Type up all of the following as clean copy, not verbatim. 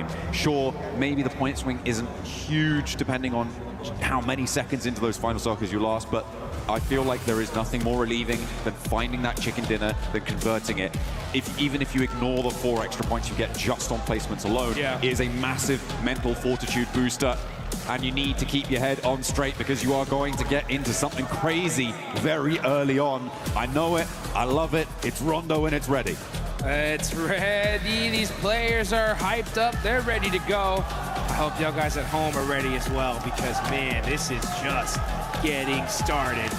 game. Sure, maybe the point swing isn't huge depending on how many seconds into those final circles you last, but I feel like there is nothing more relieving than finding that chicken dinner, than converting it. Even if you ignore the 4 extra points you get just on placements alone, it is a massive mental fortitude booster. And you need to keep your head on straight because you are going to get into something crazy very early on. I know it, I love it, it's Rondo and it's ready. It's ready, these players are hyped up, they're ready to go. I hope y'all guys at home are ready as well because man, this is just getting started.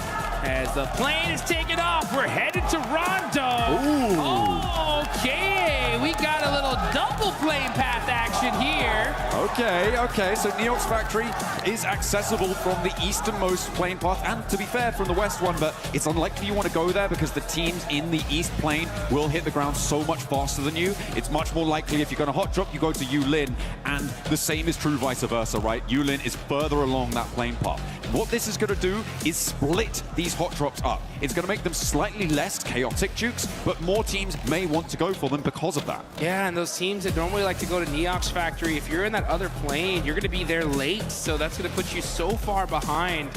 As the plane is taking off, we're headed to Rondo. Ooh. Okay, we got a little double plane path action here. Okay, so Neox Factory is accessible from the easternmost plane path, and to be fair, from the west one, but it's unlikely you want to go there because the teams in the east plane will hit the ground so much faster than you. It's much more likely if you're going to hot drop, you go to Yulin, and the same is true vice versa, right? Yulin is further along that plane path. What this is going to do is split these hot drops up. It's going to make them slightly less chaotic jukes, but more teams may want to go for them because of that. Yeah, and those teams that normally like to go to Neox Factory, if you're in that other plane, you're going to be there late, so that's going to put you so far behind.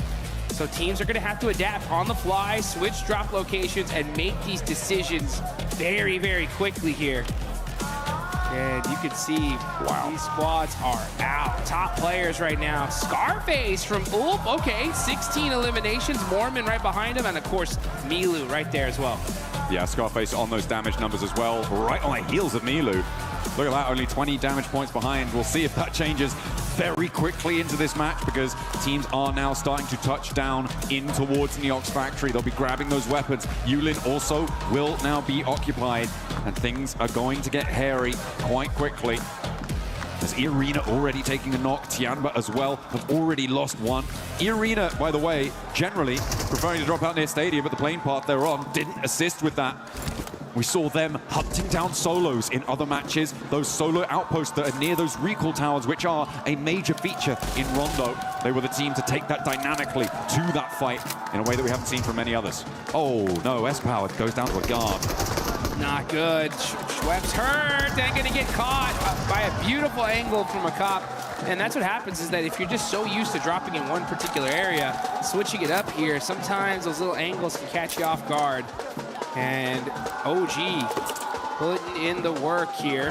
So teams are going to have to adapt on the fly, switch drop locations, and make these decisions very, very quickly here. And you can see, these squads are out. Top players right now. Scarface from Ulp, okay, 16 eliminations. Mormon right behind him, and of course, Milu right there as well. Yeah, Scarface on those damage numbers as well, right on the heels of Milu. Look at that, only 20 damage points behind. We'll see if that changes very quickly into this match because teams are now starting to touch down in towards Neox Factory. They'll be grabbing those weapons. Yulin also will now be occupied, and things are going to get hairy quite quickly. As Irina already taking a knock, Tianba as well have already lost one. Irina, by the way, generally preferring to drop out near Stadium, but the plane path they're on didn't assist with that. We saw them hunting down solos in other matches, those solo outposts that are near those recall towers, which are a major feature in Rondo. They were the team to take that dynamically to that fight in a way that we haven't seen from many others. Oh no, S-Power goes down to a guard. Not good. Schwepp's hurt and gonna get caught by a beautiful angle from a cop. And that's what happens is that if you're just so used to dropping in one particular area, switching it up here, sometimes those little angles can catch you off guard. And OG putting in the work here.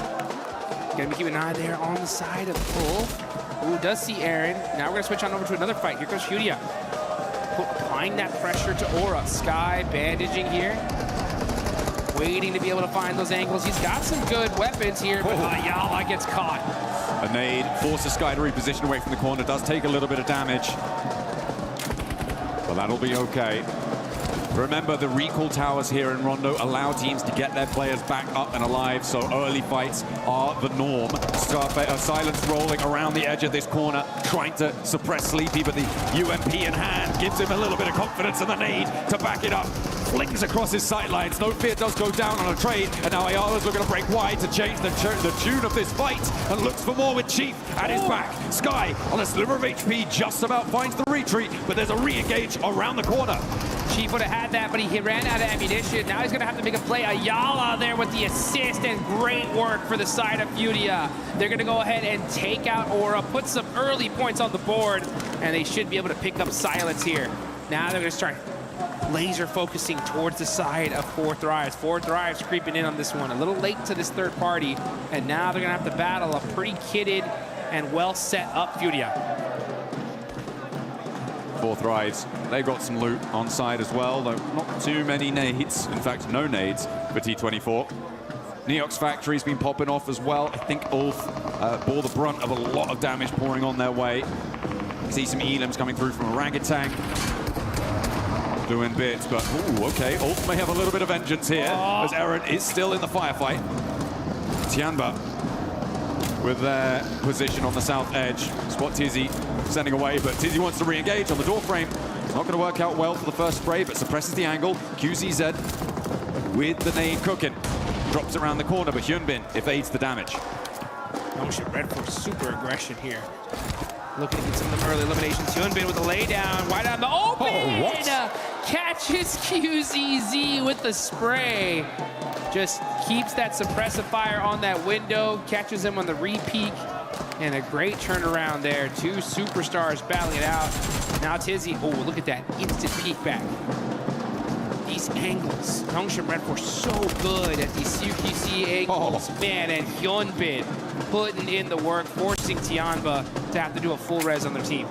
Gonna be keeping an eye there on the side of Pull. Ooh, does see Aaron. Now we're gonna switch on over to another fight. Here goes Furia. Applying that pressure to Aura. Sky bandaging here. Waiting to be able to find those angles. He's got some good weapons here, but Ayala gets caught. A nade forces Sky to reposition away from the corner. Does take a little bit of damage, but that'll be okay. Remember, the recall towers here in Rondo allow teams to get their players back up and alive, so early fights are the norm. Silence rolling around the edge of this corner, trying to suppress Sleepy, but the UMP in hand gives him a little bit of confidence and the nade to back it up. Flings across his sightlines. No Fear does go down on a trade, and now Ayala's looking to break wide to change the tune of this fight, and looks for more with Chief at his back. Sky on a sliver of HP just about finds the retreat, but there's a re-engage around the corner. Chief would have had that, but he ran out of ammunition. Now he's going to have to make a play. Ayala there with the assist, and great work for the side of Furia. They're going to go ahead and take out Aura, put some early points on the board, and they should be able to pick up Silence here. Now they're going to start laser focusing towards the side of Four Thrives. Four Thrives creeping in on this one. A little late to this third party, and now they're going to have to battle a pretty kitted and well set up Furia. Four Thrives, they got some loot on side as well, though not too many nades. In fact, no nades for T24. Neox Factory's been popping off as well. I think Ulf bore the brunt of a lot of damage pouring on their way. You see some elims coming through from Orangutan. Doing bits, but ooh, okay. Ulf may have a little bit of vengeance here, as Eren is still in the firefight. Tianba with their position on the south edge. Spot Tizzy sending away, but Tizzy wants to re-engage on the door frame. It's not going to work out well for the first spray, but suppresses the angle. QZZ with the nade cooking. Drops around the corner, but Hyunbin evades the damage. Motion Red for super aggression here. Looking to get some of them early eliminations. Hyunbin with a laydown, wide on the open! Oh, what? Catches QZZ with the spray. just keeps that suppressive fire on that window, catches him on the re-peek, and a great turnaround there. Two superstars battling it out. Now Tizzy, oh, look at that instant peek back. These angles, Nongshim Red Force so good at these CQC angles. Man, and Hyunbin putting in the work, forcing Tianba to have to do a full res on their team.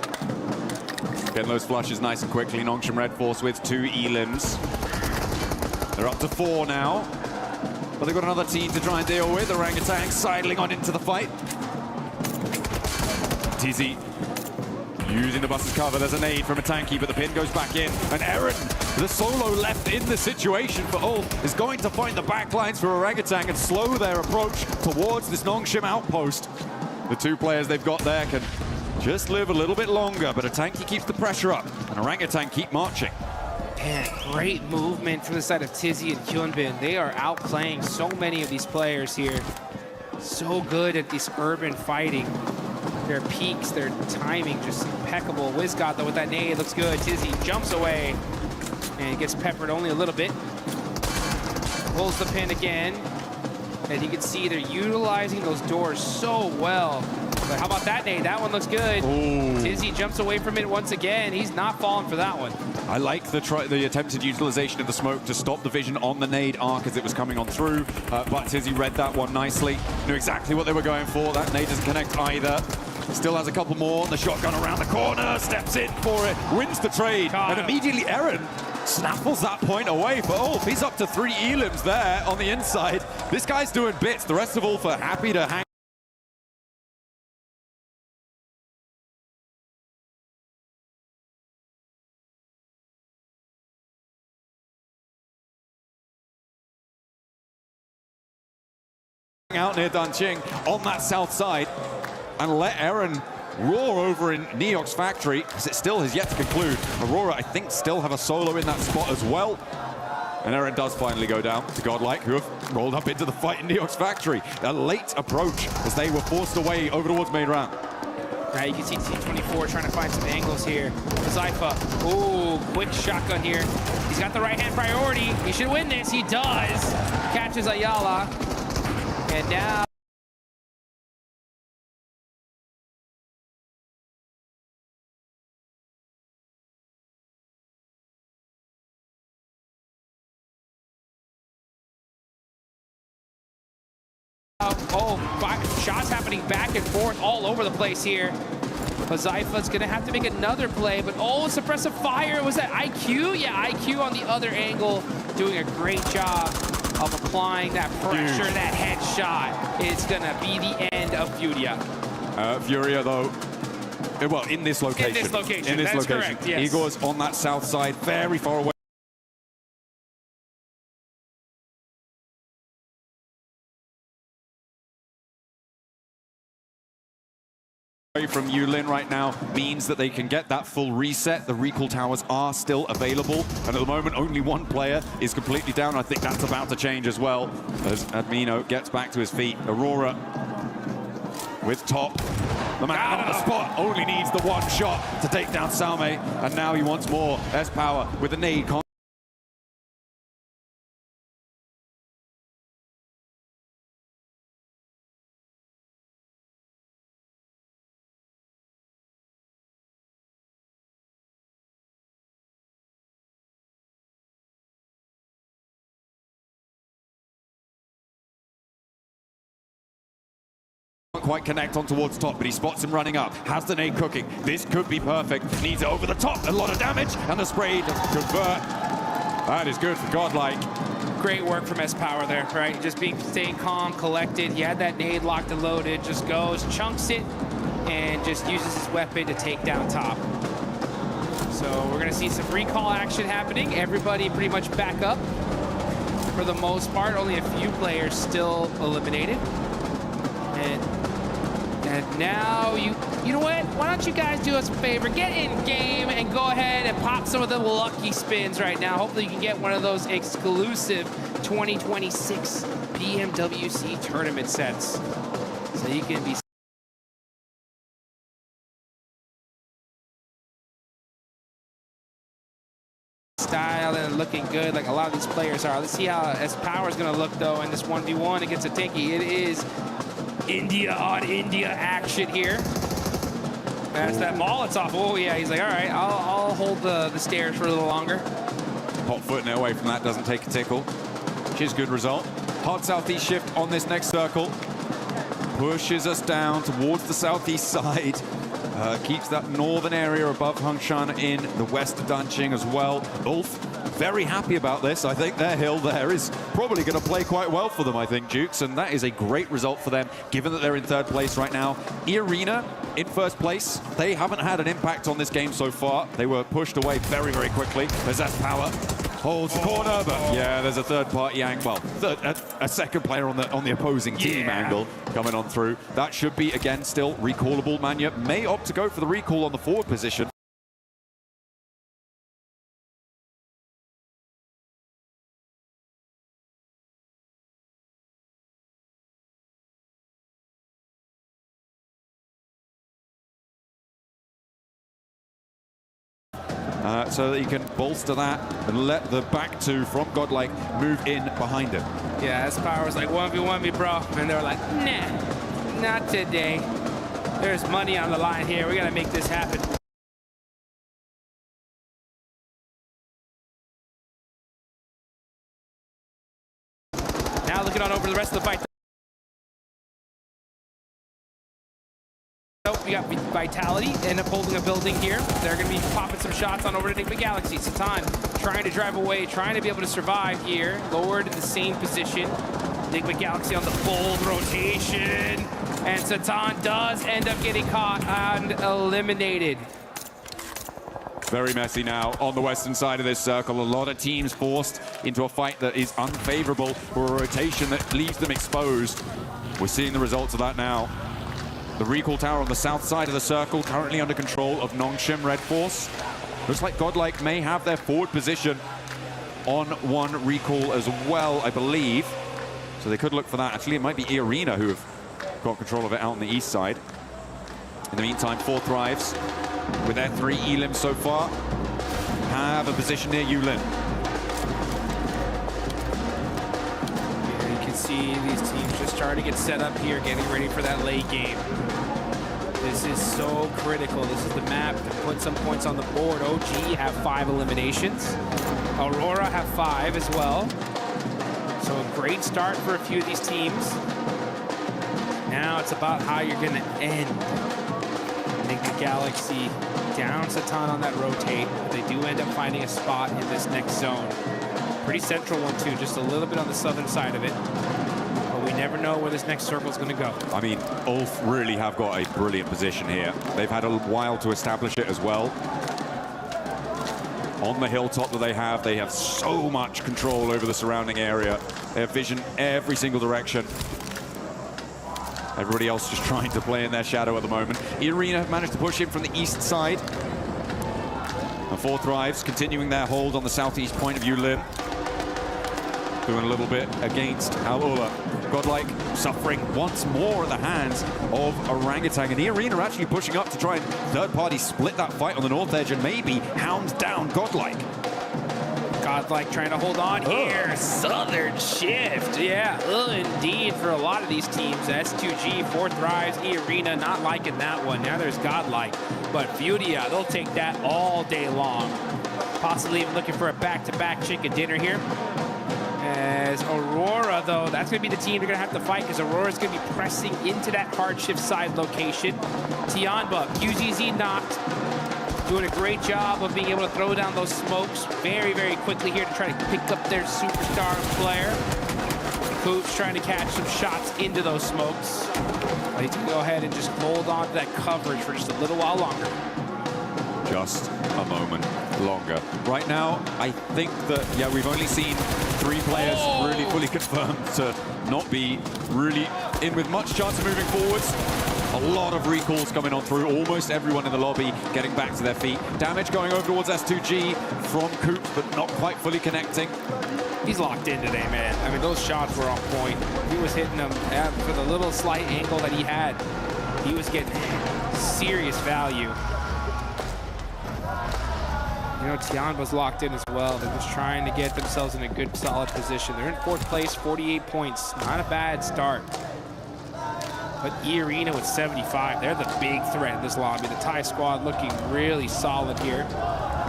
Getting those flushes nice and quickly. Nongshim Red Force with 2 elims. They're up to 4 now. But they've got another team to try and deal with. Orangutan sidling on into the fight. Tizzy using the bus's cover. There's a nade from a tanky, but the pin goes back in. And Eren, the solo left in the situation for Ulf, is going to find the backlines for Orangutan and slow their approach towards this Nongshim outpost. The 2 players they've got there can just live a little bit longer, but a tanky keeps the pressure up, and Orangutan keep marching. Man, great movement from the side of Tizzy and Hyunbin. They are outplaying so many of these players here. So good at this urban fighting. Their peaks, their timing, just impeccable. Wizgot, though, with that nade, looks good. Tizzy jumps away and gets peppered only a little bit. Pulls the pin again. And you can see they're utilizing those doors so well. But how about that nade? That one looks good. Ooh. Tizzy jumps away from it once again. He's not falling for that one. I like the attempted utilization of the smoke to stop the vision on the nade arc as it was coming on through. But Tizzy read that one nicely. Knew exactly what they were going for. That nade doesn't connect either. Still has a couple more. The shotgun around the corner, steps in for it, wins the trade. And immediately Eren snaffles that point away for Ulf. He's up to 3 elims there on the inside. This guy's doing bits. The rest of Ulf are happy to hang out near Danqing on that south side and let Eren roar over in Neok's factory, because it still has yet to conclude. Aurora, I think, still have a solo in that spot as well. And Eren does finally go down to Godlike, who have rolled up into the fight in Neok's factory. A late approach as they were forced away over towards main round. Now you can see T24 trying to find some angles here. Zypha, ooh, quick shotgun here. He's got the right-hand priority. He should win this. He does. Catches Ayala. And now... shots happening back and forth all over the place here. But Zypha's gonna have to make another play, but suppressive fire. Was that IQ? Yeah, IQ on the other angle, doing a great job of applying that pressure, that headshot. It's gonna be the end of Furia. Furia, though, well, in this location. In this location, in this that's location. correct, yes. Igor's on that south side, very far away from Yulin right now means that they can get that full reset. The recall towers are still available, and at the moment only 1 player is completely down. I think that's about to change as well as Admino gets back to his feet. Aurora with top. The man on the spot only needs the 1 shot to take down Salme, and now he wants more. S-Power with the nade. Quite connect on towards top, but he spots him running up. Has the nade cooking. This could be perfect. Needs it over the top. A lot of damage, and the spray to convert. That is good for Godlike. Great work from S-Power there, right? Just staying calm, collected. He had that nade locked and loaded. Just goes, chunks it, and just uses his weapon to take down top. So we're gonna see some recall action happening. Everybody pretty much back up for the most part. Only a few players still eliminated. And now you know what? Why don't you guys do us a favor? Get in game and go ahead and pop some of the lucky spins right now. Hopefully you can get one of those exclusive 2026 Pmwc tournament sets. So you can be style and looking good like a lot of these players are. Let's see how S-Power is going to look, though, in this 1v1 against a Tinky. It is India on India action here. That's that Molotov. Oh, yeah, he's like, all right, I'll hold the stairs for a little longer. Hot footing it away from that, doesn't take a tickle, which is good result. Hard southeast shift on this next circle. Pushes us down towards the southeast side. Keeps that northern area above Hungshan in the west of Danqing as well. Ulf, very happy about this. I think their hill there is probably going to play quite well for them, I think, Jukes, and that is a great result for them, given that they're in third place right now. Arena in first place. They haven't had an impact on this game so far. They were pushed away very, very quickly. There's S-Power. Holds the corner, but yeah, there's a third-party angle. Well, a second player on the opposing team angle coming on through. That should be, again, still recallable. Manya may opt to go for the recall on the forward position. So that he can bolster that and let the back two from Godlike move in behind him. Yeah, S-Power was like, 1v1 me, bro. And they were like, nah, not today. There's money on the line here. We got to make this happen. Now looking on over the rest of the fight. We got Vitality, end up holding a building here. They're going to be popping some shots on over to Enigma Galaxy. Satan trying to drive away, trying to be able to survive here. Lowered in the same position. Enigma Galaxy on the bold rotation. And Satan does end up getting caught and eliminated. Very messy now on the western side of this circle. A lot of teams forced into a fight that is unfavorable for a rotation that leaves them exposed. We're seeing the results of that now. The recall tower on the south side of the circle, currently under control of Nongshim Red Force. Looks like Godlike may have their forward position on one recall as well, I believe. So they could look for that. Actually, it might be Arena who have got control of it out on the east side. In the meantime, 4 Thrives, with their 3 elims so far, have a position near Yulin. You can see these teams just starting to get set up here, getting ready for that late game. This is so critical. This is the map to put some points on the board. OG have 5 eliminations. Aurora have 5 as well. So a great start for a few of these teams. Now it's about how you're going to end. I think the Galaxy down Satan on that rotate. They do end up finding a spot in this next zone. Pretty central one too, just a little bit on the southern side of it. But we never know where this next circle is going to go. I mean, Ulf really have got a brilliant position here. They've had a while to establish it as well. On the hilltop that they have so much control over the surrounding area. They have vision every single direction. Everybody else just trying to play in their shadow at the moment. Arena managed to push in from the east side. And 4 Thrives continuing their hold on the southeast point of Yulin. Doing a little bit against Al-Ula. Godlike suffering once more at the hands of Orangutan. And Arena are actually pushing up to try and third-party split that fight on the north edge and maybe hound down Godlike. Godlike trying to hold on here. Southern shift. Yeah, indeed for a lot of these teams. S2G, 4 Thrives, Arena not liking that one. Now there's Godlike. But Fudia, they'll take that all day long. Possibly even looking for a back-to-back chicken dinner here. As Aurora, though, that's going to be the team they're going to have to fight because Aurora's going to be pressing into that hard shift side location. Tianba, QZZ knocked. Doing a great job of being able to throw down those smokes very, very quickly here to try to pick up their superstar player. Coops trying to catch some shots into those smokes. They need to go ahead and just hold on to that coverage for just a little while longer. Just a moment longer. Right now, I think that, yeah, we've only seen 3 players really fully confirmed to not be really in with much chance of moving forwards. A lot of recalls coming on through. Almost everyone in the lobby getting back to their feet. Damage going over towards S2G from Coops, but not quite fully connecting. He's locked in today, man. I mean, those shots were on point. He was hitting them for the little slight angle that he had. He was getting serious value. You know, Tianba's locked in as well. They're just trying to get themselves in a good, solid position. They're in 4th place, 48 points. Not a bad start. But E-Arena with 75. They're the big threat in this lobby. The Thai squad looking really solid here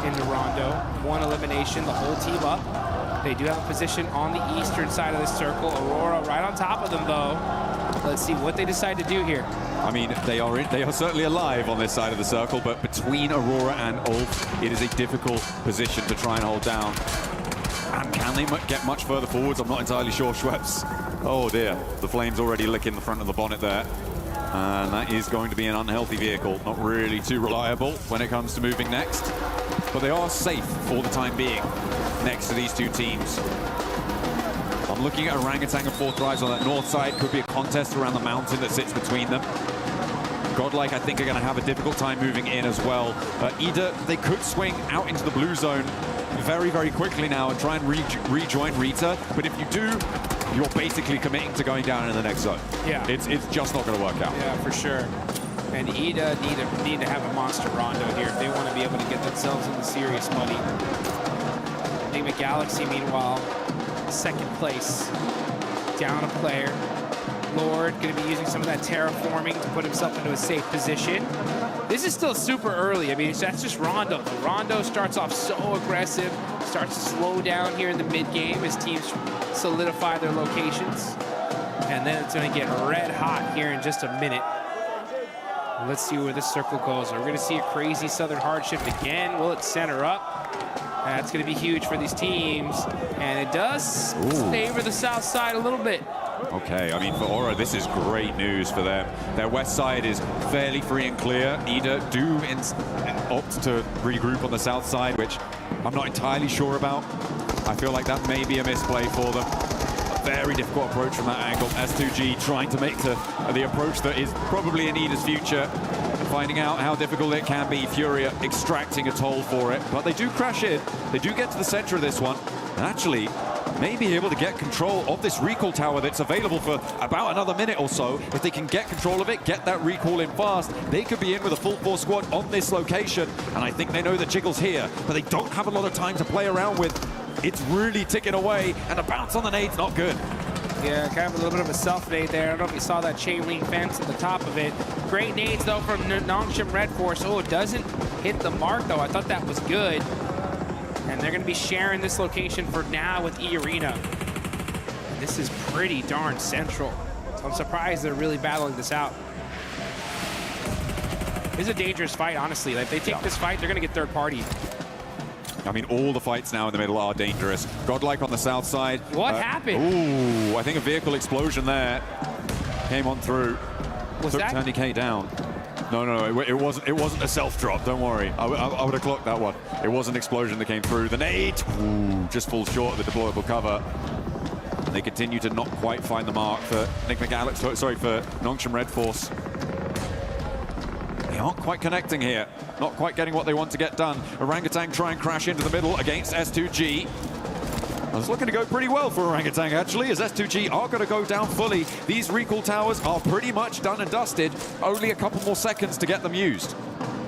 in the Rondo. 1 elimination, the whole team up. They do have a position on the eastern side of the circle. Aurora right on top of them, though. Let's see what they decide to do here. I mean, they are certainly alive on this side of the circle, but between Aurora and Ulf, it is a difficult position to try and hold down. And can they get much further forwards? I'm not entirely sure. Schweppes, oh dear, the flames already licking the front of the bonnet there. And that is going to be an unhealthy vehicle, not really too reliable when it comes to moving next. But they are safe for the time being next to these two teams. I'm looking at Orangutan and 4th Drives on that north side. Could be a contest around the mountain that sits between them. Godlike, I think, are going to have a difficult time moving in as well. Either they could swing out into the blue zone very, very quickly now and try and rejoin Rita. But if you do, you're basically committing to going down in the next zone. Yeah. It's just not going to work out. Yeah, for sure. And Ida need to have a monster Rondo here if they want to be able to get themselves into serious money. Enigma Galaxy, meanwhile, 2nd place, down a player. Lord going to be using some of that terraforming to put himself into a safe position. This is still super early. I mean, that's just Rondo. Rondo starts off so aggressive, starts to slow down here in the mid-game as teams solidify their locations. And then it's going to get red hot here in just a minute. Let's see where this circle goes. We're going to see a crazy Southern hardship again. Will it center up? That's going to be huge for these teams. And it does favor the south side a little bit. Okay, I mean, for Aura, this is great news for them. Their west side is fairly free and clear. Ida do opt to regroup on the south side, which I'm not entirely sure about. I feel like that may be a misplay for them. A very difficult approach from that angle. S2G trying to make the approach that is probably in Ida's future. Finding out how difficult it can be. Furia extracting a toll for it. But they do crash in. They do get to the center of this one. And actually, may be able to get control of this recall tower that's available for about another minute or so. If they can get control of it, get that recall in fast, they could be in with a full force squad on this location. And I think they know that Jiggle's here, but they don't have a lot of time to play around with. It's really ticking away, and the bounce on the nade's not good. Yeah, kind of a little bit of a self-nade there. I don't know if you saw that chain link fence at the top of it. Great nades, though, from Nongshim Red Force. Oh, it doesn't hit the mark, though. I thought that was good. And they're going to be sharing this location for now with E-Arena. This is pretty darn central. So I'm surprised they're really battling this out. This is a dangerous fight, honestly. Like, if they take this fight, they're going to get third party. I mean, all the fights now in the middle are dangerous. Godlike on the south side. What happened? Ooh, I think a vehicle explosion there came on through. Was took that Tandy K down. No, it wasn't a self-drop, don't worry. I would have clocked that one. It was an explosion that came through. The nade, just falls short of the deployable cover. And they continue to not quite find the mark for for Nongshim Red Force. They aren't quite connecting here. Not quite getting what they want to get done. Orangutan try and crash into the middle against S2G. It's looking to go pretty well for Orangutan, actually, as S2G are going to go down fully. These recall towers are pretty much done and dusted. Only a couple more seconds to get them used.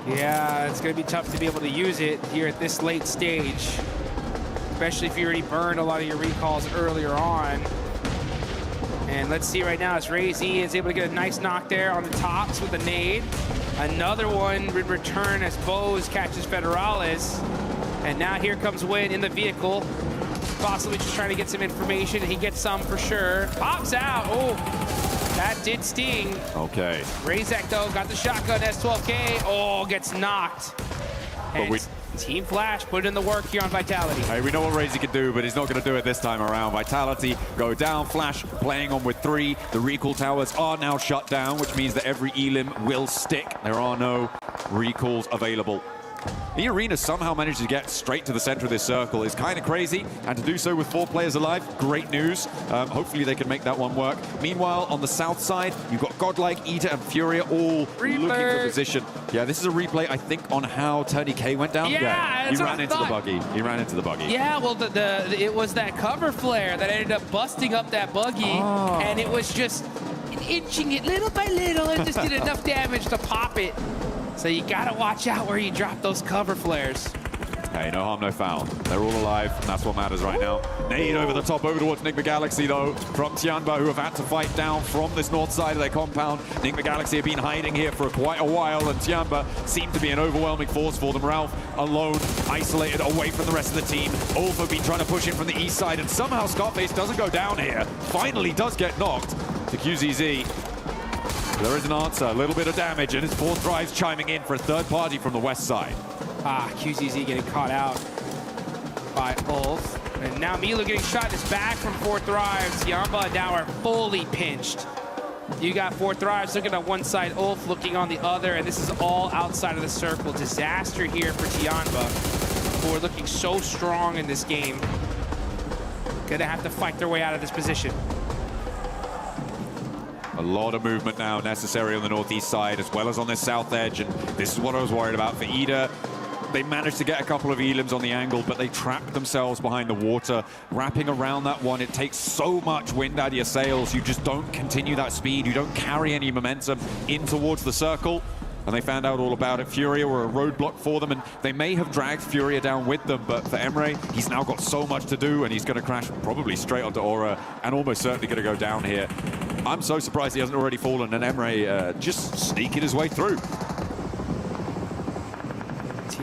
Yeah, it's going to be tough to be able to use it here at this late stage, especially if you already burned a lot of your recalls earlier on. And let's see right now as raze is able to get a nice knock there on the tops with a nade. Another one would return as Bose catches Federales. And now here comes Win in the vehicle. Possibly just trying to get some information. He gets some for sure. Pops out. Oh, that did sting. Okay. Razak, though, got the shotgun. S12K. Oh, gets knocked. And Team Flash put in the work here on Vitality. Hey, we know what Razy can do, but he's not going to do it this time around. Vitality go down. Flash playing on with 3. The recall towers are now shut down, which means that every elim will stick. There are no recalls available. The Arena somehow managed to get straight to the center of this circle is kind of crazy, and to do so with 4 players alive, great news. Hopefully they can make that one work. Meanwhile, on the south side, you've got Godlike, Ita, and Furia all looking for position. Yeah, this is a replay, I think, on how Tony K went down. Yeah, he ran into the buggy. He ran into the buggy. Yeah, well, it was that cover flare that ended up busting up that buggy, and it was just inching it little by little and just did enough damage to pop it. So you gotta watch out where you drop those cover flares. Hey, no harm, no foul. They're all alive, and that's what matters right now. Nade over the top, over towards NigmaGalaxy, though, from Tianba, who have had to fight down from this north side of their compound. NigmaGalaxy have been hiding here for quite a while, and Tianba seemed to be an overwhelming force for them. Ralph, alone, isolated, away from the rest of the team. Ulf have been trying to push in from the east side, and somehow Scarface doesn't go down here. Finally does get knocked to QZZ. There is an answer, a little bit of damage, and his fourth drive's chiming in for a third party from the west side. QZZ getting caught out by Ulf. And now milu getting shot in his back from fourth drives. Tianba now are fully pinched. You got fourth drives looking at one side, Ulf looking on the other, and this is all outside of the circle. Disaster here for Tianba, who are looking so strong in this game. Gonna have to fight their way out of this position. A lot of movement now necessary on the northeast side as well as on this south edge, and this is what I was worried about for Ida. They managed to get a couple of elims on the angle, but they trapped themselves behind the water. Wrapping around that one, it takes so much wind out of your sails. You just don't continue that speed. You don't carry any momentum in towards the circle. And they found out all about it. Furia were a roadblock for them, and they may have dragged Furia down with them, but for Emre, he's now got so much to do, and he's going to crash probably straight onto Aura, and almost certainly going to go down here. I'm so surprised he hasn't already fallen, and Emre just sneaking his way through.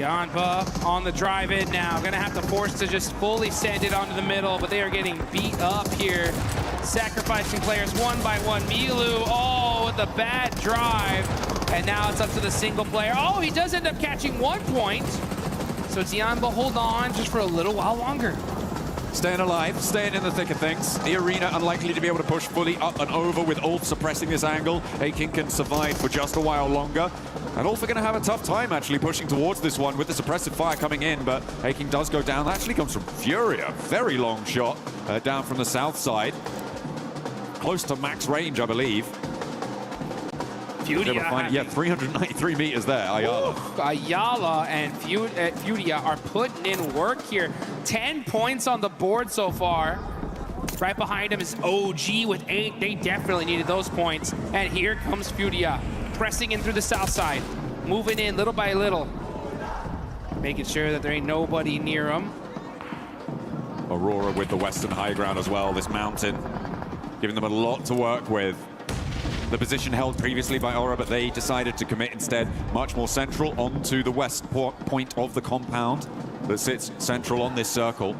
Tianba on the drive-in now. Gonna have to force to just fully send it onto the middle, but they are getting beat up here. Sacrificing players one by one. milu, oh, with a bad drive. And now it's up to the single player. Oh, he does end up catching 1 point. So Tianba hold on just for a little while longer. Staying alive, staying in the thick of things. The arena unlikely to be able to push fully up and over with Ulf suppressing this angle. Hain can survive for just a while longer. And Ulf are going to have a tough time actually pushing towards this one with the suppressive fire coming in, but Hain does go down. That actually comes from Furia. Very long shot down from the south side. Close to max range, I believe. Furia. Yeah, 393 meters there, Ayala. Ayala and Furia are putting in work here. 10 points on the board so far. Right behind him is OG with 8. They definitely needed those points. And here comes Furia, pressing in through the south side, moving in little by little, making sure that there ain't nobody near them. Aurora with the western high ground as well, this mountain, giving them a lot to work with. The position held previously by Aura, but they decided to commit instead much more central onto the west point of the compound that sits central on this circle.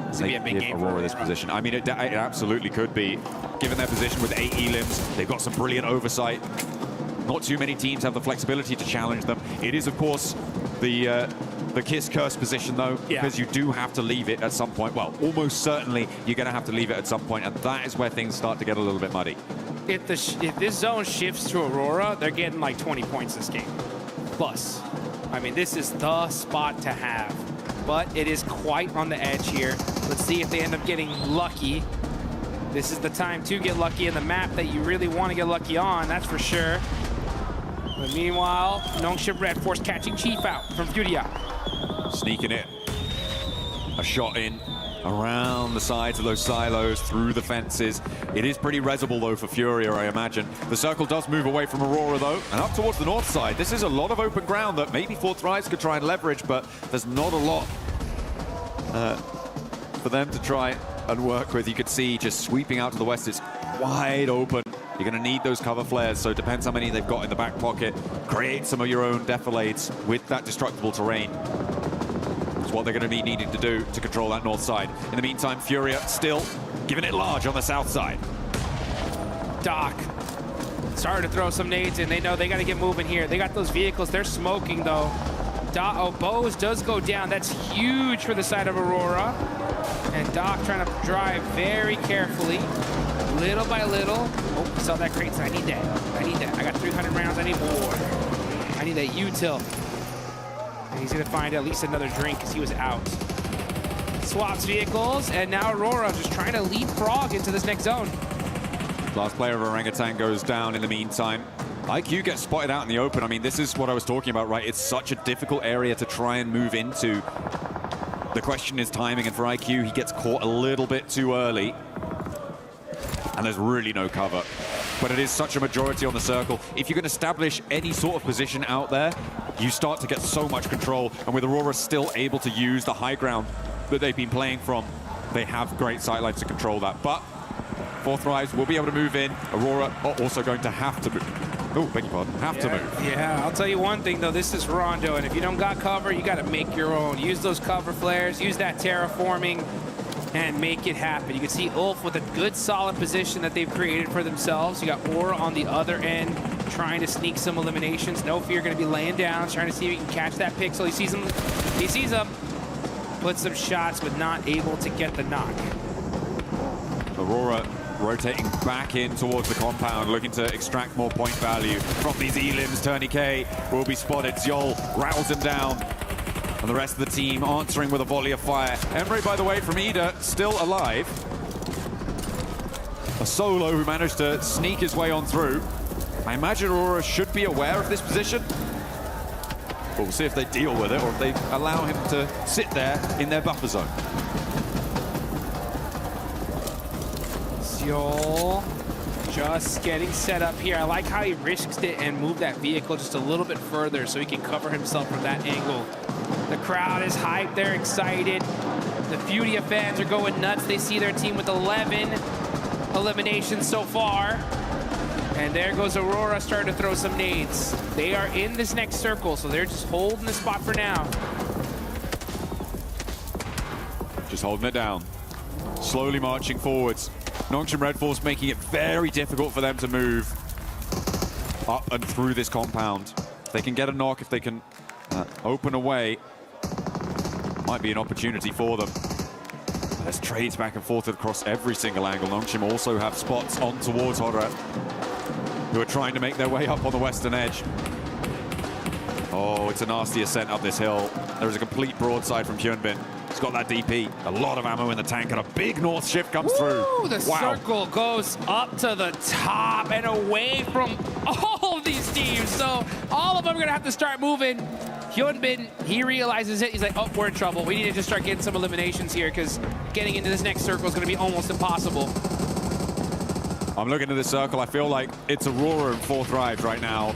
This could be a big game for Aurora this position. I mean, it absolutely could be, given their position with 8 elims. They've got some brilliant oversight. Not too many teams have the flexibility to challenge them. It is, of course, the Kiss curse position, though, because you do have to leave it at some point. Well, almost certainly you're going to have to leave it at some point, and that is where things start to get a little bit muddy. If this zone shifts to Aurora, they're getting like 20 points this game. Plus, I mean, this is the spot to have. But it is quite on the edge here. Let's see if they end up getting lucky. This is the time to get lucky in the map that you really want to get lucky on, that's for sure. But meanwhile, Nongship Red Force catching Chief out from Furia. Sneaking it. A shot in around the sides of those silos, through the fences. It is pretty resable, though, for Furia, I imagine. The circle does move away from Aurora, though, and up towards the north side. This is a lot of open ground that maybe Fourth Rise could try and leverage, but there's not a lot for them to try and work with. You could see just sweeping out to the west, it's wide open. You're going to need those cover flares, so it depends how many they've got in the back pocket. Create some of your own defilades with that destructible terrain. What they're going to be needing to do to control that north side. In the meantime, Furia still giving it large on the south side. Doc starting to throw some nades in. They know they got to get moving here. They got those vehicles. They're smoking, though. Bose does go down. That's huge for the side of Aurora. And Doc trying to drive very carefully, little by little. Oh, saw that crate. I need that. I need that. I got 300 rounds. I need more. I need that util. And he's going to find at least another drink because he was out. Swaps vehicles, and now Aurora just trying to leapfrog into this next zone. Last player of Orangutan goes down in the meantime. IQ gets spotted out in the open. I mean, this is what I was talking about, right? It's such a difficult area to try and move into. The question is timing, and for IQ, he gets caught a little bit too early. And there's really no cover. But it is such a majority on the circle. If you can establish any sort of position out there, you start to get so much control. And with Aurora still able to use the high ground that they've been playing from, they have great sightlines to control that. But Fourth Rise will be able to move in. Aurora are also going to have to move. Oh, beg your pardon, have to move. Yeah, I'll tell you one thing though, this is Rondo, and if you don't got cover, you got to make your own. Use those cover flares, use that terraforming, and make it happen. You can see Ulf with a good solid position that they've created for themselves. You got Aura on the other end, trying to sneak some eliminations. No fear, going to be laying down, trying to see if he can catch that pixel. He sees him, puts some shots, but not able to get the knock. Aurora rotating back in towards the compound, looking to extract more point value from these elims. Tourniquet will be spotted. Zjol rattles him down. And the rest of the team answering with a volley of fire. Emre, by the way, from Ida, still alive. A solo who managed to sneak his way on through. I imagine Aurora should be aware of this position. But we'll see if they deal with it or if they allow him to sit there in their buffer zone. Zjol just getting set up here. I like how he risks it and moved that vehicle just a little bit further so he can cover himself from that angle. The crowd is hyped, they're excited. The Furia fans are going nuts. They see their team with 11 eliminations so far. And there goes Aurora starting to throw some nades. They are in this next circle, so they're just holding the spot for now. Just holding it down. Slowly marching forwards. Nongshim Red Force making it very difficult for them to move up and through this compound. If they can get a knock, if they can open a way, might be an opportunity for them. There's trades back and forth across every single angle. Nongshim also have spots on towards Hoga, who are trying to make their way up on the western edge. Oh, it's a nasty ascent up this hill. There is a complete broadside from Hyunbin. He's got that DP, a lot of ammo in the tank, and a big north shift comes through. The circle goes up to the top and away from all of these teams. So all of them are gonna have to start moving. Hyunbin, he realizes it. He's like, oh, we're in trouble. We need to just start getting some eliminations here because getting into this next circle is gonna be almost impossible. I'm looking at this circle. I feel like it's Aurora and Fourth Rise right now,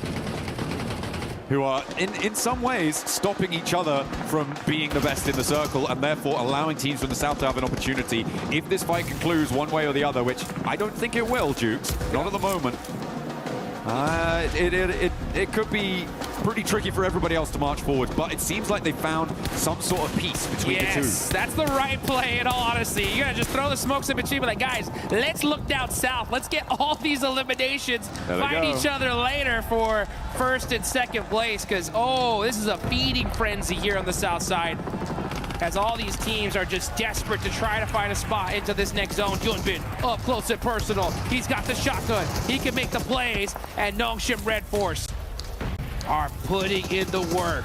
who are in some ways stopping each other from being the best in the circle and therefore allowing teams from the south to have an opportunity. If this fight concludes one way or the other, which I don't think it will, Jukes, not at the moment, it could be pretty tricky for everybody else to march forward, but it seems like they found some sort of peace between the two. Yes, that's the right play in all honesty. You gotta just throw the smokes in between, but like, guys, let's look down south. Let's get all these eliminations, fight each other later for first and second place, because, oh, this is a feeding frenzy here on the south side, as all these teams are just desperate to try to find a spot into this next zone. Hyunbin up close and personal. He's got the shotgun. He can make the plays, and Nongshim Red Force are putting in the work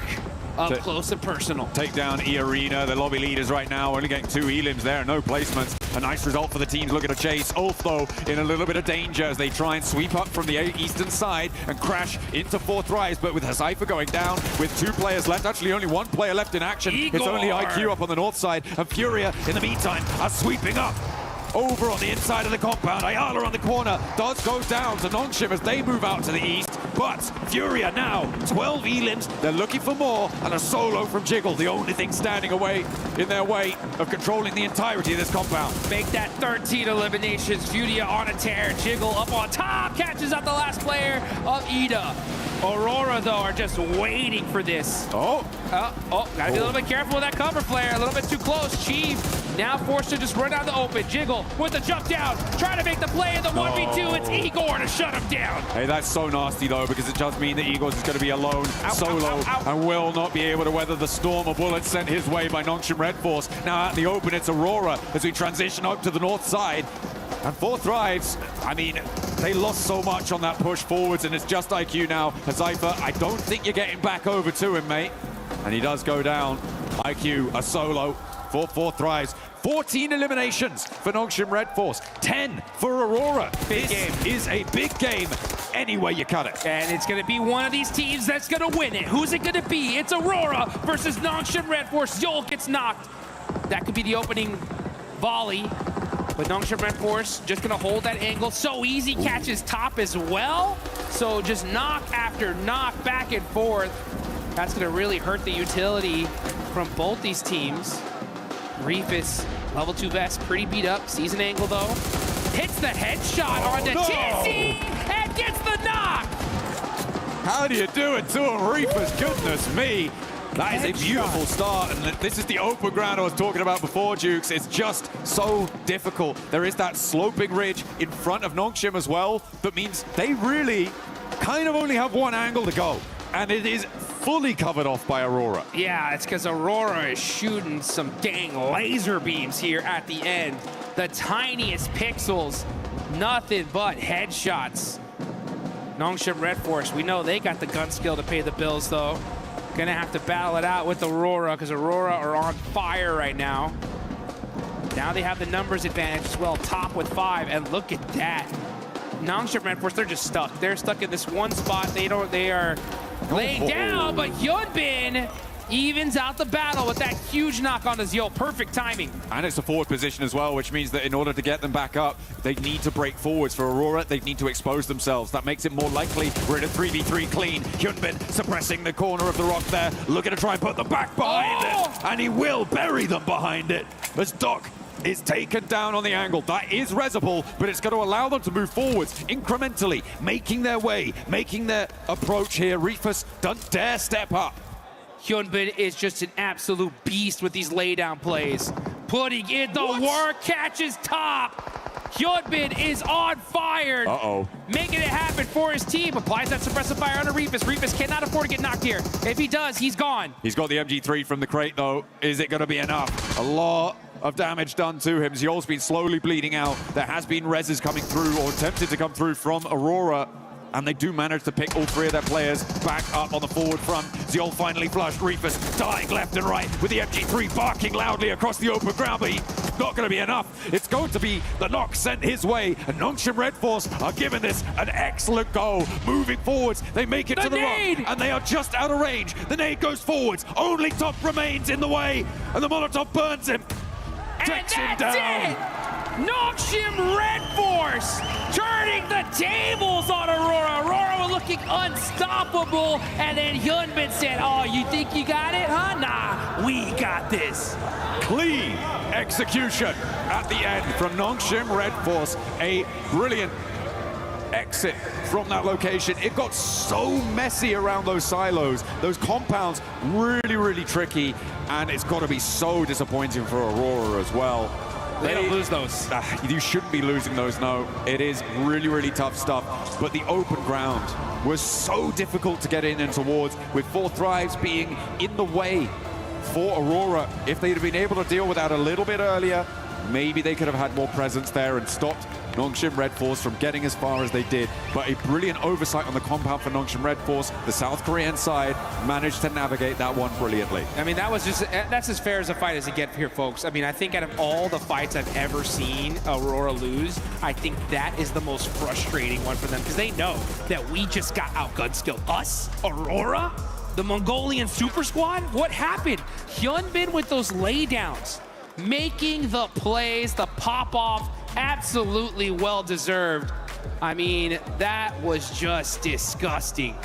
up close and personal. Take down E-Arena, the lobby leaders right now, only getting 2 elims there, no placements. A nice result for the teams looking to chase. Ulf, though, in a little bit of danger as they try and sweep up from the eastern side and crash into Fourth Rise. But with Cypher going down, with 2 players left, actually only 1 player left in action. Igor. It's only IQ up on the north side, and Furia, in the meantime, are sweeping up. Over on the inside of the compound, Ayala on the corner. Dodge goes down to Nongshim as they move out to the east. But Furia now, 12 elims. They're looking for more, and a solo from Jiggle, the only thing standing in their way of controlling the entirety of this compound. Make that 13 eliminations. Furia on a tear. Jiggle up on top, catches out the last player of Ida. Aurora, though, are just waiting for this. Gotta be a little bit careful with that cover flare. A little bit too close. Chief now forced to just run out the open. Jiggle with the jump down, trying to make the play in the 1v2. It's Igor to shut him down. Hey, that's so nasty, though, because it does mean that Igor's is going to be alone, solo, and will not be able to weather the storm of bullets sent his way by Nongshim Red Force. Now out in the open, it's Aurora as we transition up to the north side. And Fourth Rise, I mean, they lost so much on that push forwards, and it's just IQ now. Cypher, I don't think you're getting back over to him, mate. And he does go down. IQ, a solo for Fourth Rise. 14 eliminations for Nongshim Red Force, 10 for Aurora. Big game. Is a big game any way you cut it. And it's gonna be one of these teams that's gonna win it. Who's it gonna be? It's Aurora versus Nongshim Red Force. Zjol gets knocked. That could be the opening volley. But Nongshim Red Force just gonna hold that angle. So easy, catches top as well. So just knock after knock, back and forth. That's going to really hurt the utility from both these teams. Reefus, level 2 vest, pretty beat up. Sees an angle though. Hits the headshot onto Kisi and gets the knock. How do you do it to a Reefus? Goodness me. That is a beautiful start, and this is the open ground I was talking about before, Jukes. It's just so difficult. There is that sloping ridge in front of Nongshim as well. That means they really kind of only have one angle to go, and it is fully covered off by Aurora. Yeah, it's because Aurora is shooting some dang laser beams here at the end. The tiniest pixels, nothing but headshots. Nongshim Red Force, we know they got the gun skill to pay the bills though. Gonna have to battle it out with Aurora because Aurora are on fire right now. Now they have the numbers advantage as well, top with 5, and look at that. Nongshim Red Force, they're just stuck. They're stuck in this one spot. They are laying down, but Hyunbin evens out the battle with that huge knock on the Zeal. Perfect timing. And it's a forward position as well, which means that in order to get them back up, they need to break forwards. For Aurora, they need to expose themselves. That makes it more likely we're in a 3v3 clean. Hyunbin suppressing the corner of the rock there, looking to try and put them back behind it. And he will bury them behind it as Doc is taken down on the angle. That is resible, but it's going to allow them to move forwards incrementally, making their way, making their approach here. Reefus don't dare step up. Hyunbin is just an absolute beast with these laydown plays. Putting in the work, catches top. Hyunbin is on fire. Uh-oh. Making it happen for his team. Applies that suppressive fire onto Reefus. Reefus cannot afford to get knocked here. If he does, he's gone. He's got the MG3 from the crate, though. Is it going to be enough? A lot of damage done to him. Zeol's been slowly bleeding out. There has been reses coming through, or attempted to come through from Aurora. And they do manage to pick all 3 of their players back up on the forward front. Zeol finally flushed. Reefus dying left and right with the MG3 barking loudly across the open ground, but he's not going to be enough. It's going to be the knock sent his way, and Nongshim Red Force are giving this an excellent go. Moving forwards, they make it to the rock, and they are just out of range. The nade goes forwards. Only Top remains in the way, and the Molotov burns him. Takes him down. Nongshim Red Force turning the tables on Aurora. Aurora was looking unstoppable, and then Hyunbin said, "Oh, you think you got it, huh? Nah, we got this." Clean execution at the end from Nongshim Red Force. A brilliant exit from that location. It got so messy around those silos, those compounds, really, really tricky, and it's got to be so disappointing for Aurora as well. They don't lose those. You shouldn't be losing those, no. It is really, really tough stuff. But the open ground was so difficult to get in and towards, with 4 thrives being in the way for Aurora. If they'd have been able to deal with that a little bit earlier, maybe they could have had more presence there and stopped Nongshim Red Force from getting as far as they did. But a brilliant oversight on the compound for Nongshim Red Force. The South Korean side managed to navigate that one brilliantly. I mean, that's as fair as a fight as it gets here, folks. I mean, I think out of all the fights I've ever seen Aurora lose, I think that is the most frustrating one for them, because they know that we just got outgun skilled. Us, Aurora, the Mongolian super squad. What happened? Hyunbin with those laydowns, making the plays, the pop-off, absolutely well-deserved. I mean, that was just disgusting.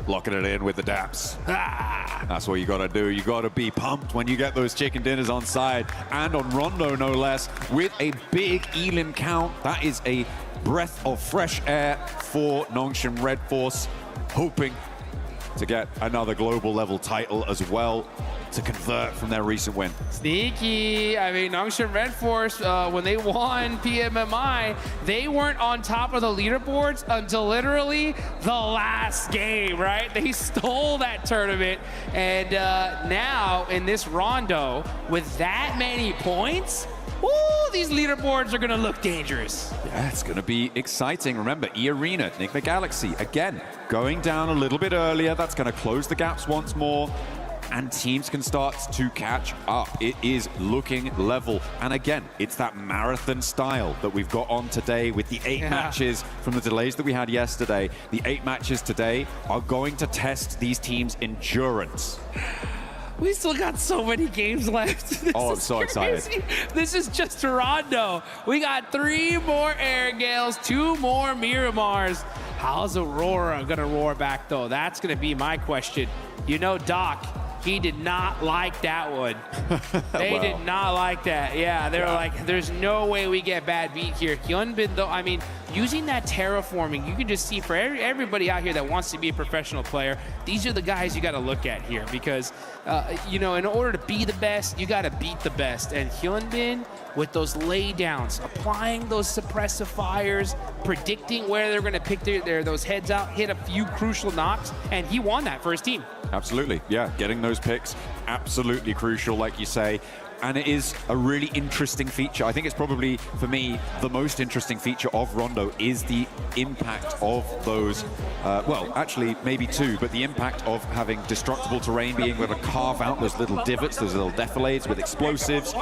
Locking it in with the daps. That's what you got to do. You got to be pumped when you get those chicken dinners on side, and on Rondo, no less, with a big elim count. That is a breath of fresh air for Nongshim Red Force, hoping to get another global level title as well, to convert from their recent win. Sneaky. I mean, Nongshim Red Force, when they won PMMI, they weren't on top of the leaderboards until literally the last game, right? They stole that tournament, and now in this Rondo, with that many points, woo, these leaderboards are gonna look dangerous. Yeah, it's gonna be exciting. Remember, E-Arena, Enigma Galaxy, again, going down a little bit earlier. That's gonna close the gaps once more, and teams can start to catch up. It is looking level. And again, it's that marathon style that we've got on today with the 8 matches from the delays that we had yesterday. The 8 matches today are going to test these teams' endurance. We still got so many games left. I'm so excited. This is just Rondo. We got 3 more Air Gales, 2 more Miramars. How's Aurora gonna roar back though? That's gonna be my question. You know, Doc, he did not like that one. They did not like that. Yeah, they were like, there's no way we get bad beat here. Hyunbin, though, I mean, using that terraforming, you can just see for everybody out here that wants to be a professional player, these are the guys you got to look at here because, you know, in order to be the best, you got to beat the best. And Hyunbin, with those laydowns, applying those suppressive fires, predicting where they're going to pick those heads out, hit a few crucial knocks, and he won that for his team. Absolutely, yeah, getting those picks, absolutely crucial, like you say. And it is a really interesting feature. I think it's probably, for me, the most interesting feature of Rondo is the impact of those, well, actually, maybe two, but the impact of having destructible terrain, being able to carve out those little divots, those little defilades with explosives,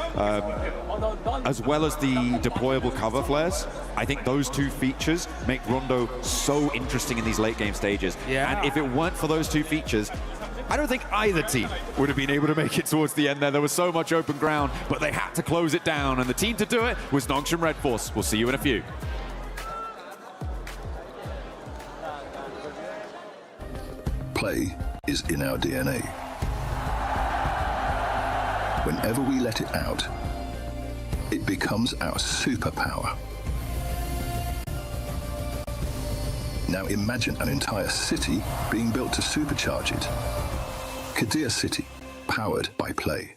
as well as the deployable cover flares. I think those two features make Rondo so interesting in these late game stages. Yeah. And if it weren't for those two features, I don't think either team would have been able to make it towards the end there. There was so much open ground, but they had to close it down. And the team to do it was Nongshim Red Force. We'll see you in a few. Play is in our DNA. Whenever we let it out, it becomes our superpower. Now imagine an entire city being built to supercharge it. Kadir City, powered by Play.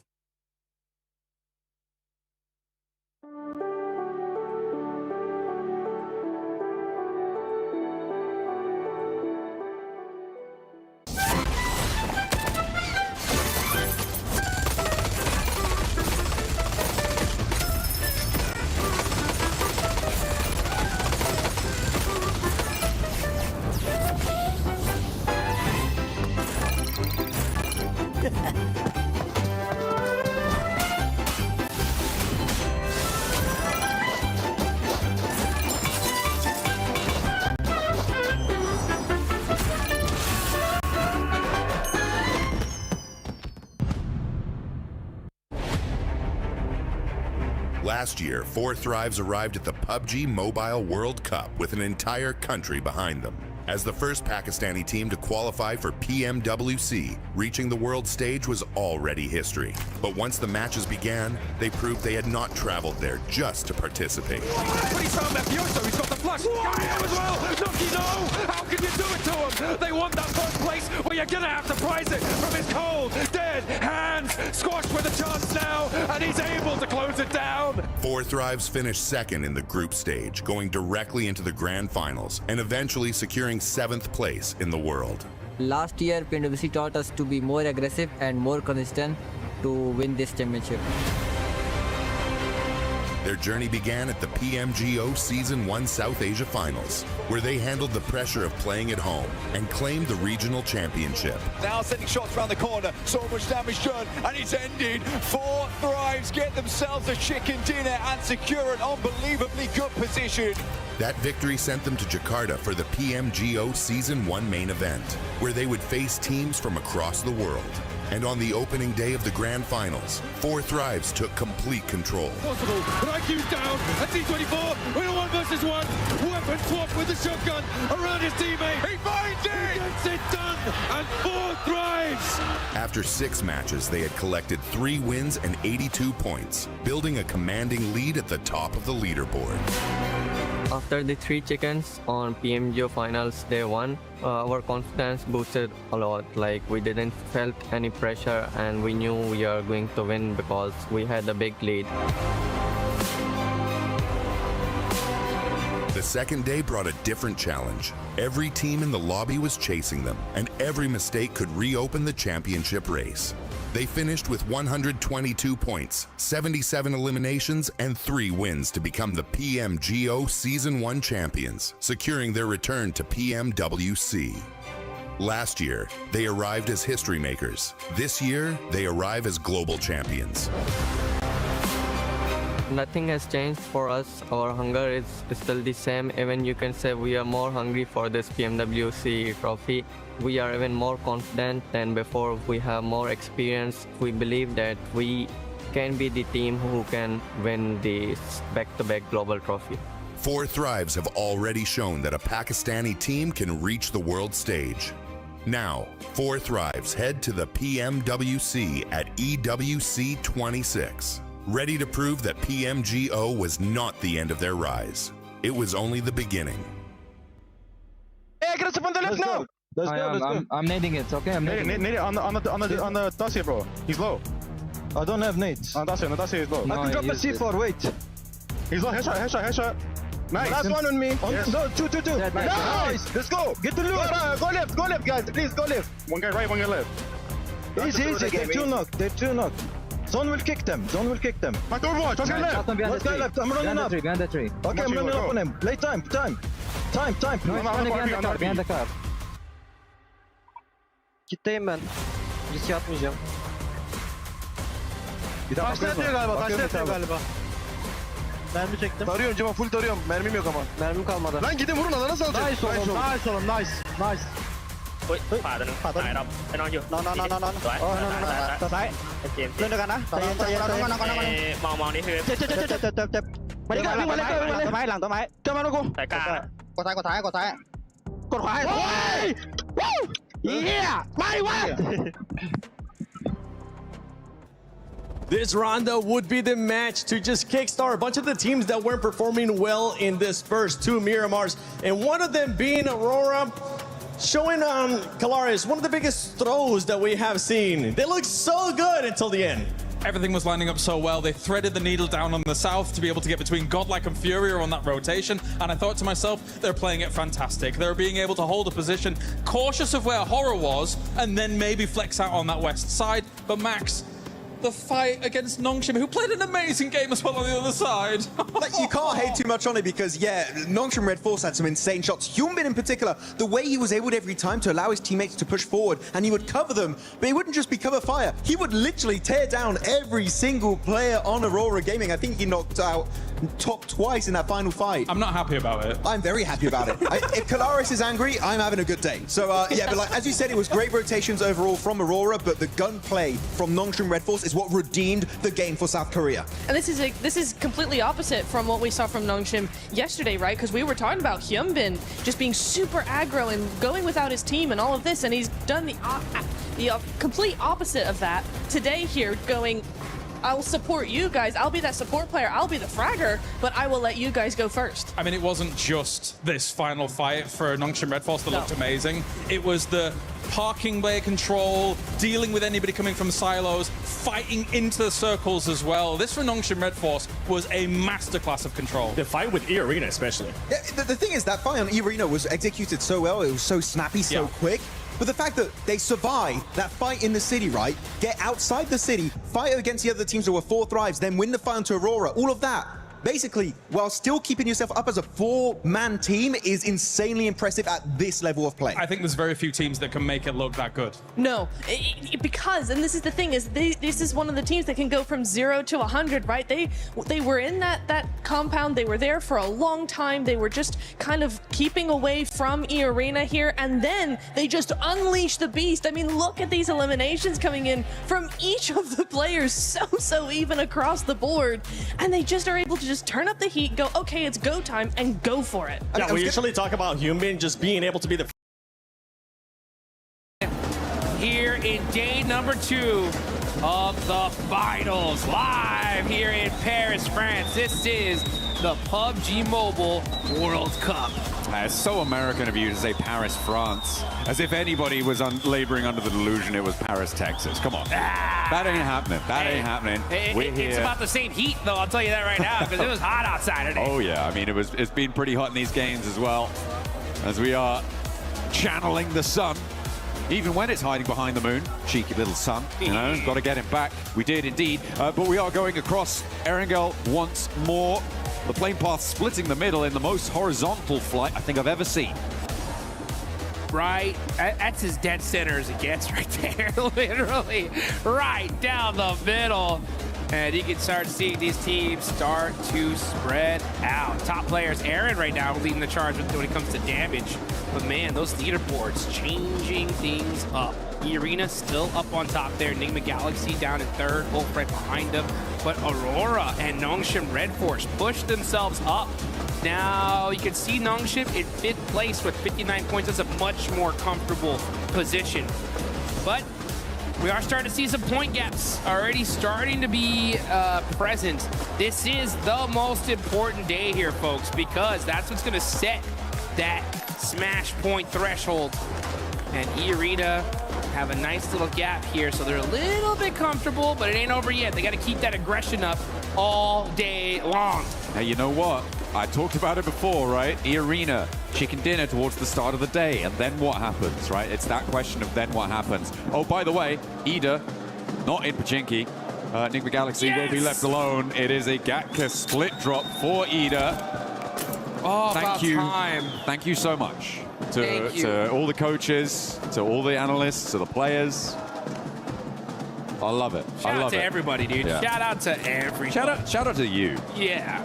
Last year, 4 Thrives arrived at the Pubg Mobile World Cup with an entire country behind them. As the first Pakistani team to qualify for Pmwc, reaching the world stage was already history. But once the matches began, they proved they had not traveled there just to participate. He's found Mafioso, he's got the flush. Karenge as well. Nucky, no! How can you do it to him? They want that first place, well, you're gonna have to prize it from his cold, dead hands. Squashed with a chance now, and he's able to close it down. 4 Thrives finished second in the group stage, going directly into the grand finals, and eventually securing 7th place in the world. Last year, Pmwc taught us to be more aggressive and more consistent to win this championship. Their journey began at the PMGO Season 1 South Asia Finals, where they handled the pressure of playing at home and claimed the regional championship. Now sending shots around the corner, so much damage done, and it's ended. 4 Thrives get themselves a chicken dinner and secure an unbelievably good position. That victory sent them to Jakarta for the PMGO Season 1 main event, where they would face teams from across the world. And on the opening day of the grand finals, 4 Thrives took complete control. Possible, but IQ's down, and T24, we're a 1 versus 1. Weapon swap with the shotgun around his teammate. He finds it! He gets it done, and 4 Thrives! After 6 matches, they had collected 3 wins and 82 points, building a commanding lead at the top of the leaderboard. After the 3 chickens on PMGO Finals Day 1, our confidence boosted a lot. Like, we didn't felt any pressure and we knew we are going to win because we had a big lead. The second day brought a different challenge. Every team in the lobby was chasing them, and every mistake could reopen the championship race. They finished with 122 points, 77 eliminations, and 3 wins to become the PMGO Season 1 champions, securing their return to PMWC. Last year, they arrived as history makers. This year, they arrive as global champions. Nothing has changed for us. Our hunger is still the same. Even you can say we are more hungry for this PMWC trophy. We are even more confident than before. We have more experience. We believe that we can be the team who can win this back-to-back global trophy. 4 Thrives have already shown that a Pakistani team can reach the world stage. Now, 4 Thrives head to the Pmwc at EWC 26, ready to prove that PMGO was not the end of their rise. It was only the beginning. Hey, aggressive on the left now! Let's go. I'm nading it, okay? I'm nading it. Nade it on the Dacia, bro. He's low. I don't have nades. On Dacia is low. No, I can drop a C4, wait. He's low, headshot. Nice. Last one on me. Yes. No, two. Nice. Let's go. Get the loot. Go left, guys. Please, go left. One guy right, one guy left. Easy. They're two knocked. Zone will kick them. My third watch. One guy left. One guy left. I'm running up. Behind the tree. Okay, I'm running up on him. Play time. No, he's running behind the car. Kitleyim ben. Riske atmayacağım. Taşla yatıyor galiba. Mermi çektim. Tarıyorum Cema, full tarıyorum. Mermim yok ama. Mermim kalmadı. Lan gidin vurun, alana nasıl alacak? Nice oğlum. Nice. เฮ้ยขวาตัวหนึงซ้ายเราไปนอนอยู่ นอน สวย ต่อซ้าย เกม เล่นด้วยกันนะใจเย็น มองนี่คือ เจ็บมาดิกันวิ่งมาเลยต้นไม้หลังต้นไม้เจอมาแล้วกู สายกลาง กดซ้ายกดขวาให้โอ้ยเฮียไม่วะ This rondo would be the match to just kickstart a bunch of the teams that weren't performing well in this first 2 Miramars, and one of them being Aurora, showing Kalaris one of the biggest throws that we have seen. They look so good until the end. Everything was lining up so well. They threaded the needle down on the south to be able to get between Godlike and Furier on that rotation. And I thought to myself, they're playing it fantastic. They're being able to hold a position, cautious of where Horror was, and then maybe flex out on that west side. But Max, the fight against Nongshim, who played an amazing game as well on the other side. Like, you can't hate too much on it because, yeah, Nongshim Red Force had some insane shots. Hyunbin in particular, the way he was able to every time to allow his teammates to push forward and he would cover them, but it wouldn't just be cover fire. He would literally tear down every single player on Aurora Gaming. I think he knocked out top twice in that final fight. I'm not happy about it. I'm very happy about it. If Kalaris is angry, I'm having a good day. So, yeah, but like, as you said, it was great rotations overall from Aurora, but the gunplay from Nongshim Red Force is what redeemed the game for South Korea. And this is completely opposite from what we saw from Nongshim yesterday, right? Because we were talking about Hyunbin just being super aggro and going without his team and all of this, and he's done the complete opposite of that today here, going, I'll support you guys. I'll be that support player. I'll be the fragger, but I will let you guys go first. I mean, it wasn't just this final fight for Nongshim Red Force that looked amazing. It was the parking layer control, dealing with anybody coming from silos, fighting into the circles as well. This for Nongshim Red Force was a masterclass of control. The fight with E-Arena especially. Yeah, the thing is, that fight on E-Arena was executed so well. It was so snappy, so quick. But the fact that they survive that fight in the city, right? Get outside the city, fight against the other teams that were 4 Thrives, then win the fight onto Aurora, all of that, basically, while still keeping yourself up as a 4-man team, is insanely impressive at this level of play. I think there's very few teams that can make it look that good. No, because, and this is the thing, is this is one of the teams that can go from 0 to 100, right? They were in that compound, they were there for a long time, they were just kind of keeping away from E-Arena here, and then they just unleashed the beast. I mean, look at these eliminations coming in from each of the players, so even across the board, and they just are able to just turn up the heat, go, okay, it's go time, and go for it. Yeah, we usually talk about Hyunbin just being able to be the... Here in day number 2 of the finals, live here in Paris, France. This is the PUBG Mobile World Cup. It's so American of you to say Paris, France, as if anybody was laboring under the delusion it was Paris, Texas. Come on. That ain't happening. That ain't happening. It's about the same heat, though, I'll tell you that right now, because it was hot outside today. Oh, yeah. I mean, it's been pretty hot in these games as well, as we are channeling the sun. Even when it's hiding behind the moon, cheeky little sun, you know, got to get him back. We did indeed, but we are going across Erangel once more. The plane path splitting the middle in the most horizontal flight I think I've ever seen. Right, that's as dead center as it gets right there, literally, right down the middle. And you can start seeing these teams start to spread out. Top players, Aaron right now leading the charge when it comes to damage. But man, those leaderboards changing things up. E-Arena still up on top there. Enigma Galaxy down in 3rd, Wolf right behind them. But Aurora and Nongshim Red Force push themselves up Now you can see Nongshim in 5th place with 59 points. That's a much more comfortable position. But we are starting to see some point gaps already starting to be present. This is the most important day here, folks, because that's what's going to set that smash point threshold. And E-Arena have a nice little gap here, so they're a little bit comfortable, but it ain't over yet. They got to keep that aggression up all day long. Now, you know what? I talked about it before, right? E-Arena, chicken dinner towards the start of the day, and then what happens, right? It's that question of then what happens. Oh, by the way, Ida, not in Pachinki. Enigma Galaxy will be left alone. It is a Gatka split drop for Ida. Oh, Thank you. Time. Thank you so much to all the coaches, to all the analysts, to the players. I love it. Shout out to everybody, dude. Yeah. Shout out to everybody. Shout out to you. Yeah,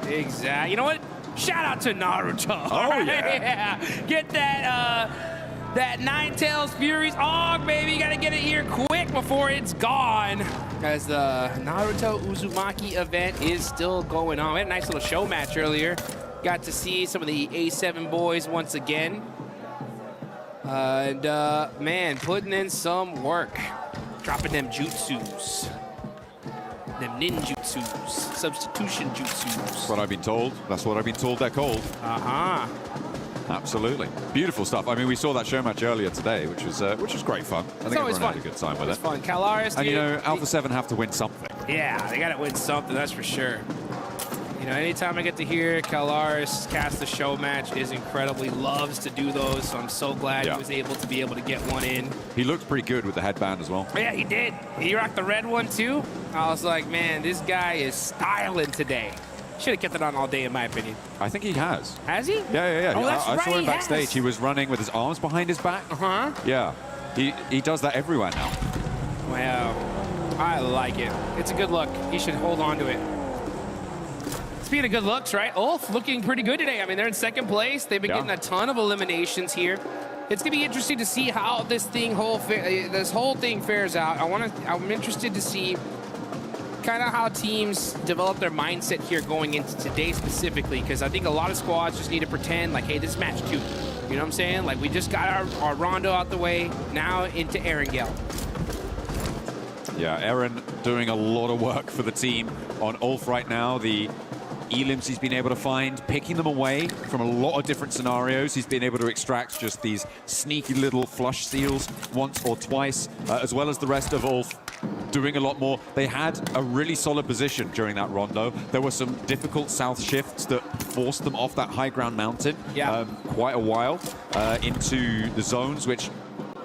exactly. You know what? Shout out to Naruto. Oh, right? yeah. Get that that Ninetales Furies Og, baby. You got to get it here quick before it's gone. As the Naruto Uzumaki event is still going on. We had a nice little show match earlier. Got to see some of the A7 boys once again. And, man, putting in some work. Dropping them jutsus. Them ninjutsus. Substitution jutsus. That's what I've been told. That's what I've been told they're called. Uh-huh. Absolutely. Beautiful stuff. I mean, we saw that show match earlier today, which was great fun. I think everyone had a good time with it. It's fun. Calaris, and, you know, Alpha 7 have to win something. Yeah, they got to win something, that's for sure. You know, anytime I get to hear Calaris cast the show match is incredible. He loves to do those, so I'm so glad he was able to get one in. He looked pretty good with the headband as well. Yeah, he did. He rocked the red one, too. I was like, man, this guy is styling today. Should have kept it on all day, in my opinion. I think he has. Has he? Yeah. Oh, that's I saw him backstage. He was running with his arms behind his back. Uh-huh. Yeah. He does that everywhere now. Wow. I like it. It's a good look. He should hold on to it. Speaking of good looks, right? Ulf looking pretty good today. I mean, they're in 2nd place. They've been getting a ton of eliminations here. It's going to be interesting to see how this whole thing fares out. I'm interested to see kind of how teams develop their mindset here going into today specifically, because I think a lot of squads just need to pretend like, hey, this is match 2. You know what I'm saying? Like, we just got our Rondo out the way, now into Erangel. Yeah, Aaron doing a lot of work for the team on Ulf right now. The elims he's been able to find, picking them away from a lot of different scenarios. He's been able to extract just these sneaky little flush steals once or twice, as well as the rest of Ulf doing a lot more. They had a really solid position during that rondo. There were some difficult south shifts that forced them off that high ground mountain quite a while into the zones, which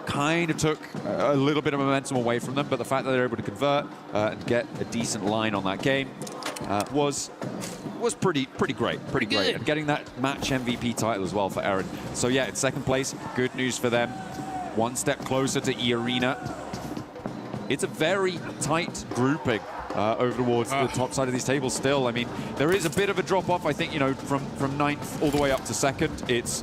kind of took a little bit of momentum away from them, but the fact that they're able to convert and get a decent line on that game was pretty great, pretty great. And getting that match MVP title as well for Aaron. So yeah, in 2nd place, good news for them. One step closer to E-Arena. It's a very tight grouping over towards the top side of these tables still. I mean, there is a bit of a drop-off, I think, you know, from 9th all the way up to 2nd. It's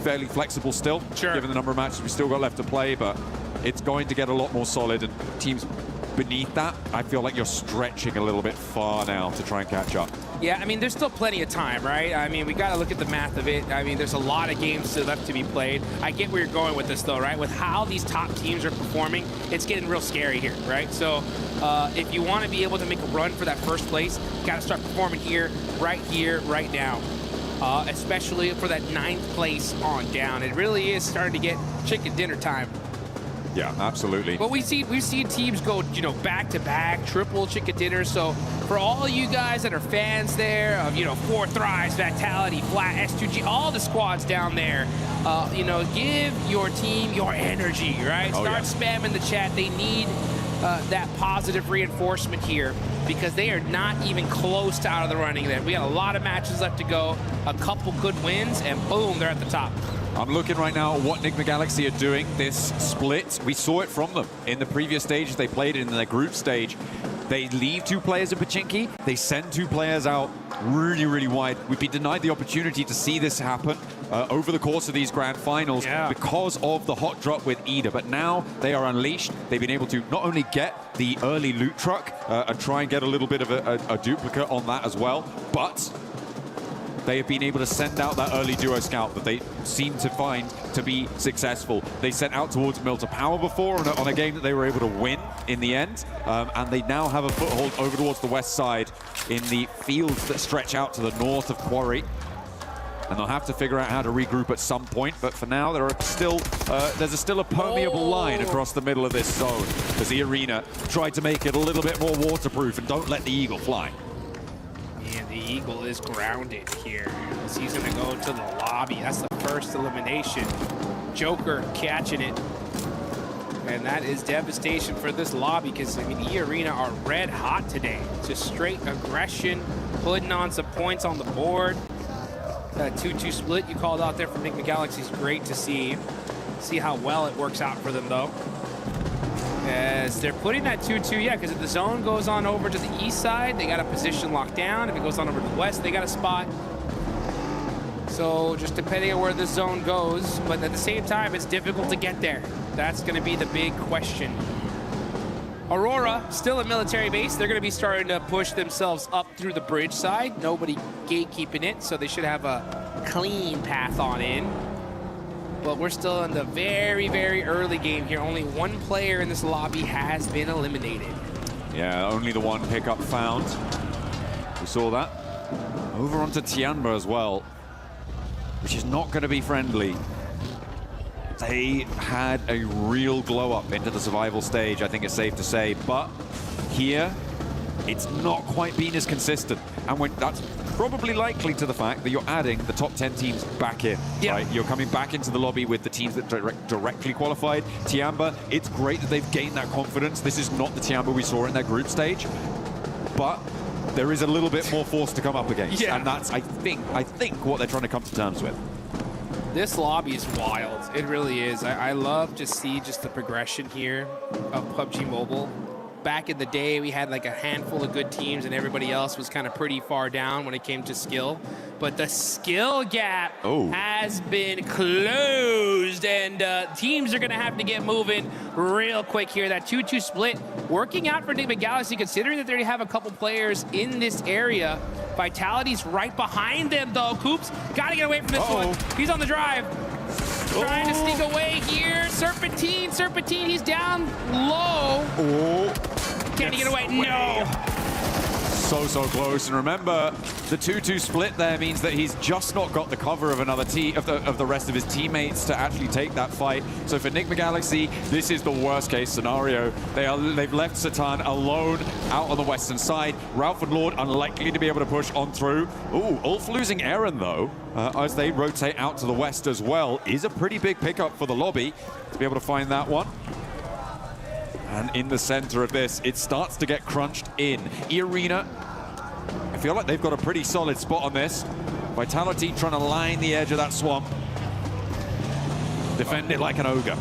fairly flexible still, given the number of matches we still got left to play, but it's going to get a lot more solid, and teams beneath that, I feel like you're stretching a little bit far now to try and catch up. Yeah, I mean, there's still plenty of time, right? I mean, we got to look at the math of it. I mean, there's a lot of games still left to be played. I get where you're going with this, though, right? With how these top teams are performing, it's getting real scary here, right? So if you want to be able to make a run for that 1st place, you got to start performing here, right now. Especially for that 9th place on down. It really is starting to get chicken dinner time. Yeah, absolutely. But we've seen teams go, you know, back-to-back, triple chicken dinner. So for all you guys that are fans there of, you know, 4 Thrives, Vitality, Flat, S2G, all the squads down there, you know, give your team your energy, right? Start spamming the chat. They need that positive reinforcement here, because they are not even close to out of the running there. We got a lot of matches left to go, a couple good wins, and boom, they're at the top. I'm looking right now at what Enigma Galaxy are doing this split. We saw it from them in the previous stages. They played it in their group stage. They leave 2 players in Pachinki. They send 2 players out really wide. We've been denied the opportunity to see this happen over the course of these grand finals because of the hot drop with Ida. But now they are unleashed. They've been able to not only get the early loot truck and try and get a little bit of a duplicate on that as well, but they have been able to send out that early duo scout that they seem to find to be successful. They sent out towards Mill to Power before on a game that they were able to win in the end, and they now have a foothold over towards the west side in the fields that stretch out to the north of Quarry. And they'll have to figure out how to regroup at some point. But for now, there's still a permeable line across the middle of this zone as the arena tried to make it a little bit more waterproof and don't let the Eagle fly. And the Eagle is grounded here. He's going to go to the lobby. That's the first elimination. Joker catching it. And that is devastation for this lobby because, I mean, the Arena are red hot today. Just straight aggression, putting on some points on the board. That 2-2 split you called out there for Enigma Galaxy is great to see. See how well it works out for them, though. As they're putting that 2-2, yeah, because if the zone goes on over to the east side, they got a position locked down. If it goes on over to the west, they got a spot. So just depending on where the zone goes, but at the same time, it's difficult to get there. That's going to be the big question. Aurora, still a military base. They're going to be starting to push themselves up through the bridge side. Nobody gatekeeping it, so they should have a clean path on in. But we're still in the very, very early game here. Only one player in this lobby has been eliminated. Yeah, only the one pickup found. We saw that. Over onto Tianba as well, which is not going to be friendly. They had a real glow up into the survival stage, I think it's safe to say. But here, it's not quite been as consistent. And that's probably likely to the fact that you're adding the top 10 teams back in. Yeah. Right? You're coming back into the lobby with the teams that directly qualified. Tianba, it's great that they've gained that confidence. This is not the Tianba we saw in their group stage. But there is a little bit more force to come up against. Yeah. And that's, I think, what they're trying to come to terms with. This lobby is wild. It really is. I love to see just the progression here of PUBG Mobile. Back in the day, we had like a handful of good teams and everybody else was kind of pretty far down when it came to skill. But the skill gap has been closed, and teams are going to have to get moving real quick here. That 2-2 split working out for Enigma Galaxy, considering that they already have a couple players in this area. Vitality's right behind them, though. Coops got to get away from this one. He's on the drive. Trying to sneak away here. Serpentine, he's down low. Can he get away? No. So close. And remember, the 2-2 split there means that he's just not got the cover of another of the rest of his teammates to actually take that fight. So for Enigma Galaxy, this is the worst case scenario. They've left Satan alone out on the western side. Ralph and Lord unlikely to be able to push on through. Ooh, Ulf losing Aaron though, as they rotate out to the west as well, is a pretty big pickup for the lobby to be able to find that one. And in the center of this, it starts to get crunched in. E-Arena, I feel like they've got a pretty solid spot on this. Vitality trying to line the edge of that swamp. Defend it like an ogre.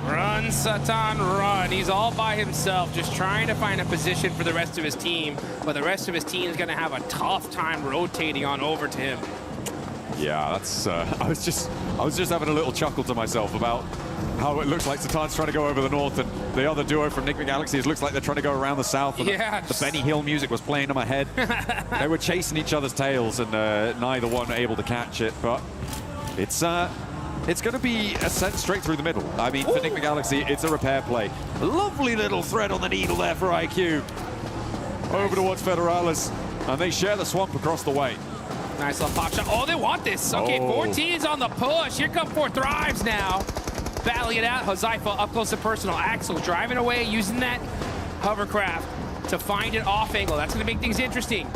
Run, Satan, run. He's all by himself, just trying to find a position for the rest of his team. But the rest of his team is going to have a tough time rotating on over to him. Yeah, that's. I was just having a little chuckle to myself about how it looks like Satan's trying to go over the north, and the other duo from Enigma Galaxy, it looks like they're trying to go around the south. And yeah, the Benny Hill music was playing in my head. They were chasing each other's tails, and neither one able to catch it. But it's going to be a sent straight through the middle. I mean, for Enigma Galaxy, it's a repair play. Lovely little thread on the needle there for IQ. Over towards Federalis, and they share the swamp across the way. Nice little pop shot. Oh, they want this. Okay, 14's on the push. Here come 4 Thrives now. Battling it out. Huzaifa up close and personal. Axel driving away, using that hovercraft to find an off angle. That's going to make things interesting.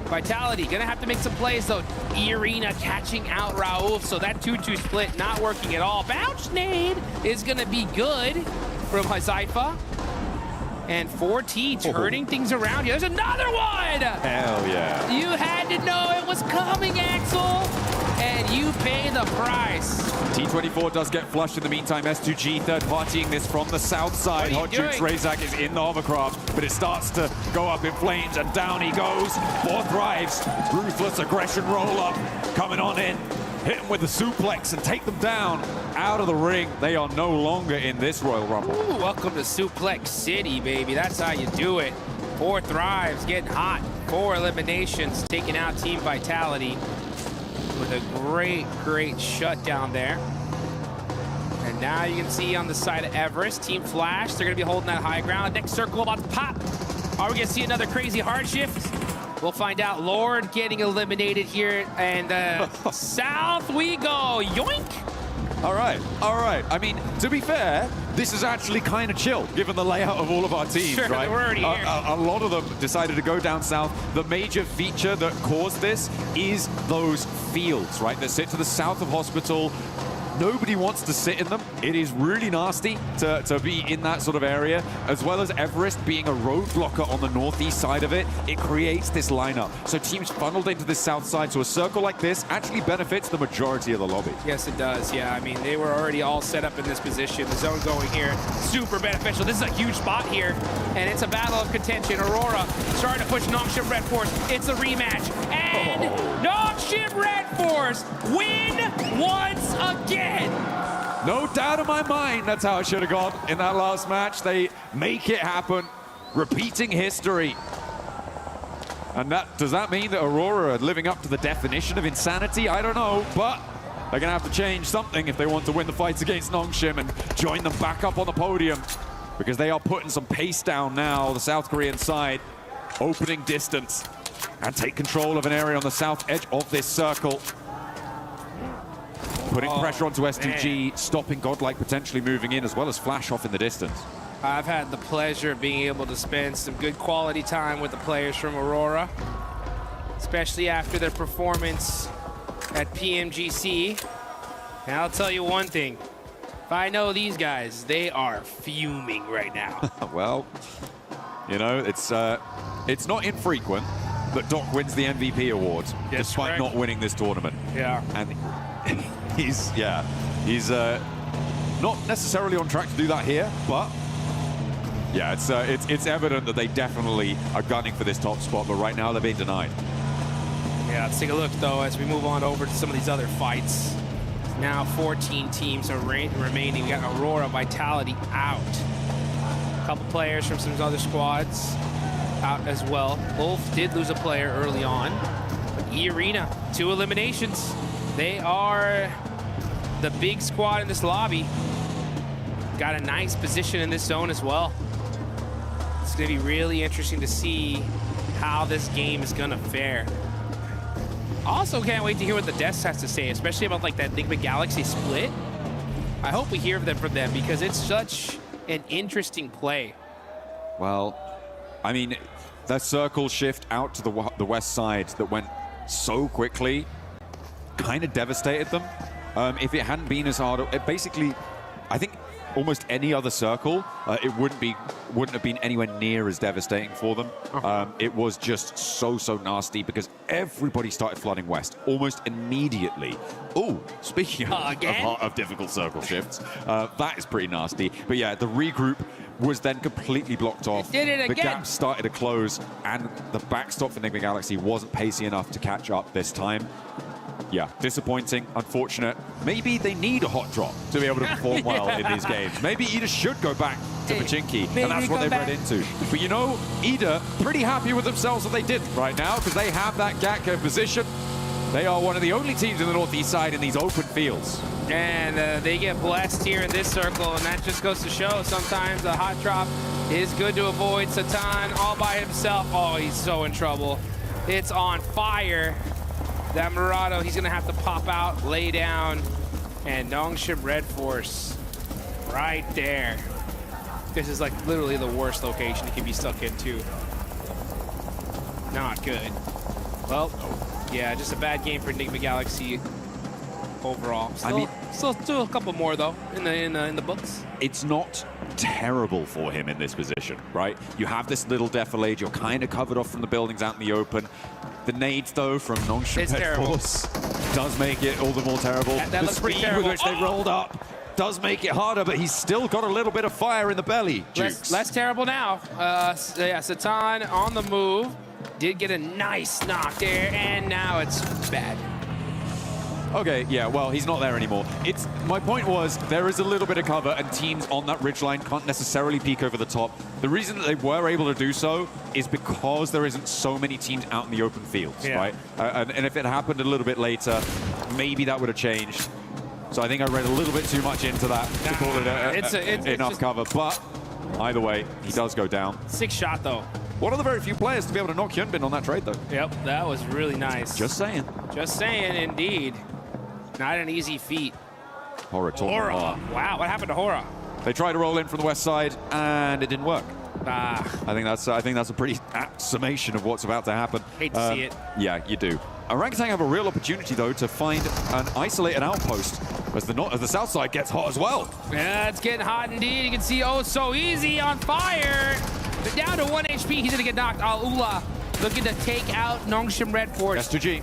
Vitality going to have to make some plays, though. E-Arena catching out Raouf, so that 2-2 split not working at all. Bounce nade is going to be good from Huzaifa. And 4T turning things around here. There's another one! Hell yeah. You had to know it was coming, Axel, and you pay the price. T24 does get flushed in the meantime. S2G third partying this from the south side. Hot Jukes Razak is in the hovercraft, but it starts to go up in flames, and down he goes. 4 Thrives. Ruthless aggression roll up coming on in. Hit them with the suplex and take them down out of the ring. They are no longer in this Royal Rumble. Ooh, welcome to Suplex City, baby. That's how you do it. 4 Thrives getting hot. 4 eliminations, taking out Team Vitality. with a great, great shutdown there. And now you can see on the side of Everest, Team Flash, they're going to be holding that high ground. Next circle about to pop. Are we going to see another crazy hard shift? We'll find out. Lord getting eliminated here, and south we go. Yoink! All right, all right. I mean, to be fair, this is actually kind of chill, given the layout of all of our teams, Sure, right? we're already here. A lot of them decided to go down south. The major feature that caused this is those fields, right, that sit to the south of Hospital. Nobody wants to sit in them. It is really nasty to be in that sort of area, as well as Everest being a roadblocker on the northeast side of it. It creates this lineup. So teams funneled into this south side, so a circle like this actually benefits the majority of the lobby. Yes, it does. Yeah, I mean, they were already all set up in this position. The zone going here, super beneficial. This is a huge spot here, and it's a battle of contention. Aurora starting to push Nongshim Red Force. It's a rematch, and Nongshim Red Force win once again. No doubt in my mind that's how it should have gone in that last match. They make it happen, repeating history. And does that mean that Aurora are living up to the definition of insanity? I don't know, but they're gonna have to change something if they want to win the fights against Nongshim and join them back up on the podium, because they are putting some pace down now, the South Korean side, opening distance and take control of an area on the south edge of this circle. Putting pressure onto S2G, man. stopping Godlike potentially moving in, as well as Flash off in the distance. I've had the pleasure of being able to spend some good quality time with the players from Aurora, especially after their performance at PMGC. And I'll tell you one thing, if I know these guys, they are fuming right now. Well, you know, it's not infrequent that Doc wins the MVP award, despite not winning this tournament. Yeah. And he's not necessarily on track to do that here, but yeah, it's evident that they definitely are gunning for this top spot, but right now they're being denied. Yeah, let's take a look though as we move on over to some of these other fights. Now 14 teams are remaining. We got Aurora, Vitality out. A couple players from some other squads out as well. Wolf did lose a player early on. But E-Arena, 2 eliminations. They are the big squad in this lobby. Got a nice position in this zone as well. It's gonna be really interesting to see how this game is gonna fare. Also can't wait to hear what the Deaths has to say, especially about like that Enigma Galaxy split. I hope we hear from them because it's such an interesting play. Well, I mean, that circle shift out to the west side that went so quickly kind of devastated them. If it hadn't been as hard, it basically, I think almost any other circle, it wouldn't have been anywhere near as devastating for them. It was just so nasty because everybody started flooding west almost immediately. Oh, speaking of difficult circle shifts, that is pretty nasty. But yeah, the regroup was then completely blocked off. Did it again. The gap started to close, and the backstop for Enigma Galaxy wasn't pacey enough to catch up this time. Yeah, disappointing, unfortunate. Maybe they need a hot drop to be able to perform well in these games. Maybe Ida should go back to Pachinki, and that's what they've read into. But you know, Ida, pretty happy with themselves that they did right now, because they have that Gakko position. They are one of the only teams in the northeast side in these open fields. And they get blessed here in this circle, and that just goes to show sometimes a hot drop is good to avoid. Satan all by himself. Oh, he's so in trouble. It's on fire. That Murado, he's gonna have to pop out, lay down, and Nongshim Red Force right there. This is like literally the worst location he can be stuck into. Not good. Well, yeah, just a bad game for Enigma Galaxy overall. Still, I mean, still a couple more though in the books. It's not terrible for him in this position, right? You have this little defilade, you're kind of covered off from the buildings out in the open. The nades, though, from Nongshim Red Force does make it all the more terrible. That looks pretty terrible. With which they rolled up does make it harder, but he's still got a little bit of fire in the belly, Jukes. Less terrible now. Yeah, Satan on the move. Did get a nice knock there, and now it's bad. Okay, yeah, well, he's not there anymore. My point was, there is a little bit of cover, and teams on that ridgeline can't necessarily peek over the top. The reason that they were able to do so is because there isn't so many teams out in the open fields, right? And if it happened a little bit later, maybe that would have changed. So I think I read a little bit too much into that to call it enough cover. But either way, he does go down. 6 shot, though. One of the very few players to be able to knock Hyunbin on that trade, though. Yep, that was really nice. Just saying. Just saying, indeed. Not an easy feat. Hora. Wow, what happened to Hora? They tried to roll in from the west side, and it didn't work. I think that's a pretty apt summation of what's about to happen. Hate to see it. Yeah, you do. Orangutan have a real opportunity, though, to find an isolated outpost as the south side gets hot as well. Yeah, it's getting hot indeed. You can see Oh So Easy on fire. But down to 1 HP. He's going to get knocked. Al-Ula looking to take out Nongshim Red Force. S2G.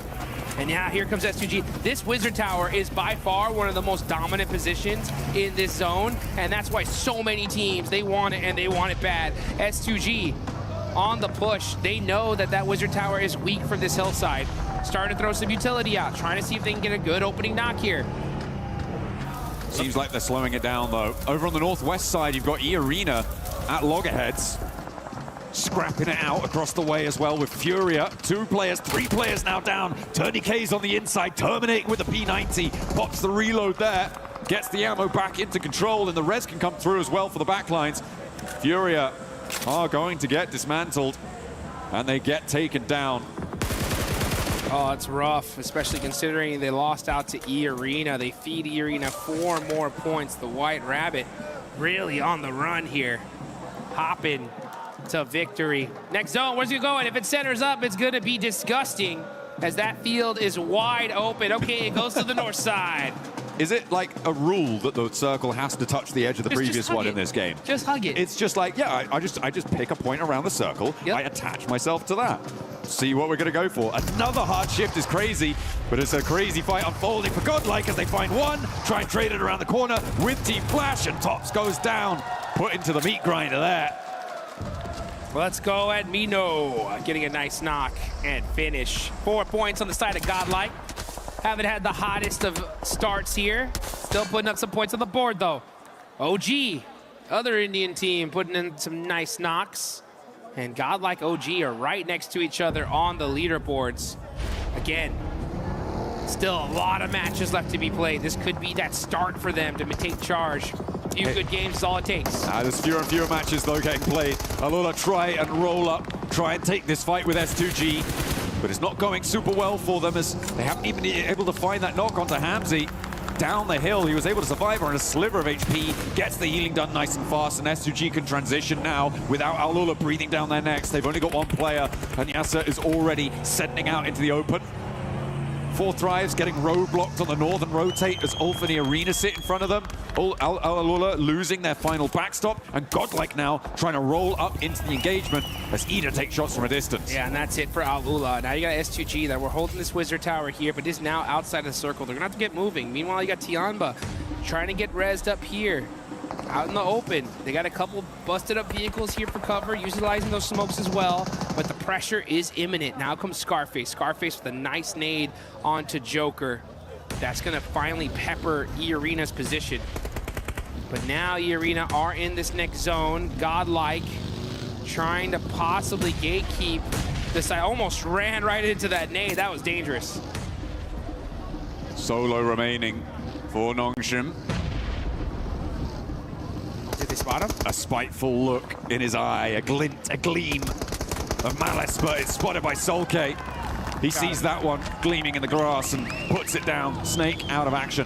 And yeah, here comes S2G. This Wizard Tower is by far one of the most dominant positions in this zone, and that's why so many teams, they want it, and they want it bad. S2G on the push. They know that that Wizard Tower is weak from this hillside. Starting to throw some utility out, trying to see if they can get a good opening knock here. Seems like they're slowing it down, though. Over on the northwest side, you've got E-Arena at loggerheads, scrapping it out across the way as well with Furia. 2 players, 3 players now down. TourneyK's on the inside, terminating with the P90. Pops the reload there, gets the ammo back into control, and the res can come through as well for the backlines. Furia are going to get dismantled, and they get taken down. Oh, it's rough, especially considering they lost out to E-Arena. They feed E-Arena 4 more points. The White Rabbit really on the run here, hopping to victory. Next zone, where's he going? If it centers up, it's going to be disgusting as that field is wide open. Okay, it goes to the north side. Is it like a rule that the circle has to touch the edge of the previous one in this game? Just hug it. It's just like, yeah, I just pick a point around the circle. Yep. I attach myself to that. See what we're going to go for. Another hard shift is crazy, but it's a crazy fight unfolding for Godlike as they find one, try and trade it around the corner with Team Flash, and Tops goes down, put into the meat grinder there. Let's go at Mino, getting a nice knock and finish. 4 points on the side of Godlike. Haven't had the hottest of starts here. Still putting up some points on the board, though. OG, other Indian team, putting in some nice knocks. And Godlike OG are right next to each other on the leaderboards. Again, still a lot of matches left to be played. This could be that start for them to take charge. Few good games is all it takes. There's fewer and fewer matches, though, getting played. Alula try and roll up, try and take this fight with S2G. But it's not going super well for them as they haven't even been able to find that knock onto Hamzy. Down the hill, he was able to survive on a sliver of HP, gets the healing done nice and fast, and S2G can transition now without Alula breathing down their necks. They've only got 1 player, and Yasser is already sending out into the open. 4 Thrives getting roadblocked on the northern rotate as Ulf and the Arena sit in front of them. Alula losing their final backstop, and Godlike now trying to roll up into the engagement as Ida takes shots from a distance. Yeah, and that's it for Alula. Now you got S2G that we're holding this Wizard Tower here, but is now outside of the circle. They're gonna have to get moving. Meanwhile, you got Tianba trying to get rezzed up here. Out in the open. They got a couple busted up vehicles here for cover, utilizing those smokes as well, but the pressure is imminent. Now comes Scarface. Scarface with a nice nade onto Joker. That's gonna finally pepper E-Arena's position. But now E-Arena are in this next zone. Godlike trying to possibly gatekeep this. I almost ran right into that nade. That was dangerous. Solo remaining for Nongshim. Did they spot him? A spiteful look in his eye, a glint, a gleam of malice, but it's spotted by Solke. He sees that one gleaming in the grass and puts it down. Snake out of action.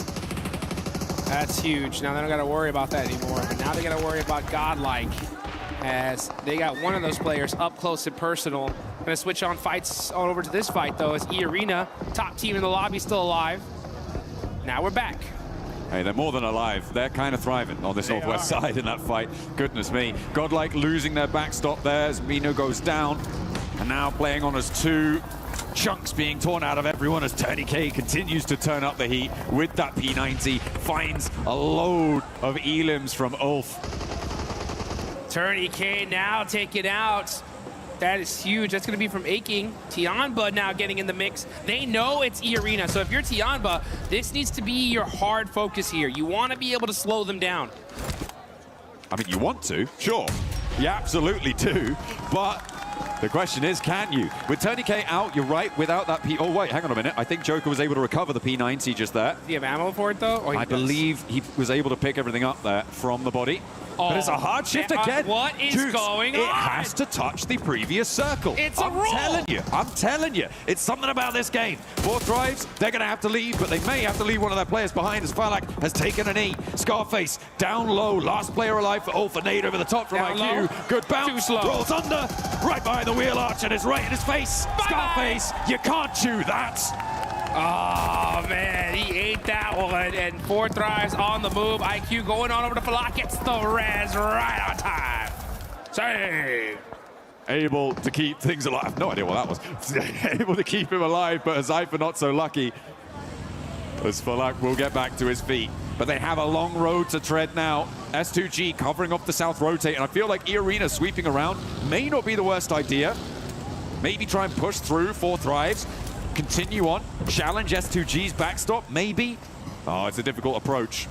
That's huge. Now they don't got to worry about that anymore, but now they got to worry about Godlike as they got one of those players up close and personal. Gonna switch on fights on over to this fight, though, as E-Arena, top team in the lobby, still alive. Now we're back. Hey, they're more than alive. They're kind of thriving on this northwest side in that fight. Goodness me. Godlike losing their backstop there as Mino goes down. And now playing on as 2 chunks being torn out of everyone as TourneyK continues to turn up the heat with that P90. Finds a load of elims from Ulf. TourneyK now taken out. That is huge. That's going to be from Aching. Tianba now getting in the mix. They know it's E-Arena, so if you're Tianba, this needs to be your hard focus here. You want to be able to slow them down. I mean, you want to, sure. You absolutely do, but The question is, can you? With Tourniquet out, you're right, without that P... Oh, wait, hang on a minute. I think Joker was able to recover the P90 just there. Do you have ammo for it, though? I believe he was able to pick everything up there from the body. But it's a hard shift again. What is going on? It has to touch the previous circle. It's a rule. I'm telling you. It's something about this game. 4 thrives, they're going to have to leave, but they may have to leave one of their players behind as Falak has taken a knee. Scarface down low. Last player alive for for nade over the top from Down IQ. low. Good bounce. Too slow. Rolls under. Right behind the wheel arch and it's right in his face. Bye-bye. Scarface, you can't chew that. Oh, man, he ate that one, and 4 thrives on the move. IQ going on over to Falak, gets the res right on time. Save. Able to keep things alive. I have no idea what that was. Able to keep him alive, but Zypher not so lucky. As Falak will get back to his feet. But they have a long road to tread now. S2G covering off the south rotate, and I feel like E-Arena sweeping around may not be the worst idea. Maybe try and push through 4 thrives. Continue on, challenge S2G's backstop, maybe. Oh, it's a difficult approach.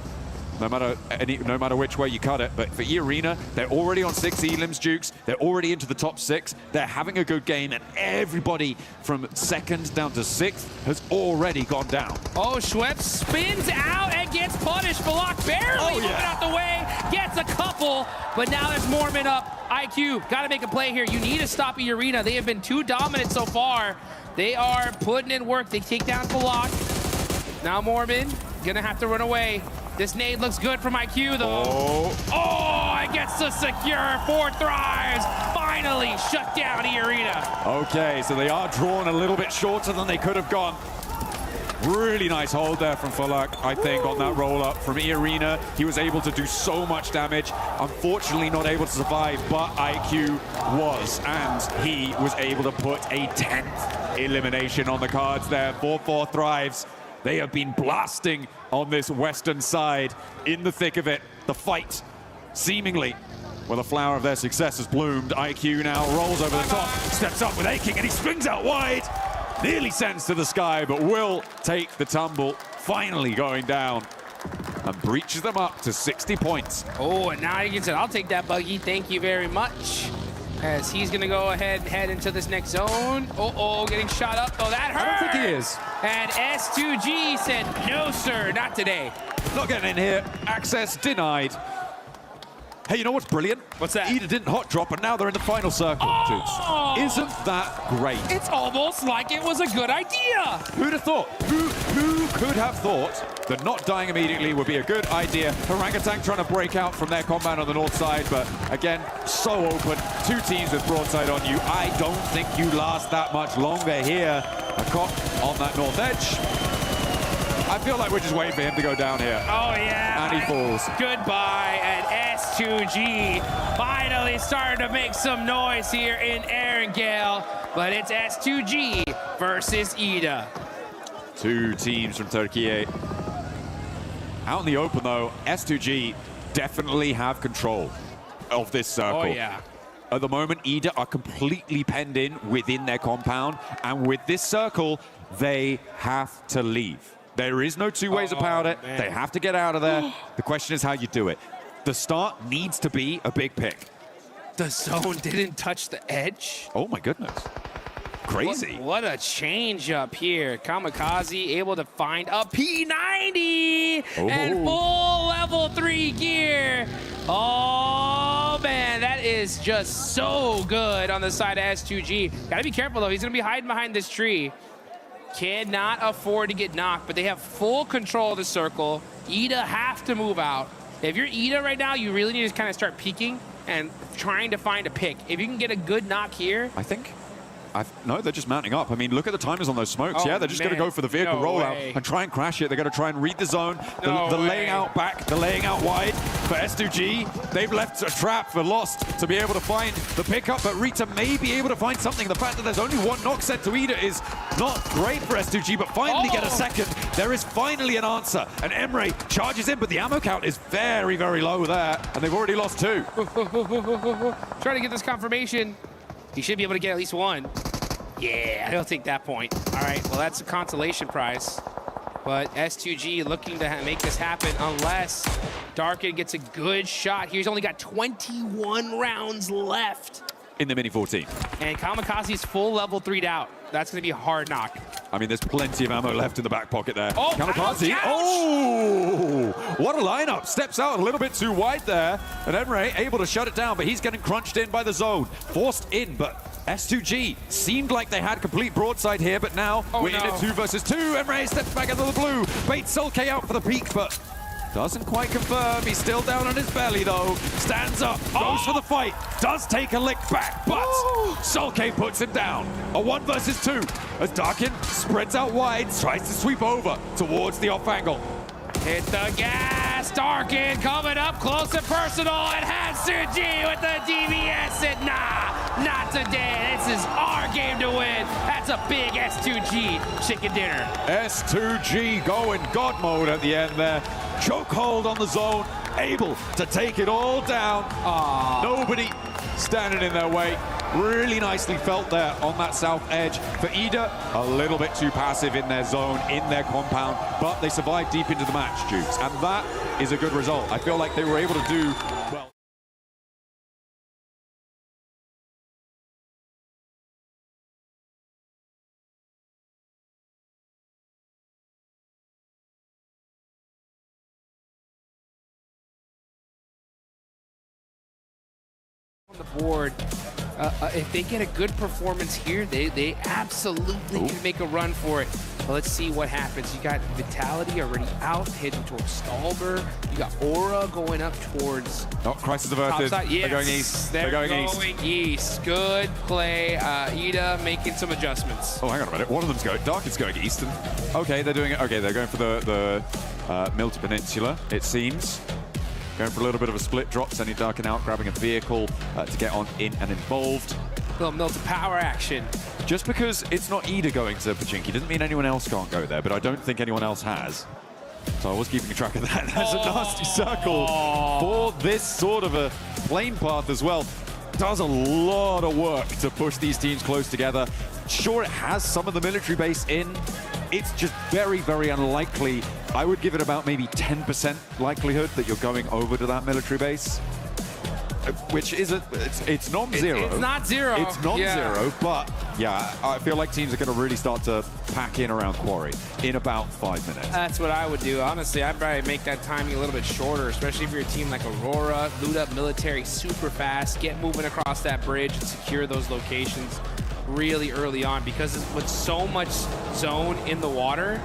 No matter which way you cut it. But for E-Arena, they're already on 6 elims, Dukes. They're already into the top 6. They're having a good game, and everybody from 2nd down to 6th has already gone down. Oh, Schweppes spins out and gets punished. Falak barely moving out the way, gets a couple, but now there's Mormon up. IQ, got to make a play here. You need to stop E-Arena. They have been too dominant so far. They are putting in work. They take down Falak. Now Mormon gonna have to run away. This nade looks good from IQ though. Oh, it gets to secure. 4 thrives. Finally shut down E-Arena. Okay, so they are drawn a little bit shorter than they could have gone. Really nice hold there from Falak, I think, on that roll-up from E-Arena. He was able to do so much damage. Unfortunately, not able to survive, but IQ was. And he was able to put a 10th elimination on the cards there. 4 thrives. They have been blasting on this western side. In the thick of it, the fight, seemingly, where the flower of their success has bloomed. IQ now rolls over the top, steps up with A-King, and he swings out wide. Nearly sends to the sky, but will take the tumble, finally going down, and breaches them up to 60 points. Oh, and now he gets it. I'll take that buggy. Thank you very much. As he's going to go ahead and head into this next zone. Uh-oh, getting shot up. Oh, that hurt. I don't think he is. And S2G said, no, sir, not today. Not getting in here. Access denied. Hey, you know what's brilliant? What's that? Ida didn't hot drop, and now they're in the final circle. Oh! Isn't that great? It's almost like it was a good idea. Who'd have thought? Who could have thought that not dying immediately would be a good idea? Orangutan trying to break out from their compound on the north side, but again, so open. 2 teams with broadside on you. I don't think you last that much longer here. A cop on that north edge. I feel like we're just waiting for him to go down here. Oh, yeah. And he falls. Goodbye, and S2G finally starting to make some noise here in Erangel, but it's S2G versus Ida. 2 teams from Turkey. Out in the open, though, S2G definitely have control of this circle. Oh, yeah. At the moment, Ida are completely penned in within their compound, and with this circle, they have to leave. There is no 2 ways about it. Man. They have to get out of there. The question is how you do it. The start needs to be a big pick. The zone didn't touch the edge. Oh my goodness. Crazy. What a change up here. Kamikaze able to find a P90 and full level 3 gear. Oh man, that is just so good on the side of S2G. Gotta be careful though, he's gonna be hiding behind this tree. Cannot afford to get knocked, but they have full control of the circle. Ida have to move out. If you're Ida right now, you really need to kind of start peeking and trying to find a pick. If you can get a good knock here. I think. No, they're just mounting up. I mean, look at the timers on those smokes. Yeah, they're just going to go for the vehicle rollout and try and crash it. They're going to try and read the zone. The laying out back, the laying out wide for S2G. They've left a trap for Lost to be able to find the pickup, but Rita may be able to find something. The fact that there's only 1 knock set to Ida is not great for S2G, but finally get a second. There is finally an answer, and Emre charges in, but the ammo count is very, very low there, and they've already lost 2. Trying to get this confirmation. He should be able to get at least 1. Yeah, he'll take that point. All right, well, that's a consolation prize. But S2G looking to make this happen unless Darkin gets a good shot here. He's only got 21 rounds left. in the Mini 14. And Kamikaze's full level 3'd out. That's going to be a hard knock. I mean, there's plenty of ammo left in the back pocket there. Oh, Kamikaze. ouch, ouch. Oh, what a lineup. Steps out a little bit too wide there. And Emre able to shut it down, but he's getting crunched in by the zone. Forced in, but S2G seemed like they had complete broadside here, but now we're in a 2 versus 2. Emre steps back into the blue. Baits Sulke out for the peak, but doesn't quite confirm. He's still down on his belly, though. Stands up, goes for the fight. Does take a lick back, but Sulke puts him down. A 1 versus 2 as Darkin spreads out wide, tries to sweep over towards the off angle. Hit the gas. Darkin coming up close and personal. And Hatsuji with the DBS. And nah, not today. This is our game to win. That's a big S2G chicken dinner. S2G going God mode at the end there. Chokehold on the zone, able to take it all down. Nobody standing in their way. Really nicely felt there on that south edge. For Ida, a little bit too passive in their zone, in their compound, but they survived deep into the match, Dukes, and that is a good result. I feel like they were able to do well. On the board, if they get a good performance here, they absolutely can make a run for it. But let's see what happens. You got Vitality already out, heading towards Stalber. You got Aura going up towards... Oh, Crisis averted. Yes, They're going east. They're going east. Good play. Ida making some adjustments. Oh, hang on a minute. One of them's going... Darkin's going east. And, okay, they're doing it. Okay, they're going for the Milton Peninsula, it seems. Going for a little bit of a split drop, sending Darkin out, grabbing a vehicle to get on in and involved. Little Milton power action. Just because it's not Ida going to Pachinki doesn't mean anyone else can't go there, but I don't think anyone else has. So I was keeping track of that. That's a nasty circle for this sort of a plane path as well. Does a lot of work to push these teams close together. Sure, it has some of the military base in. It's just very, very unlikely. I would give it about maybe 10% likelihood that you're going over to that military base, which is it's non-zero. It's not zero. It's non-zero, but yeah, I feel like teams are going to really start to pack in around Quarry in about 5 minutes. That's what I would do. Honestly, I'd probably make that timing a little bit shorter, especially if you're a team like Aurora, loot up military super fast, get moving across that bridge and secure those locations really early on, because with so much zone in the water,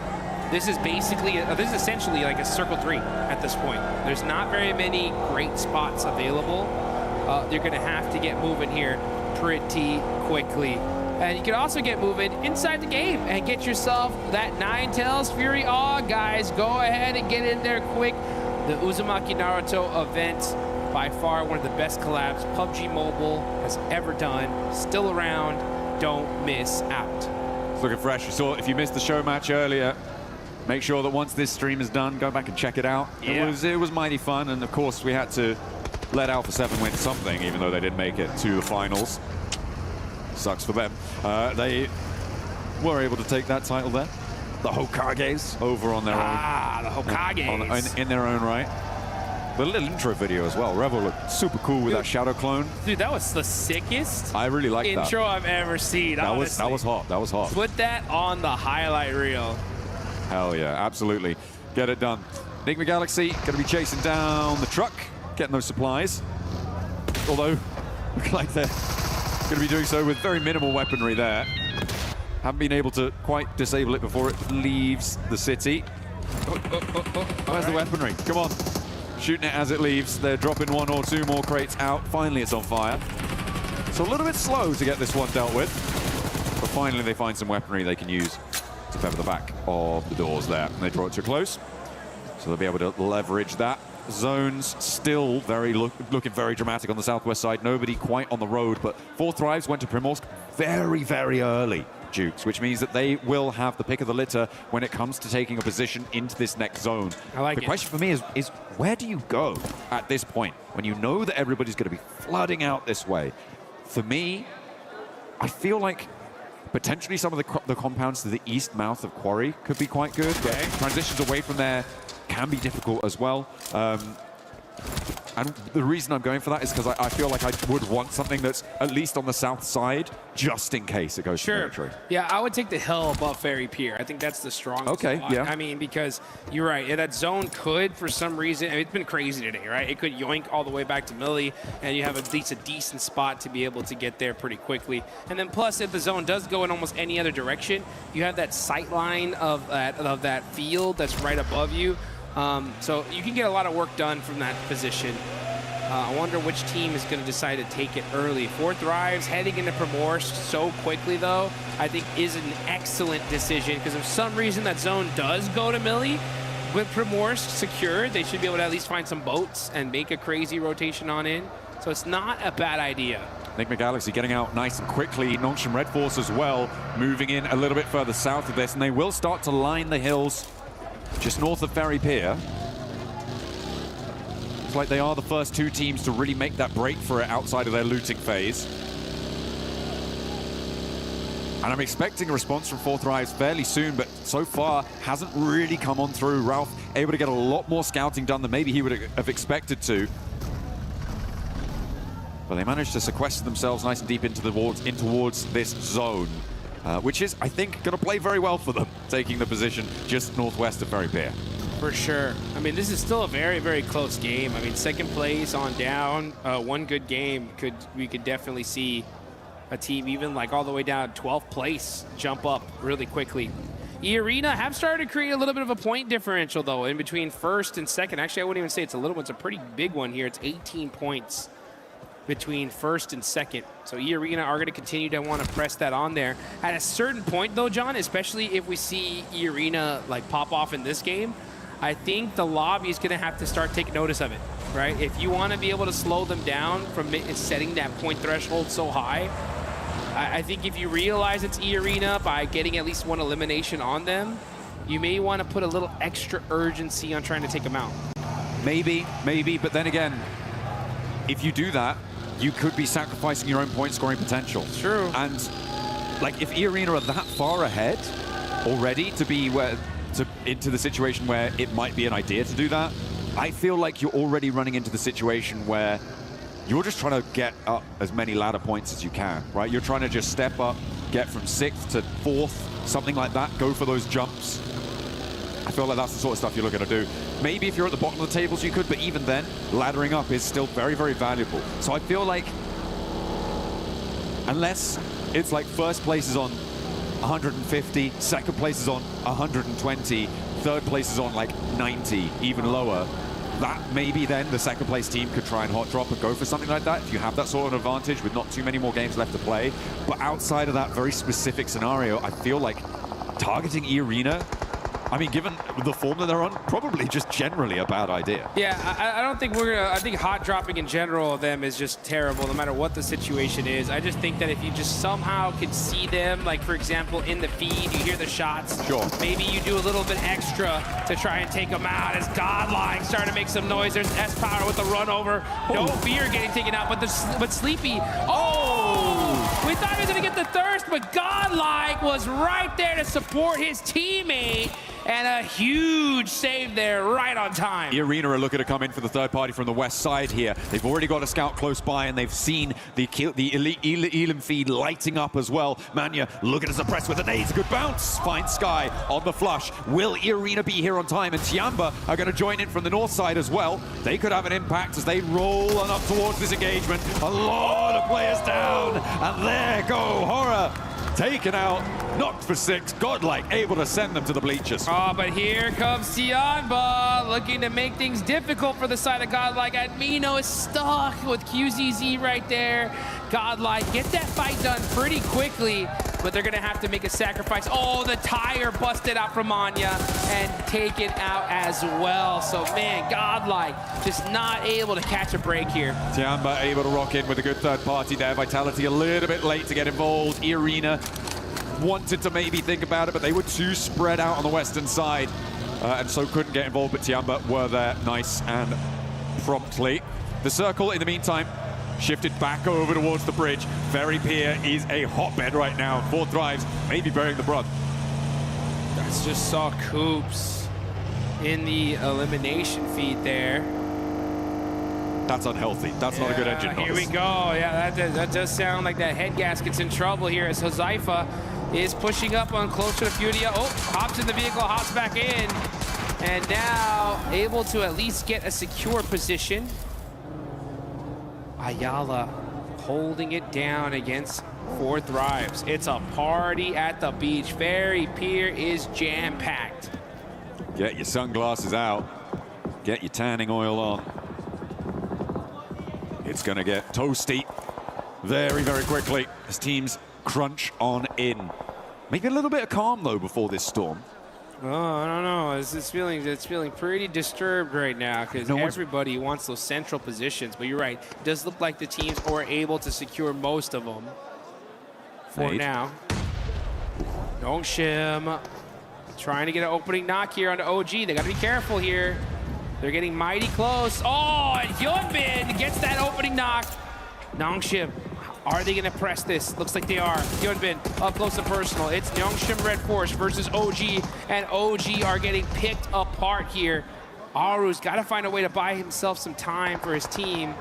this is basically, this is essentially like a circle 3 at this point. There's not very many great spots available. You're gonna have to get moving here pretty quickly. And you can also get moving inside the game and get yourself that Ninetales Fury Awe, guys. Go ahead and get in there quick. The Uzumaki Naruto event, by far one of the best collabs PUBG Mobile has ever done. Still around. Don't miss out. It's looking fresh. You saw, if you missed the show match earlier, make sure that once this stream is done, go back and check it out. Yeah. It was mighty fun, and of course we had to let Alpha 7 win something, even though they didn't make it to the finals. Sucks for them. They were able to take that title there. The Hokages over on their own. The Hokages. In their own right. The little intro video as well. Revel looked super cool with that shadow clone. Dude, that was the sickest I really like intro I've ever seen. That was hot. That was hot. Put that on the highlight reel. Hell yeah, absolutely. Get it done. Enigma Galaxy going to be chasing down the truck, getting those supplies. Although, look like they're going to be doing so with very minimal weaponry there. Haven't been able to quite disable it before it leaves the city. Where's the weaponry? Come on. Shooting it as it leaves. They're dropping 1 or 2 more crates out. Finally, it's on fire. So a little bit slow to get this one dealt with. But finally, they find some weaponry they can use to pepper the back of the doors there. And they draw it too close. So they'll be able to leverage that. Zones still looking very dramatic on the southwest side. Nobody quite on the road, but 4 Thrives went to Primorsk very, very early, Dukes, which means that they will have the pick of the litter when it comes to taking a position into this next zone. I like it. The question for me is where do you go at this point when you know that everybody's going to be flooding out this way? For me, I feel like potentially some of the compounds to the east mouth of Quarry could be quite good. Okay. But transitions away from there can be difficult as well. And the reason I'm going for that is because I feel like I would want something that's at least on the south side, just in case it goes to military. Yeah, I would take the hill above Ferry Pier. I think that's the strongest spot. Yeah. I mean, because you're right. That zone could, for some reason, I mean, it's been crazy today, right? It could yoink all the way back to Millie, and you have at least a decent spot to be able to get there pretty quickly. And then plus, if the zone does go in almost any other direction, you have that sight line of that field that's right above you. So you can get a lot of work done from that position. I wonder which team is going to decide to take it early. 4 Thrives heading into Pmwc so quickly, though, I think is an excellent decision, because if some reason that zone does go to Millie, with Pmwc secured, they should be able to at least find some boats and make a crazy rotation on in. So it's not a bad idea. Nick McGalaxy getting out nice and quickly. Nongshim Red Force as well, moving in a little bit further south of this, and they will start to line the hills just north of Ferry Pier. It's like they are the first 2 teams to really make that break for it outside of their looting phase. And I'm expecting a response from 4 Thrives fairly soon, but so far hasn't really come on through. Ralph able to get a lot more scouting done than maybe he would have expected to. But they managed to sequester themselves nice and deep into towards this zone, which is, I think, going to play very well for them, taking the position just northwest of Ferry Pier. For sure. I mean, this is still a very, very close game. I mean, second place on down, one good game, we could definitely see a team even like all the way down 12th place jump up really quickly. E-Arena have started to create a little bit of a point differential, though, in between first and second. Actually, I wouldn't even say it's a little one. It's a pretty big one here. It's 18 points between first and second. So E-Arena are going to continue to want to press that on there. At a certain point, though, John, especially if we see E-Arena like pop off in this game, I think the lobby is going to have to start taking notice of it, right? If you want to be able to slow them down from setting that point threshold so high, I think if you realize it's E-Arena by getting at least one elimination on them, you may want to put a little extra urgency on trying to take them out. Maybe, but then again, if you do that, you could be sacrificing your own point scoring potential. True. And like, if E-Arena are that far ahead already to be into the situation where it might be an idea to do that, I feel like you're already running into the situation where you're just trying to get up as many ladder points as you can, right? You're trying to just step up, get from 6th to 4th, something like that, go for those jumps. I feel like that's the sort of stuff you're looking to do. Maybe if you're at the bottom of the tables you could, but even then, laddering up is still very, very valuable. So I feel like, unless it's like first place is on 150, second place is on 120, third place is on like 90, even lower, that maybe then the second place team could try and hot drop and go for something like that if you have that sort of advantage with not too many more games left to play. But outside of that very specific scenario, I feel like targeting E-Arena, I mean, given the form that they're on, probably just generally a bad idea. Yeah, I don't think we're gonna, I think hot dropping in general of them is just terrible, no matter what the situation is. I just think that if you just somehow can see them, like for example, in the feed, you hear the shots. Sure. Maybe you do a little bit extra to try and take them out as Godlike starting to make some noise. There's S-Power with the run over. No fear getting taken out, but Sleepy, oh! We thought he was gonna get the thirst, but Godlike was right there to support his teammate. And a huge save there, right on time. E-Arena are looking to come in for the third party from the west side here. They've already got a scout close by, and they've seen the Elim feed lighting up as well. Manya looking to suppress with the nades. Good bounce. Finds Sky on the flush. Will E-Arena be here on time? And Tiamba are going to join in from the north side as well. They could have an impact as they roll on up towards this engagement. A lot of players down. And there go Horror. Taken out, knocked for 6, Godlike able to send them to the bleachers. Oh, but here comes Tiamba, looking to make things difficult for the side of Godlike. Admino is stuck with QZZ right there. Godlike get that fight done pretty quickly, but they're gonna have to make a sacrifice. Oh, the tire busted out from Anya and taken out as well. So man, Godlike just not able to catch a break here. Tiamba able to rock in with a good third party there. Vitality a little bit late to get involved. E-Arena wanted to maybe think about it, but they were too spread out on the western side, and so couldn't get involved, but Tiamba were there nice and promptly. The circle, in the meantime, shifted back over towards the bridge. Ferry Pier is a hotbed right now. 4 Thrives, maybe burying the brunt. That's just saw Coops in the elimination feed there. That's unhealthy. That's not a good engine noise. Here we go. Yeah, that does sound like that head gasket's in trouble here as Huzaifa is pushing up on closer to Furia. Oh, hops in the vehicle, hops back in. And now able to at least get a secure position. Ayala holding it down against 4 Thrives. It's a party at the beach. Ferry Pier is jam-packed. Get your sunglasses out. Get your tanning oil on. It's going to get toasty very, very quickly as teams crunch on in. Maybe a little bit of calm, though, before this storm. Oh, I don't know. It's feeling pretty disturbed right now because everybody wants those central positions. But you're right. It does look like the teams are able to secure most of them for now. Nongshim trying to get an opening knock here on OG. They got to be careful here. They're getting mighty close. Oh, and Hyunbin gets that opening knock. Nongshim, are they going to press this? Looks like they are. Hyunbin up close and personal. It's Nongshim Red Force versus OG, and OG are getting picked apart here. Aru's got to find a way to buy himself some time for his team.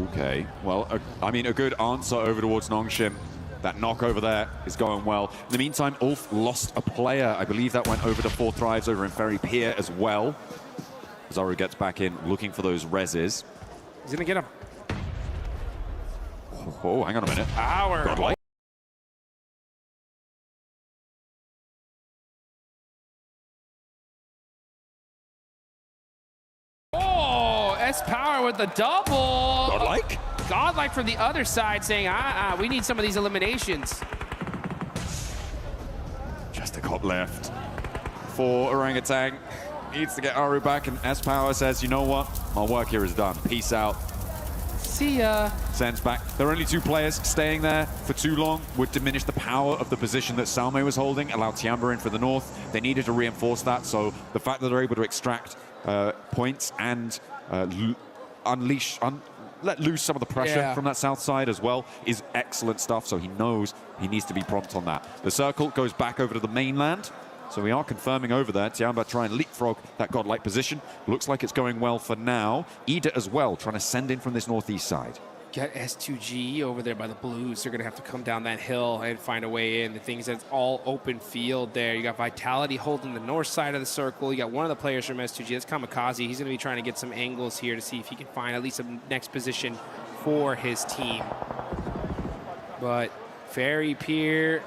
Okay, well, I mean, a good answer over towards Nongshim. That knock over there is going well. In the meantime, Ulf lost a player. I believe that went over to 4 Thrives over in Ferry Pier as well. Zaru gets back in, looking for those reses. He's gonna get him. Oh, hang on a minute. Power. Godlike. Oh, S-Power with the double. Godlike? Godlike from the other side saying, we need some of these eliminations. Just a cop left for Orangutan. Needs to get Aru back, and S-Power says, you know what? My work here is done. Peace out. See ya. Sends back. There are only 2 players. Staying there for too long would diminish the power of the position that Salme was holding, allow Tiamba in for the north. They needed to reinforce that, so the fact that they're able to extract points and let loose some of the pressure from that south side as well is excellent stuff, so he knows he needs to be prompt on that. The circle goes back over to the mainland, so we are confirming over there. Tiamba trying to leapfrog that godlike position. Looks like it's going well for now. Ida as well, trying to send in from this northeast side. Get S2G over there by the Blues. They're going to have to come down that hill and find a way in. The thing is, it's all open field there. You got Vitality holding the north side of the circle. You got one of the players from S2G. That's Kamikaze. He's going to be trying to get some angles here to see if he can find at least a next position for his team. But Ferry Pier,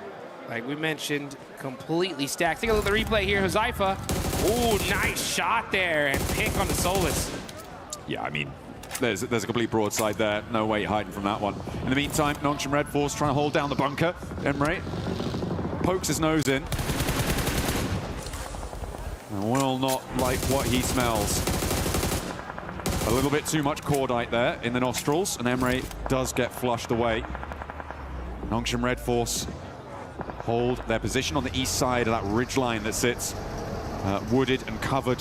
like we mentioned, completely stacked. Take a look at the replay here. Huzaifa. Oh, nice shot there. And pick on the Solus. Yeah, I mean, there's a complete broadside there. No way hiding from that one. In the meantime, Nongshim Red Force trying to hold down the bunker. Emre pokes his nose in. And will not like what he smells. A little bit too much cordite there in the nostrils, and Emre does get flushed away. Nongshim Red Force hold their position on the east side of that ridge line that sits wooded and covered.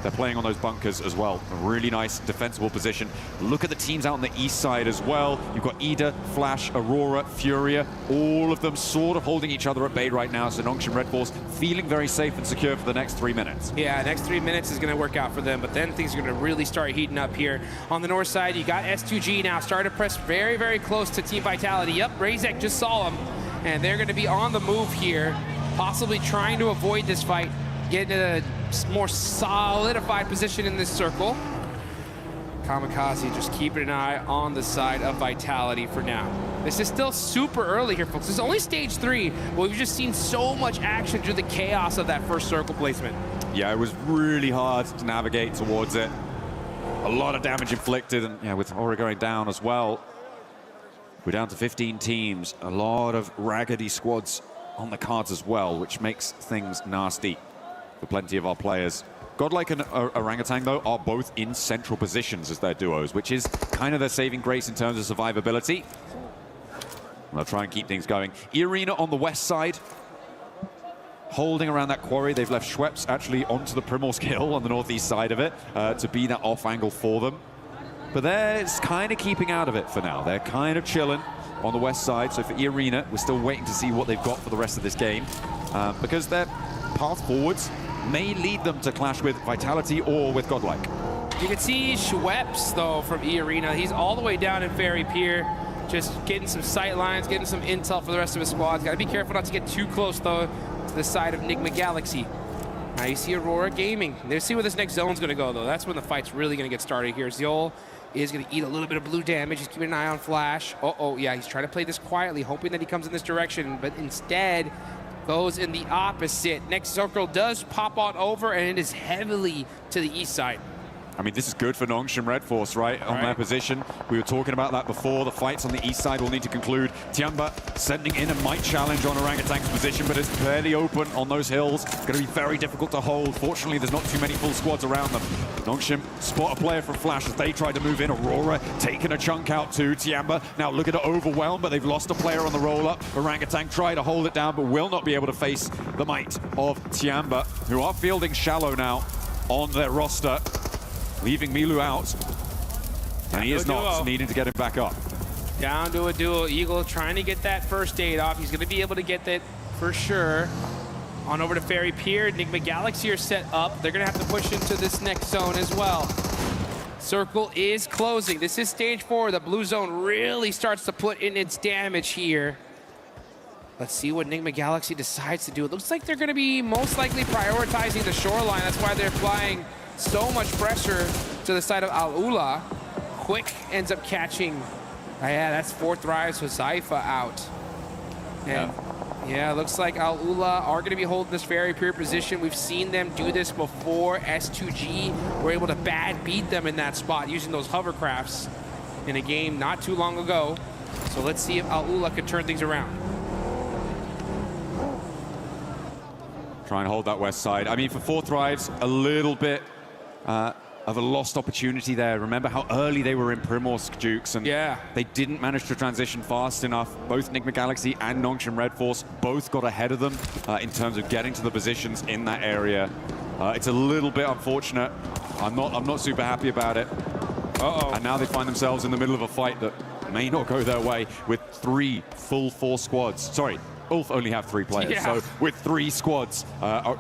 They're playing on those bunkers as well. A really nice defensible position. Look at the teams out on the east side as well. You've got Ida, Flash, Aurora, Furia, all of them sort of holding each other at bay right now. So Nongshim Red Force feeling very safe and secure for the next 3 minutes. Yeah, next 3 minutes is going to work out for them, but then things are going to really start heating up here. On the north side, you got S2G now starting to press very, very close to Team Vitality. Yep, Razek just saw him, and they're going to be on the move here, possibly trying to avoid this fight, get in a more solidified position in this circle. Kamikaze just keeping an eye on the side of Vitality for now. This is still super early here, folks. This is only stage 3, but we've just seen so much action through the chaos of that first circle placement. Yeah, it was really hard to navigate towards it. A lot of damage inflicted, and yeah, with Aura going down as well. We're down to 15 teams. A lot of raggedy squads on the cards as well, which makes things nasty for plenty of our players. Godlike and Orangutan, though, are both in central positions as their duos, which is kind of their saving grace in terms of survivability. They'll try and keep things going. E-Arena on the west side, holding around that quarry. They've left Schweppes actually onto the Primorsk Hill on the northeast side of it to be that off angle for them. But they're kind of keeping out of it for now. They're kind of chilling on the west side. So for E-Arena, we're still waiting to see what they've got for the rest of this game because their path forwards may lead them to clash with Vitality or with Godlike. You can see Schweppes, though, from E-Arena. He's all the way down in Ferry Pier, just getting some sight lines, getting some intel for the rest of his squad. Got to be careful not to get too close, though, to the side of Nigma Galaxy. Now you see Aurora Gaming. Let's see where this next zone's going to go, though. That's when the fight's really going to get started here. Zeol is going to eat a little bit of blue damage. He's keeping an eye on Flash. Yeah, he's trying to play this quietly, hoping that he comes in this direction, but instead goes in the opposite. Next circle does pop on over, and it is heavily to the east side. I mean, this is good for Nongshim Red Force, right? On their position. We were talking about that before. The fights on the east side will need to conclude. Tiamba sending in a might challenge on Orangutan's position, but it's fairly open on those hills. Going to be very difficult to hold. Fortunately, there's not too many full squads around them. Nongshim spot a player from Flash as they try to move in. Aurora taking a chunk out too. Tiamba now looking to overwhelm, but they've lost a player on the roll-up. Orangutan try to hold it down, but will not be able to face the might of Tiamba, who are fielding Shallow now on their roster, leaving Milu out, and he is not, needing to get him back up. Down to a duo. Eagle trying to get that first aid off. He's going to be able to get that for sure. On over to Ferry Pier. Nigma Galaxy are set up. They're going to have to push into this next zone as well. Circle is closing. This is stage 4. The blue zone really starts to put in its damage here. Let's see what Nigma Galaxy decides to do. It looks like they're going to be most likely prioritizing the shoreline. That's why they're applying so much pressure to the side of Al-Ula. Quick ends up catching. Yeah, that's 4 thrives with Zaifa out. And yeah, looks like Al-Ula are going to be holding this very pure position. We've seen them do this before. S2G were able to bad beat them in that spot using those hovercrafts in a game not too long ago. So let's see if Al-Ula can turn things around. Try and hold that west side. I mean, for 4 thrives, a little bit of a lost opportunity there. Remember how early they were in Primorsk, Dukes, and they didn't manage to transition fast enough. Both Nigma Galaxy and Nongshim Red Force both got ahead of them in terms of getting to the positions in that area. It's a little bit unfortunate. I'm not super happy about it. And now they find themselves in the middle of a fight that may not go their way with 3 full 4 squads. Sorry, Ulf only have 3 players, so with 3 squads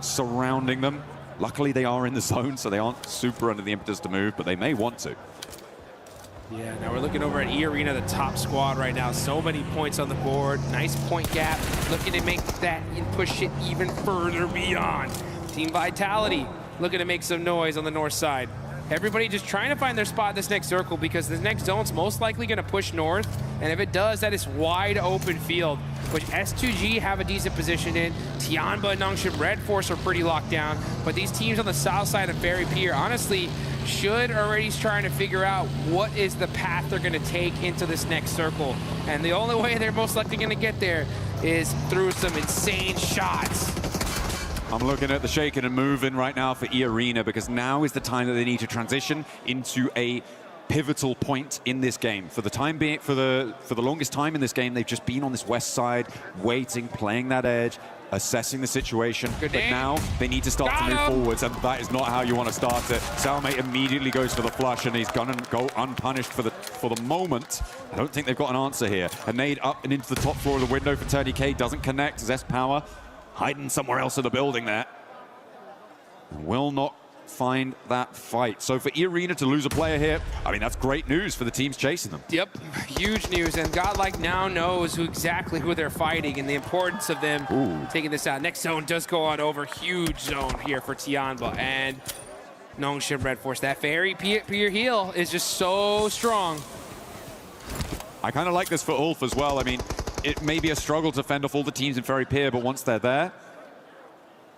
surrounding them. Luckily, they are in the zone, so they aren't super under the impetus to move, but they may want to. Yeah, now we're looking over at E-Arena, the top squad right now. So many points on the board. Nice point gap. Looking to make that and push it even further beyond. Team Vitality looking to make some noise on the north side. Everybody just trying to find their spot in this next circle because this next zone's most likely going to push north. And if it does, that is wide open field, which S2G have a decent position in. Tianba and Nongshim Red Force are pretty locked down. But these teams on the south side of Ferry Pier, honestly, should already trying to figure out what is the path they're going to take into this next circle. And the only way they're most likely going to get there is through some insane shots. I'm looking at the shaking and moving right now for E-Arena because now is the time that they need to transition into a pivotal point in this game. For the time being, for the longest time in this game, they've just been on this west side, waiting, playing that edge, assessing the situation. But now they need to start to move forwards, and that is not how you want to start it. Salme immediately goes for the flush, and he's gonna go unpunished for the moment. I don't think they've got an answer here. A nade up and into the top floor of the window for Tony K doesn't connect. Zest Power hiding somewhere else in the building there. Will not find that fight. So for E-Arena to lose a player here, I mean, that's great news for the teams chasing them. Yep, huge news. And Godlike now knows exactly who they're fighting and the importance of them taking this out. Next zone does go on over. Huge zone here for Tianba and Nongshim Red Force. That Ferry Pier heel is just so strong. I kind of like this for Ulf as well. I mean, it may be a struggle to fend off all the teams in Ferry Pier, but once they're there,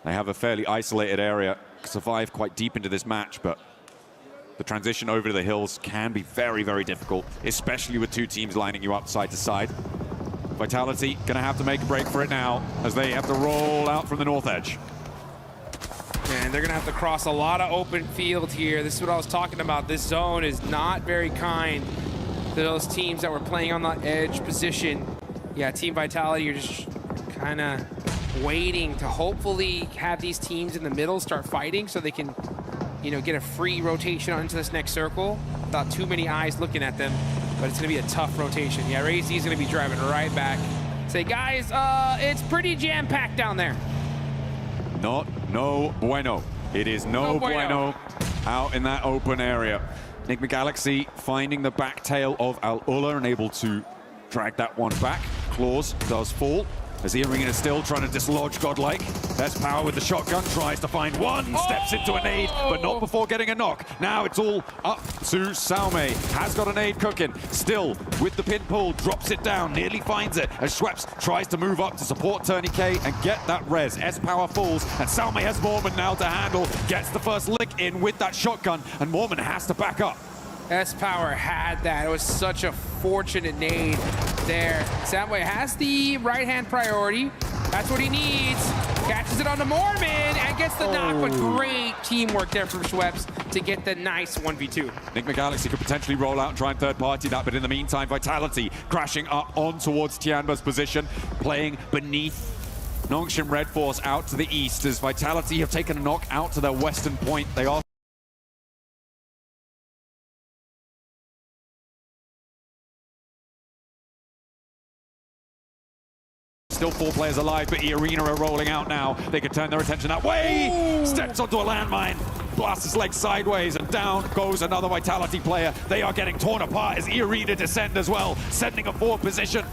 they have a fairly isolated area, survive quite deep into this match, but the transition over to the hills can be very, very difficult, especially with 2 teams lining you up side to side. Vitality gonna have to make a break for it now as they have to roll out from the north edge. And they're gonna have to cross a lot of open field here. This is what I was talking about. This zone is not very kind to those teams that were playing on the edge position. Yeah, Team Vitality, you're just kind of waiting to hopefully have these teams in the middle start fighting so they can, you know, get a free rotation onto this next circle without too many eyes looking at them. But it's going to be a tough rotation. Yeah, Raze is going to be driving right back. Say, guys, it's pretty jam-packed down there. No bueno. It is no bueno. out in that open area. Enigma Galaxy finding the back tail of Al-Ula and able to drag that one back. Claws does fall. As the Arena still trying to dislodge Godlike. There's Power with the shotgun, tries to find one, steps into a nade, but not before getting a knock. Now it's all up to Salme. Has got a nade cooking. Still with the pin pull, drops it down, nearly finds it as Schweppes tries to move up to support Tourniquet and get that res. S-Power falls, and Salme has Mormon now to handle. Gets the first lick in with that shotgun, and Mormon has to back up. S-Power had that. It was such a fortunate nade there. Samway has the right-hand priority. That's what he needs. Catches it onto Mormon and gets the knock, but great teamwork there from Schweppes to get the nice 1v2. Enigma Galaxy could potentially roll out and try and third-party that, but in the meantime, Vitality crashing up on towards Tianba's position, playing beneath Nongshim Red Force out to the east as Vitality have taken a knock out to their western point. They are still 4 players alive, but E-Arena are rolling out now. They could turn their attention that way. Steps onto a landmine, blasts his leg sideways, and down goes another Vitality player. They are getting torn apart as E-Arena descend as well, sending a forward position.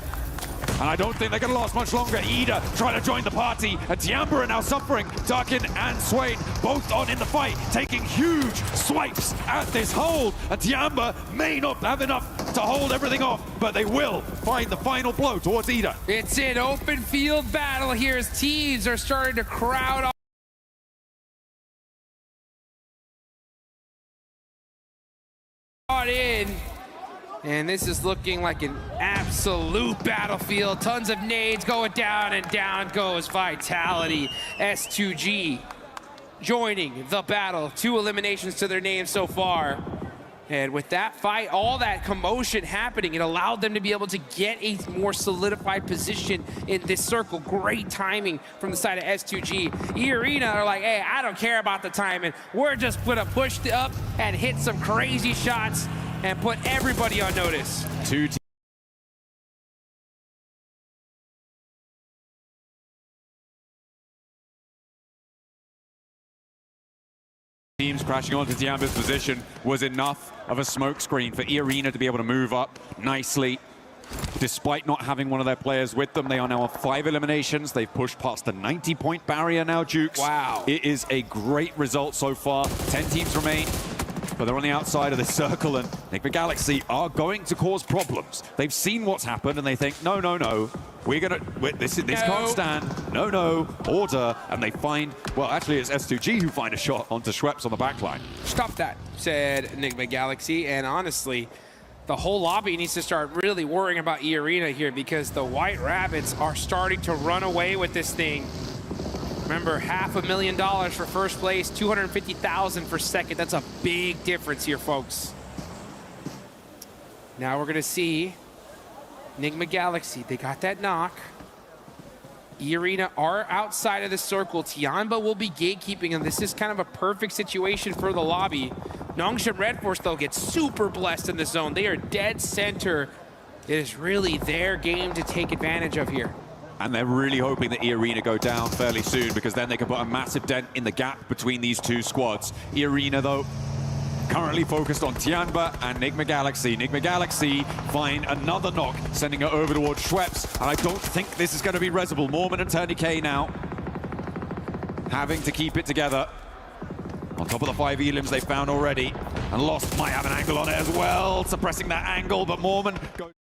And I don't think they're going to last much longer. Ida trying to join the party, and Tiamba are now suffering. Darkin and Swain both on in the fight, taking huge swipes at this hold. And Tiamba may not have enough to hold everything off, but they will find the final blow towards Ida. It's an open field battle here as teams are starting to crowd on in. And this is looking like an absolute battlefield. Tons of nades going down, and down goes Vitality. S2G joining the battle. 2 eliminations to their name so far. And with that fight, all that commotion happening, it allowed them to be able to get a more solidified position in this circle. Great timing from the side of S2G. E-Arena are like, hey, I don't care about the timing. We're just gonna push up and hit some crazy shots and put everybody on notice. 2 teams crashing onto Tiamba's position was enough of a smokescreen for E-Arena to be able to move up nicely. Despite not having one of their players with them, they are now on 5 eliminations. They've pushed past the 90-point barrier now, Jukes. Wow. It is a great result so far. 10 teams remain, but they're on the outside of the circle, and Enigma Galaxy are going to cause problems. They've seen what's happened, and they think, no, no, no. This can't stand. No, no, order. And they find, well, actually, it's S2G who find a shot onto Schweppes on the backline. Stop that, said Enigma Galaxy. And honestly, the whole lobby needs to start really worrying about E-Arena here, because the White Rabbits are starting to run away with this thing. Remember, $500,000 for first place, $250,000 for second. That's a big difference here, folks. Now we're gonna see Enigma Galaxy. They got that knock. E-Arena are outside of the circle. Tiamba will be gatekeeping, and this is kind of a perfect situation for the lobby. Nongshim Red Force, though, gets super blessed in the zone. They are dead center. It is really their game to take advantage of here. And they're really hoping that E-Arena go down fairly soon, because then they can put a massive dent in the gap between these 2 squads. E-Arena, though, currently focused on Tianba and Enigma Galaxy. Enigma Galaxy find another knock, sending it over towards Schweppes. And I don't think this is going to be resible. Mormon and Tourniquet now having to keep it together. On top of the 5 elims they found already. And Lost might have an angle on it as well, suppressing that angle, but Mormon goes.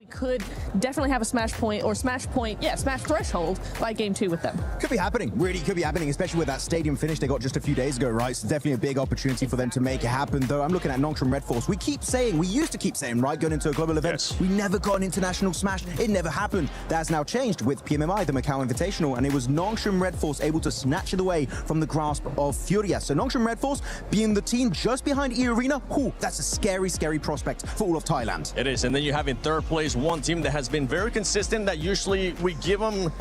We could definitely have a smash point, or smash threshold by game 2 with them. Could be happening, really could be happening, especially with that stadium finish they got just a few days ago, right? So definitely a big opportunity for them to make it happen, though. I'm looking at Nongshim Red Force. We used to keep saying, right, going into a global event, we never got an international smash. It never happened. That's now changed with PMMI, the Macau Invitational, and it was Nongshim Red Force able to snatch it away from the grasp of Furia. So Nongshim Red Force being the team just behind E-Arena, that's a scary, scary prospect for all of Thailand. It is, and then you have in third place one team that has been very consistent, that usually we give them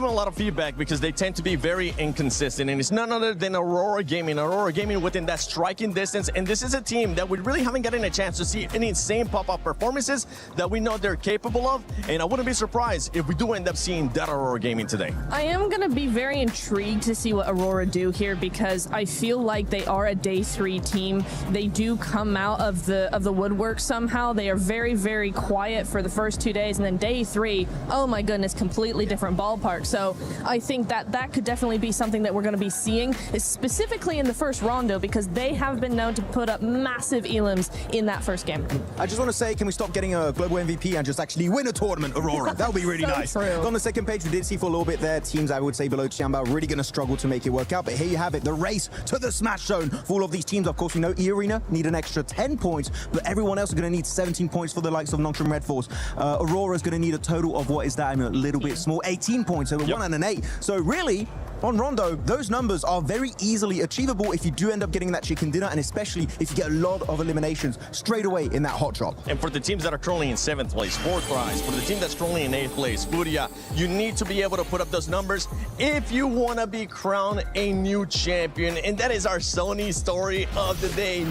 a lot of feedback because they tend to be very inconsistent, and it's none other than Aurora Gaming. Aurora Gaming within that striking distance, and this is a team that we really haven't gotten a chance to see any insane pop-up performances that we know they're capable of, and I wouldn't be surprised if we do end up seeing that Aurora Gaming today. I am going to be very intrigued to see what Aurora do here, because I feel like they are a day 3 team. They do come out of the woodwork somehow. They are very, very quiet for the first 2 days, and then day 3, oh my goodness, completely different ballpark. So I think that could definitely be something that we're going to be seeing, specifically in the first rondo, because they have been known to put up massive elims in that first game. I just want to say, can we stop getting a global MVP and just actually win a tournament, Aurora? That would be really nice. True. On the second page, we did see for a little bit there, teams I would say below Chiamba really going to struggle to make it work out. But here you have it, the race to the Smash Zone for all of these teams. Of course, we know E-Arena need an extra 10 points, but everyone else is going to need 17 points for the likes of Nocturne Red Force. Aurora is going to need a total of, what is that? I mean, a little bit small, 18 points, so 1 and an 8. So really, on Rondo, those numbers are very easily achievable if you do end up getting that chicken dinner, and especially if you get a lot of eliminations straight away in that hot drop. And for the teams that are currently in 7th place, 4th prize, for the team that's currently in 8th place, Furia, you need to be able to put up those numbers if you want to be crowned a new champion. And that is our Sony story of the day.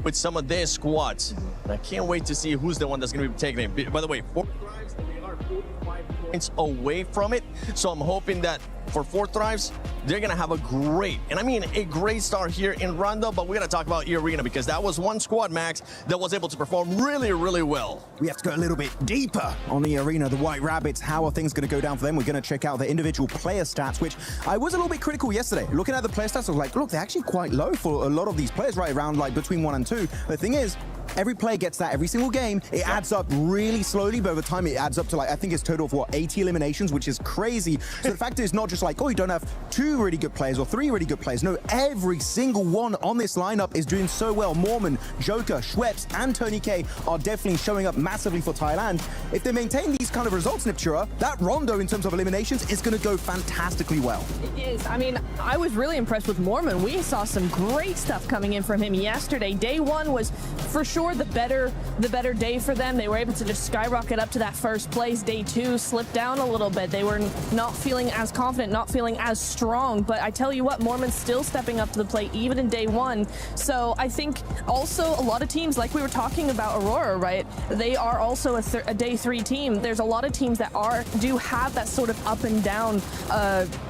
With some of their squads. And I can't wait to see who's the one that's going to be taking it. By the way, 4th drives, they are 45 points away from it. So I'm hoping that for 4th drives, they're going to have a great, and I mean a great start here in Rondo, but we're going to talk about E-Arena because that was one squad, Max, that was able to perform really, really well. We have to go a little bit deeper on the Arena, the White Rabbits. How are things going to go down for them? We're going to check out the individual player stats, which I was a little bit critical yesterday. Looking at the player stats, I was like, look, they're actually quite low for a lot of these players, right around like between 1 and 2. The thing is, every player gets that every single game. It adds up really slowly, but over time it adds up to, like, I think it's total of what, 80 eliminations, which is crazy. So the fact is not just like, oh, you don't have 2 really good players or 3 really good players. No, every single one on this lineup is doing so well. Mormon, Joker, Schweppes, and Tony K are definitely showing up massively for Thailand. If they maintain these kind of results, Niptura, that Rondo in terms of eliminations is going to go fantastically well. It is. I mean, I was really impressed with Mormon. We saw some great stuff coming in from him yesterday. Day 1 was for sure the better day for them. They were able to just skyrocket up to that first place. Day 2 slipped down a little bit. They were not feeling as confident, not feeling as strong, but I tell you what, Mormon's still stepping up to the plate even in day 1. So I think also a lot of teams, like we were talking about Aurora, right? They are also a day 3 team. There's a lot of teams that do have that sort of up and down,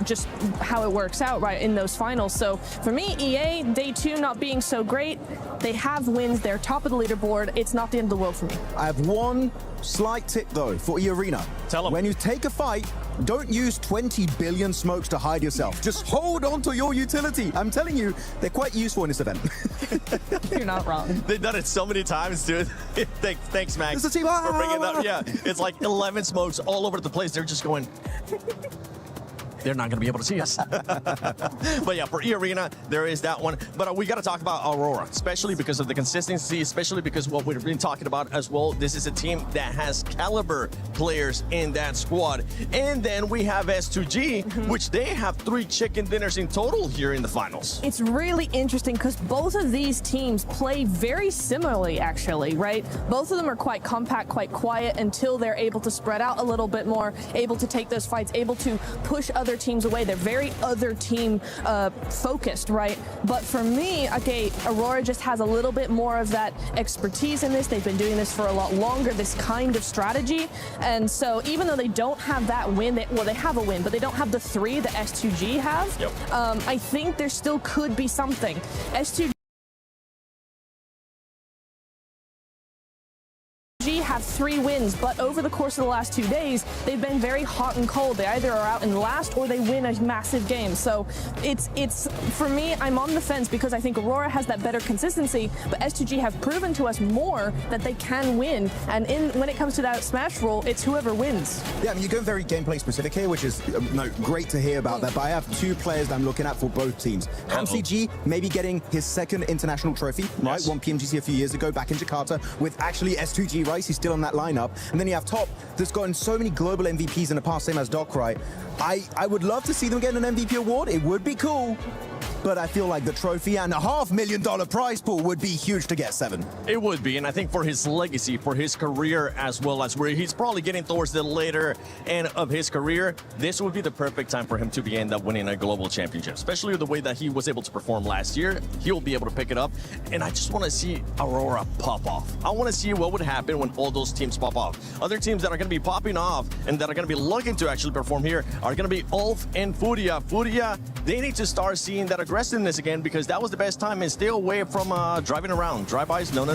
just how it works out, right, in those finals. So for me, EA, day 2 not being so great, they have wins, they're top of the leaderboard. It's not the end of the world for me. I have one slight tip though for E-Arena. Tell them. When you take a fight, don't use 20 billion smokes to hide yourself. Just hold on to your utility. I'm telling you, they're quite useful in this event. You're not wrong. They've done it so many times, dude. Thanks, Max, It's a team. for bringing that. Yeah, it's like 11 smokes all over the place. They're just going... They're not going to be able to see us. But yeah, for E-Arena, there is that one. But we got to talk about Aurora, especially because of the consistency, especially because what we've been talking about as well. This is a team that has caliber players in that squad. And then we have S2G, which they have 3 chicken dinners in total here in the finals. It's really interesting because both of these teams play very similarly, actually, right? Both of them are quite compact, quite quiet until they're able to spread out a little bit more, able to take those fights, able to push other teams away. They're very other team focused, right? But for me, okay, Aurora just has a little bit more of that expertise in this. They've been doing this for a lot longer, this kind of strategy. And so even though they don't have that win, they have a win, but they don't have the 3 that S2G have. Yep. I think there still could be something. S2G have 3 wins, but over the course of the last 2 days, they've been very hot and cold. They either are out in last or they win a massive game. So it's for me, I'm on the fence because I think Aurora has that better consistency, but S2G have proven to us more that they can win. And when it comes to that Smash rule, it's whoever wins. Yeah, I mean, you're going very gameplay specific here, which is great to hear about that. But I have 2 players that I'm looking at for both teams. HamCG maybe getting his 2nd international trophy, right? Won Pmwc a few years ago back in Jakarta with actually S2G, right? He's still on that lineup. And then you have Top, that's gotten so many global MVPs in the past, same as Doc, right? I would love to see them get an MVP award. It would be cool. But I feel like the trophy and a $500,000 prize pool would be huge to get 7. It would be, and I think for his legacy, for his career, as well as where he's probably getting towards the later end of his career, this would be the perfect time for him to end up winning a global championship, especially the way that he was able to perform last year. He'll be able to pick it up, and I just want to see Aurora pop off. I want to see what would happen when all those teams pop off. Other teams that are going to be popping off and that are going to be looking to actually perform here are going to be Ulf and Furia. Furia, they need to start seeing that aggressiveness again, because that was the best time, and stay away from driving around. Drive-bys, no.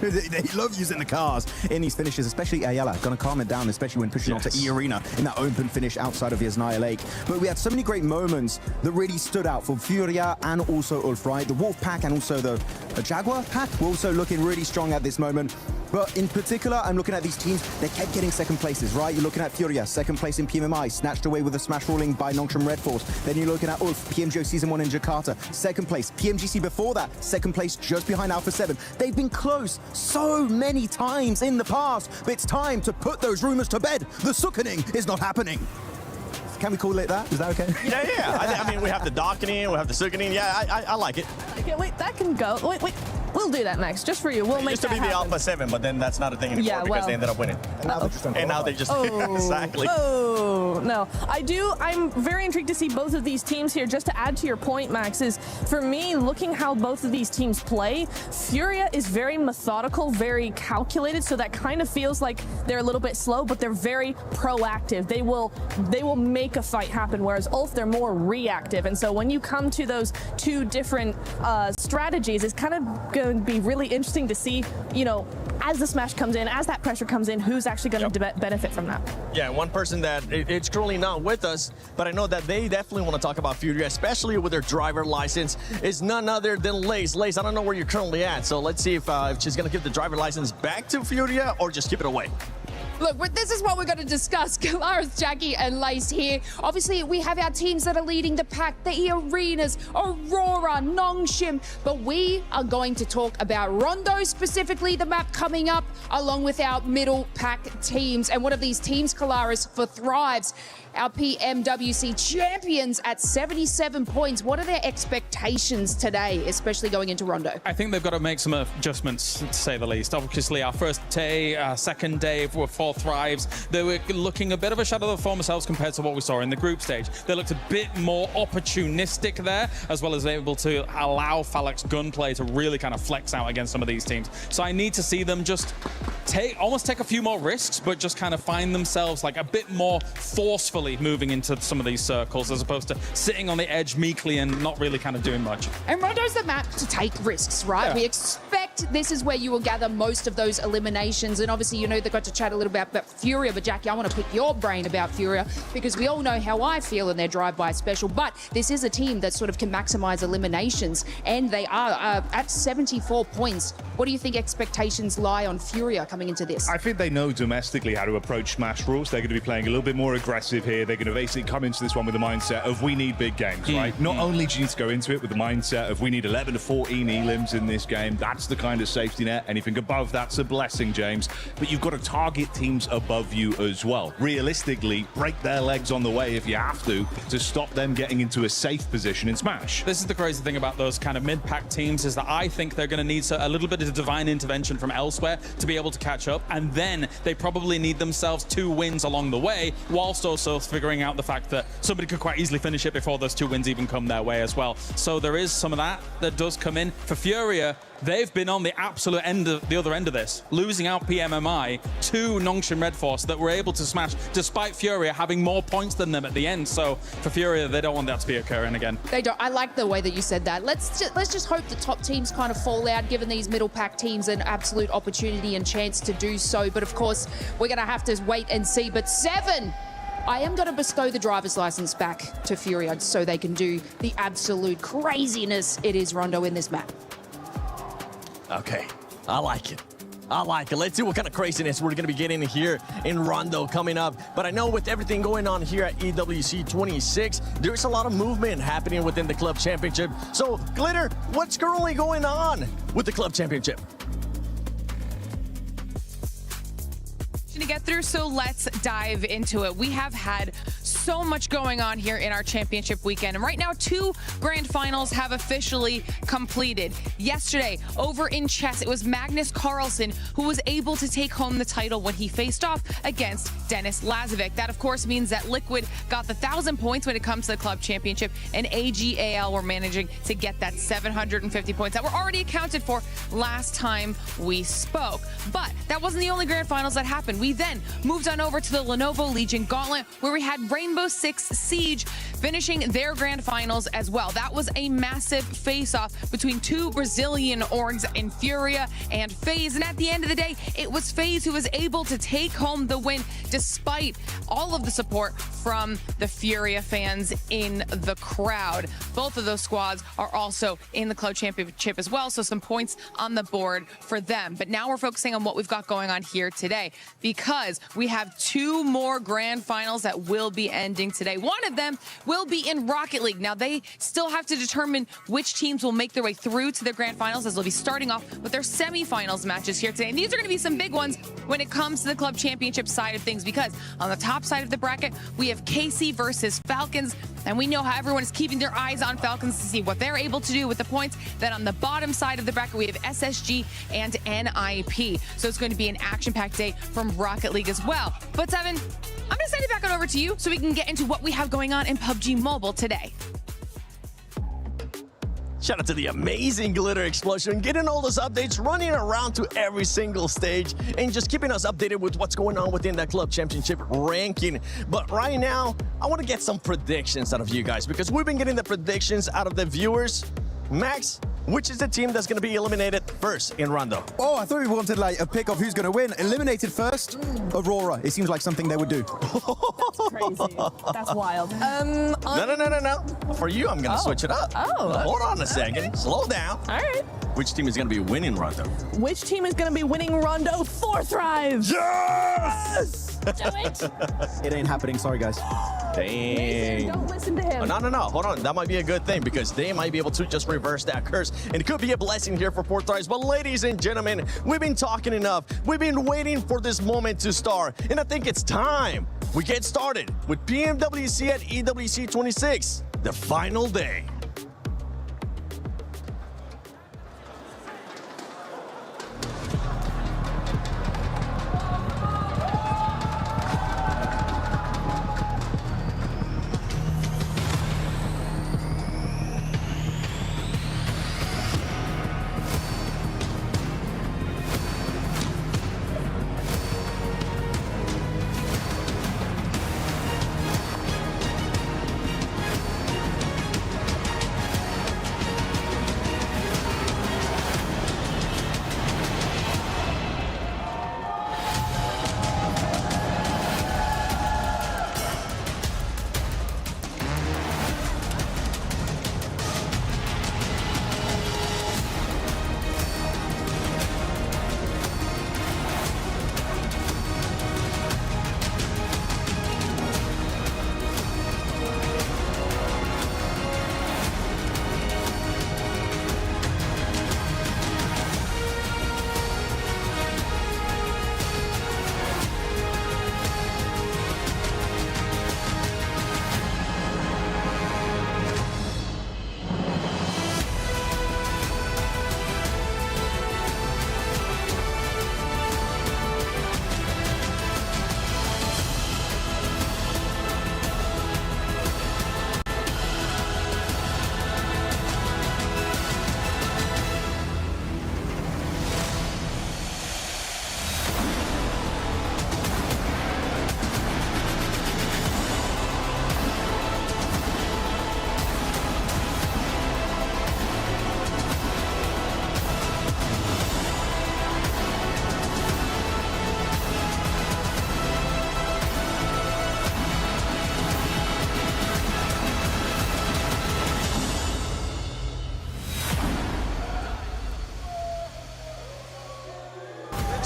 They love using the cars in these finishes, especially Ayala. Gonna calm it down, especially when pushing onto E-Arena in that open finish outside of Yasnaya Lake. But we had so many great moments that really stood out for Furia and also Ulf, right? The Wolf Pack and also the Jaguar Pack were also looking really strong at this moment. But in particular, I'm looking at these teams, they kept getting second places, right? You're looking at Furia, second place in PMMI, snatched away with a smash ruling by Nongshim Red Force. Then you're looking at Ulf, PMGO Season 1 in Jakarta, second place. PMGC before that, second place just behind Alpha 7. They've been close so many times in the past, but it's time to put those rumors to bed. The Sukkening is not happening. Can we call it that? Is that okay? Yeah. I mean, we have the dockening, we have the Sukkening. Yeah, I like it. Okay, wait, that can go. Wait. We'll do that next, just for you. We'll make that happen. It used to be the Alpha 7, but then that's not a thing anymore because they ended up winning. And now they just exactly. Oh, no. I'm very intrigued to see both of these teams here. Just to add to your point, Max, is for me, looking how both of these teams play, Furia is very methodical, very calculated, so that kind of feels like they're a little bit slow, but they're very proactive. They will make a fight happen, whereas Ulf, they're more reactive. And so when you come to those two different strategies, it's kind of going to be really interesting to see, as the smash comes in, as that pressure comes in, who's actually going to benefit from that. Yeah, one person that it's currently not with us, but I know that they definitely want to talk about Furia, especially with their driver license, is none other than Lace. Lace, I don't know where you're currently at, so let's see if she's going to give the driver license back to Furia or just keep it away. Look, this is what we're going to discuss. Kalaris, Jackie, and Lace here. Obviously, we have our teams that are leading the pack, the Arenas, Aurora, Nongshim. But we are going to talk about Rondo, specifically the map coming up, along with our middle pack teams. And one of these teams, Kalaris, for Thrives, our Pmwc champions at 77 points. What are their expectations today, especially going into Rondo? I think they've got to make some adjustments, to say the least. Obviously, our first day, second day for Thrives, they were looking a bit of a shadow of their former selves compared to what we saw in the group stage. They looked a bit more opportunistic there, as well as able to allow Falak's gunplay to really kind of flex out against some of these teams. So I need to see them just almost take a few more risks, but just kind of find themselves like a bit more forcefully moving into some of these circles, as opposed to sitting on the edge meekly and not really kind of doing much. And Rondo's the map to take risks, right? Yeah. We expect this is where you will gather most of those eliminations. And obviously, they got to chat a little bit about Furia, but Jackie, I want to pick your brain about Furia, because we all know how I feel in their drive-by special, but this is a team that sort of can maximize eliminations, and they are at 74 points. What do you think expectations lie on Furia coming into this? I think they know domestically how to approach Smash rules. They're going to be playing a little bit more aggressive here. They're going to basically come into this one with the mindset of we need big games, right? Not only do you need to go into it with the mindset of we need 11 to 14 elims in this game. That's the kind of safety net. Anything above that's a blessing, James. But you've got to target teams above you as well. Realistically, break their legs on the way if you have to stop them getting into a safe position in Smash. This is the crazy thing about those kind of mid-pack teams, is that I think they're going to need a little bit of divine intervention from elsewhere to be able to catch up, and then they probably need themselves 2 wins along the way, whilst also figuring out the fact that somebody could quite easily finish it before those 2 wins even come their way as well. So there is some of that does come in. For Furia, they've been on the absolute the other end of this, losing out PMMI to Nongshim Red Force that were able to smash, despite Furia having more points than them at the end. So for Furia, they don't want that to be occurring again. They don't. I like the way that you said that. Let's just hope the top teams kind of fall out, giving these middle pack teams an absolute opportunity and chance to do so. But of course, we're going to have to wait and see. But 7, I am going to bestow the driver's license back to Furia so they can do the absolute craziness it is Rondo in this map. Okay, I like it. I like it. Let's see what kind of craziness we're going to be getting here in Rondo coming up. But I know with everything going on here at EWC 26, there's a lot of movement happening within the Club Championship. So, Glitter, what's currently going on with the Club Championship? To get through, so let's dive into it. We have had so so much going on here in our championship weekend. And right now, 2 grand finals have officially completed. Yesterday, over in chess, it was Magnus Carlsen who was able to take home the title when he faced off against Denis Lazovic. That, of course, means that Liquid got the 1,000 points when it comes to the club championship, and AGAL were managing to get that 750 points that were already accounted for last time we spoke. But that wasn't the only grand finals that happened. We then moved on over to the Lenovo Legion Gauntlet, where we had Rainbow Six Siege finishing their grand finals as well. That was a massive face-off between 2 Brazilian orgs, Infuria and FaZe. And at the end of the day, it was FaZe who was able to take home the win despite all of the support from the Furia fans in the crowd. Both of those squads are also in the club championship as well, so some points on the board for them. But now we're focusing on what we've got going on here today, because we have 2 more grand finals that will be ending today. One of them will be in Rocket League. Now, they still have to determine which teams will make their way through to their grand finals, as they'll be starting off with their semifinals matches here today. And these are going to be some big ones when it comes to the club championship side of things, because on the top side of the bracket, we have Kisi versus Falcons, and we know how everyone is keeping their eyes on Falcons to see what they're able to do with the points. Then on the bottom side of the bracket, we have SSG and NIP. So it's going to be an action-packed day from Rocket League as well. But Seven, I'm going to send it back on over to you so we can get into what we have going on in PUBG Mobile today. Shout out to the amazing Glitter Explosion, getting all those updates, running around to every single stage, and just keeping us updated with what's going on within that club championship ranking. But right now, I want to get some predictions out of you guys, because we've been getting the predictions out of the viewers. Max, which is the team that's going to be eliminated first in Rondo? Oh, I thought we wanted like a pick of who's going to win. Eliminated first, Aurora. It seems like something they would do. That's crazy. That's wild. No. For you, I'm going to switch it up. Oh. Hold on a second. Slow down. All right. Which team is going to be winning Rondo? Which team is going to be winning Rondo? 4 Thrive. Yes! Do it. It ain't happening. Sorry, guys. Dang. Don't listen to him. Oh, no. Hold on. That might be a good thing, because they might be able to just reverse that curse. And it could be a blessing here for 4 Thrives. But ladies and gentlemen, we've been talking enough. We've been waiting for this moment to start. And I think it's time we get started with Pmwc at EWC 26, the final day.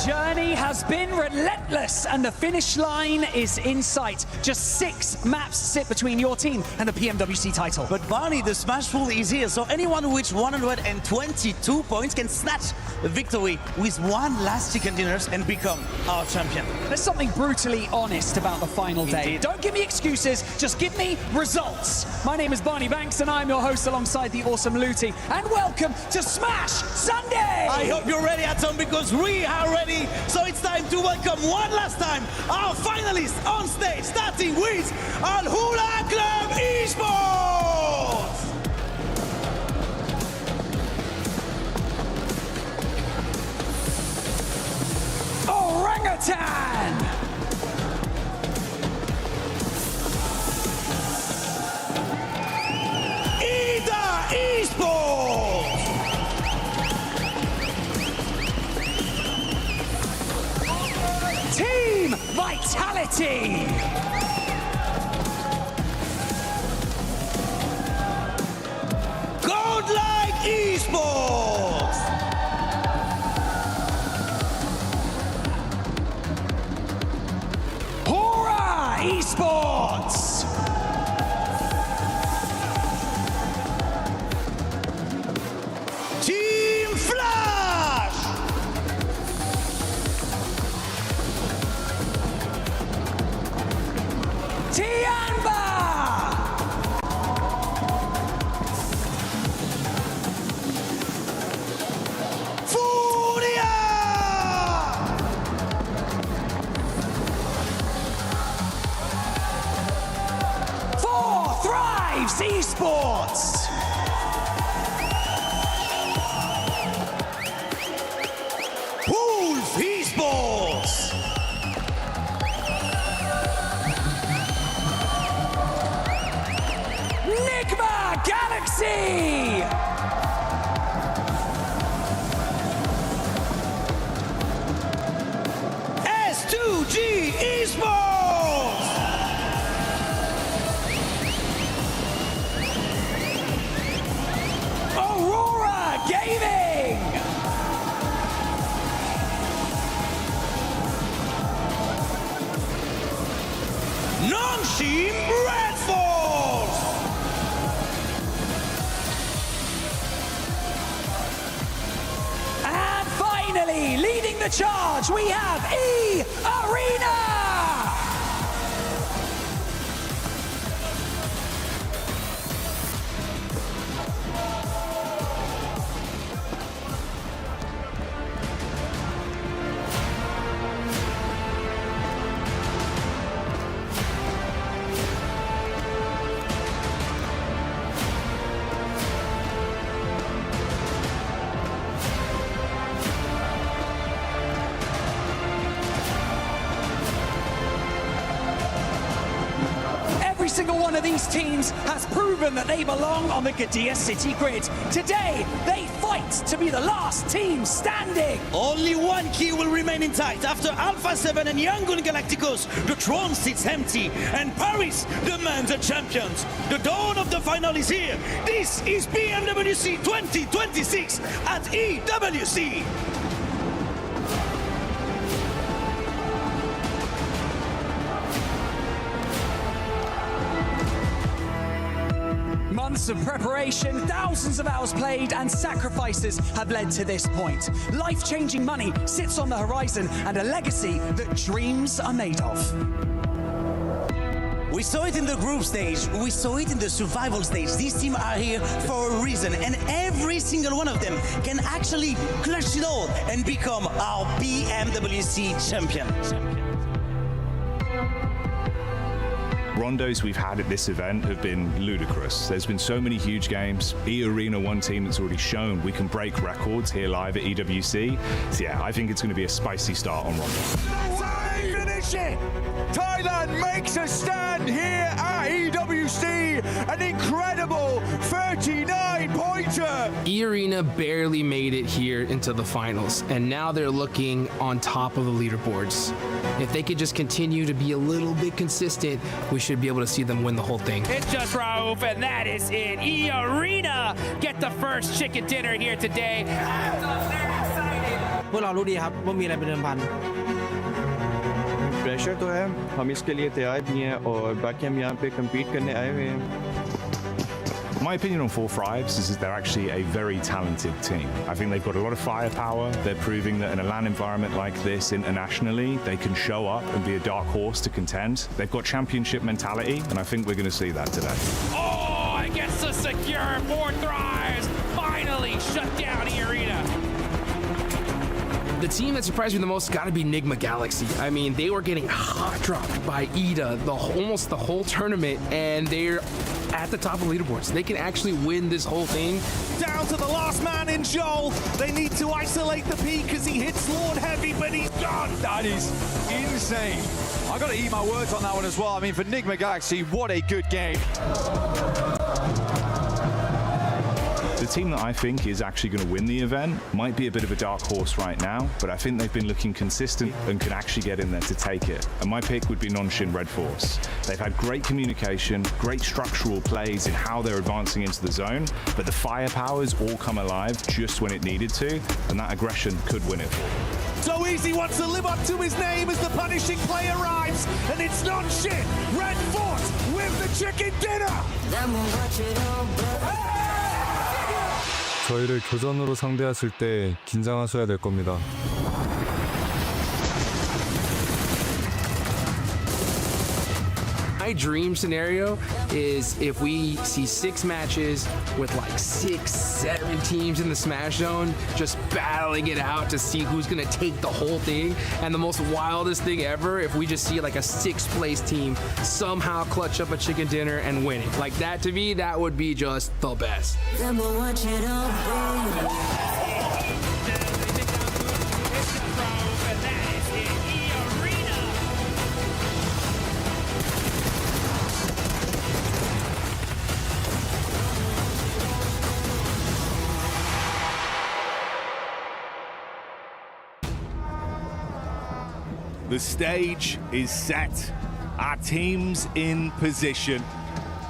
journey has been relentless and the finish line is in sight. Just 6 maps sit between your team and the PMWC title. But Barney, the Smash Pool is here, so anyone who reaches 122 points can snatch a victory with one last chicken dinners and become our champion. There's something brutally honest about the final day. Indeed. Don't give me excuses, just give me results. My name is Barney Banks and I'm your host alongside the awesome Looty. And welcome to Smash Sunday! I hope you're ready, Atom, because we are ready. So it's time to welcome one last time our finalists on stage, starting with Al Hula Club Esports! Orangutan! Esports! Team Vitality! Godlike Esports! Hora Esports! Team Flash! Tianba! Furia! For Thrives Esports! Wolf Esports! Nigma Galaxy! S2G Esports! Aurora Gaming! Nongshim Red Force! And finally, leading the charge, we have E-Arena! Every single one of these teams has proven that they belong on the Qiddiya City grid. Today, they fight to be the last team standing. Only one key will remain intact. After Alpha 7 and Yangon Galacticos, the throne sits empty, and Paris demands a champions. The dawn of the final is here. This is PMWC 2026 at EWC. Months of preparation, thousands of hours played, and sacrifices have led to this point. Life-changing money sits on the horizon, and a legacy that dreams are made of. We saw it in the group stage, we saw it in the survival stage. These teams are here for a reason, and every single one of them can actually clutch it all and become our PMWC champion. Rondos we've had at this event have been ludicrous. There's been so many huge games. E-Arena, one team that's already shown we can break records here live at EWC. So yeah, I think it's going to be a spicy start on Rondos. Finish it! Thailand makes a stand here at EWC. An incredible 39-pointer. E-Arena barely made it here into the finals, and now they're looking on top of the leaderboards. If they could just continue to be a little bit consistent, we should be able to see them win the whole thing. It's just Raouf, and that is it. E-Arena get the first chicken dinner here today. พวกเรารู้ดีครับว่ามีอะไรเป็นเดิมพัน pressure तो है हम इसके लिए तैयार भी हैं और बाकी हम यहाँ पे compete करने आए हुए हैं My opinion on Four Thrives is that they're actually a very talented team. I think they've got a lot of firepower. They're proving that in a LAN environment like this internationally, they can show up and be a dark horse to contend. They've got championship mentality, and I think we're going to see that today. Oh, it gets the secure. Four Thrives finally shut down the arena. The team that surprised me the most got to be Nigma Galaxy. I mean, they were getting hot dropped by Ida almost the whole tournament, and they're at the top of leaderboards. They can actually win this whole thing. Down to the last man in Joel. They need to isolate the P because he hits Lord heavy, but he's gone. That is insane. I got to eat my words on that one as well. I mean, for Nigma Galaxy, what a good game. The team that I think is actually going to win the event might be a bit of a dark horse right now, but I think they've been looking consistent and can actually get in there to take it. And my pick would be Nongshim Red Force. They've had great communication, great structural plays in how they're advancing into the zone, but the firepowers all come alive just when it needed to, and that aggression could win it for them. So Easy wants to live up to his name as the punishing play arrives, and it's Nongshim Red Force with the chicken dinner. 저희를 교전으로 상대했을 때 긴장하셔야 될 겁니다. My dream scenario is if we see 6 matches with like 6, 7 teams in the Smash Zone just battling it out to see who's gonna take the whole thing. And the most wildest thing ever, if we just see like a 6th place team somehow clutch up a chicken dinner and win it. Like that, to me, that would be just the best. The stage is set. Our team's in position.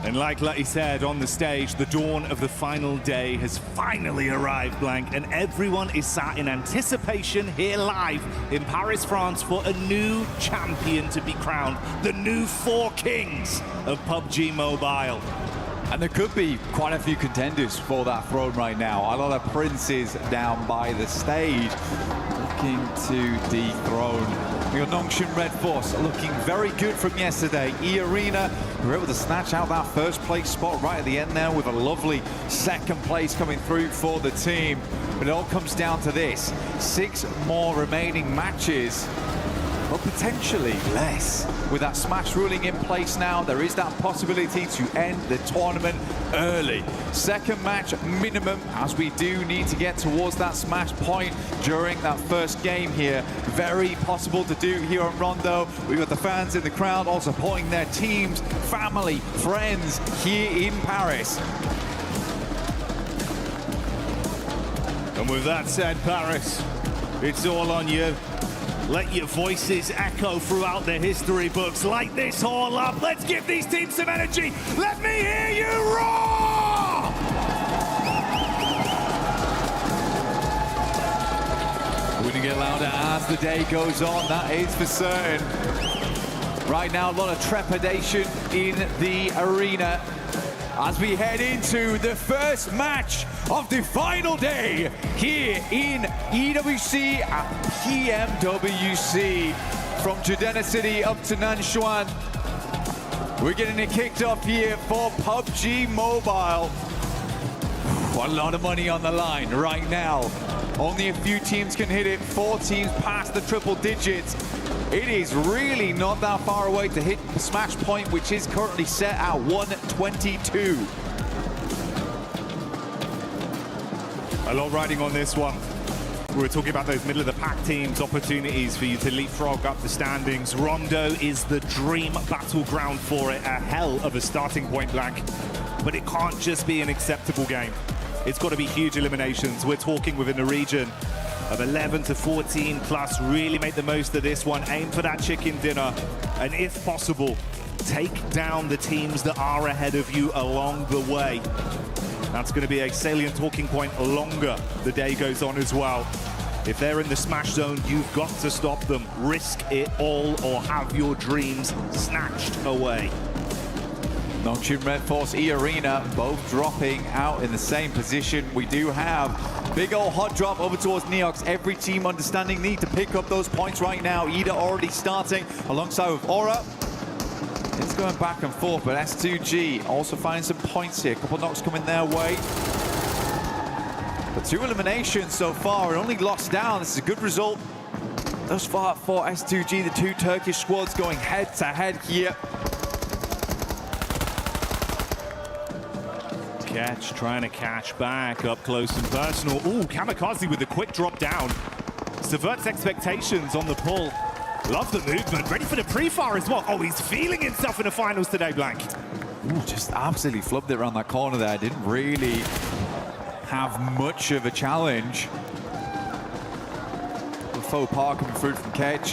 And like Lutty said on the stage, the dawn of the final day has finally arrived, Blank, and everyone is sat in anticipation here live in Paris, France for a new champion to be crowned, the new 4 kings of PUBG Mobile. And there could be quite a few contenders for that throne right now. A lot of princes down by the stage looking to dethrone. We got Nongshim Red Force looking very good from yesterday. E-Arena were able to snatch out that first place spot right at the end there with a lovely second place coming through for the team. But it all comes down to this. 6 more remaining matches, but potentially less. With that Smash ruling in place now, there is that possibility to end the tournament early. Second match minimum, as we do need to get towards that Smash point during that first game here. Very possible to do here on Rondo. We've got the fans in the crowd all supporting their teams, family, friends here in Paris. And with that said, Paris, it's all on you. Let your voices echo throughout the history books. Light this all up. Let's give these teams some energy. Let me hear you roar! We're going to get louder as the day goes on, that is for certain. Right now, a lot of trepidation in the arena as we head into the first match of the final day here in EWC at Pmwc. From Judena City up to Nanshuan, we're getting it kicked off here for PUBG Mobile. A lot of money on the line right now. Only a few teams can hit it. 4 teams past the triple digits. It is really not that far away to hit the Smash point, which is currently set at 122. A lot riding on this one. We were talking about those middle of the pack teams, opportunities for you to leapfrog up the standings. Rondo is the dream battleground for it, a hell of a starting point, Blank. But it can't just be an acceptable game. It's got to be huge eliminations. We're talking within a region of 11 to 14 plus. Really make the most of this one. Aim for that chicken dinner. And if possible, take down the teams that are ahead of you along the way. That's going to be a salient talking point longer the day goes on as well. If they're in the smash zone, you've got to stop them. Risk it all or have your dreams snatched away. Nongshim Red Force, E-Arena, both dropping out in the same position. We do have big old hot drop over towards Neox. Every team understanding need to pick up those points right now. Ida already starting alongside with Aura. It's going back and forth, but S2G also finding some points here. A couple knocks coming their way. But 2 eliminations so far, and only lost down. This is a good result thus far for S2G. The 2 Turkish squads going head to head here. Catch, trying to catch back up close and personal. Ooh, Kamikaze with the quick drop down. Subverts expectations on the pull. Love the movement, ready for the pre-fire as well. Oh, he's feeling himself in the finals today, Blank. Ooh, just absolutely flubbed it around that corner there. Didn't really have much of a challenge. The faux pas coming through from Kedge.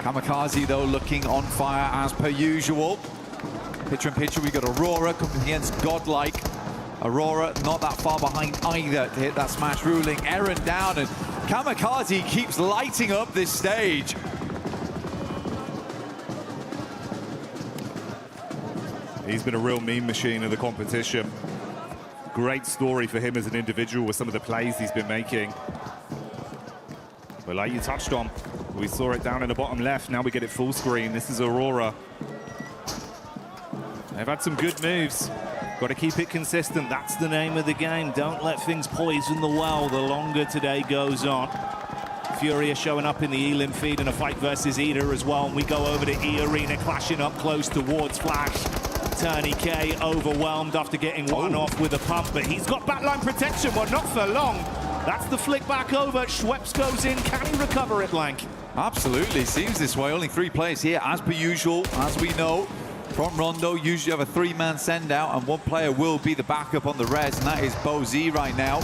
Kamikaze, though, looking on fire as per usual. Picture in picture, we got Aurora coming against Godlike. Aurora not that far behind either to hit that smash ruling. Eren down, and Kamikaze keeps lighting up this stage. He's been a real meme machine of the competition. Great story for him as an individual with some of the plays he's been making. But like you touched on, we saw it down in the bottom left. Now we get it full screen. This is Aurora. They've had some good moves. Got to keep it consistent. That's the name of the game. Don't let things poison the well the longer today goes on. Furia showing up in the Elim feed in a fight versus Ida as well. And we go over to E-Arena, clashing up close towards Flash. Turney K overwhelmed after getting one off with a pump, but he's got backline protection. Well, not for long. That's the flick back over. Schweppes goes in. Can he recover it, Blank? Absolutely. Seems this way. Only 3 players here, as per usual, as we know. From Rondo, usually have a 3-man send out, and 1 player will be the backup on the res, and that is Pmwc right now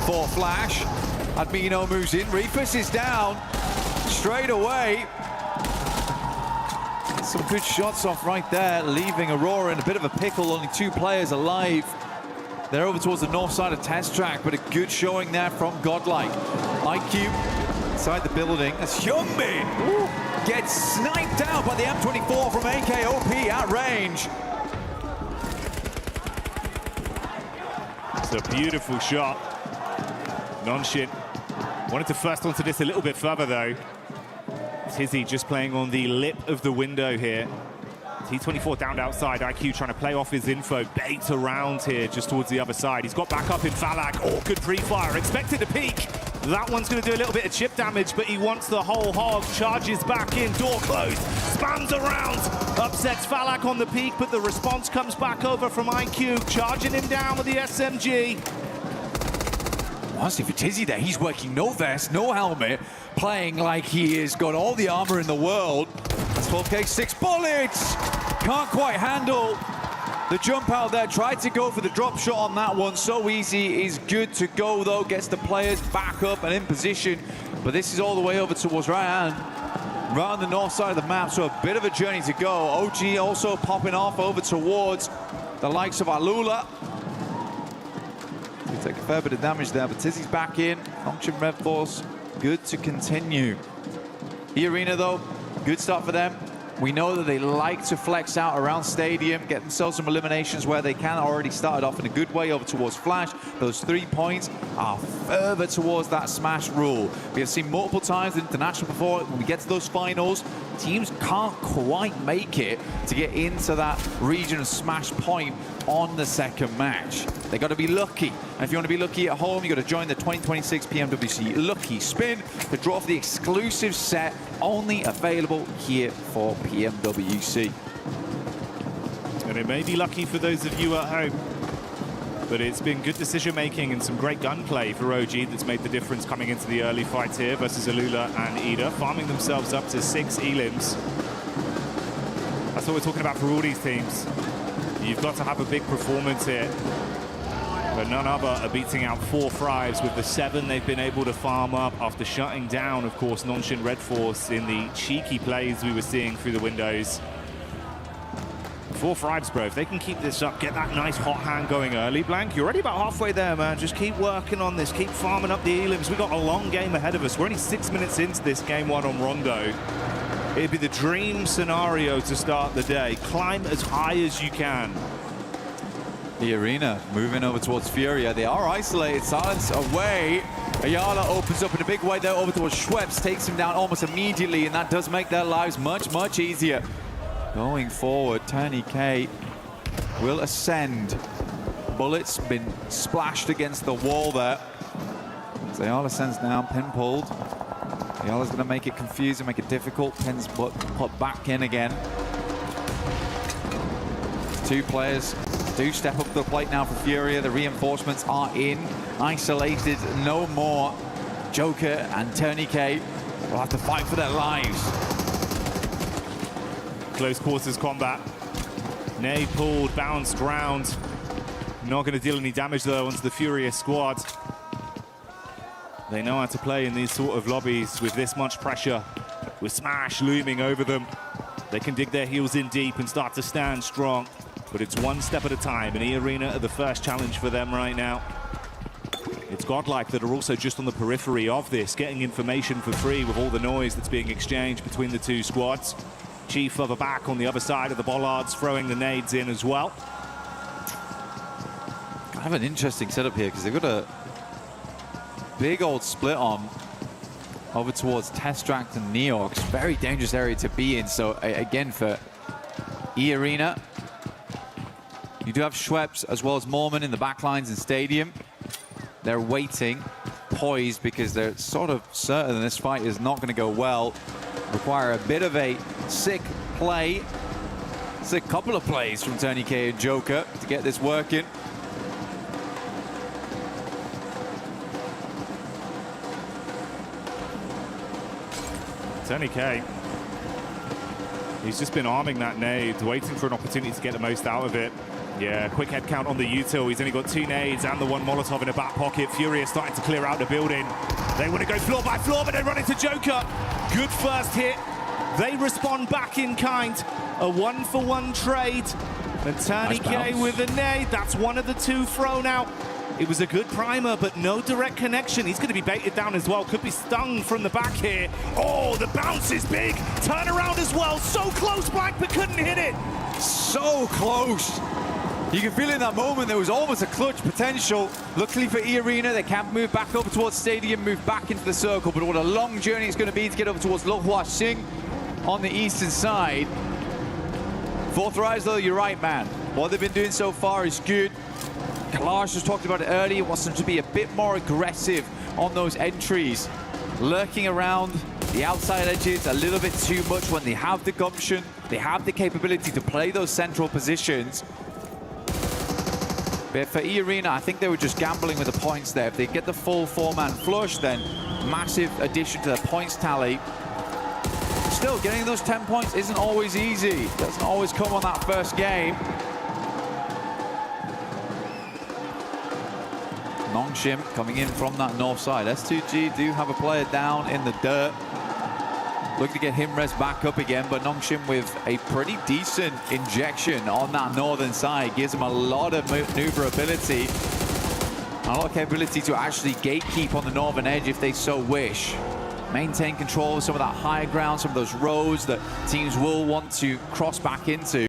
for Flash. Admino moves in, Refus is down straight away. Some good shots off right there, leaving Aurora in a bit of a pickle. Only 2 players alive. They're over towards the north side of Test Track, but a good showing there from Godlike. IQ inside the building as Hyunbin gets sniped out by the M24 from AKOP at range. It's a beautiful shot. Nongshim wanted to first onto this a little bit further, though. Tizzy just playing on the lip of the window here. T24 down outside. IQ trying to play off his info. Bait around here just towards the other side. He's got back up in Falak. Oh, good pre-fire. Expected to peek. That one's going to do a little bit of chip damage, but he wants the whole hog. Charges back in. Door closed. Spams around. Upsets Falak on the peak, but the response comes back over from IQ. Charging him down with the SMG. Honestly, for Tizzy there, he's working no vest, no helmet, playing like he has got all the armor in the world. That's 12K, 6 bullets! Can't quite handle the jump out there. Tried to go for the drop shot on that one. So easy, is good to go though. Gets the players back up and in position. But this is all the way over towards Ryan. Right on the north side of the map, so a bit of a journey to go. OG also popping off over towards the likes of Alula. They take a fair bit of damage there, but Tizzy's back in. Nongshim Red Force, good to continue. E-Arena though, good start for them. We know that they like to flex out around Stadium, get themselves some eliminations where they can. Already started off in a good way over towards Flash. Those 3 points are further towards that smash rule. We have seen multiple times in international before, when we get to those finals, teams can't quite make it to get into that region of smash point on the second match. They got to be lucky. And if you want to be lucky at home, you got to join the 2026 Pmwc Lucky Spin to draw for the exclusive set only available here for Pmwc. And it may be lucky for those of you at home, but it's been good decision making and some great gunplay for OG that's made the difference coming into the early fights here versus Alula and Ida, farming themselves up to 6 elims. That's what we're talking about for all these teams. You've got to have a big performance here. But none other are beating out 4 Thrives with the 7 they've been able to farm up after shutting down, of course, Nongshim Red Force in the cheeky plays we were seeing through the windows. 4 thrives, bro. If they can keep this up, get that nice hot hand going early, Blank, you're already about halfway there, man. Just keep working on this, keep farming up the elims. We've got a long game ahead of us. We're only 6 minutes into this game 1 on Rondo. It'd be the dream scenario to start the day. Climb as high as you can. The arena moving over towards Furia. They are isolated. Silence away. Ayala opens up in a big way there over towards Schweppes. Takes him down almost immediately, and that does make their lives much, much easier. Going forward, TourneyK will ascend. Bullets been splashed against the wall there. Ayala sends down, pin pulled. Ayala's going to make it confusing, make it difficult. Pin's put back in again. 2 players do step up to the plate now for Furia. The reinforcements are in. Isolated no more. Joker and TourneyK will have to fight for their lives. Close quarters combat. Nay pulled, bounced round. Not going to deal any damage though onto the Furious squad. They know how to play in these sort of lobbies with this much pressure. With Smash looming over them. They can dig their heels in deep and start to stand strong. But it's one step at a time, and E-Arena are the first challenge for them right now. It's Godlike that are also just on the periphery of this, getting information for free with all the noise that's being exchanged between the 2 squads. Chief further back on the other side of the bollards, throwing the nades in as well. Kind of an interesting setup here, because they've got a big old split on over towards Testract and Neox. Very dangerous area to be in. So again, for E-Arena, you do have Schweppes as well as Mormon in the backlines in Stadium. They're waiting, poised, because they're sort of certain this fight is not going to go well. Require a bit of a sick play. It's a couple of plays from TourneyK and Joker to get this working. TourneyK, he's just been arming that nade, waiting for an opportunity to get the most out of it. Yeah, quick head count on the util. He's only got 2 nades and the 1 Molotov in the back pocket. Furia starting to clear out the building. They want to go floor by floor, but they run into Joker. Good first hit. They respond back in kind. A 1-for-1 trade. And TourneyK with a nade. That's one of the 2 thrown out. It was a good primer, but no direct connection. He's going to be baited down as well. Could be stung from the back here. Oh, the bounce is big. Turn around as well. So close, Black, but couldn't hit it. So close. You can feel in that moment there was almost a clutch potential. Luckily for E-Arena, they can move back over towards Stadium, move back into the circle, but what a long journey it's going to be to get over towards Lo Hua Sing on the eastern side. 4 thrives though, you're right, man. What they've been doing so far is good. Kalash just talked about it earlier, wants them to be a bit more aggressive on those entries. Lurking around the outside edges a little bit too much when they have the gumption, they have the capability to play those central positions. But for E-Arena, I think they were just gambling with the points there. If they get the full 4-man flush, then massive addition to their points tally. Still, getting those 10 points isn't always easy. Doesn't always come on that first game. Nongshim coming in from that north side. S2G do have a player down in the dirt. Looking to get him res back up again, but Nongshim with a pretty decent injection on that northern side. Gives him a lot of maneuverability. A lot of capability to actually gatekeep on the northern edge if they so wish. Maintain control of some of that higher ground, some of those roads that teams will want to cross back into.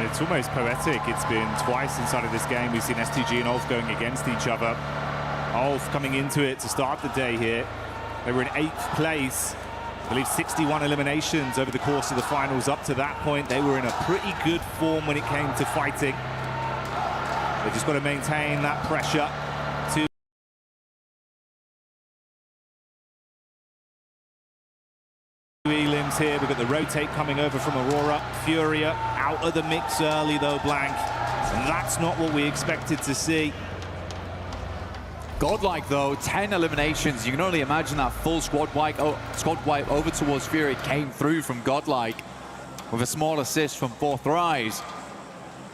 It's almost poetic. It's been twice inside of this game. We've seen S2G and Ulf going against each other. Ulf coming into it to start the day here. They were in 8th place. I believe 61 eliminations over the course of the finals. Up to that point, they were in a pretty good form when it came to fighting. They've just got to maintain that pressure to elims here. We've got the rotate coming over from Aurora. Furia out of the mix early though, Blank. And that's not what we expected to see. Godlike, though, 10 eliminations. You can only imagine that full squad wipe over towards Fury came through from Godlike with a small assist from 4thRize.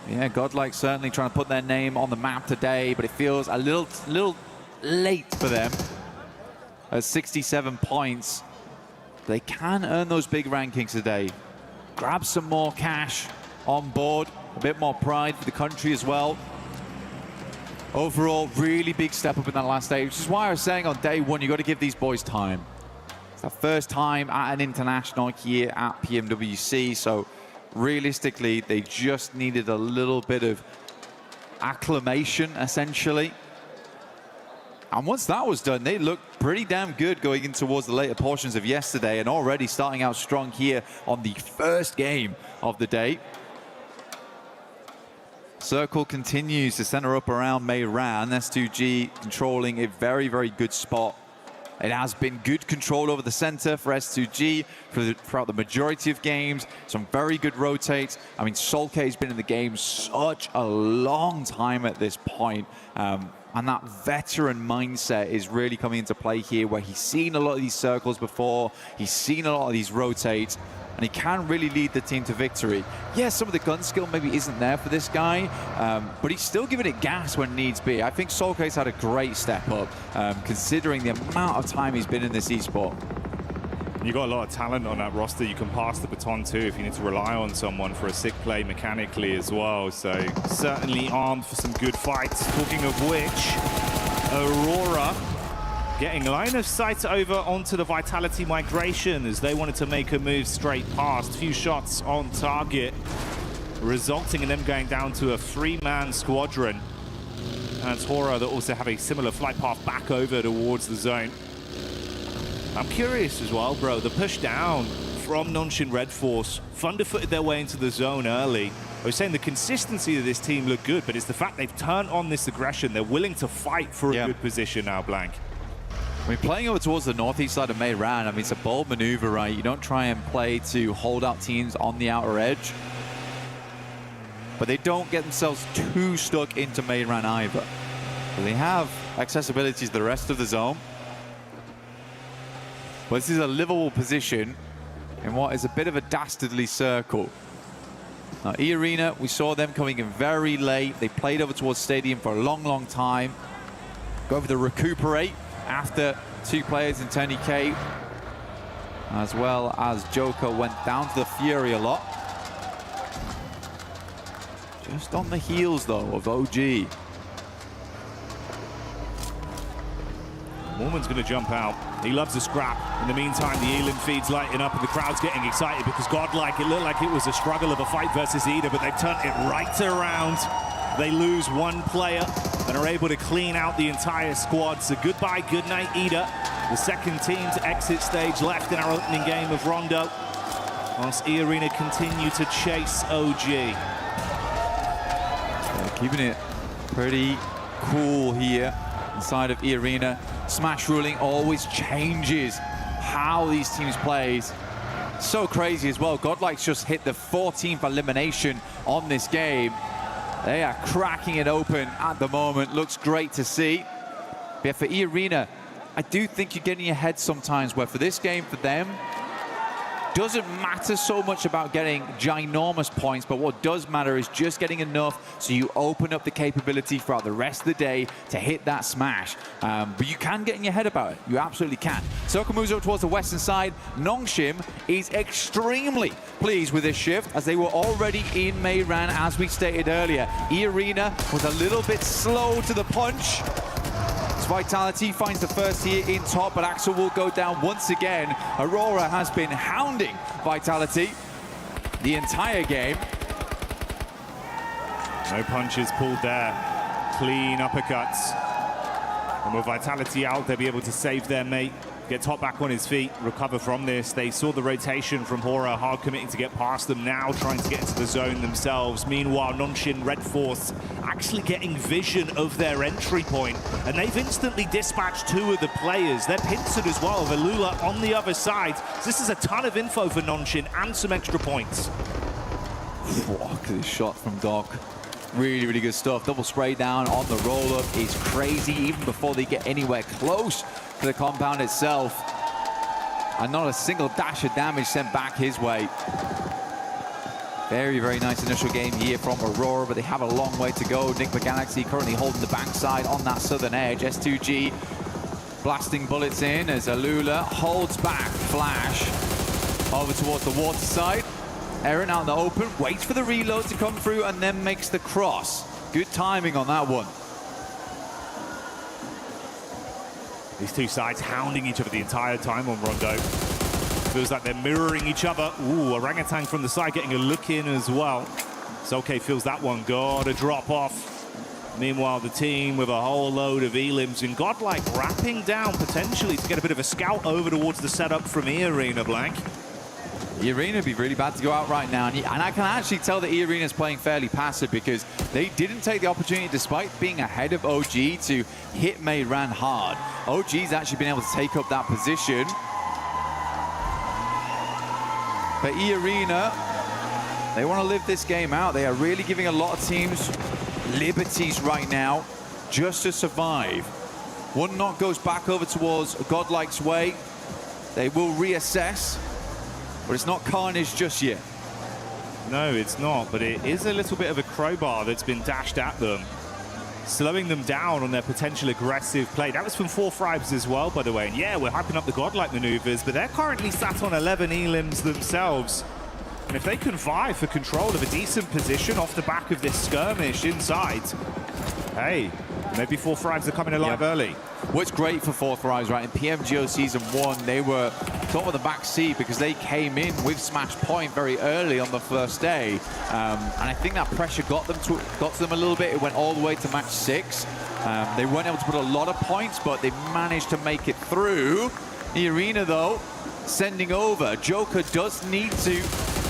Yeah, Godlike certainly trying to put their name on the map today, but it feels a little late for them. At 67 points, they can earn those big rankings today. Grab some more cash on board, a bit more pride for the country as well. Overall, really big step up in that last day, which is why I was saying on day one, you got to give these boys time. It's their first time at an international here at Pmwc, so realistically, they just needed a little bit of acclimation, essentially. And once that was done, they looked pretty damn good going in towards the later portions of yesterday and already starting out strong here on the first game of the day. Circle continues to center up around Meiran. S2G controlling a very, very good spot. It has been good control over the center for S2G throughout the majority of games. Some very good rotates. I mean, Solke has been in the game such a long time at this point. And that veteran mindset is really coming into play here, where he's seen a lot of these circles before. He's seen a lot of these rotates. And he can really lead the team to victory. Yeah, some of the gun skill maybe isn't there for this guy, but he's still giving it gas when needs be. I think Solke's had a great step up, considering the amount of time he's been in this esport. You got a lot of talent on that roster. You can pass the baton too if you need to rely on someone for a sick play mechanically as well. So certainly armed for some good fights. Talking of which, Aurora getting line of sight over onto the Vitality migration as they wanted to make a move straight past. Few shots on target, resulting in them going down to a 3-man squadron. And it's Horror that also have a similar flight path back over towards the zone. I'm curious as well, bro, the push down from Nongshim Red Force, Thunderfooted their way into the zone early. I was saying the consistency of this team looked good, but it's the fact they've turned on this aggression. They're willing to fight for a good position now, Blank. I mean, playing over towards the northeast side of Meiran, I mean, it's a bold maneuver, right? You don't try and play to hold out teams on the outer edge, but they don't get themselves too stuck into Meiran either. They have accessibility to the rest of the zone, but this is a livable position in what is a bit of a dastardly circle. Now, E-Arena, we saw them coming in very late. They played over towards Stadium for a long, long time. Go over to recuperate after 2 players in Tony K, as well as Joker went down to the Fury a lot. Just on the heels, though, of OG. Mormon's going to jump out. He loves a scrap. In the meantime, the Elim feed's lighting up and the crowd's getting excited because Godlike, it looked like it was a struggle of a fight versus Ida, but they've turned it right around. They lose 1 player and are able to clean out the entire squad. So goodbye, good night, Ida. The second team to exit stage left in our opening game of Rondo, whilst E-Arena continue to chase OG. Keeping it pretty cool here inside of E-Arena. Smash ruling always changes how these teams play. So crazy as well. Godlike's just hit the 14th elimination on this game. They are cracking it open at the moment. Looks great to see. But for E-Arena, I do think you're getting ahead sometimes, where for this game, for them, doesn't matter so much about getting ginormous points, but what does matter is just getting enough so you open up the capability throughout the rest of the day to hit that smash. But you can get in your head about it. You absolutely can. Circle moves up towards the western side. Nongshim is extremely pleased with this shift, as they were already in Meiran, as we stated earlier. E-Arena was a little bit slow to the punch. Vitality finds the first here in top, but Axel will go down once again. Aurora has been hounding Vitality the entire game. No punches pulled there. Clean uppercuts. And with Vitality out, they'll be able to save their mate. Get Top back on his feet, recover from this. They saw the rotation from Horror, hard committing to get past them, now trying to get into the zone themselves. Meanwhile, Nongshim Red Force actually getting vision of their entry point, and they've instantly dispatched 2 of the players. They're pincered as well, Velula on the other side. So this is a ton of info for Nongshim and some extra points. Look at this shot from Doc. Really, really good stuff. Double spray down on the roll-up is crazy, even before they get anywhere close to the compound itself. And not a single dash of damage sent back his way. Very, very nice initial game here from Aurora, but they have a long way to go. Pmwc currently holding the backside on that southern edge. S2G blasting bullets in as Alula holds back Flash over towards the water side. Aaron out in the open, waits for the reload to come through and then makes the cross. Good timing on that one. These two sides hounding each other the entire time on Rondo. Feels like they're mirroring each other. Ooh, Orangutan from the side getting a look in as well. Soke feels that one. Gotta drop off. Meanwhile, the team with a whole load of elims and Godlike wrapping down potentially to get a bit of a scout over towards the setup from E-Arena, Blank. E-Arena would be really bad to go out right now. And I can actually tell that E-Arena is playing fairly passive because they didn't take the opportunity, despite being ahead of OG, to hit Mayran hard. OG's actually been able to take up that position. But E-Arena, they want to live this game out. They are really giving a lot of teams liberties right now just to survive. One knock goes back over towards Godlike's way. They will reassess, but it's not carnage just yet. No, it's not, but it is a little bit of a crowbar that's been dashed at them, slowing them down on their potential aggressive play. That was from 4Fribes as well, by the way. And yeah, we're hyping up the Godlike maneuvers, but they're currently sat on 11 elims themselves. And if they can vie for control of a decent position off the back of this skirmish inside, hey, maybe 4Fribes are coming alive early. What's great for 4Fribes, right? In PMGO Season 1, they were sort of the back seat because they came in with Smash Point very early on the first day. And I think that pressure got to them a little bit. It went all the way to match 6. They weren't able to put a lot of points, but they managed to make it through. The Arena, though, sending over. Joker does need to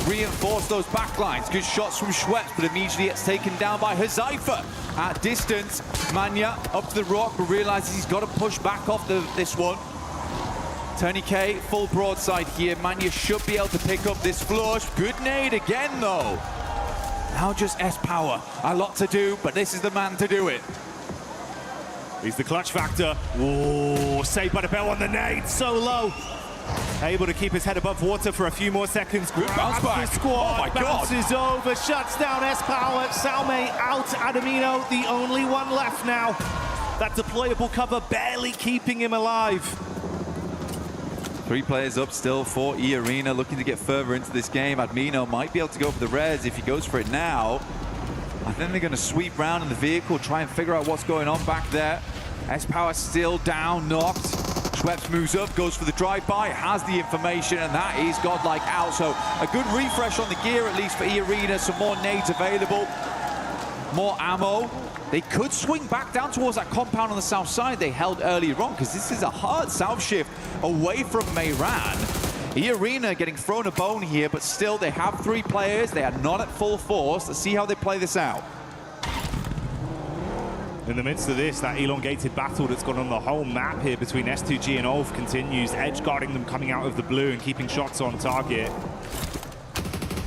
reinforce those backlines. Good shots from Schweppes, but immediately gets taken down by Hazaifa at distance. Manya up to the rock, but realizes he's got to push back off this one. Tony K, full broadside here. Manya should be able to pick up this flush. Good nade again, though. Now just S-Power. A lot to do, but this is the man to do it. He's the clutch factor. Ooh, saved by the bell on the nade, so low. Able to keep his head above water for a few more seconds. Good bounce back. Squad. Oh my God. Bounces over, shuts down S-Power. Salme out, Adamino, the only one left now. That deployable cover barely keeping him alive. 3 players up still for E-Arena, looking to get further into this game. Admino might be able to go for the res if he goes for it now. I think they're going to sweep round in the vehicle, try and figure out what's going on back there. S-Power still down, knocked. Schweppes moves up, goes for the drive-by, has the information, and that is Godlike out. So a good refresh on the gear, at least for E-Arena. Some more nades available, more ammo. They could swing back down towards that compound on the south side they held earlier on, because this is a hard south shift away from Mayran. E-Arena getting thrown a bone here, but still they have 3 players. They are not at full force. Let's see how they play this out. In the midst of this, that elongated battle that's gone on the whole map here between S2G and Ulf continues, edge guarding them coming out of the blue and keeping shots on target.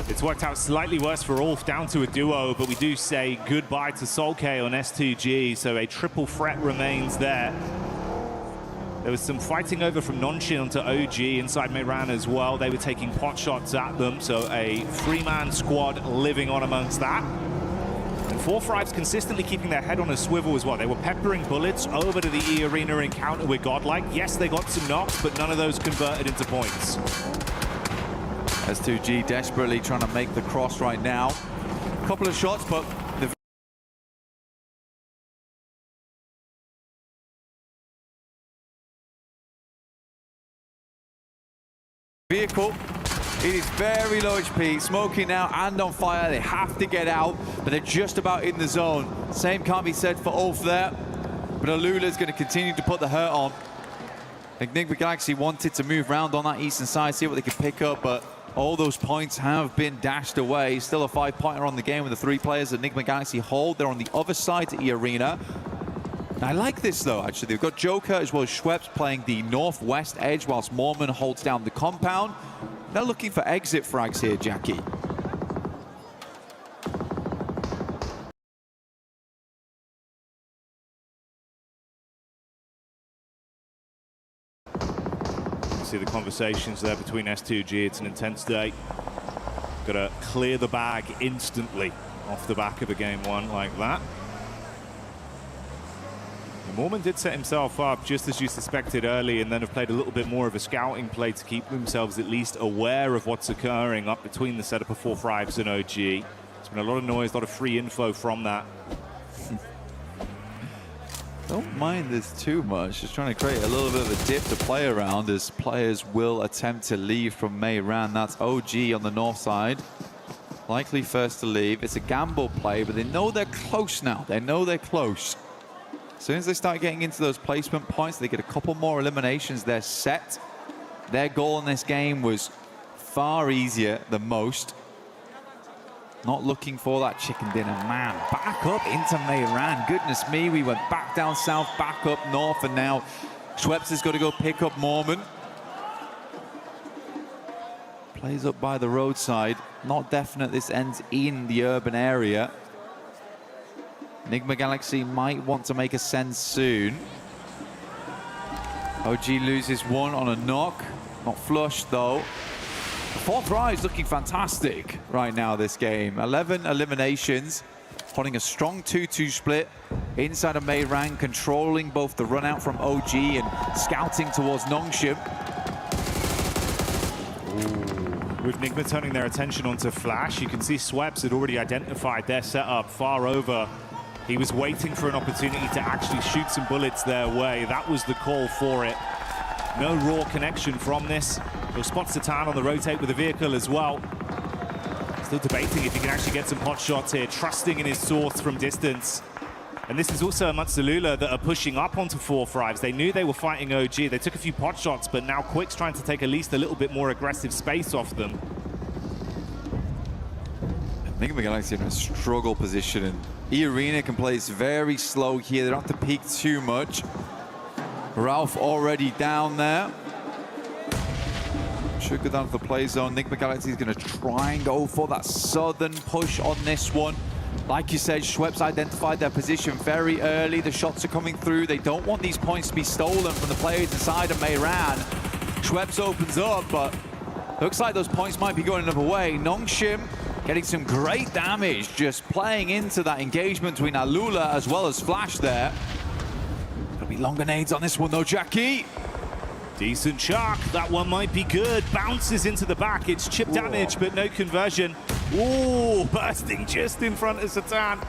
It's worked out slightly worse for Ulf, down to a duo, but we do say goodbye to Solke on S2G, so a triple threat remains there. There was some fighting over from Nonshin onto OG inside Mayran as well. They were taking pot shots at them, so a 3-man squad living on amongst that. 4Fribes consistently keeping their head on a swivel as well. They were peppering bullets over to the E-Arena encounter with Godlike. Yes, they got some knocks, but none of those converted into points. S2G desperately trying to make the cross right now. A couple of shots, but the vehicle, it is very low HP, smoking now and on fire. They have to get out, but they're just about in the zone. Same can't be said for Ulf there, but Alula's going to continue to put the hurt on. I think Pmwc wanted to move around on that eastern side, see what they could pick up, but all those points have been dashed away. Still a 5-pointer on the game with the 3 players that Pmwc hold. They're on the other side to E-Arena. I like this, though, actually. They've got Joker as well as Schweppes playing the northwest edge whilst Mormon holds down the compound. They're looking for exit frags here, Jackie. see the conversations there between S2G. It's an intense day. Got to clear the bag instantly off the back of a game one like that. Mormon did set himself up just as you suspected early, and then have played a little bit more of a scouting play to keep themselves at least aware of what's occurring up between the setup of 4-5s and OG. There's been a lot of noise, a lot of free info from that. Don't mind this too much. Just trying to create a little bit of a dip to play around as players will attempt to leave from Mayran. That's OG on the north side. Likely first to leave. It's a gamble play, but they know they're close now. They know they're close. As soon as they start getting into those placement points, they get a couple more eliminations. They're set. Their goal in this game was far easier than most. Not looking for that chicken dinner, man. Back up into Mayran. Goodness me, we went back down south, back up north, and now Schweppes has got to go pick up Mormon. Plays up by the roadside. Not definite this ends in the urban area. Enigma Galaxy might want to make a send soon. OG loses one on a knock. Not flush, though. The fourth rise looking fantastic right now this game. 11 eliminations, holding a strong 2-2 split inside of Mayran, controlling both the run out from OG and scouting towards Nongshim. With Enigma turning their attention onto Flash, you can see Schweppes had already identified their setup far over. He was waiting for an opportunity to actually shoot some bullets their way. That was the call for it. No raw connection from this. He'll spot Satan on the rotate with a vehicle as well. Still debating if he can actually get some pot shots here, trusting in his source from distance. And this is also amongst the Lula that are pushing up onto 4-5s. They knew they were fighting OG. They took a few pot shots, but now Quick's trying to take at least a little bit more aggressive space off them. Enigma Galaxy in a struggle position, and E-Arena can play this very slow here. They don't have to peek too much. Ralph already down there. Should go down to the play zone. Enigma Galaxy is going to try and go for that southern push on this one. Like you said, Schweppes identified their position very early. The shots are coming through. They don't want these points to be stolen from the players inside of Mayran. Schweppes opens up, but looks like those points might be going another way. Nongshim getting some great damage, just playing into that engagement between Alula as well as Flash there. Gonna be long grenades on this one though, Jackie. Decent shark. That one might be good. Bounces into the back. It's chip damage, but no conversion. Ooh, bursting just in front of Satan.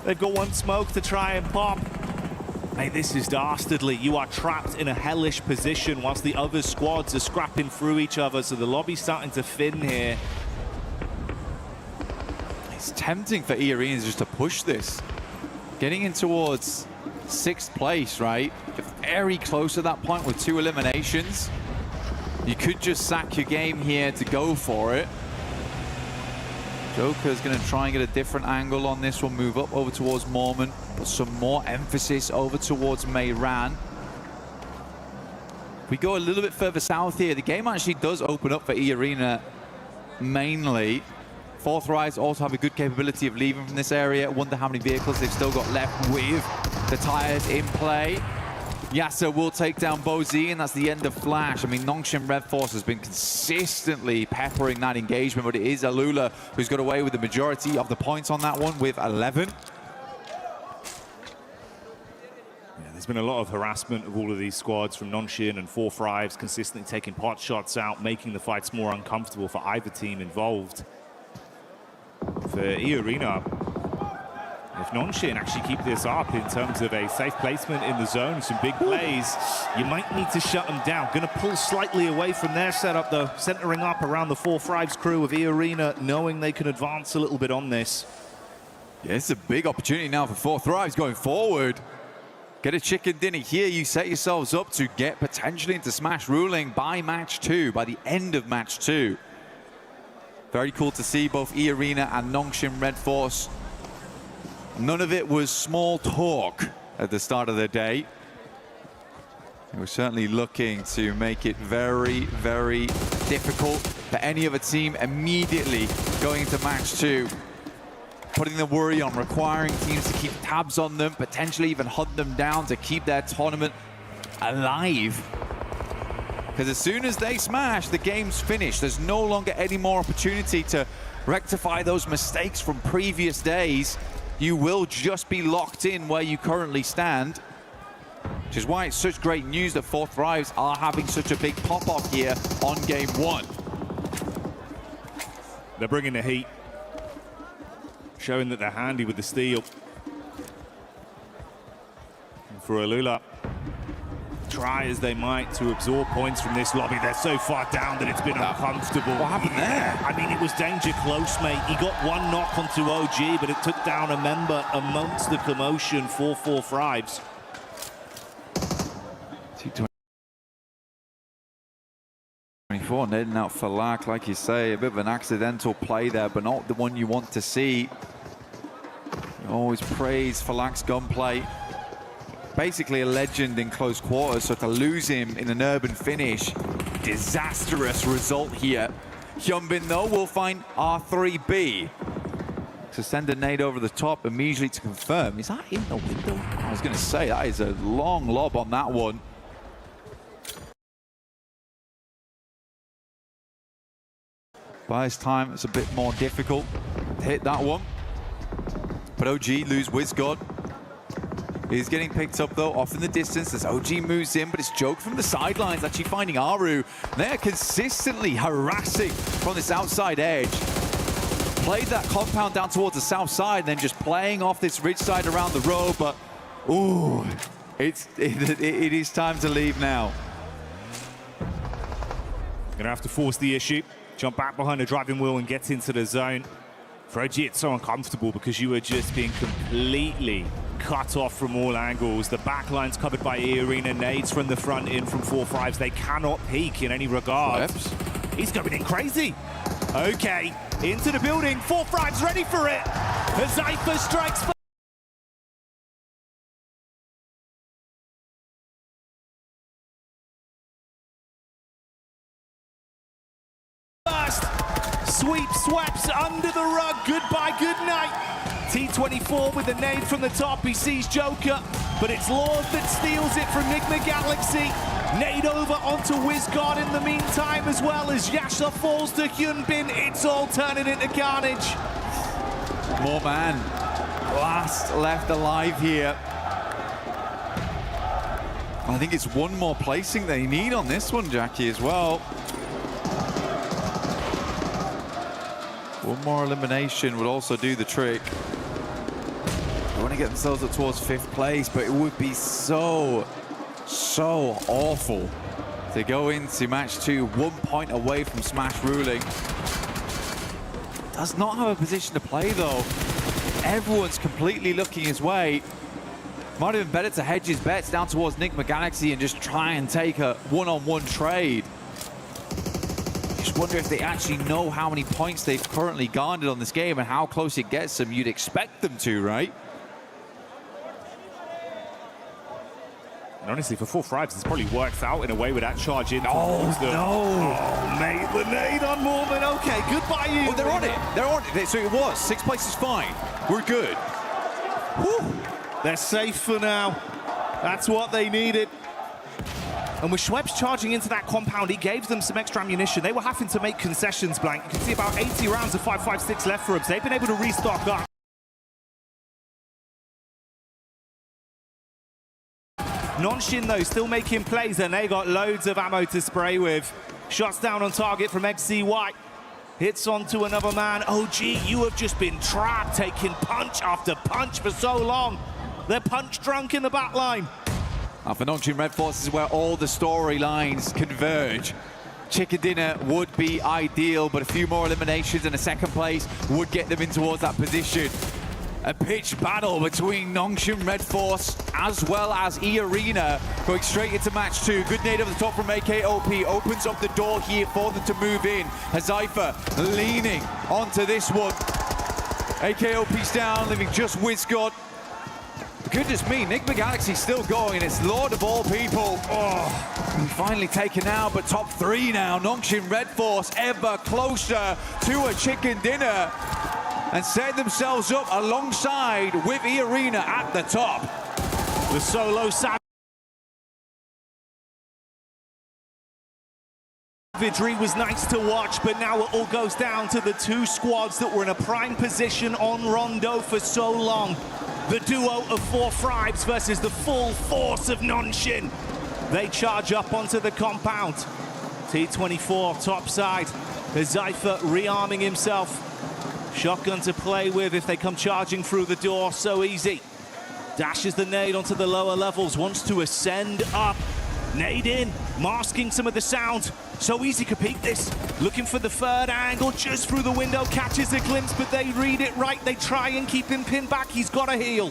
They've got one smoke to try and pop. Hey, this is dastardly. You are trapped in a hellish position whilst the other squads are scrapping through each other, so the lobby's starting to thin here. It's tempting for E-Arenas just to push this. Getting in towards 6th place, right? You're very close to that point with 2 eliminations. You could just sack your game here to go for it. Joker's going to try and get a different angle on this one, move up over towards Mormon, put some more emphasis over towards Mayran. If we go a little bit further south here, the game actually does open up for E-Arena mainly. 4th Rise also have a good capability of leaving from this area. Wonder how many vehicles they've still got left with the tires in play. Yasser will take down Bozy, and that's the end of Flash. I mean, Nongshim Red Force has been consistently peppering that engagement, but it is Alula who's got away with the majority of the points on that one with 11. There's been a lot of harassment of all of these squads from Nongshim and 4-5s, consistently taking pot shots out, making the fights more uncomfortable for either team involved. For E-Arena, if Nongshim actually keep this up in terms of a safe placement in the zone, some big plays, you might need to shut them down. Going to pull slightly away from their setup, though, centering up around the 4-5s crew of E-Arena, knowing they can advance a little bit on this. Yeah, it's a big opportunity now for 4-5s going forward. Get a chicken dinner here. You set yourselves up to get potentially into Smash ruling by match 2, by the end of match 2. Very cool to see both E-Arena and Nongshim Red Force. None of it was small talk at the start of the day. They were certainly looking to make it very, very difficult for any other team immediately going into match 2. Putting the worry on, requiring teams to keep tabs on them, potentially even hunt them down to keep their tournament alive. Because as soon as they smash, the game's finished. There's no longer any more opportunity to rectify those mistakes from previous days. You will just be locked in where you currently stand, which is why it's such great news that 4thRives are having such a big pop-off here on game 1. They're bringing the heat, showing that they're handy with the steal. And for Alula, try as they might to absorb points from this lobby, they're so far down that it's been uncomfortable. What happened there? I mean, it was danger close, mate. He got one knock onto OG, but it took down a member amongst the commotion for 4thRives. T24 netting out for Lack, like you say, a bit of an accidental play there, but not the one you want to see. You always praise for Lack's gunplay. Basically a legend in close quarters, so to lose him in an urban finish, disastrous result here. Hyunbin, though, will find R3B to send a nade over the top immediately to confirm. Is that in the window? I was going to say, that is a long lob on that one. By this time, it's a bit more difficult to hit that one. But OG lose WizGod. He's getting picked up, though, off in the distance as OG moves in, but it's Joke from the sidelines actually finding Aru. They're consistently harassing from this outside edge. Played that compound down towards the south side, and then just playing off this ridge side around the road, but ooh, it is time to leave now. Gonna have to force the issue. Jump back behind the driving wheel and get into the zone. For OG, it's so uncomfortable because you are just being completely cut off from all angles. The back line's covered by E-Arena, nades from the front in from 4thRives. They cannot peek in any regard. He's going in crazy. Okay, into the building. 4thRives ready for it. Hazyfa strikes first. Sweep, sweeps under the rug. Goodbye, good night. T24 with a nade from the top. He sees Joker, but it's Lord that steals it from Nigma Galaxy. Nade over onto WizGod in the meantime, as well as Yasha falls to Hyunbin. It's all turning into carnage. More man. Last left alive here. I think it's one more placing they need on this one, Jackie, as well. One more elimination would also do the trick. They want to get themselves up towards 5th place, but it would be so awful to go into match 2 1 point away from Smash ruling. Does not have a position to play, though. Everyone's completely looking his way. Might have been better to hedge his bets down towards Nigma Galaxy and just try and take a one-on-one trade. Just wonder if they actually know how many points they've currently garnered on this game and how close it gets them. You'd expect them to, right? And honestly, for 4thRives, this probably works out in a way with that charge in. Oh, no. Oh, mate, the nade on Mormon. Okay, goodbye, you. Oh, they're on it. They're on it. So it was. 6th place is fine. We're good. Whew. They're safe for now. That's what they needed. And with Schweppes charging into that compound, he gave them some extra ammunition. They were having to make concessions, Blank. You can see about 80 rounds of 5.56 left for them. They've been able to restock up. Nonshin, though, still making plays, and they got loads of ammo to spray with. Shots down on target from XCY. Hits onto another man. OG, you have just been trapped, taking punch after punch for so long. They're punch drunk in the back line. And for Nongchin Red Force is where all the storylines converge. Chicken dinner would be ideal, but a few more eliminations and a 2nd place would get them in towards that position. A pitched battle between Nongchin Red Force as well as E-Arena going straight into match 2. Good nade over the top from AKOP, opens up the door here for them to move in. Hazyfa leaning onto this one. AKOP's down, leaving just WizGod. Goodness me, Nigma Galaxy still going, and it's Lord of all people. Oh, finally taken out, but top 3 now. Nongchin Red Force ever closer to a chicken dinner and set themselves up alongside with E-Arena at the top. The solo savagery was nice to watch, but now it all goes down to the two squads that were in a prime position on Rondo for so long. The duo of 4 Fribes versus the full force of Nongshim. They charge up onto the compound. T24 topside. Zypher rearming himself. Shotgun to play with if they come charging through the door. So easy. Dashes the nade onto the lower levels. Wants to ascend up. Nade in. Masking some of the sound. So easy to peek this. Looking for the third angle. Just through the window. Catches a glimpse, but they read it right. They try and keep him pinned back. He's got to heal.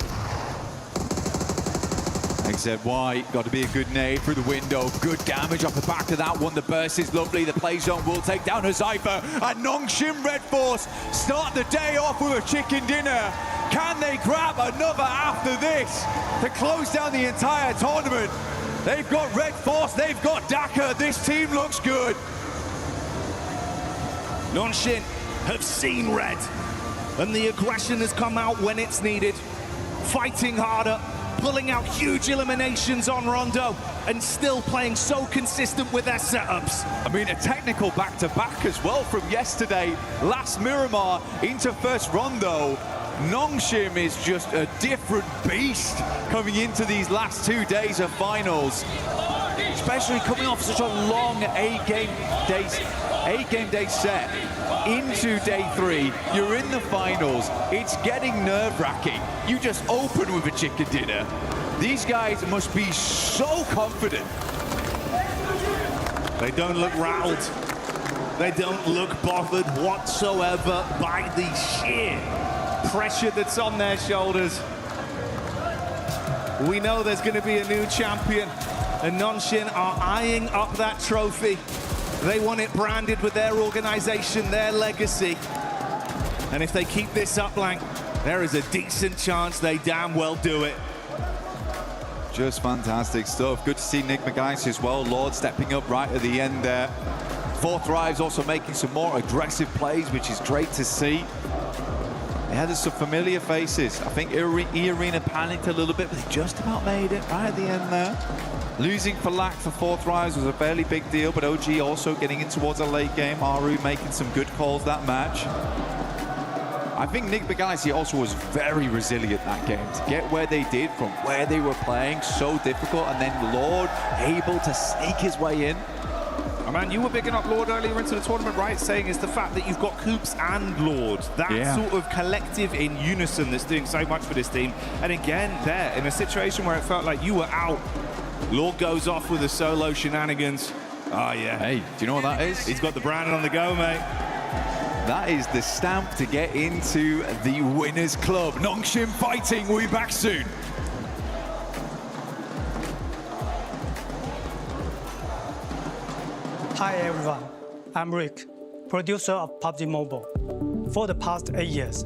XZY, got to be a good nade through the window. Good damage off the back of that one. The burst is lovely. The play zone will take down a Zypher. And Nongshim Red Force start the day off with a chicken dinner. Can they grab another after this to close down the entire tournament? They've got Red Force, they've got Daka. This team looks good. Nongshim have seen red, and the aggression has come out when it's needed. Fighting harder, pulling out huge eliminations on Rondo, and still playing so consistent with their setups. I mean, a technical back-to-back as well from yesterday. Last Miramar into first Rondo. Nongshim is just a different beast coming into these last 2 days of finals. Especially coming off such a long 8-game day set into day 3. You're in the finals. It's getting nerve-wracking. You just open with a chicken dinner. These guys must be so confident. They don't look rattled. They don't look bothered whatsoever by the sheer pressure that's on their shoulders. We know there's going to be a new champion, and Nongshim are eyeing up that trophy. They want it branded with their organization, their legacy. And if they keep this up, Blank, there is a decent chance they damn well do it. Just fantastic stuff. Good to see Nick McGuice as well. Lord stepping up right at the end there. 4 Thrives also making some more aggressive plays, which is great to see. They had some familiar faces. I think E-Arena panicked a little bit, but they just about made it right at the end there. Losing for lack for 4 Thrives was a fairly big deal, but OG also getting in towards a late game. Aru making some good calls that match. I think Nick McGuice also was very resilient that game to get where they did from where they were playing, so difficult, and then Lord able to sneak his way in. Oh man, you were bigging up Lord earlier into the tournament, right? Saying it's the fact that you've got Coops and Lord. That sort of collective in unison that's doing so much for this team. And again, there, in a situation where it felt like you were out, Lord goes off with the solo shenanigans. Oh yeah. Hey, do you know what that is? He's got the brand on the go, mate. That is the stamp to get into the Winners Club. Nongshim fighting, we'll be back soon. Hi everyone, I'm Rick, producer of Pubg Mobile. For the past 8 years,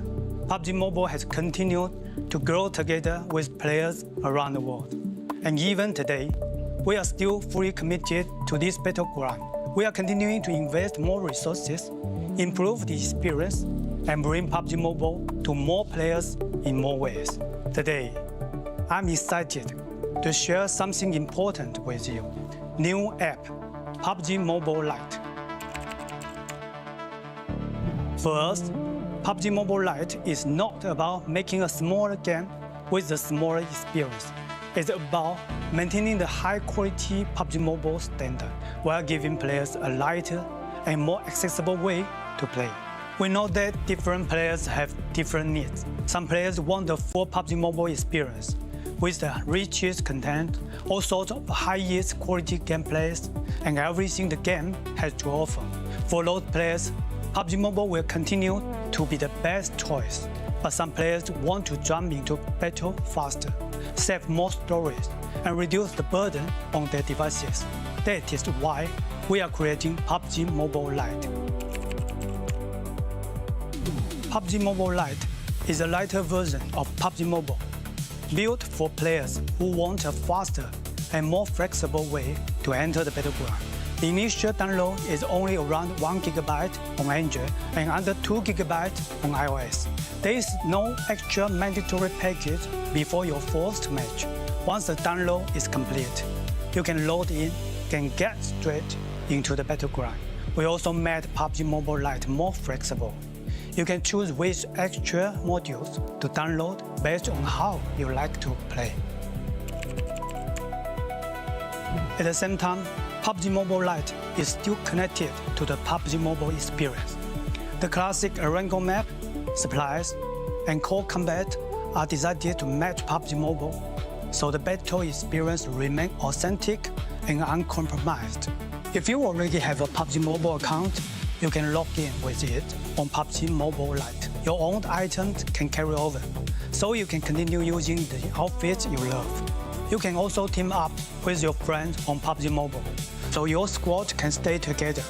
Pubg Mobile has continued to grow together with players around the world. And even today, we are still fully committed to this battleground. We are continuing to invest more resources, improve the experience, and bring Pubg Mobile to more players in more ways. Today, I'm excited to share something important with you. New app, Pubg Mobile Lite. For us, Pubg Mobile Lite is not about making a smaller game with a smaller experience. It's about maintaining the high-quality Pubg Mobile standard while giving players a lighter and more accessible way to play. We know that different players have different needs. Some players want the full Pubg Mobile experience, with the richest content, all sorts of highest quality gameplays, and everything the game has to offer. For those players, Pubg Mobile will continue to be the best choice. But some players want to jump into battle faster, save more stories, and reduce the burden on their devices. That is why we are creating Pubg Mobile Lite. Pubg Mobile Lite is a lighter version of Pubg Mobile, built for players who want a faster and more flexible way to enter the battleground. The initial download is only around 1 GB on Android and under 2 GB on iOS. There is no extra mandatory package before your first match. Once the download is complete, you can load in and get straight into the battleground. We also made PUBG Mobile Lite more flexible. You can choose which extra modules to download based on how you like to play. At the same time, PUBG Mobile Lite is still connected to the PUBG Mobile experience. The classic Rango map, supplies, and core combat are designed to match PUBG Mobile, so the battle experience remains authentic and uncompromised. If you already have a PUBG Mobile account, you can log in with it on PUBG Mobile Lite. Your own items can carry over, so you can continue using the outfits you love. You can also team up with your friends on PUBG Mobile, so your squad can stay together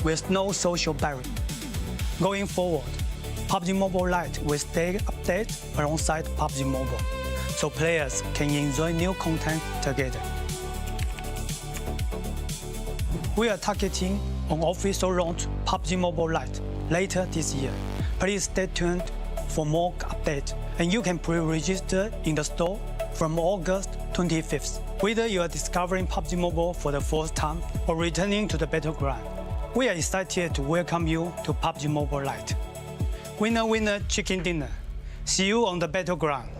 with no social barrier. Going forward, PUBG Mobile Lite will stay updated alongside PUBG Mobile, so players can enjoy new content together. We are targeting an official launch PUBG Mobile Lite later this year. Please stay tuned for more updates, and you can pre-register in the store from August 25th. Whether you are discovering PUBG Mobile for the first time or returning to the battleground, we are excited to welcome you to PUBG Mobile Lite. Winner, winner, chicken dinner. See you on the battleground.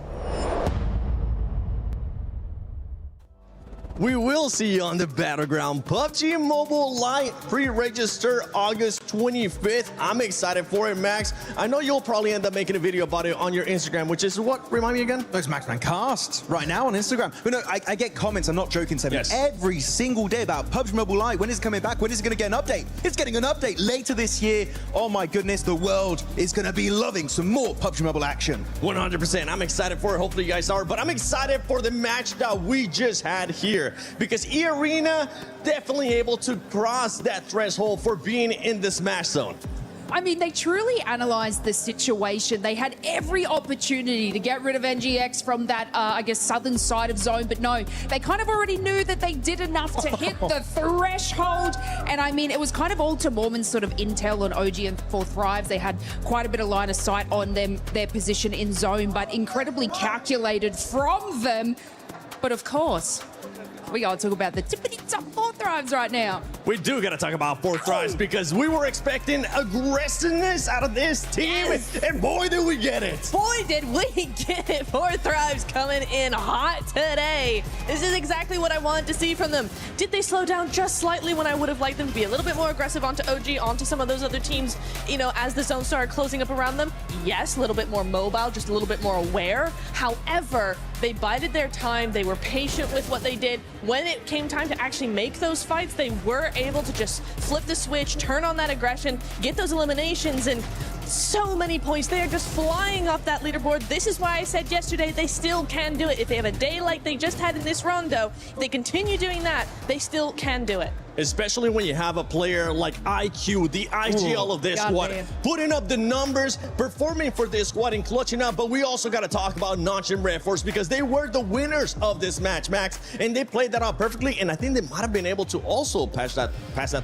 We will see you on the battleground. PUBG Mobile Lite pre-register August 25th. I'm excited for it, Max. I know you'll probably end up making a video about it on your Instagram, which is what? Remind me again? It's Maxman Cast right now on Instagram. But no, I get comments, I'm not joking, Seven, every single day about PUBG Mobile Lite. When is it coming back? When is it going to get an update? It's getting an update later this year. Oh my goodness, the world is going to be loving some more PUBG Mobile action. 100%. I'm excited for it. Hopefully you guys are. But I'm excited for the match that we just had here, because E-Arena definitely able to cross that threshold for being in the Smash Zone. I mean, they truly analyzed the situation. They had every opportunity to get rid of NGX from that, I guess, southern side of zone, but no, they kind of already knew that they did enough to hit the threshold. And I mean, it was kind of all to Mormon's sort of intel on OG and 4 Thrives. They had quite a bit of line of sight on them, their position in zone, but incredibly calculated from them. But of course, we gotta talk about the tippity top 4 Thrives right now. We do gotta talk about 4 Thrives because we were expecting aggressiveness out of this team, and boy did we get it. Boy did we get it. 4 Thrives coming in hot today. This is exactly what I wanted to see from them. Did they slow down just slightly when I would have liked them to be a little bit more aggressive onto OG, onto some of those other teams, you know, as the zone started closing up around them? Yes, a little bit more mobile, just a little bit more aware. However, they bided their time. They were patient with what they did. When it came time to actually make those fights, they were able to just flip the switch, turn on that aggression, get those eliminations, and so many points. They are just flying off that leaderboard. This is why I said yesterday they still can do it. If they have a day like they just had in this rondo, if they continue doing that, they still can do it. Especially when you have a player like IQ, the IGL of this squad, putting up the numbers, performing for this squad and clutching up. But we also got to talk about Notch and Red Force because they were the winners of this match, Max, and they played that out perfectly. And I think they might have been able to also pass that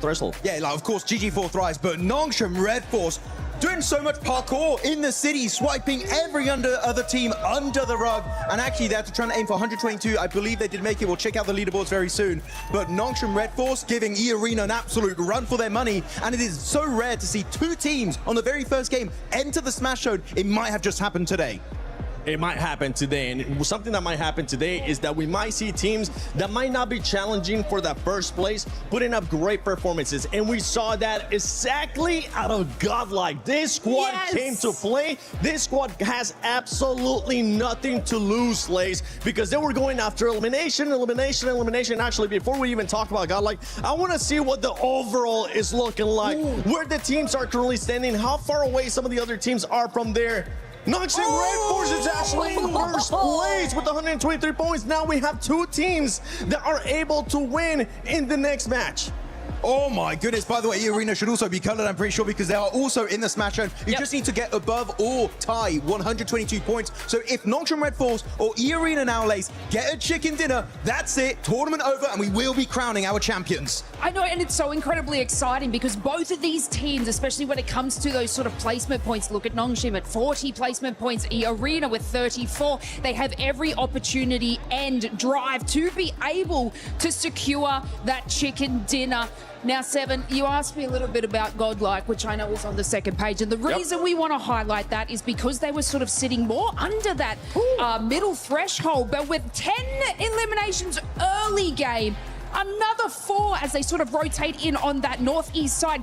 threshold. Yeah, like of course GG4 Thrives, but Notch and Red Force doing so much parkour in the city, swiping every other team under the rug. And actually, they're trying to aim for 122. I believe they did make it. We'll check out the leaderboards very soon. But Notch and Red Force giving E-Arena an absolute run for their money. And it is so rare to see 2 teams on the very first game enter the Smash Zone. It might have just happened today. It might happen today, and something that might happen today is that we might see teams that might not be challenging for that first place putting up great performances, and we saw that exactly out of Godlike. This squad came to play. This squad has absolutely nothing to lose, Slays, because they were going after elimination. Actually, before we even talk about Godlike, I want to see what the overall is looking like, where the teams are currently standing, how far away some of the other teams are from there. Notch and Red Force is actually in first place with 123 points. Now we have 2 teams that are able to win in the next match. Oh my goodness. By the way, E-Arena should also be colored, I'm pretty sure, because they are also in the Smash Zone. You just need to get above or tie 122 points. So if Notch and Red Force or E-Arena now, Lace, get a chicken dinner, that's it. Tournament over, and we will be crowning our champions. I know, and it's so incredibly exciting because both of these teams, especially when it comes to those sort of placement points, look at Nongshim at 40 placement points, E-Arena with 34. They have every opportunity and drive to be able to secure that chicken dinner. Now, Seven, you asked me a little bit about Godlike, which I know was on the second page. And the reason we want to highlight that is because they were sort of sitting more under that middle threshold. But with 10 eliminations early game, another 4 as they sort of rotate in on that northeast side.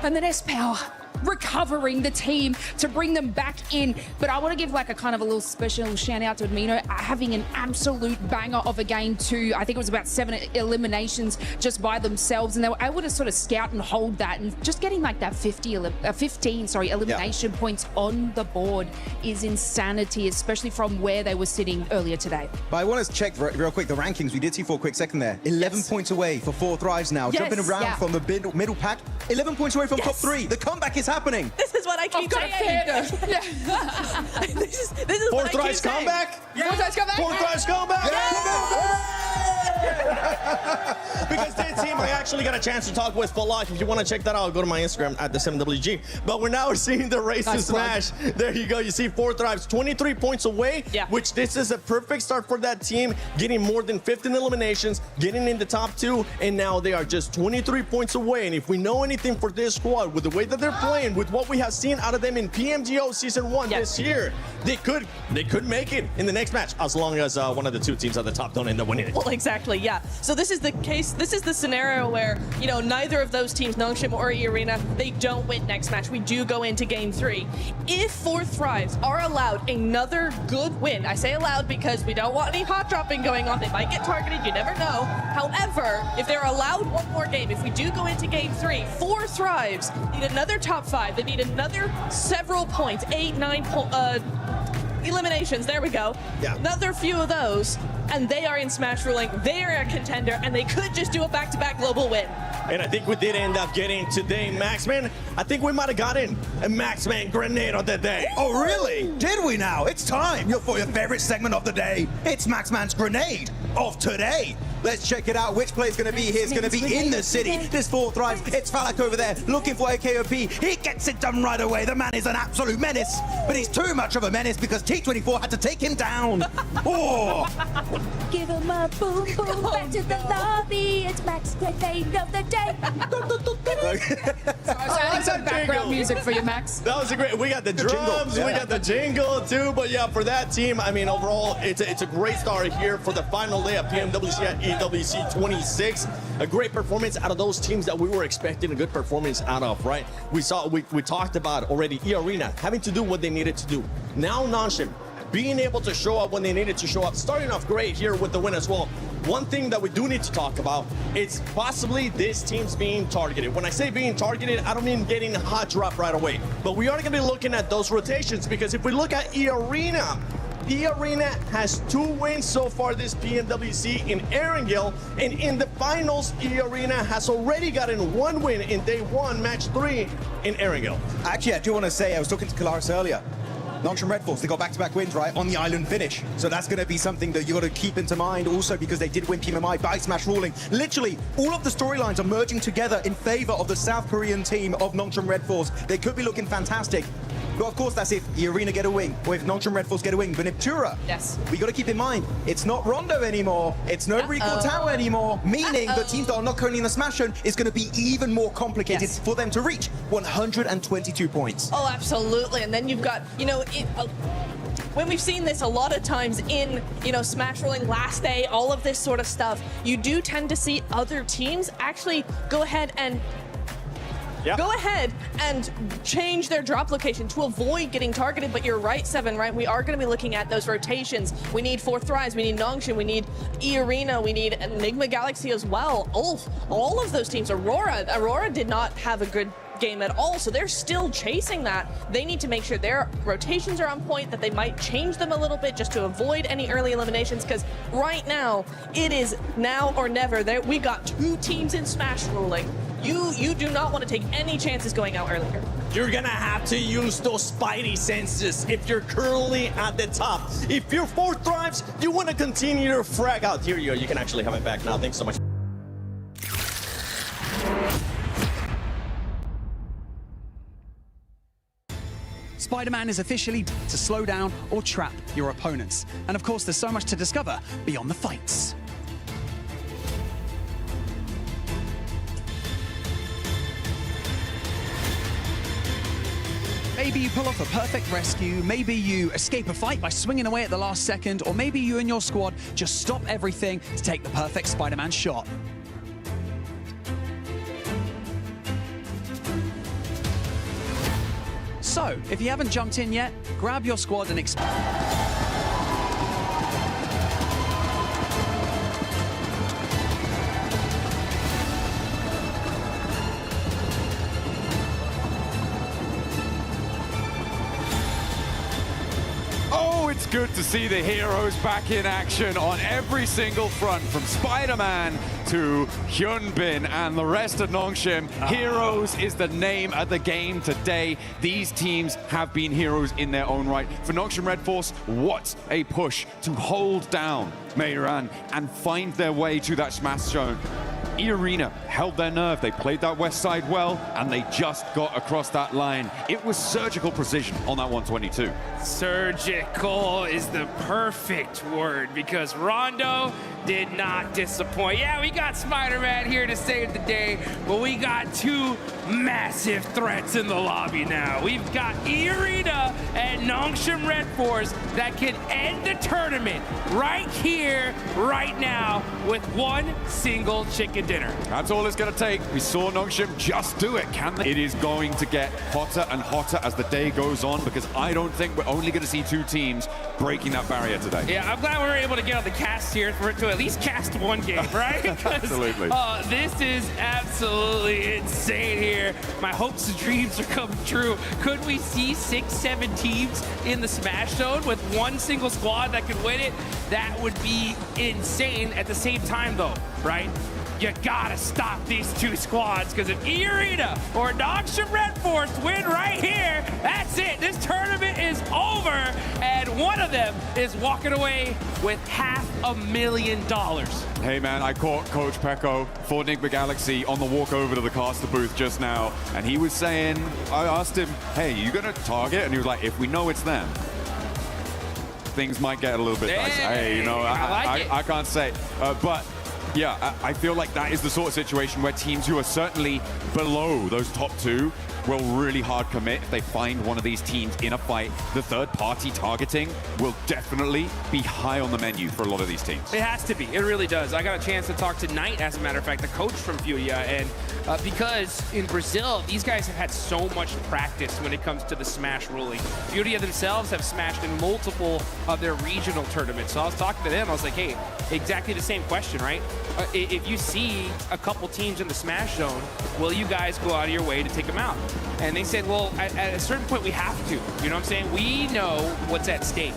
And then S-Power recovering the team to bring them back in. But I want to give like a kind of a little special shout out to Admino, having an absolute banger of a game too. I think it was about 7 eliminations just by themselves, and they were able to sort of scout and hold that, and just getting like that 15 elimination points on the board is insanity, especially from where they were sitting earlier today. But I want to check real quick the rankings. We did see for a quick second there. 11 points away for 4 Thrives now. Jumping around from the middle pack. 11 points away from top 3. The comeback is happening. This is what I keep saying. This is Four what I keep Thrives saying. comeback. Yeah. Four Thrives comeback. Four Thrives comeback. Because this team, I actually got a chance to talk with for life. If you want to check that out, go to my Instagram at the 7WG. But we're now seeing the race to smash. There you go. You see 4 Thrives, 23 points away, which this is a perfect start for that team, getting more than 15 eliminations, getting in the top 2, and now they are just 23 points away. And if we know anything for this squad, with the way that they're playing, with what we have seen out of them in PMGO Season 1 this year, they could make it in the next match, as long as one of the 2 teams at the top don't end up winning it. Well, exactly, yeah. So this is the case, this is the scenario where, you know, neither of those teams, Nongshim or Arena, they don't win next match. We do go into game 3. If 4 Thrives are allowed another good win, I say allowed because we don't want any hot dropping going on. They might get targeted, you never know. However, if they're allowed one more game, if we do go into game 3, 4 Thrives need another top 5. They need another several points, 8, 9 eliminations, there we go. Another few of those, and they are in Smash Ruling. They are a contender, and they could just do a back-to-back global win. And I think we did end up getting today, Maxman. I think we might have gotten a Maxman grenade of the day. Oh, really? Did we now? It's time for your favorite segment of the day. It's Maxman's grenade of today. Let's check it out. Which play is going to be here? It's going to be in the city. This 4 Thrives. It's Falak over there looking for a KOP. He gets it done right away. The man is an absolute menace, but he's too much of a menace because T24 had to take him down. Oh! Give him a boom boom back to the lobby. It's Max grenade of the day. Some background music for you, Max. That was a great. We got the drums, we got the jingle too. But yeah, for that team, I mean, overall, it's a great start here for the final day of PMWC at EWC 26. A great performance out of those teams that we were expecting a good performance out of, right? We talked about already Arena having to do what they needed to do. Now Nongshim being able to show up when they needed to show up, starting off great here with the win as well. One thing that we do need to talk about is possibly this team's being targeted. When I say being targeted, I don't mean getting a hot drop right away, but we are going to be looking at those rotations, because if we look at Arena has 2 wins so far this PMWC in Erangel, and in the finals, Arena has already gotten 1 win in day 1, match 3 in Erangel. Actually, I do want to say, I was talking to Kalaris earlier. Nongshim Red Force, they got back-to-back wins, right, on the island finish. So that's going to be something that you got to keep into mind also, because they did win PMMI by Smash Ruling. Literally, all of the storylines are merging together in favor of the South Korean team of Nongshim Red Force. They could be looking fantastic. But of course, that's if the Arena get a win, or if Nongshim Red Force get a win. But if Tura, we got to keep in mind, it's not Rondo anymore. It's no Recall Tower anymore, meaning the teams that are not currently in the Smash Zone is going to be even more complicated for them to reach 122 points. Oh, absolutely. And then you've got, you know, when we've seen this a lot of times in, you know, Smash Ruling, last day, all of this sort of stuff, you do tend to see other teams actually go ahead and change their drop location to avoid getting targeted. But you're right, Seven, right? We are going to be looking at those rotations. We need 4 Thrives, we need Nongshim, we need Arena, we need Enigma Galaxy as well. All of those teams. Aurora did not have a good game at all, so they're still chasing that. They need to make sure their rotations are on point, that they might change them a little bit just to avoid any early eliminations, because right now, it is now or never. We got 2 teams in Smash Ruling. You do not want to take any chances going out earlier. You're gonna have to use those spidey senses if you're currently at the top. If you're 4 Thrives, you want to continue your frag out. Here you go. You can actually have it back now. Thanks so much. Spider-Man is officially to slow down or trap your opponents. And of course, there's so much to discover beyond the fights. Maybe you pull off a perfect rescue, maybe you escape a fight by swinging away at the last second, or maybe you and your squad just stop everything to take the perfect Spider-Man shot. So, if you haven't jumped in yet, grab your squad and It's good to see the heroes back in action on every single front, from Spider-Man to Hyunbin and the rest of Nongshim. Heroes is the name of the game today. These teams have been heroes in their own right. For Nongshim Red Force, what a push to hold down Meiran and find their way to that smash zone. E-Arena held their nerve. They played that west side well, and they just got across that line. It was surgical precision on that 122. Surgical is the perfect word, because Rondo did not disappoint. Yeah, we got Spider-Man here to save the day, but we got two massive threats in the lobby now. We've got E-Arena and Nongshim Red Force that can end the tournament right here, right now, with one single chicken dinner. That's all it's going to take. We saw Nongshim just do it. Can they? It is going to get hotter and hotter as the day goes on, because I don't think we're only going to see two teams breaking that barrier today. Yeah, I'm glad we were able to get on the cast here for it to at least cast one game, right? Absolutely. This is absolutely insane here. My hopes and dreams are coming true. Could we see 6-7 teams in the Smash Zone with one single squad that could win it? That would be insane. At the same time, though, right? You gotta stop these two squads, because if E-Arena or Nongshim Red Force win right here, that's it. This tournament is over, and one of them is walking away with $500,000. Hey man, I caught Coach Pecco for Enigma Galaxy on the walk over to the caster booth just now, and he was saying, I asked him, hey, you gonna target? And he was like, if we know it's them, things might get a little bit dicey. Hey, you know, I can't say, but yeah, I feel like that is the sort of situation where teams who are certainly below those top two will really hard commit if they find one of these teams in a fight. The third-party targeting will definitely be high on the menu for a lot of these teams. It has to be. It really does. I got a chance to talk to Knight, as a matter of fact, the coach from Furia, and because in Brazil, these guys have had so much practice when it comes to the Smash ruling. Furia themselves have smashed in multiple of their regional tournaments. So I was talking to them. I was like, hey, exactly the same question, right? If you see a couple teams in the Smash Zone, will you guys go out of your way to take them out? And they said, well, at a certain point, we have to. You know what I'm saying? We know what's at stake.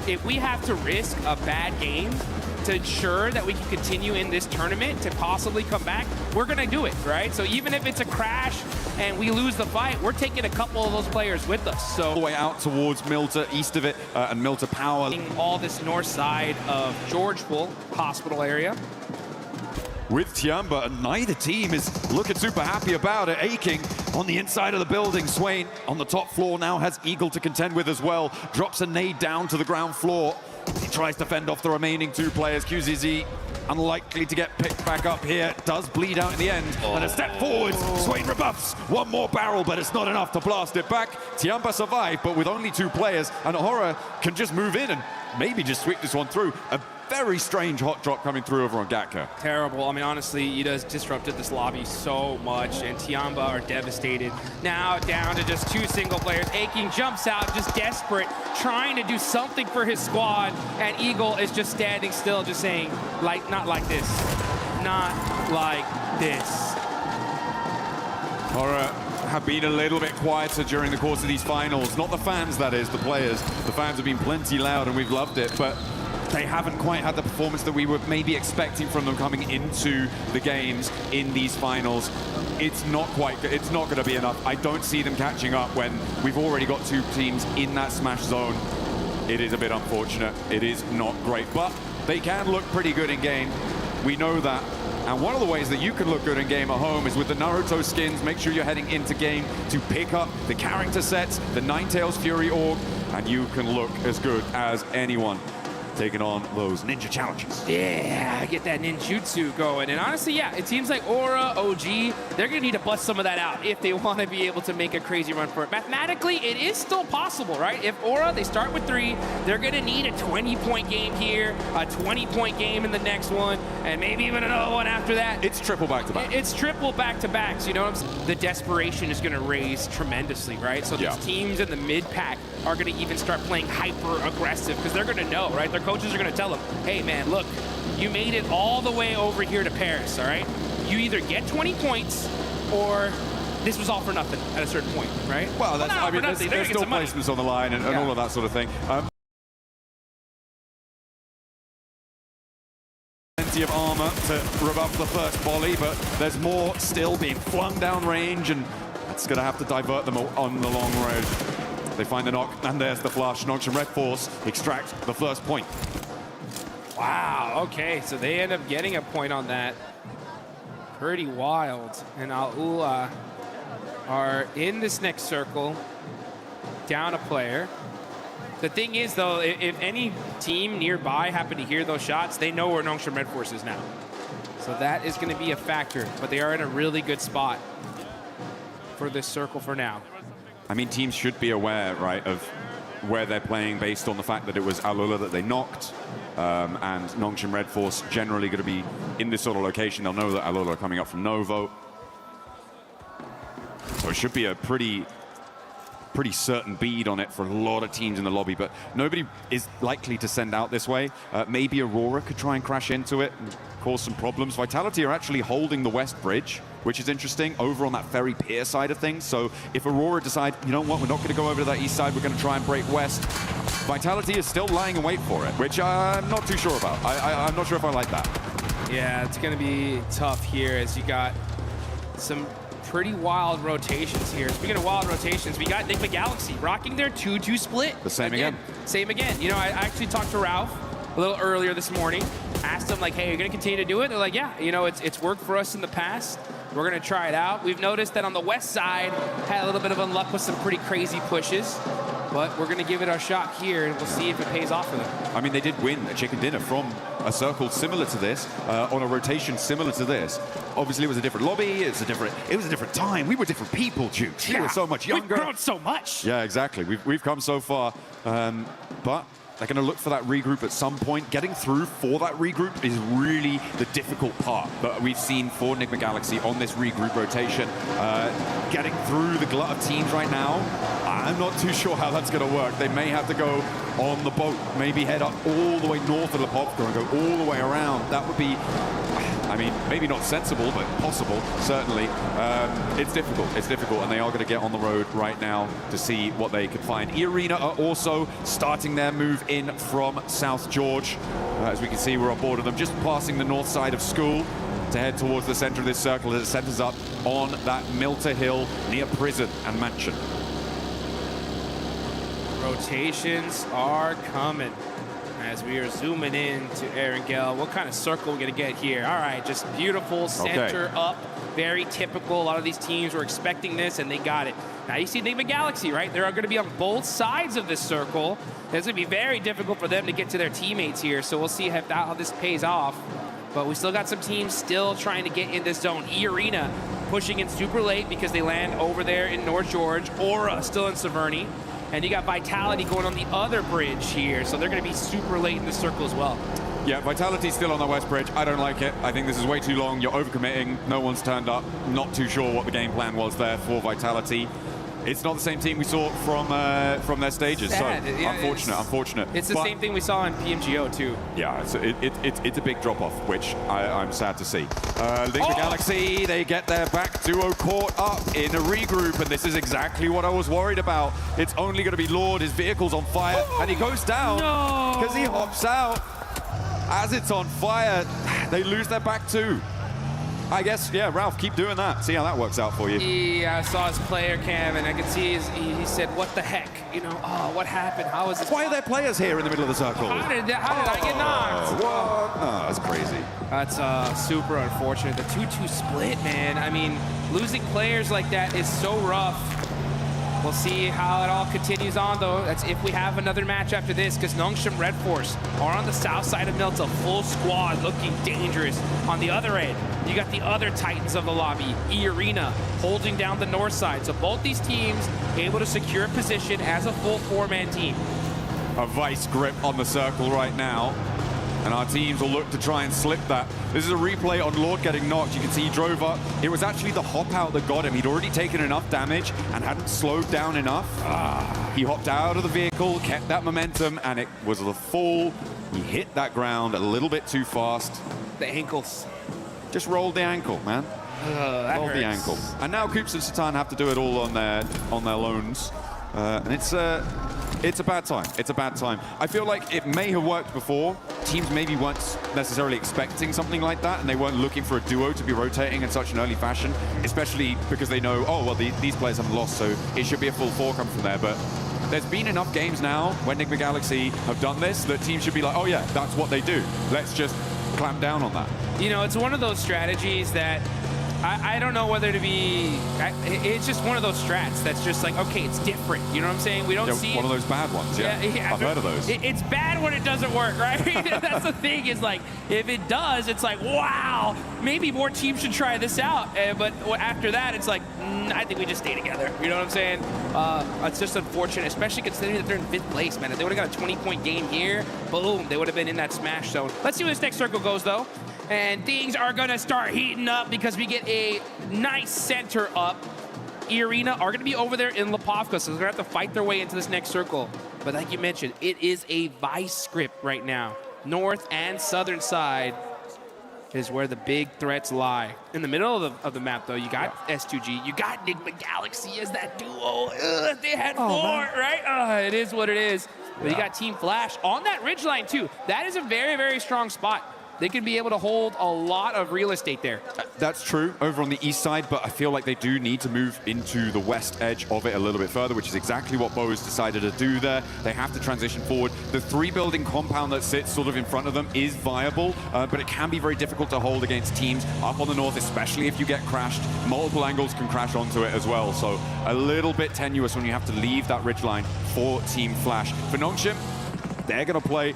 If we have to risk a bad game to ensure that we can continue in this tournament to possibly come back, we're going to do it, right? So even if it's a crash and we lose the fight, we're taking a couple of those players with us. So all the way out towards Milta, east of it, and Milta Power. All this north side of Georgeville Hospital area. With Tiamba, and neither team is looking super happy about it. Aching on the inside of the building. Swain on the top floor now has Eagle to contend with as well. Drops a nade down to the ground floor. He tries to fend off the remaining two players. QZZ unlikely to get picked back up here. Does bleed out in the end. And a step forwards. Swain rebuffs. One more barrel, but it's not enough to blast it back. Tiamba survived, but with only two players. And Horror can just move in and maybe just sweep this one through. A very strange hot drop coming through over on Gatka. Terrible. I mean, honestly, you just disrupted this lobby so much, and Tiamba are devastated. Now down to just two single players. Aching jumps out, just desperate, trying to do something for his squad, and Eagle is just standing still, just saying, like, not like this. Not like this. Horror have been a little bit quieter during the course of these finals. Not the fans, that is, the players. The fans have been plenty loud, and we've loved it, but they haven't quite had the performance that we were maybe expecting from them coming into the games in these finals. It's not going to be enough. I don't see them catching up when we've already got two teams in that Smash Zone. It is a bit unfortunate. It is not great, but they can look pretty good in game. We know that. And one of the ways that you can look good in game at home is with the Naruto skins. Make sure you're heading into game to pick up the character sets, the Ninetales Fury org, and you can look as good as anyone. taking on those ninja challenges. Yeah, get that ninjutsu going. And honestly, yeah, it seems like Aura, OG, they're going to need to bust some of that out if they want to be able to make a crazy run for it. Mathematically, it is still possible, right? If Aura, they start with 3, they're going to need a 20-point game here, a 20-point game in the next one, and maybe even another one after that. It's triple back-to-back. It's triple back-to-backs, you know what I'm saying? The desperation is going to raise tremendously, right? So these teams in the mid-pack are going to even start playing hyper-aggressive because they're going to know, right? Their coaches are going to tell them, hey, man, look, you made it all the way over here to Paris, all right? You either get 20 points or this was all for nothing at a certain point, right? Well, that's, I mean, there's still placements on the line and all of that sort of thing. Plenty of armor to rebuff the first volley, but there's more still being flung down range, and that's going to have to divert them on the long road. They find the knock, and there's the flush. Nongshim Red Force extract the first point. Wow, okay, so they end up getting a point on that. Pretty wild. And Al-Ula are in this next circle, down a player. The thing is, though, if any team nearby happen to hear those shots, they know where Nongshim Red Force is now. So that is going to be a factor, but they are in a really good spot for this circle for now. I mean, teams should be aware, right, of where they're playing based on the fact that it was Al-Ula that they knocked, and Nongshim Red Force generally going to be in this sort of location. They'll know that Al-Ula are coming up from Novo. So it should be a pretty certain bead on it for a lot of teams in the lobby, but nobody is likely to send out this way. Maybe Aurora could try and crash into it and cause some problems. Vitality are actually holding the west bridge, which is interesting, over on that ferry pier side of things. So if Aurora decide, you know what, we're not going to go over to that east side, we're going to try and break west, Vitality is still lying in wait for it, which I'm not too sure about. I'm not sure if I like that. Yeah, it's going to be tough here as you got some pretty wild rotations here. Speaking of wild rotations, we got Enigma Galaxy rocking their 2-2 split. The same again. Same again. You know, I actually talked to Ralph a little earlier this morning, asked them like, hey, you're going to continue to do it? They're like, yeah, you know, it's worked for us in the past. We're going to try it out. We've noticed that on the west side, had a little bit of unluck with some pretty crazy pushes, but we're going to give it our shot here, and we'll see if it pays off for them. I mean, they did win a chicken dinner from a circle similar to this, on a rotation similar to this. Obviously, it was a different lobby. It was a different time. We were different people, Jukes. We were so much younger. We've grown so much. Yeah, exactly. We've come so far, but they're going to look for that regroup at some point. Getting through for that regroup is really the difficult part that we've seen for Enigma Galaxy on this regroup rotation. Getting through the glut of teams right now, I'm not too sure how that's going to work. They may have to go on the boat, maybe head up all the way north of the Pubg and go all the way around. That would be, I mean, maybe not sensible, but possible, certainly. It's difficult, and they are going to get on the road right now to see what they can find. E-Arena are also starting their move in from South George. As we can see, we're on board of them, just passing the north side of school to head towards the center of this circle as it centers up on that Milter Hill near prison and mansion. Rotations are coming as we are zooming in to Erangel. What kind of circle are we going to get here? All right, just beautiful center up. Very typical. A lot of these teams were expecting this, and they got it. Now you see Enigma Galaxy, right? They're going to be on both sides of this circle. It's going to be very difficult for them to get to their teammates here, so we'll see how this pays off. But we still got some teams still trying to get in this zone. E-Arena pushing in super late because they land over there in North George. Aura still in Severny. And you got Vitality going on the other bridge here, so they're going to be super late in the circle as well. Yeah, Vitality's still on the west bridge. I don't like it. I think this is way too long. You're overcommitting. No one's turned up. Not too sure what the game plan was there for Vitality. It's not the same team we saw from their stages. Sad. So Yeah, unfortunate. It's the same thing we saw in PMGO too. Yeah, it's a big drop-off, which I'm sad to see. Enigma Galaxy, they get their back duo caught up in a regroup, and this is exactly what I was worried about. It's only going to be Lord, his vehicle's on fire, and he goes down because he hops out. As it's on fire, they lose their back too. I guess, yeah, Ralph, keep doing that. See how that works out for you. Yeah, I saw his player cam, and I could see he said, what the heck? You know, what happened? How is this? Why are there players here in the middle of the circle? How did I get knocked? What? Oh, that's crazy. That's super unfortunate. The 2-2 split, man. I mean, losing players like that is so rough. We'll see how it all continues on, though. That's if we have another match after this, because Nongshim Red Force are on the south side of Milta, full squad, looking dangerous. On the other end, you got the other Titans of the lobby, E-Arena, holding down the north side. So both these teams able to secure position as a full four-man team. A vice grip on the circle right now. And our teams will look to try and slip that. This is a replay on Lord getting knocked. You can see he drove up. It was actually the hop out that got him. He'd already taken enough damage and hadn't slowed down enough. He hopped out of the vehicle, kept that momentum, and it was the fall. He hit that ground a little bit too fast. The ankles. Just rolled the ankle, man. Rolled the ankle. And now Coops and Satan have to do it all on their loans. And it's a bad time. It's a bad time. I feel like it may have worked before. Teams maybe weren't necessarily expecting something like that, and they weren't looking for a duo to be rotating in such an early fashion, especially because they know, oh, well, these players haven't lost, so it should be a full four come from there. But there's been enough games now when Enigma Galaxy have done this that teams should be like, oh, yeah, that's what they do. Let's just clamp down on that. You know, it's one of those strategies that I don't know whether to be. It's just one of those strats that's just like, okay, it's different. You know what I'm saying? We don't see one of those bad ones. Yeah, I've heard of those. It's bad when it doesn't work, right? That's the thing. Is like if it does, it's like, wow, maybe more teams should try this out. But after that, it's like, I think we just stay together. You know what I'm saying? It's just unfortunate, especially considering that they're in 5th place, man. If they would have got a 20-point game here, boom, they would have been in that smash zone. Let's see where this next circle goes, though. And things are going to start heating up because we get a nice center up. E-Arena are going to be over there in Lipovka, so they're going to have to fight their way into this next circle. But like you mentioned, it is a vice script right now. North and southern side is where the big threats lie. In the middle of the map, though, you got S2G, you got Enigma Galaxy as that duo. They had four, right? It is what it is. But you got Team Flash on that ridgeline, too. That is a very, very strong spot. They can be able to hold a lot of real estate there. That's true over on the east side, but I feel like they do need to move into the west edge of it a little bit further, which is exactly what Bo has decided to do there. They have to transition forward. The 3-building compound that sits sort of in front of them is viable, but it can be very difficult to hold against teams up on the north, especially if you get crashed. Multiple angles can crash onto it as well, so a little bit tenuous when you have to leave that ridgeline for Team Flash. For Nongshim, they're going to play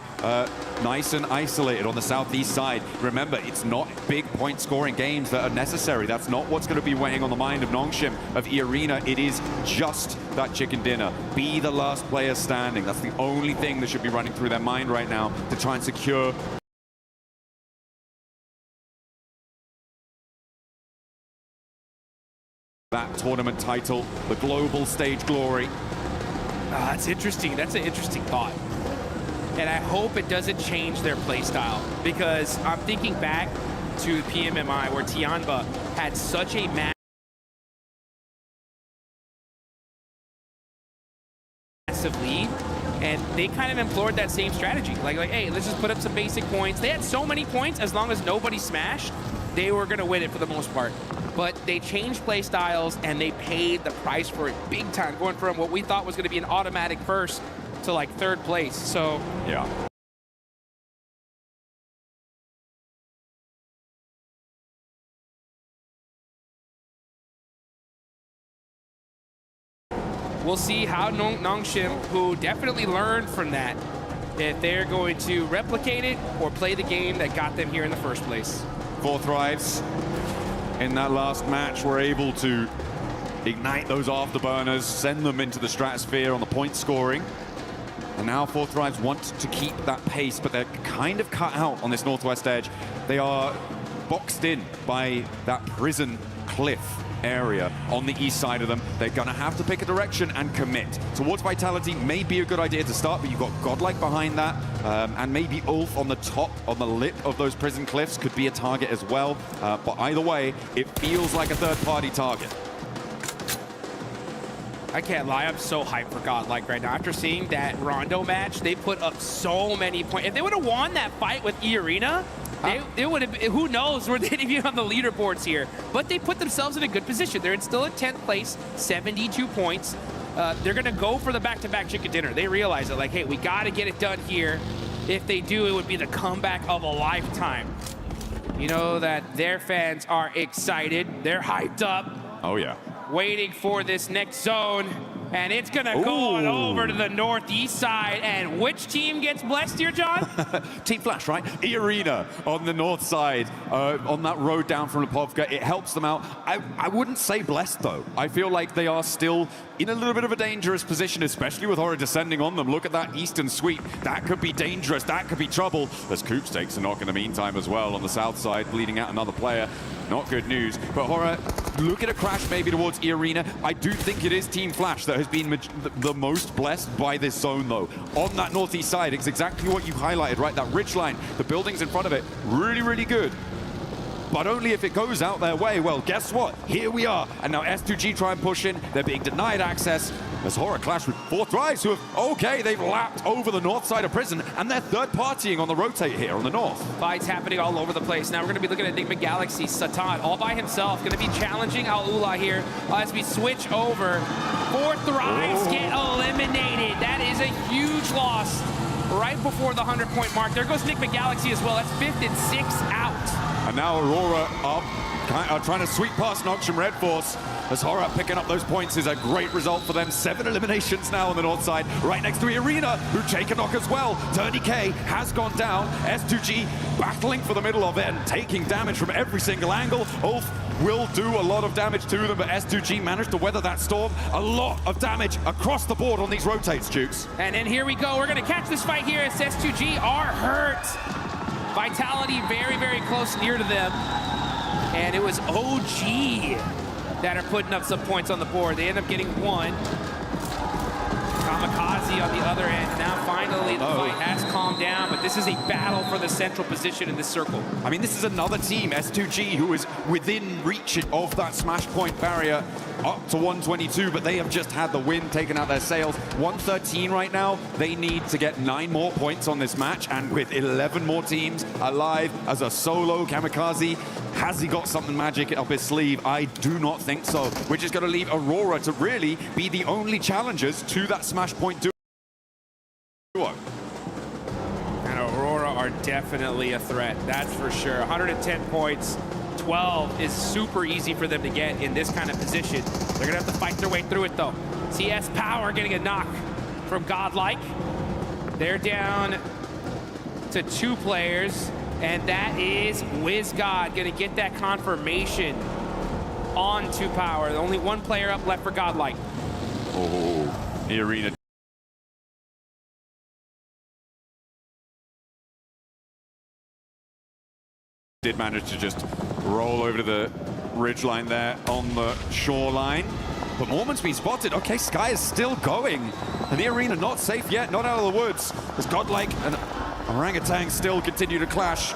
nice and isolated on the southeast side. Remember, it's not big point-scoring games that are necessary. That's not what's going to be weighing on the mind of Nongshim, of E-Arena. It is just that chicken dinner. Be the last player standing. That's the only thing that should be running through their mind right now to try and secure that tournament title, the global stage glory. That's interesting. That's an interesting thought. And I hope it doesn't change their play style, because I'm thinking back to PMMI where Tianba had such a massive lead, and they kind of implored that same strategy. Like, hey, let's just put up some basic points. They had so many points, as long as nobody smashed, they were going to win it for the most part. But they changed play styles, and they paid the price for it big time, going from what we thought was going to be an automatic first to like 3rd place. So yeah, we'll see how Nongshim, who definitely learned from that, if they're going to replicate it or play the game that got them here in the first place. 4 Thrives in that last match were able to ignite those afterburners, send them into the stratosphere on the point scoring. And now 4 Thrives want to keep that pace, but they're kind of cut out on this northwest edge. They are boxed in by that prison cliff area on the east side of them. They're going to have to pick a direction and commit. Towards Vitality may be a good idea to start, but you've got Godlike behind that, and maybe Ulf on the top, on the lip of those prison cliffs could be a target as well. But either way, it feels like a third-party target. I can't lie, I'm so hyped for Godlike right now. After seeing that Rondo match, they put up so many points. If they would have won that fight with E-Arena, they would have, who knows where they'd be on the leaderboards here. But they put themselves in a good position. They're still at 10th place, 72 points. They're going to go for the back-to-back chicken dinner. They realize it, like, hey, we got to get it done here. If they do, it would be the comeback of a lifetime. You know that their fans are excited. They're hyped up. Oh, yeah. Waiting for this next zone. And it's going to go on over to the northeast side. And which team gets blessed here, John? Team Flash, right? E-Arena on the north side, on that road down from Pubg. It helps them out. I wouldn't say blessed, though. I feel like they are still in a little bit of a dangerous position, especially with Horror descending on them. Look at that eastern sweep. That could be dangerous. That could be trouble. As Coops takes a knock in the meantime as well on the south side, bleeding out another player. Not good news. But Horror, look at a crash maybe towards E-Arena. I do think it is Team Flash that has been the most blessed by this zone, though. On that northeast side, it's exactly what you highlighted, right? That ridge line, the buildings in front of it, really, really good. But only if it goes out their way. Well, guess what? Here we are. And now S2G try and push in. They're being denied access. As Horror clash with 4thRIVES, who have, okay, they've lapped over the north side of prison, and they're third partying on the rotate here on the north. Fights happening all over the place. Now we're going to be looking at Enigma Galaxy. Satan all by himself, going to be challenging Aula here as we switch over. 4thRIVES get eliminated. That is a huge loss right before the 100-point mark. There goes Enigma Galaxy as well. That's 5th and 6th out. And now Aurora up, trying to sweep past Noxian Red Force. As Horror picking up those points is a great result for them. 7 eliminations now on the north side, right next to E-Arena, who take a knock as well. 30K has gone down. S2G battling for the middle of it and taking damage from every single angle. Ulf will do a lot of damage to them, but S2G managed to weather that storm. A lot of damage across the board on these rotates, Jukes. And then here we go. We're going to catch this fight here as S2G are hurt. Vitality very, very close near to them. And it was OG that are putting up some points on the board. They end up getting 1. Kamikaze on the other end. Now finally the fight has calmed down, but this is a battle for the central position in this circle. I mean, this is another team, S2G, who is within reach of that smash point barrier up to 122, but they have just had the win taken out their sails. 113 right now. They need to get 9 more points on this match, and with 11 more teams alive as a solo Kamikaze, has he got something magic up his sleeve? I do not think so. Which is going to leave Aurora to really be the only challengers to that smash point duo. And Aurora are definitely a threat, that's for sure. 110 points. 12 is super easy for them to get in this kind of position. They're gonna have to fight their way through it though. CS Power getting a knock from Godlike. They're down to 2 players, and that is WizGod gonna get that confirmation on 2 Power. Only 1 player up left for Godlike. Oh, E-Arena. Did manage to just roll over to the ridgeline there on the shoreline. But Mormon's been spotted. Okay, Sky is still going. And the Arena not safe yet, not out of the woods. As Godlike and Orangutan still continue to clash.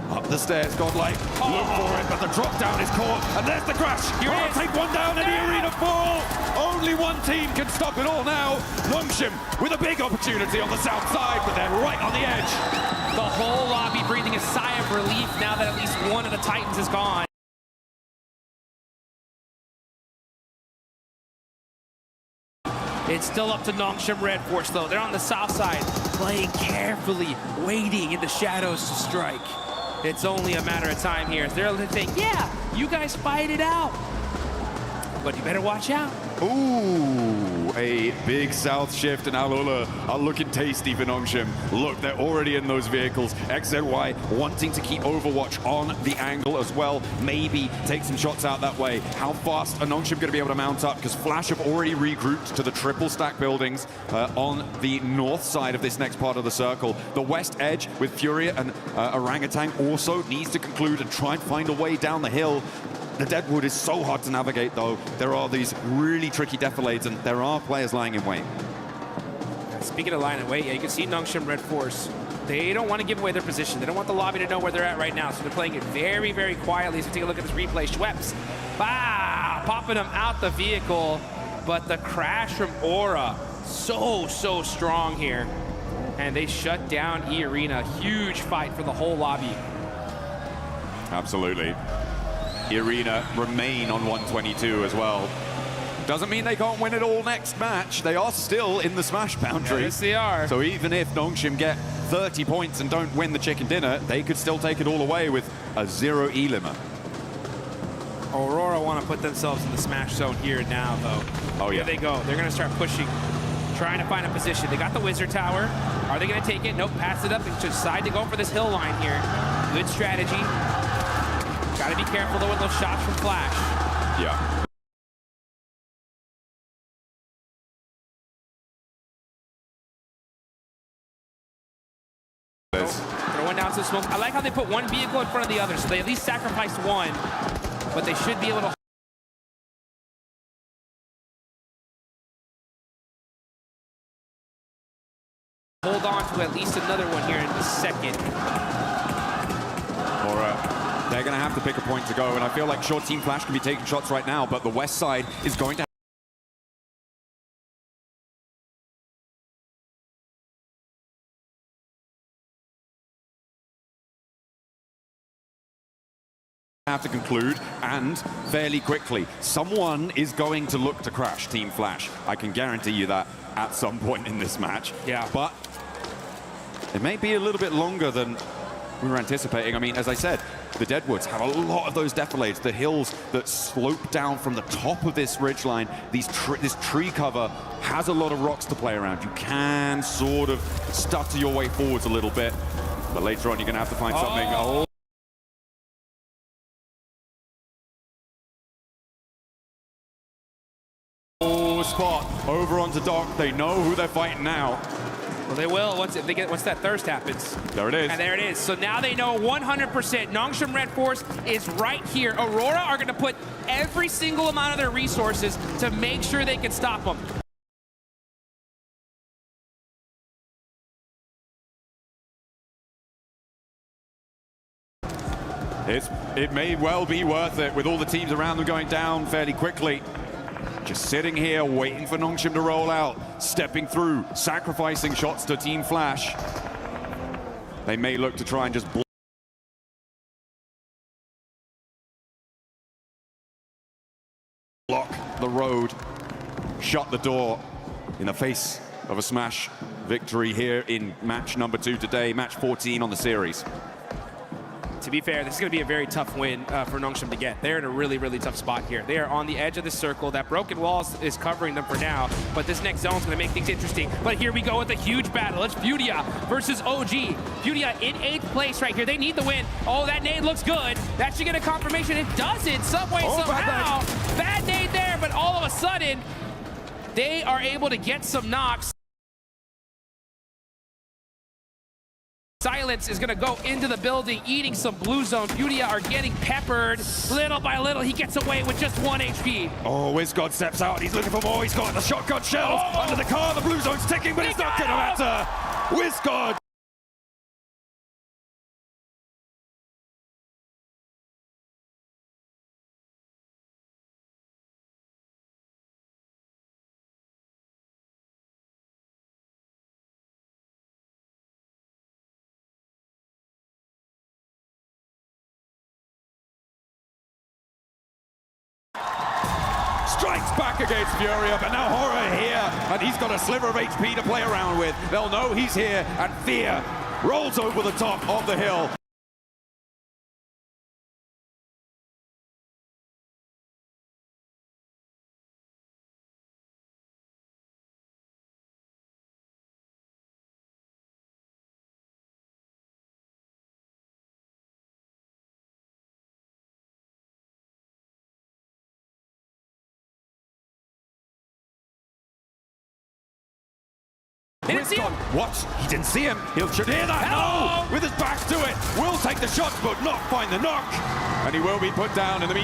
Up the stairs, Godlike. Look for it, but the drop down is caught. And there's the crash. Here it is. Take one down and the Arena fall. Only one team can stop it all now. Nongshim with a big opportunity on the south side, but they're right on the edge. The whole lobby breathing a sigh of relief now that at least one of the Titans is gone. It's still up to Nongshim Red Force though. They're on the south side, playing carefully, waiting in the shadows to strike. It's only a matter of time here. They're thinking, yeah, you guys fight it out. But you better watch out. Ooh, a big south shift, and Alola are looking tasty for Nongshim. Look, they're already in those vehicles. XZY wanting to keep Overwatch on the angle as well. Maybe take some shots out that way. How fast are Nongshim going to be able to mount up? Because Flash have already regrouped to the triple stack buildings on the north side of this next part of the circle. The west edge with Furia and Orangutan also needs to conclude and try and find a way down the hill. The Deadwood is so hard to navigate, though. There are these really tricky defilades, and there are players lying in wait. Speaking of lying in wait, yeah, you can see Nongshim Red Force. They don't want to give away their position. They don't want the lobby to know where they're at right now, so they're playing it very, very quietly. So take a look at this replay. Schweppes, popping them out the vehicle, but the crash from Aura, so strong here. And they shut down E-Arena. Huge fight for the whole lobby. Absolutely. E-Arena remain on 122 as well. Doesn't mean they can't win it all next match. They are still in the smash boundary. Yes, they are. So even if Nongshim get 30 points and don't win the chicken dinner, they could still take it all away with a 0 E limit. Aurora want to put themselves in the smash zone here and now, though. Oh, yeah. Here they go. They're going to start pushing, trying to find a position. They got the Wizard Tower. Are they going to take it? Nope, pass it up and decide to go for this hill line here. Good strategy. Got to be careful, though, with those shots from Flash. Yeah. Throwing down some smoke. I like how they put one vehicle in front of the other, so they at least sacrificed one, but they should be able to hold on to at least another one here in the second. They're going to have to pick a point to go, and I feel like Short Team Flash can be taking shots right now, but the west side is going to have to conclude, and fairly quickly. Someone is going to look to crash Team Flash. I can guarantee you that at some point in this match. Yeah. But it may be a little bit longer than we were anticipating. I mean, as I said, the Deadwoods have a lot of those defilades, the hills that slope down from the top of this ridgeline. This tree cover has a lot of rocks to play around. You can sort of stutter your way forwards a little bit, but later on you're going to have to find something. Spot over onto Doc. They know who they're fighting now. Well, they will once that thirst happens. There it is. And there it is. So now they know 100% Nongshim Red Force is right here. Aurora are going to put every single amount of their resources to make sure they can stop them. It may well be worth it with all the teams around them going down fairly quickly. Just sitting here, waiting for Nongshim to roll out, stepping through, sacrificing shots to Team Flash. They may look to try and just block the road, shut the door in the face of a Smash victory here in match number 2 today, match 14 on the series. To be fair, this is going to be a very tough win for Nongshim to get. They're in a really, really tough spot here. They are on the edge of the circle. That broken wall is covering them for now, but this next zone is going to make things interesting. But here we go with a huge battle. It's Pubg versus OG. Pubg in 8th place right here. They need the win. Oh, that nade looks good. That should get a confirmation. It doesn't, some way, somehow. Bad nade there, but all of a sudden, they are able to get some knocks. Silence is going to go into the building, eating some blue zone. Pubg are getting peppered. Little by little, he gets away with just 1 HP. Oh, WizGod steps out. He's looking for more. He's got the shotgun shells under the car. The blue zone's ticking, but it's not going to matter. WizGod. Strikes back against Furia, but now Horror here, and he's got a sliver of HP to play around with. They'll know he's here, and Fear rolls over the top of the hill. What? He didn't see him. He'll should hear that. No! With his back to it. Will take the shots, but not find the knock. And he will be put down in the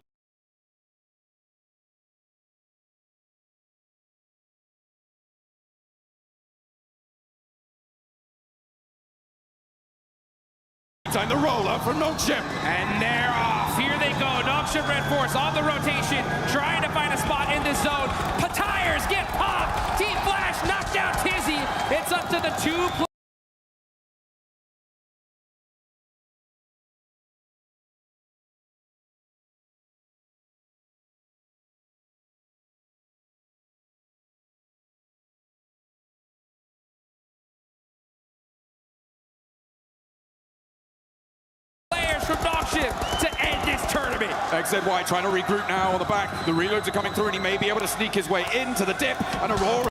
meantime, the roll-up from Nongshim. And they're off. Here they go. Nongshim Red Force on the rotation, trying to find a spot in this zone. Tires get popped. Team Flash knocked down Tizzy. It's up to the 2 players from Nongshim to end this tournament. XZY trying to regroup now on the back. The reloads are coming through and he may be able to sneak his way into the dip. And Aurora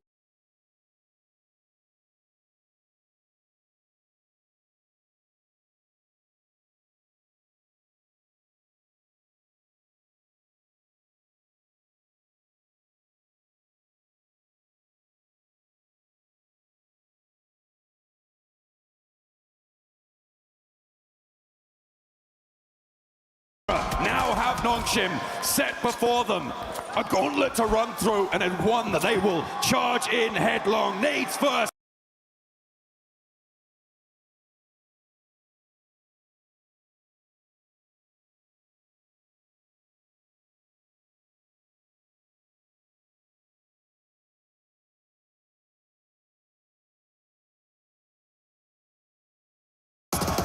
now have Nongshim set before them. A gauntlet to run through and then one that they will charge in headlong. Nades first.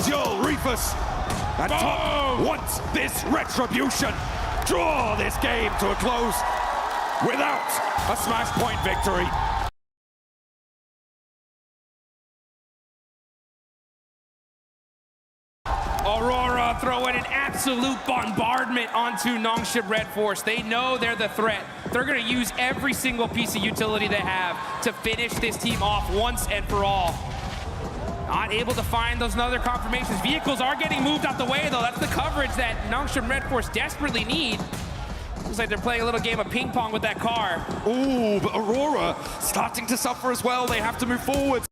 Joel Reefus and Top wants this retribution. Draw this game to a close without a smash point victory. Aurora throwing an absolute bombardment onto Nongshim Red Force. They know they're the threat. They're going to use every single piece of utility they have to finish this team off once and for all. Not able to find those other confirmations. Vehicles are getting moved out the way, though. That's the coverage that Nongshim Red Force desperately need. Looks like they're playing a little game of ping pong with that car. Ooh, but Aurora starting to suffer as well. They have to move forward.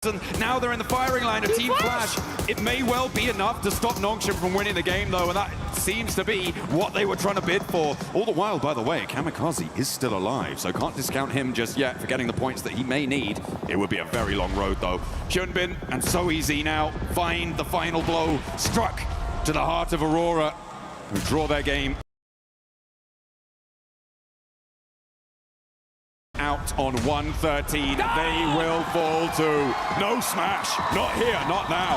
And now they're in the firing line of Team Flash. It may well be enough to stop Nongshim from winning the game, though, and that seems to be what they were trying to bid for. All the while, by the way, Kamikaze is still alive, so can't discount him just yet for getting the points that he may need. It would be a very long road, though. Hyunbin and So Easy now find the final blow, struck to the heart of Aurora, who draw their game out on 113. No! They will fall to no smash. Not here, not now.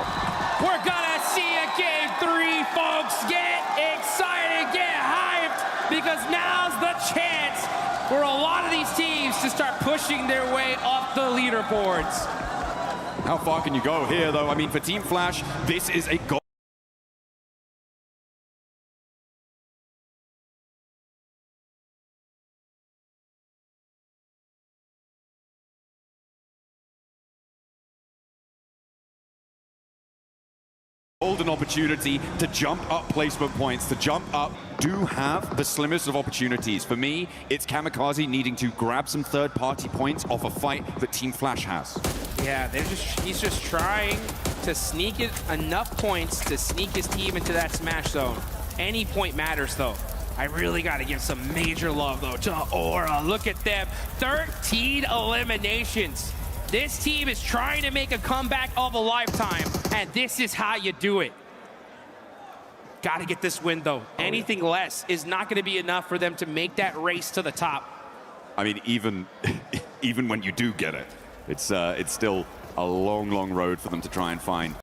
We're gonna see a game 3, folks. Get excited, get hyped, because now's the chance for a lot of these teams to start pushing their way up the leaderboards. How far can you go here, though? I mean, for Team Flash, this is a goal. Golden opportunity to jump up placement points, to jump up, do have the slimmest of opportunities. For me, it's Kamikaze needing to grab some third-party points off a fight that Team Flash has. Yeah, he's just trying to sneak it enough points to sneak his team into that smash zone. Any point matters, though. I really got to give some major love, though, to Aura. Look at them, 13 eliminations. This team is trying to make a comeback of a lifetime, and this is how you do it. Got to get this win, though. Anything less is not going to be enough for them to make that race to the top. I mean, even when you do get it, it's still a long, long road for them to try and find.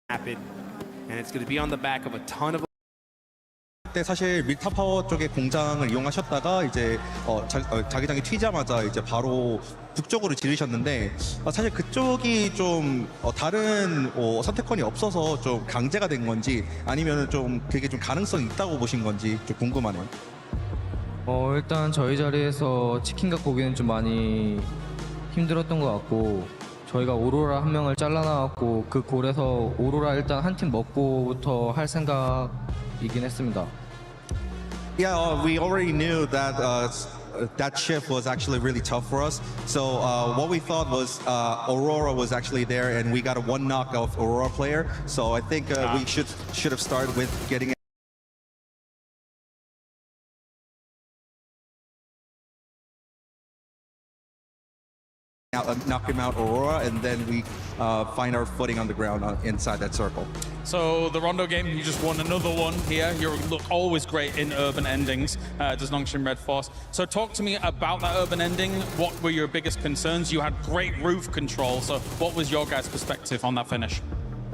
Happen, and it's going to be on the back of a ton of 때 사실 밀타 파워 쪽의 공장을 이용하셨다가 이제 자기장이 튀자마자 이제 바로 북쪽으로 지르셨는데 사실 그쪽이 좀 다른 선택권이 없어서 좀 강제가 된 건지 아니면 좀 그게 좀 가능성이 있다고 보신 건지 좀 궁금하네요. 일단 저희 자리에서 치킨 갖고 오기는 좀 많이 힘들었던 것 같고 저희가 오로라 한 명을 잘라나왔고 그 골에서 오로라 일단 한 팀 먹고부터 할 생각이긴 했습니다. Yeah, we already knew that that shift was actually really tough for us. So what we thought was Aurora was actually there, and we got a one knock off Aurora player. So I think we should have started with getting. Knock him out Aurora, and then we find our footing on the ground inside that circle. So the Rondo game, you just won another one here. You look always great in urban endings, does Nongshim Red Force. So talk to me about that urban ending. What were your biggest concerns? You had great roof control. So what was your guys' perspective on that finish?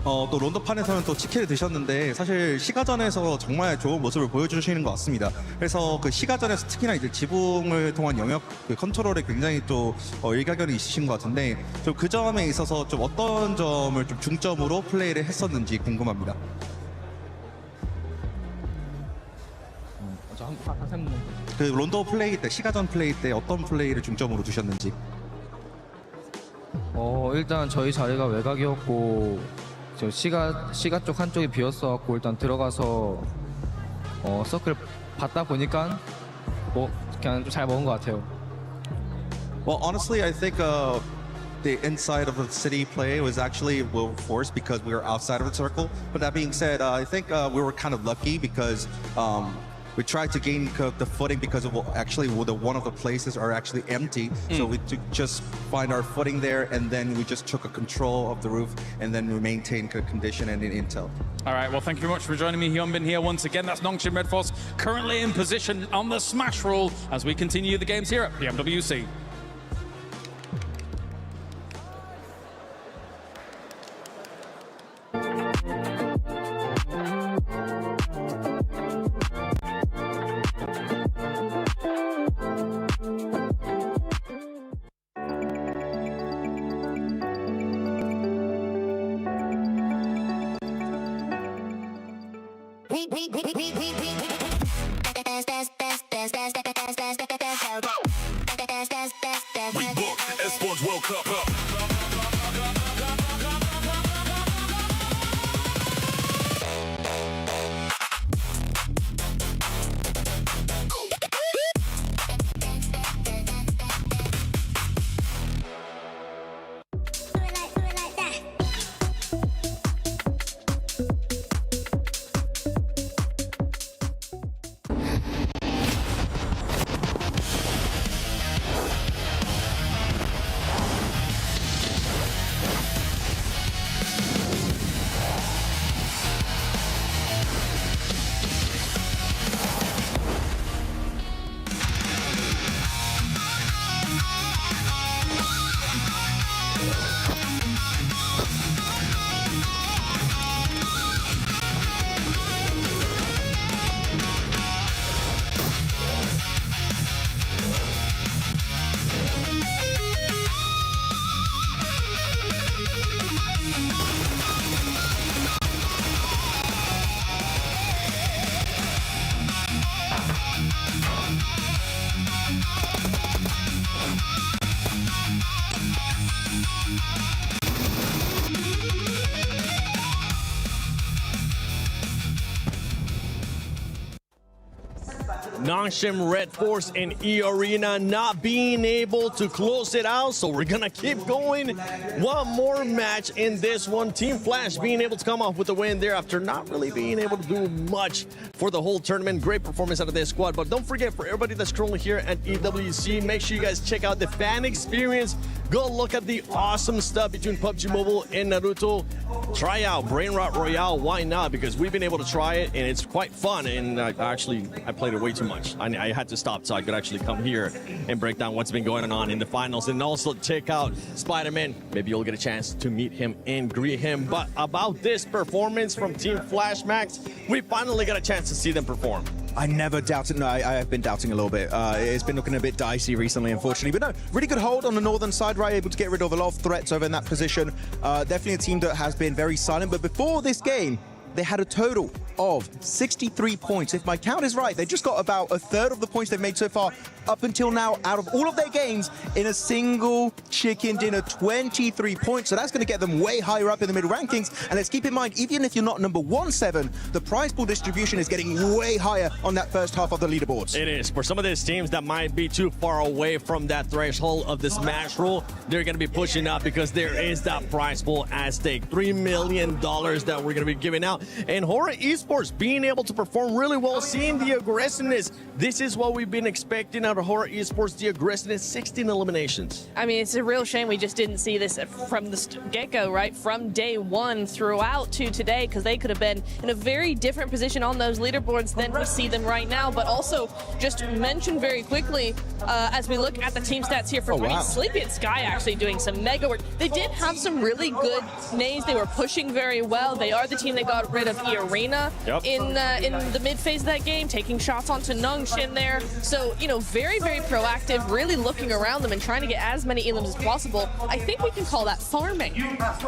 또 론더판에서는 또 치킨을 드셨는데 사실 시가전에서 정말 좋은 모습을 보여주시는 것 같습니다. 그래서 그 시가전에서 특히나 이제 지붕을 통한 영역 그 컨트롤에 굉장히 또 일가견이 있으신 것 같은데 좀 그 점에 있어서 좀 어떤 점을 좀 중점으로 플레이를 했었는지 궁금합니다. 그 론더 플레이 때 시가전 플레이 때 어떤 플레이를 중점으로 두셨는지. 일단 저희 자리가 외곽이었고 저 시가 쪽 한쪽이 비었어갖고 일단 들어가서 서클 받다 보니까 그냥 좀 잘 먹은 것 같아요. Well, honestly, I think the inside of the city play was actually well forced because we were outside of the circle. But that being said, I think we were kind of lucky because we tried to gain the footing because of actually one of the places are actually empty. So we just find our footing there, and then we just took a control of the roof, and then we maintained good condition and intel. All right, well, thank you very much for joining me, Hyunbin, here once again. That's Nongshim Red Force currently in position on the smash rule as we continue the games here at Pmwc. Esports World Cup up. Nongshim Red Force and E Arena not being able to close it out, so we're gonna keep going. One more match in this one. Team Flash being able to come off with the win there after not really being able to do much for the whole tournament. Great performance out of their squad, but don't forget, for everybody that's currently here at EWC, make sure you guys check out the fan experience Go look at the awesome stuff between PUBG Mobile and Naruto. Try out Brain Rot Royale. Why not? Because we've been able to try it, and it's quite fun. And I played it way too much. I had to stop so I could actually come here and break down what's been going on in the finals. And also check out Spider-Man. Maybe you'll get a chance to meet him and greet him. But about this performance from Team Flash Max, we finally got a chance to see them perform. I never doubted. No, I have been doubting a little bit. It's been looking a bit dicey recently, unfortunately. But no, really good hold on the northern side, right? Able to get rid of a lot of threats over in that position. Definitely a team that has been very silent. But before this game, they had a total of 63 points. If my count is right, they just got about a third of the points they've made so far up until now out of all of their games in a single chicken dinner, 23 points. So that's going to get them way higher up in the middle rankings. And let's keep in mind, even if you're not number 1-7, the prize pool distribution is getting way higher on that first half of the leaderboards. It is. For some of these teams that might be too far away from that threshold of the Smash rule, they're going to be pushing up because there is that prize pool at stake. $3 million that we're going to be giving out. And Horror Esports being able to perform really well, seeing the aggressiveness. This is what we've been expecting out of Horror Esports, the aggressiveness, 16 eliminations. I mean, it's a real shame we just didn't see this from the get-go, right? From day one throughout to today, because they could have been in a very different position on those leaderboards than we see them right now. But also, just mention very quickly, as we look at the team stats here for Green, Sleepy and Sky actually doing some mega work. They did have some really good nays. They were pushing very well. They are the team that got rid of Arena in the mid phase of that game, taking shots onto Nungshin there. So, you know, very, very proactive, really looking around them and trying to get as many elims as possible. I think we can call that farming.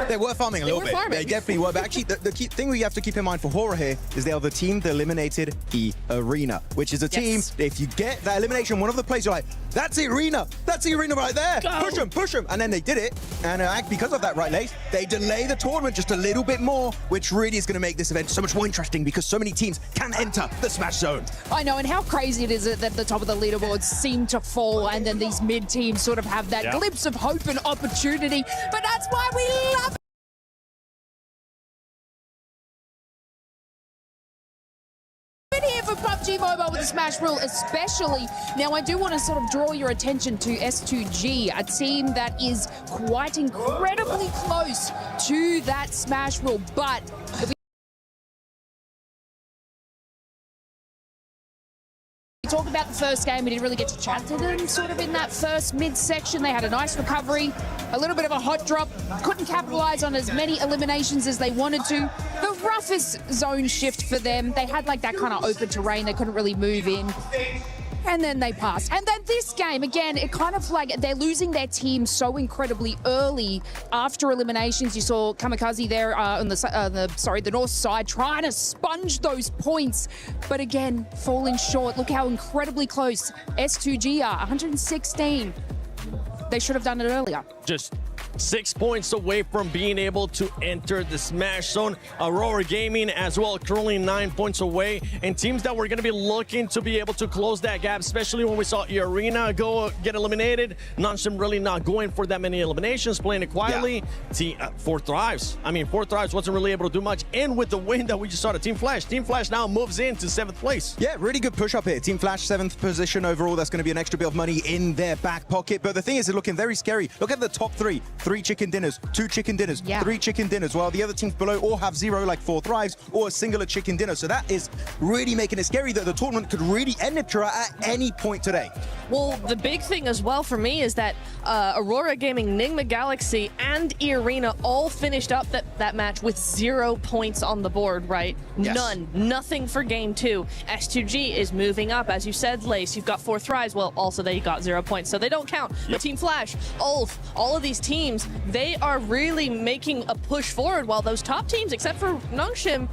They were farming a little bit. They definitely were. But actually, the key thing we have to keep in mind for Horror here is they are the team that eliminated Arena, which is a team, if you get that elimination, one of the plays, you're like, that's Arena. That's Arena right there. Go. Push them. And then they did it. And because of that, right, Lace, they delay the tournament just a little bit more, which really is going to make this event so much more interesting because so many teams can enter the Smash Zone. I know, and how crazy it is that the top of the leaderboards seem to fall and then these mid teams sort of have that glimpse of hope and opportunity. But that's why we love it. Here for PUBG Mobile with the Smash rule especially. Now I do want to sort of draw your attention to S2G, a team that is quite incredibly close to that Smash rule, but if we talk about the first game, we didn't really get to chat to them sort of in that first mid-section. They had a nice recovery, a little bit of a hot drop, couldn't capitalize on as many eliminations as they wanted to. The roughest zone shift for them, they had like that kind of open terrain, they couldn't really move in. And then they passed. And then this game, again, it kind of like they're losing their team so incredibly early after eliminations. You saw Kamikaze there on the north side trying to sponge those points, but again, falling short. Look how incredibly close S2G are, 116. They should have done it earlier. Just 6 points away from being able to enter the Smash Zone. Aurora Gaming as well, currently 9 points away. And teams that were going to be looking to be able to close that gap, especially when we saw Arena get eliminated. Nungshin really not going for that many eliminations, playing it quietly. Four Thrives. I mean, Four Thrives wasn't really able to do much. And with the win that we just saw to Team Flash now moves into 7th place. Yeah, really good push up here. Team Flash, 7th position overall. That's going to be an extra bit of money in their back pocket. But the thing is, they're looking very scary. Look at the top three. 3 chicken dinners, 2 chicken dinners, 3 chicken dinners, while the other teams below all have 0, like 4 Thrives, or a singular chicken dinner. So that is really making it scary that the tournament could really end at any point today. Well, the big thing as well for me is that Aurora Gaming, Nigma Galaxy, and Arena all finished up that match with 0 points on the board, right? Yes. None. Nothing for game 2. S2G is moving up. As you said, Lace, you've got 4 Thrives. Well, also they got 0 points, so they don't count. But Team Flash, Ulf, all of these teams, they are really making a push forward, while those top teams, except for Nungshin,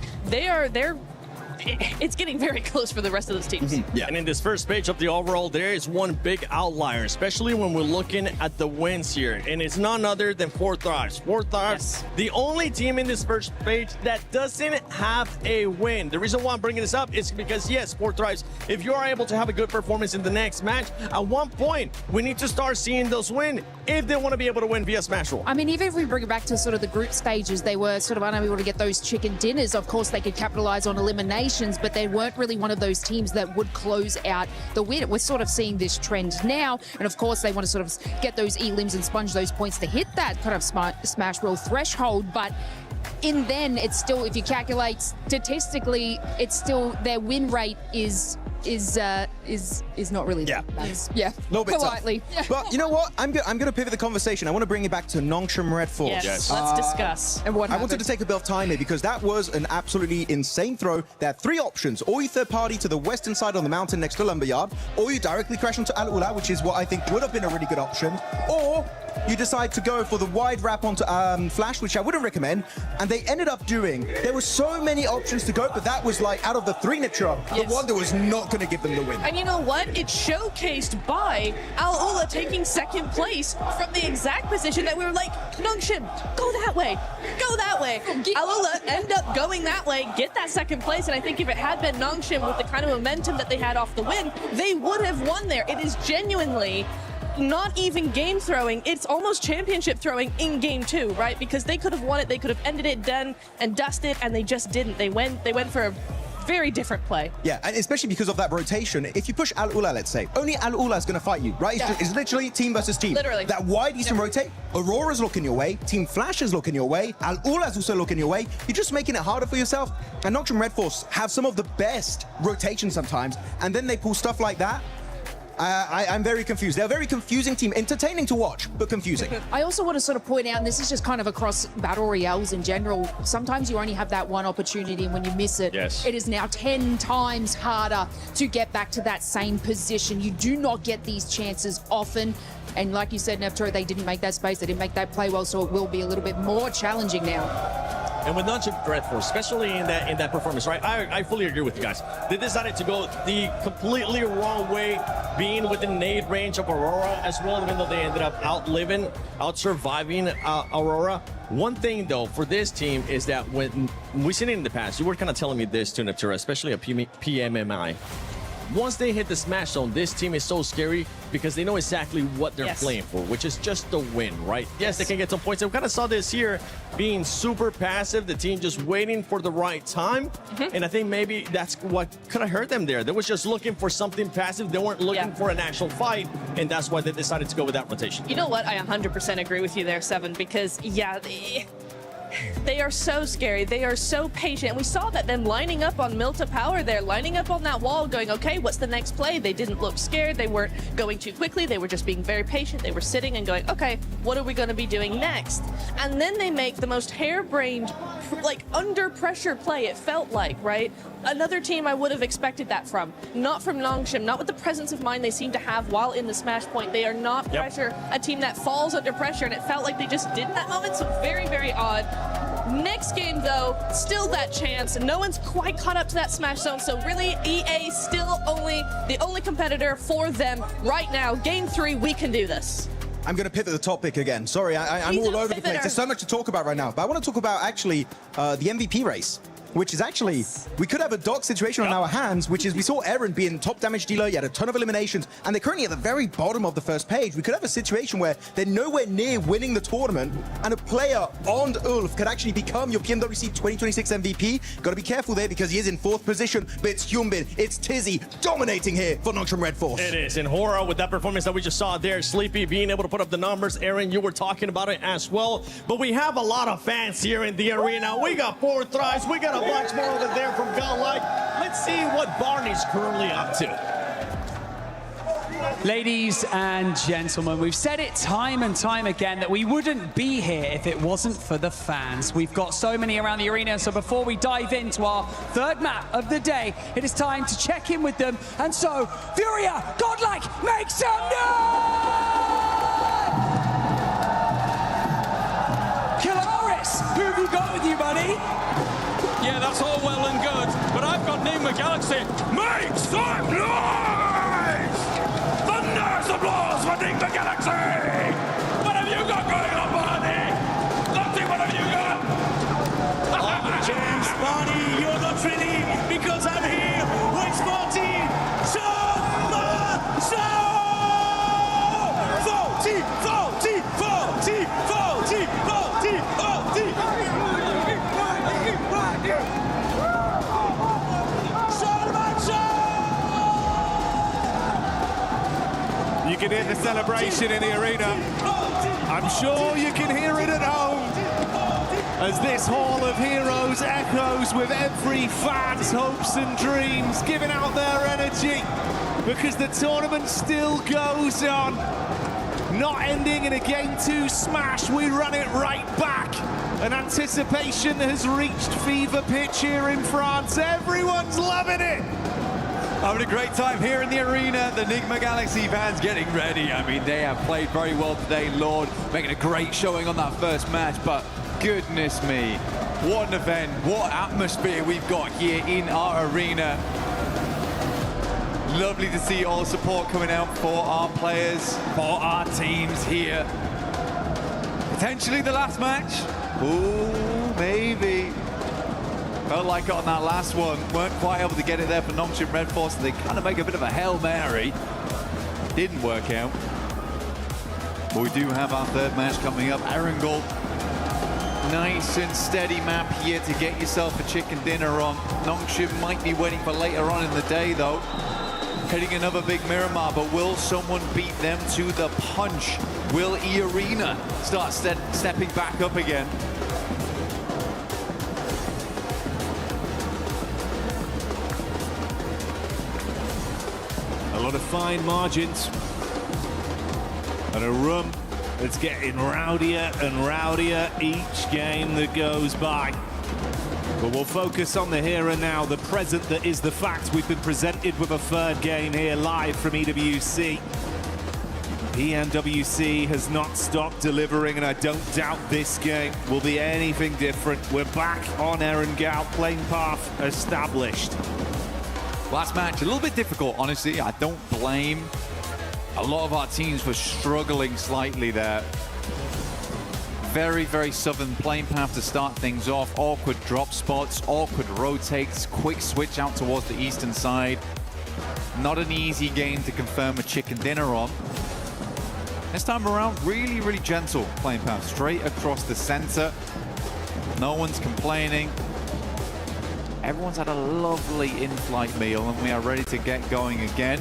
it's getting very close for the rest of those teams. And in this first page of the overall, there is one big outlier, especially when we're looking at the wins here. And it's none other than 4 Thrives. 4 Thrives, the only team in this first page that doesn't have a win. The reason why I'm bringing this up is because, yes, 4 Thrives, if you are able to have a good performance in the next match, at one point, we need to start seeing those wins. if they want to be able to win via Smash Roll. I mean, even if we bring it back to sort of the group stages, they were sort of unable to get those chicken dinners. Of course, they could capitalize on eliminations, but they weren't really one of those teams that would close out the win. We're sort of seeing this trend now, and of course, they want to sort of get those elims and sponge those points to hit that kind of Smash Roll threshold, but in then, it's still, if you calculate statistically, it's still, their win rate is not really there. That's, a little bit politely. tough. But you know what? I'm gonna pivot the conversation. I want to bring it back to Nongshim Red Force. Yes. Let's discuss. And I wanted to take a bit of time here because that was an absolutely insane throw. There are three options: or you third party to the western side on the mountain next to Lumberyard, or you directly crash into Al Ula, which is what I think would have been a really good option, or you decide to go for the wide wrap onto Flash, which I wouldn't recommend, and they ended up doing. There were so many options to go, but that was like, out of the three, Nitra, the one that was not going to give them the win. And you know what? It's showcased by Al Ula taking second place from the exact position that we were like, Nongshim, go that way, go that way. Al Ula end up going that way, get that second place, and I think if it had been Nongshim with the kind of momentum that they had off the win, they would have won there. It is genuinely not even game throwing, it's almost championship throwing in game 2, right? Because they could have won it, they could have ended it, done and dusted, and they just didn't. They went for a very different play. Yeah, and especially because of that rotation. If you push Al Ula, let's say, only Al Ula is going to fight you, right? It's literally team versus team. Literally. That wide you can rotate, Aurora's looking your way, Team Flash is looking your way, Al Ula's also looking your way. You're just making it harder for yourself. And Nongshim Red Force have some of the best rotations sometimes, and then they pull stuff like that. I'm very confused. They're a very confusing team. Entertaining to watch, but confusing. I also want to sort of point out, and this is just kind of across Battle Royales in general, sometimes you only have that one opportunity, and when you miss it, it is now 10 times harder to get back to that same position. You do not get these chances often. And like you said, Neftero, they didn't make that space, they didn't make that play well, so it will be a little bit more challenging now. And with Nongshim Red Force, especially in that performance, right? I fully agree with you guys. They decided to go the completely wrong way, being within nade range of Aurora as well, even though they ended up out-surviving Aurora. One thing, though, for this team is that when we've seen it in the past, you were kind of telling me this too, Neptura, especially a PMMI. Once they hit the Smash Zone, this team is so scary because they know exactly what they're playing for, which is just the win, right? Yes, they can get some points. And we kind of saw this here being super passive, the team just waiting for the right time. And I think maybe that's what could have hurt them there. They was just looking for something passive. They weren't looking for an actual fight, and that's why they decided to go with that rotation. You know what? I 100% agree with you there, Seven, because, yeah, they are so scary. They are so patient. And we saw that them lining up on Milta Power there, lining up on that wall, going, okay, what's the next play? They didn't look scared. They weren't going too quickly. They were just being very patient. They were sitting and going, okay, what are we going to be doing next? And then they make the most harebrained, like, under pressure play, it felt like, right? Another team I would have expected that from. Not from Nongshim, not with the presence of mind they seem to have while in the Smash Point. They are not a team that falls under pressure, and it felt like they just did in that moment, so very, very odd. Next game, though, still that chance. No one's quite caught up to that Smash Zone, so really EA still the only competitor for them right now. Game 3, we can do this. I'm going to pivot the topic again. Sorry, I'm all over the place. There's so much to talk about right now. But I want to talk about, actually, the MVP race, which is actually, we could have a dark situation on our hands, which is we saw Eren being top damage dealer, he had a ton of eliminations, and they're currently at the very bottom of the first page. We could have a situation where they're nowhere near winning the tournament, and a player on Ulf could actually become your Pmwc 2026 MVP. Got to be careful there because he is in 4th position, but it's Hyunbin, it's Tizzy dominating here for Nongshim Red Force. It is, and Hora with that performance that we just saw there, Sleepy being able to put up the numbers. Eren, you were talking about it as well, but we have a lot of fans here in the arena. We got 4 tries, we got a bunch more over there from Godlike. Let's see what Barney's currently up to. Ladies and gentlemen, we've said it time and time again that we wouldn't be here if it wasn't for the fans. We've got so many around the arena, so before we dive into our 3rd map of the day, it is time to check in with them. And so, Furia, Godlike, make some noise! Kilaris, who have you got with you, buddy? Yeah, that's all well and good, but I've got Nigma Galaxy. Make some noise! Thunderous applause for Nigma Galaxy! What have you got going on, Barney? Lottie, what have you got? James, Barney, you're not ready because I'm here with Sporty. So, can hear the celebration in the arena. I'm sure you can hear it at home as this Hall of Heroes echoes with every fan's hopes and dreams, giving out their energy because the tournament still goes on. Not ending in a Game 2 smash, we run it right back. And anticipation has reached fever pitch here in France. Everyone's loving it. Having a great time here in the arena. The Enigma Galaxy fans getting ready. I mean, they have played very well today. Lord making a great showing on that first match, but goodness me, what an event, what atmosphere we've got here in our arena. Lovely to see all the support coming out for our players, for our teams here. Potentially the last match. Ooh, maybe. Felt like it on that last one. Weren't quite able to get it there for Nongshim Red Force, so they kind of make a bit of a Hail Mary. Didn't work out. But we do have our third match coming up. Erangel. Nice and steady map here to get yourself a chicken dinner on. Nongshim might be waiting for later on in the day, though. Hitting another big Miramar, but will someone beat them to the punch? Will E-Arena start stepping back up again? A lot of fine margins and a room that's getting rowdier and rowdier each game that goes by. But we'll focus on the here and now, the present that is the fact. We've been presented with a third game here live from EWC. Pmwc has not stopped delivering, and I don't doubt this game will be anything different. We're back on Erangel, playing path established. Last match, a little bit difficult, honestly. I don't blame a lot of our teams for struggling slightly there. Very, very southern playing path to start things off. Awkward drop spots, awkward rotates, quick switch out towards the eastern side. Not an easy game to confirm a chicken dinner on. This time around, really, really gentle playing path. Straight across the center. No one's complaining. Everyone's had a lovely in-flight meal, and we are ready to get going again.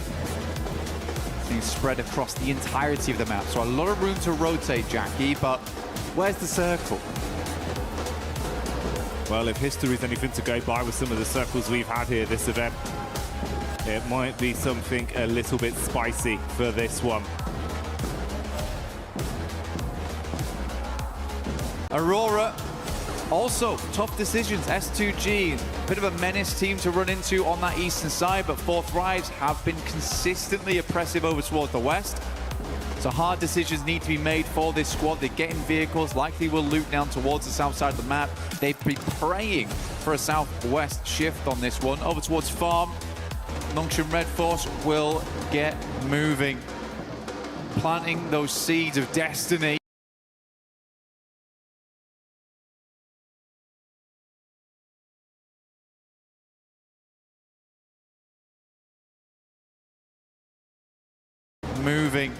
Things spread across the entirety of the map. So a lot of room to rotate, Jackie, but where's the circle? Well, if history's anything to go by with some of the circles we've had here this event, it might be something a little bit spicy for this one. Aurora, also tough decisions. S2G, bit of a menace team to run into on that eastern side, but Fourth Rise have been consistently oppressive over towards the west. So hard decisions need to be made for this squad. They get in vehicles, likely will loot down towards the south side of the map. They've been praying for a southwest shift on this one. Over towards farm, Nongshim Red Force will get moving. Planting those seeds of destiny. Moving.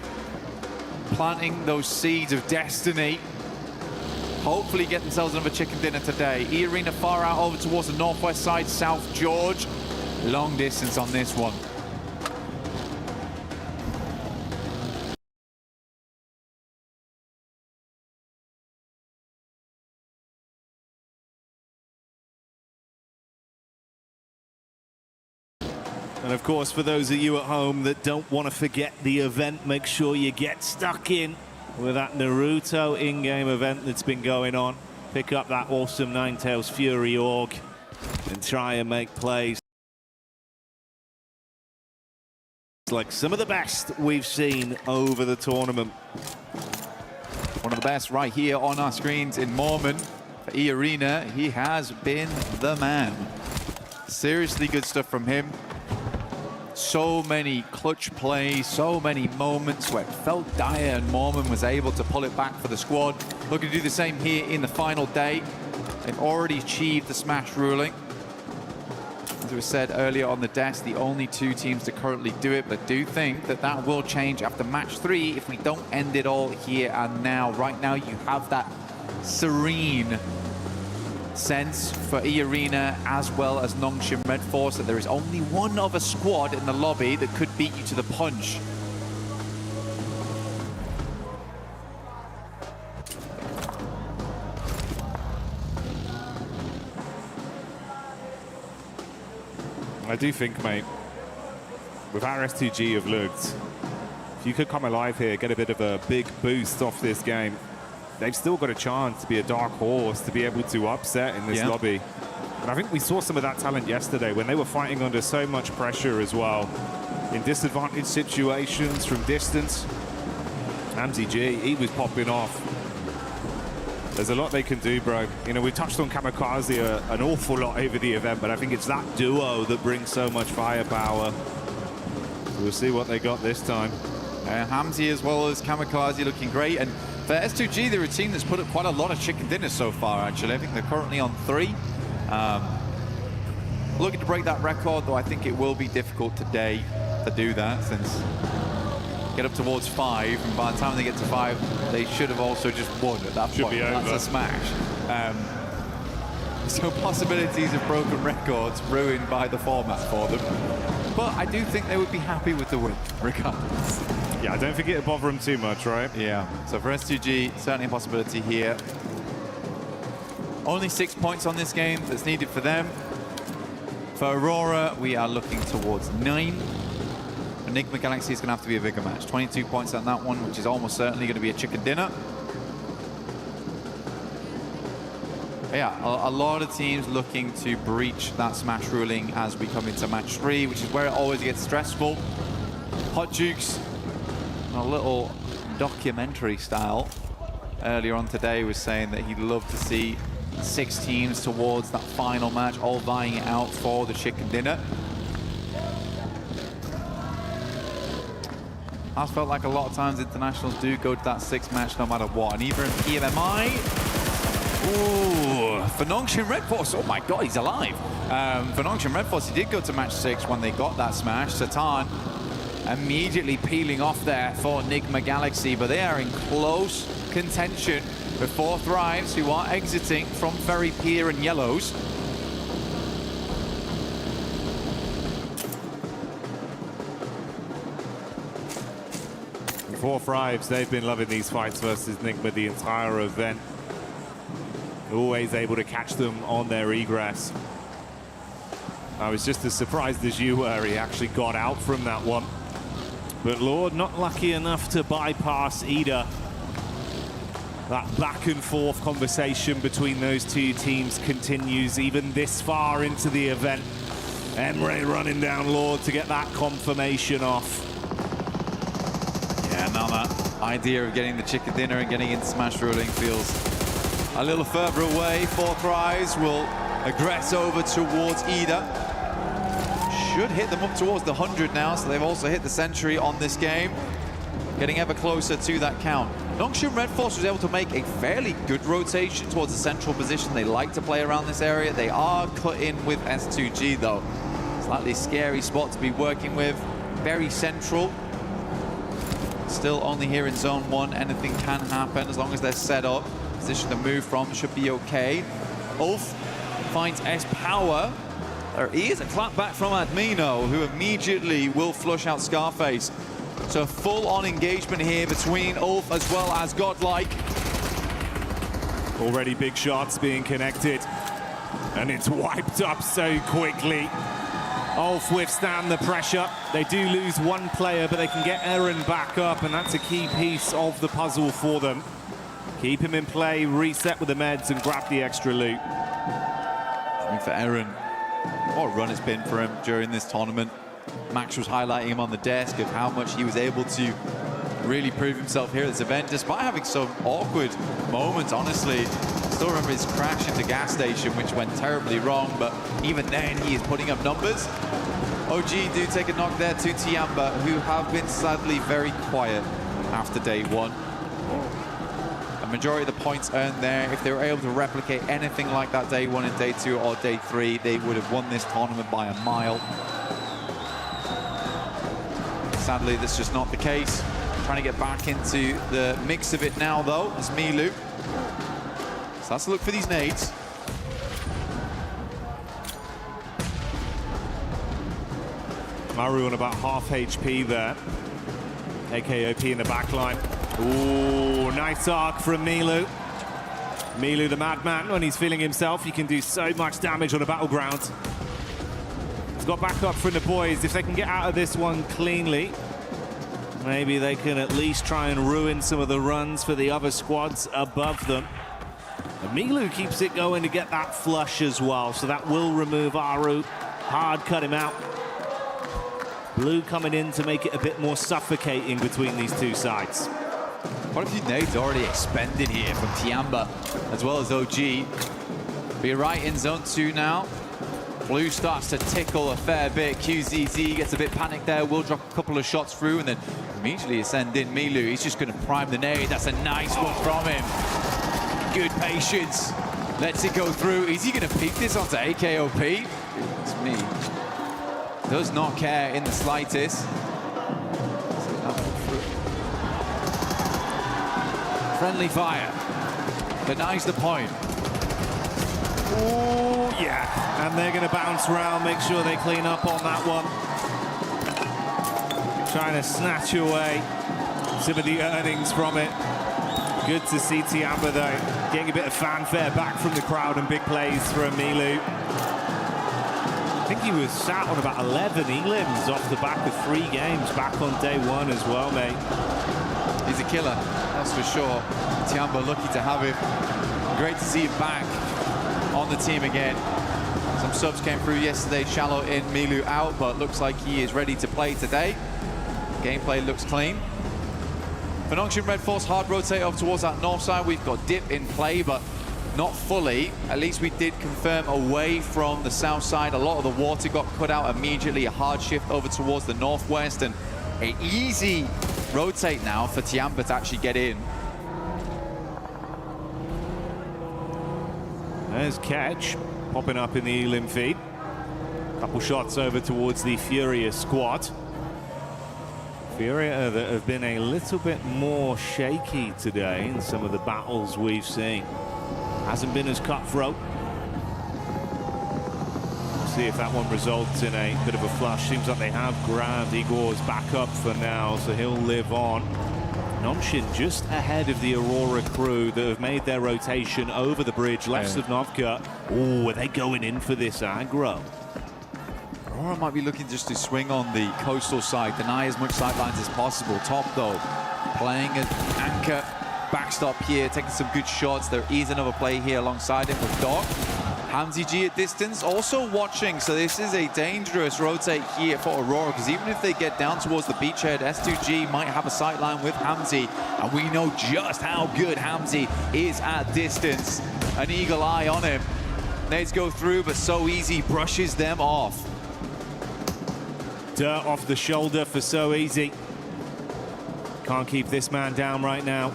Planting those seeds of destiny. Hopefully get themselves another chicken dinner today. E-Arena far out over towards the northwest side, South George. Long distance on this one. And of course, for those of you at home that don't want to forget the event, make sure you get stuck in with that Naruto in-game event that's been going on. Pick up that awesome Ninetales Fury org and try and make plays like some of the best we've seen over the tournament. One of the best right here on our screens in Mormon. For E-Arena, he has been the man. Seriously good stuff from him. So many clutch plays, so many moments where it felt dire and Mormon was able to pull it back for the squad. Looking to do the same here in the final day. They've already achieved the smash ruling. As we said earlier on the desk, the only two teams to currently do it, but do think that that will change after match 3 if we don't end it all here and now. Right now you have that serene sense for E-Arena as well as Nongshim Red Force that there is only one other squad in the lobby that could beat you to the punch. I do think, mate, with how S2G have looked, if you could come alive here, get a bit of a big boost off this game, they've still got a chance to be a dark horse, to be able to upset in this lobby. And I think we saw some of that talent yesterday when they were fighting under so much pressure as well, in disadvantaged situations from distance. Pmwc, he was popping off. There's a lot they can do, bro. You know, we touched on Kamikaze an awful lot over the event, but I think it's that duo that brings so much firepower. So we'll see what they got this time. Hamzy as well as Kamikaze looking great. And for S2G, they're a team that's put up quite a lot of chicken dinners so far, actually. I think they're currently on 3. Looking to break that record, though I think it will be difficult today to do that, since get up towards 5, and by the time they get to 5, they should have also just won at that point. That's a smash. So possibilities of broken records ruined by the format for them. But I do think they would be happy with the win, regardless. Yeah, I don't think it'll bother them too much, right? Yeah, so for S2G, certainly a possibility here. Only 6 points on this game that's needed for them. For Aurora, we are looking towards 9. Enigma Galaxy is going to have to be a bigger match. 22 points on that one, which is almost certainly going to be a chicken dinner. Yeah, a lot of teams looking to breach that smash ruling as we come into match 3, which is where it always gets stressful. Hot Jukes, a little documentary style, earlier on today was saying that he'd love to see 6 teams towards that final match, all vying it out for the chicken dinner. I felt like a lot of times internationals do go to that 6th match no matter what, and even in PMMI, ooh, for Nongshim Red Force, oh my god, he's alive. For Nongshim Red Force, he did go to match 6 when they got that smash. Satan immediately peeling off there for Enigma Galaxy, but they are in close contention with 4 Thrives, who are exiting from Ferry Pier and Yellows. Four Thrives, they've been loving these fights versus Enigma the entire event. Always able to catch them on their egress. I was just as surprised as you were. He actually got out from that one. But Lord, not lucky enough to bypass either. That back and forth conversation between those two teams continues even this far into the event. Emre running down Lord to get that confirmation off. Yeah, now that idea of getting the chicken dinner and getting into smash ruling feels a little further away. 4 Thrives will aggress over towards Ida. Should hit them up towards the 100 now, so they've also hit the century on this game. Getting ever closer to that count. Nongshim Red Force was able to make a fairly good rotation towards the central position. They like to play around this area. They are cut in with S2G though. Slightly scary spot to be working with. Very central. Still only here in zone 1. Anything can happen as long as they're set up. Position to move from should be okay. Ulf finds S-Power. There is a clap back from Admino, who immediately will flush out Scarface. So full-on engagement here between Ulf as well as Godlike. Already big shots being connected. And it's wiped up so quickly. Ulf withstand the pressure. They do lose 1 player, but they can get Eren back up, and that's a key piece of the puzzle for them. Keep him in play, reset with the meds, and grab the extra loot. I mean, for Eren, what a run it's been for him during this tournament. Max was highlighting him on the desk of how much he was able to really prove himself here at this event, despite having some awkward moments, honestly. Still remember his crash into gas station, which went terribly wrong, but even then he is putting up numbers. OG do take a knock there to Tiamba, who have been sadly very quiet after day 1. A majority of the points earned there, if they were able to replicate anything like that day 1 and day 2 or day 3, they would have won this tournament by a mile. Sadly, that's just not the case. Trying to get back into the mix of it now, though, as Milu. So let's look for these nades. Maru on about half HP there. AKOP in the back line. Ooh, nice arc from Milu. Milu, the madman, when he's feeling himself, he can do so much damage on a battleground. got backup from the boys. If they can get out of this one cleanly, maybe they can at least try and ruin some of the runs for the other squads above them. And Milu keeps it going to get that flush as well, so that will remove Aru. Hard cut him out. Blue coming in to make it a bit more suffocating between these two sides. Quite a few nades already expended here from Tiamba as well as OG. Be right in zone 2 now. Blue starts to tickle a fair bit. QZZ gets a bit panicked there, will drop a couple of shots through and then immediately send in Milu. He's just going to prime the nade. That's a nice one from him. Good patience. Lets it go through. Is he going to peek this onto AKOP? It's me. Does not care in the slightest. Friendly fire. Denies the point. Oh, yeah. And they're going to bounce around, make sure they clean up on that one. Trying to snatch away some of the earnings from it. Good to see Tiamba, though, getting a bit of fanfare back from the crowd and big plays from Milu. I think he was sat on about 11 elims off the back of 3 games back on day 1 as well, mate. He's a killer, that's for sure. Tiamba lucky to have him. Great to see him back on the team again. Some subs came through yesterday, Shallow in, Milu out, but looks like he is ready to play today. Gameplay looks clean. For Nongshim Red Force, hard rotate off towards that north side. We've got Dip in play, but not fully. At least we did confirm away from the south side. A lot of the water got cut out immediately. A hard shift over towards the northwest, and an easy rotate now for Tiamba to actually get in. There's Catch popping up in the elim feed. Couple shots over towards the Furia squad. Furia that have been a little bit more shaky today in some of the battles we've seen. Hasn't been as cutthroat. We'll see if that one results in a bit of a flush. Seems like they have grabbed Igor's back up for now, so he'll live on. Nongshim just ahead of the Aurora crew that have made their rotation over the bridge, left of Novka. Oh, are they going in for this aggro? Aurora might be looking just to swing on the coastal side, deny as much sidelines as possible. Top though, playing an anchor backstop here, taking some good shots. There is another play here alongside him with Doc. Hamzy G at distance, also watching, so this is a dangerous rotate here for Aurora, because even if they get down towards the beachhead, S2G might have a sightline with Hamzy, and we know just how good Hamzy is at distance. An eagle eye on him. Nades go through, but so easy, brushes them off. Dirt off the shoulder for so easy. Can't keep this man down right now.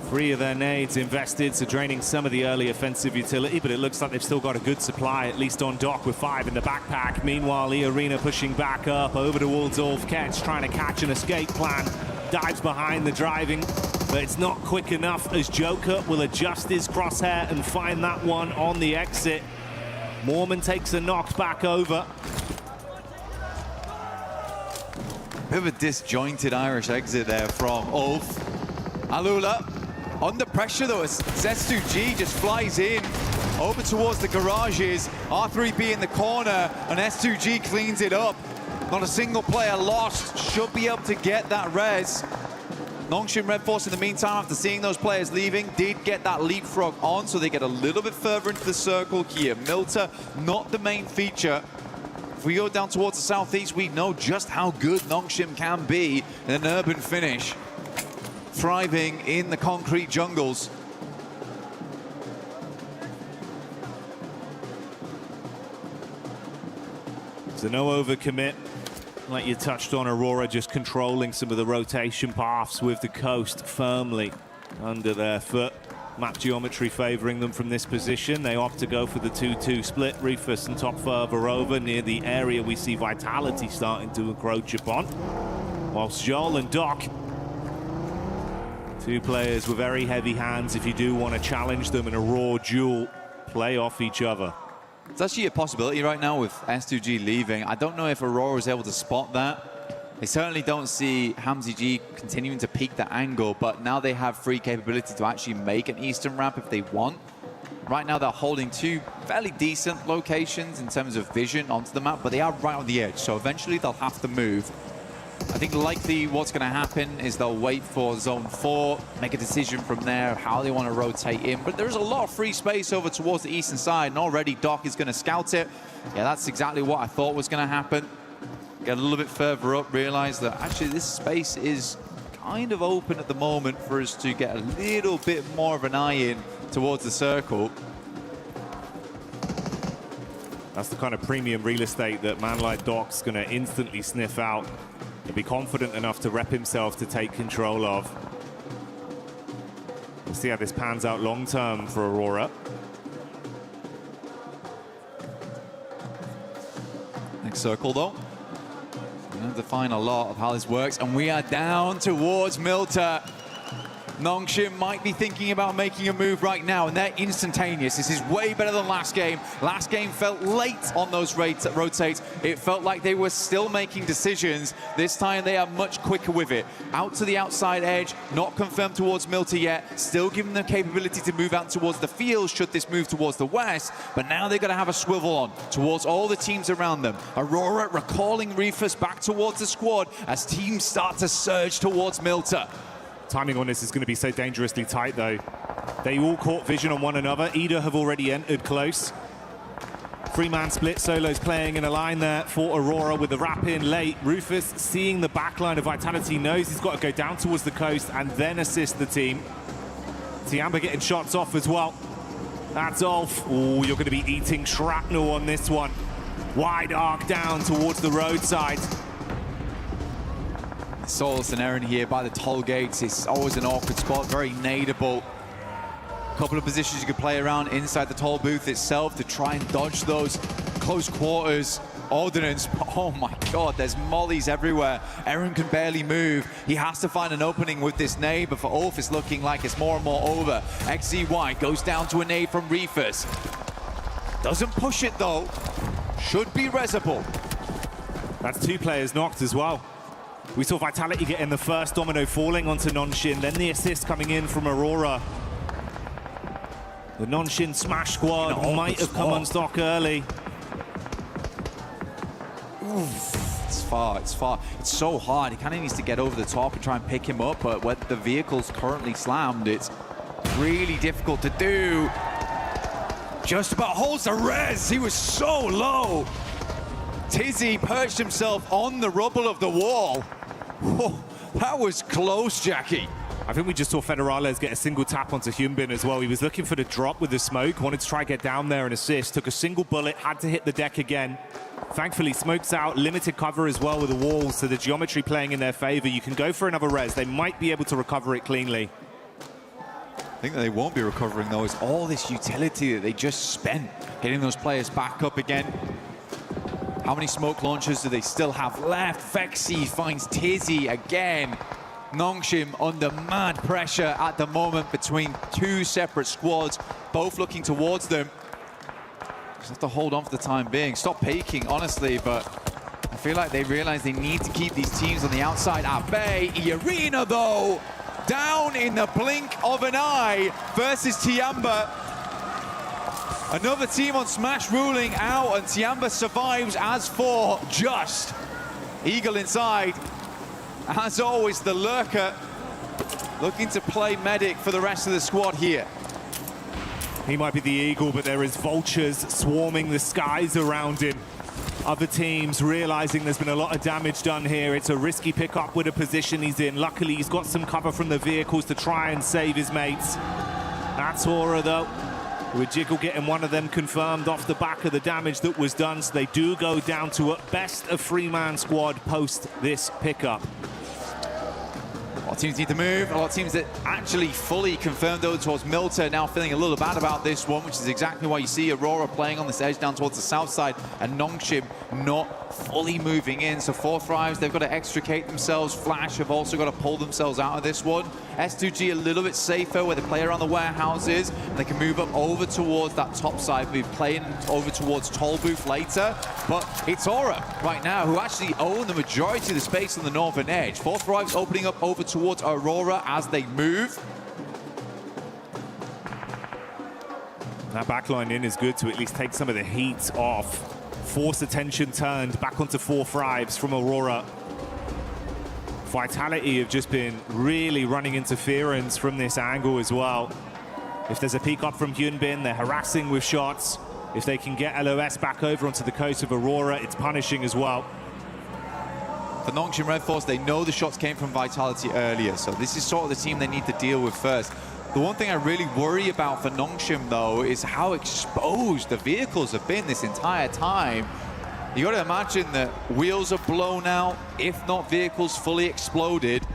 3 of their nades invested, so draining some of the early offensive utility, but it looks like they've still got a good supply, at least on Doc with 5 in the backpack. Meanwhile, Arena pushing back up over to Waldorf. Ketch trying to catch an escape plan. Dives behind the driving, but it's not quick enough as Joker will adjust his crosshair and find that one on the exit. Mormon takes a knock back over. Bit of a disjointed Irish exit there from Ulf. Alula under pressure though, as S2G just flies in over towards the garages. R3B in the corner, and S2G cleans it up. Not a single player lost. Should be able to get that res. Nongshim Red Force in the meantime, after seeing those players leaving, did get that leapfrog on, so they get a little bit further into the circle here. Milta, not the main feature. If we go down towards the southeast, we know just how good Nongshim can be in an urban finish. Thriving in the concrete jungles. So no overcommit. Like you touched on, Aurora just controlling some of the rotation paths with the coast firmly under their foot. Map geometry favoring them from this position. They opt to go for the 2-2 split. Rufus and top further over near the area we see Vitality starting to encroach upon. Whilst Joel and Doc, 2 players with very heavy hands, if you do want to challenge them in a raw duel, play off each other. It's actually a possibility right now with S2G leaving. I don't know if Aurora is able to spot that. They certainly don't see Hamzy G continuing to peak the angle, but now they have free capability to actually make an eastern ramp if they want. Right now, they're holding two fairly decent locations in terms of vision onto the map, but they are right on the edge, so eventually they'll have to move. I think likely what's going to happen is they'll wait for Zone 4, make a decision from there how they want to rotate in. But there's a lot of free space over towards the eastern side, and already Doc is going to scout it. Yeah, that's exactly what I thought was going to happen. Get a little bit further up, realize that actually this space is kind of open at the moment for us to get a little bit more of an eye in towards the circle. That's the kind of premium real estate that man like Doc's going to instantly sniff out and be confident enough to rep himself to take control of. We'll see how this pans out long term for Aurora. Next circle though. We're going to define a lot of how this works, and we are down towards Milta. Nongshim might be thinking about making a move right now, and they're instantaneous. This is way better than last game. Last game felt late on those rotates. It felt like they were still making decisions. This time they are much quicker with it. Out to the outside edge, not confirmed towards Milta yet. Still giving them the capability to move out towards the field should this move towards the west. But now they're going to have a swivel on towards all the teams around them. Aurora recalling Reefus back towards the squad as teams start to surge towards Milta. Timing on this is going to be so dangerously tight, though. They all caught vision on one another. Ida have already entered close. Three-man split. Solo's playing in a line there for Aurora with the wrap in late. Rufus, seeing the backline of Vitality, knows he's got to go down towards the coast and then assist the team. Tiamba getting shots off as well. That's Ulf. Oh, you're going to be eating shrapnel on this one. Wide arc down towards the roadside. Solus and Aaron here by the toll gates. It's always an awkward spot, very nadeable. Couple of positions you could play around inside the toll booth itself to try and dodge those close quarters ordnance. Oh my god, there's mollies everywhere. Aaron can barely move. He has to find an opening with this nade, but for Ulf it's looking like it's more and more over. XZY goes down to a nade from Reefus. Doesn't push it though. Should be resable. That's two players knocked as well. We saw Vitality getting the first domino falling onto Nongshim, then the assist coming in from Aurora. The Nongshim Smash squad might have come unstuck early. Oof, it's far, it's far. It's so hard. He kind of needs to get over the top and try and pick him up, but when the vehicle's currently slammed, it's really difficult to do. Just about holds the res. He was so low. Tizzy perched himself on the rubble of the wall. Oh, that was close, Jackie. I think we just saw Federales get a single tap onto Hyunbin as well. He was looking for the drop with the smoke, wanted to try and get down there and assist. Took a single bullet, had to hit the deck again. Thankfully, smoke's out, limited cover as well with the walls, so the geometry playing in their favor. You can go for another res. They might be able to recover it cleanly. I think that they won't be recovering, though, is all this utility that they just spent getting those players back up again. How many smoke launchers do they still have left? Vexy finds Tizzy again. Nongshim under mad pressure at the moment between two separate squads, both looking towards them. Just have to hold on for the time being. Stop peeking, honestly, but I feel like they realize they need to keep these teams on the outside at bay. Arena, though, down in the blink of an eye versus Tiamba. Another team on Smash ruling out, and Tiamba survives as for just. Eagle inside. As always, the lurker looking to play medic for the rest of the squad here. He might be the Eagle, but there is vultures swarming the skies around him. Other teams realizing there's been a lot of damage done here. It's a risky pickup with the position he's in. Luckily, he's got some cover from the vehicles to try and save his mates. That's Aura, though, with Jiggle getting one of them confirmed off the back of the damage that was done. So they do go down to at best a three-man squad post this pickup. A lot of teams need to move. A lot of teams that actually fully confirmed though towards Milta now feeling a little bad about this one, which is exactly why you see Aurora playing on this edge down towards the south side and Nongshim not fully moving in. So 4 Thrives, they've got to extricate themselves. Flash have also got to pull themselves out of this one. S2G a little bit safer where they play around the warehouses and they can move up over towards that top side. We'll be playing over towards Toll Booth later, but it's Aura right now who actually own the majority of the space on the northern edge. 4 Thrives opening up over towards Aurora as they move. That backline in is good to at least take some of the heat off. Force attention turned back onto 4 Thrives from Aurora. Vitality have just been really running interference from this angle as well. If there's a peek up from Hyunbin, they're harassing with shots. If they can get LOS back over onto the coast of Aurora, it's punishing as well. For Nongshim Red Force, they know the shots came from Vitality earlier, so this is sort of the team they need to deal with first. The one thing I really worry about for Nongshim, though, is how exposed the vehicles have been this entire time. You got to imagine that wheels are blown out, if not vehicles fully exploded.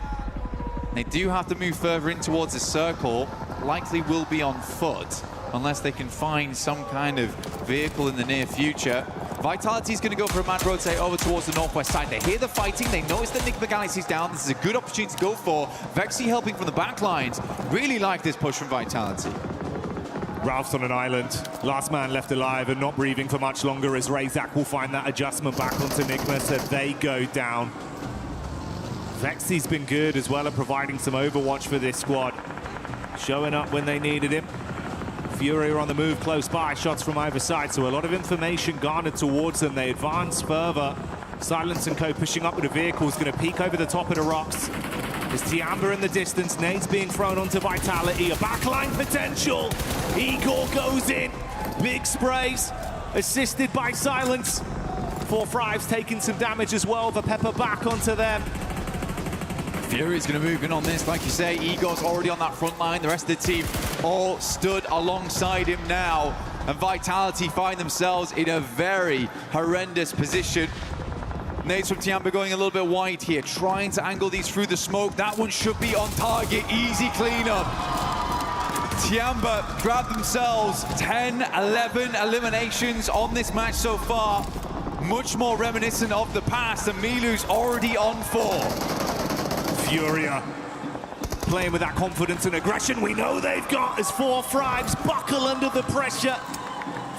They do have to move further in towards the circle, likely will be on foot, unless they can find some kind of vehicle in the near future. Vitality's going to go for a mad rotate over towards the northwest side. They hear the fighting, they notice that Nick Galaxy's down. This is a good opportunity to go for. Vexy helping from the back lines. Really like this push from Vitality. Ralph's on an island. Last man left alive and not breathing for much longer as Razak will find that adjustment back onto Nigma, so they go down. Vexy's been good as well at providing some overwatch for this squad. Showing up when they needed him. Fury are on the move close by, shots from either side, so a lot of information garnered towards them. They advance further. Silence and Co pushing up with the vehicles, going to peek over the top of the rocks. There's Tiamba in the distance, nades being thrown onto Vitality, a backline potential. Igor goes in, big sprays, assisted by Silence. 4 Thrives taking some damage as well, the pepper back onto them. Fury's going to move in on this, like you say. Igor's already on that front line. The rest of the team all stood alongside him now. And Vitality find themselves in a very horrendous position. Nades from Tiamba going a little bit wide here, trying to angle these through the smoke. That one should be on target. Easy cleanup. Tiamba grab themselves 10, 11 eliminations on this match so far. Much more reminiscent of the past, and Milu's already on 4. Furia playing with that confidence and aggression we know they've got as 4 Thrives buckle under the pressure.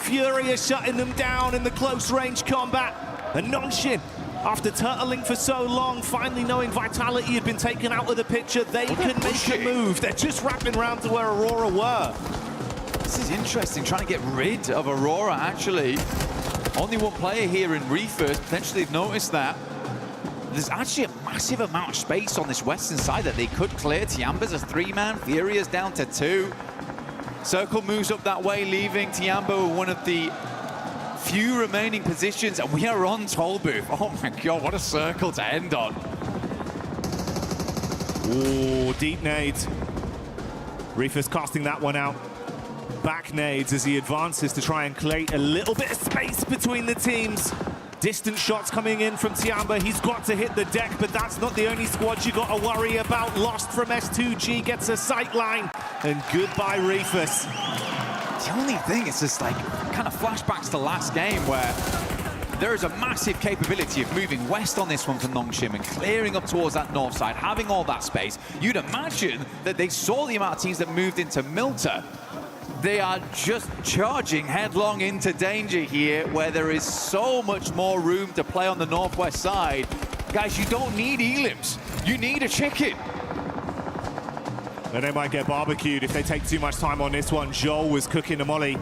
Furia shutting them down in the close range combat. And Nongshim, after turtling for so long, finally knowing Vitality had been taken out of the picture, they can make a move. They're just wrapping around to where Aurora were. This is interesting, trying to get rid of Aurora, actually. Only one player here in Reefer, potentially noticed that. There's actually a massive amount of space on this western side that they could clear. Tiamba's a 3-man, Furia's down to 2. Circle moves up that way, leaving Tiamba with one of the few remaining positions, and we are on toll booth. Oh my god, what a circle to end on. Ooh, deep nades. Reefer's casting that one out. Back nades as he advances to try and create a little bit of space between the teams. Distant shots coming in from Tiamba. He's got to hit the deck, but that's not the only squad you got to worry about. Lost from S2G, gets a sight line, and goodbye Reefus. The only thing is just like kind of flashbacks to last game where there is a massive capability of moving west on this one for Nongshim and clearing up towards that north side, having all that space. You'd imagine that they saw the amount of teams that moved into Milta. They are just charging headlong into danger here, where there is so much more room to play on the northwest side. Guys, you don't need elims. You need a chicken. And they might get barbecued if they take too much time on this one. Joel was cooking a molly.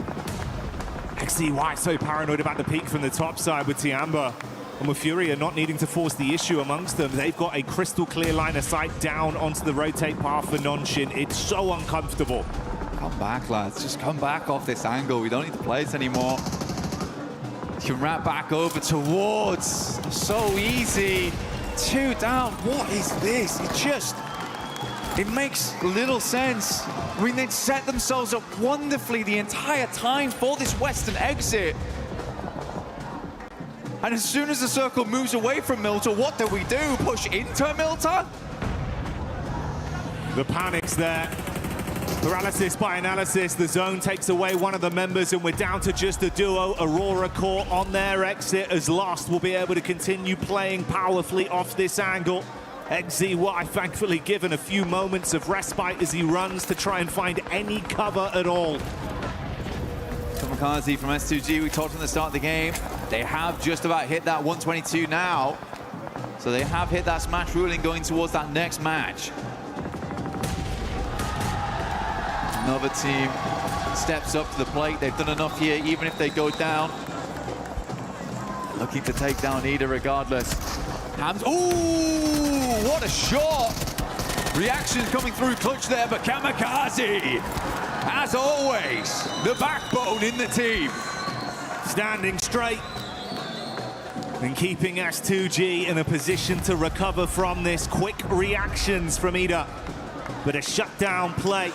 XCY so paranoid about the peak from the top side with Tiamba. And with Furia not needing to force the issue amongst them, they've got a crystal clear line of sight down onto the rotate path for Nongshim. It's so uncomfortable. Come back, lads. Just come back off this angle. We don't need to play it anymore. You can wrap back over towards. So easy. 2 down. What is this? It makes little sense. I mean, they'd set themselves up wonderfully the entire time for this western exit. And as soon as the circle moves away from Milta, what do? Push into Milta? The panic's there. Paralysis by analysis. The zone takes away one of the members, and we're down to just a duo. Aurora caught on their exit as Lost will be able to continue playing powerfully off this angle. XZY thankfully given a few moments of respite as he runs to try and find any cover at all. Kamikaze from S2G, we talked from the start of the game. They have just about hit that 122 now. So they have hit that smash ruling going towards that next match. Another team steps up to the plate. They've done enough here, even if they go down. Looking to take down Ida regardless. Hams, ooh, what a shot! Reactions coming through clutch there, but Kamikaze, as always, the backbone in the team. Standing straight and keeping S2G in a position to recover from this. Quick reactions from Ida, but a shutdown play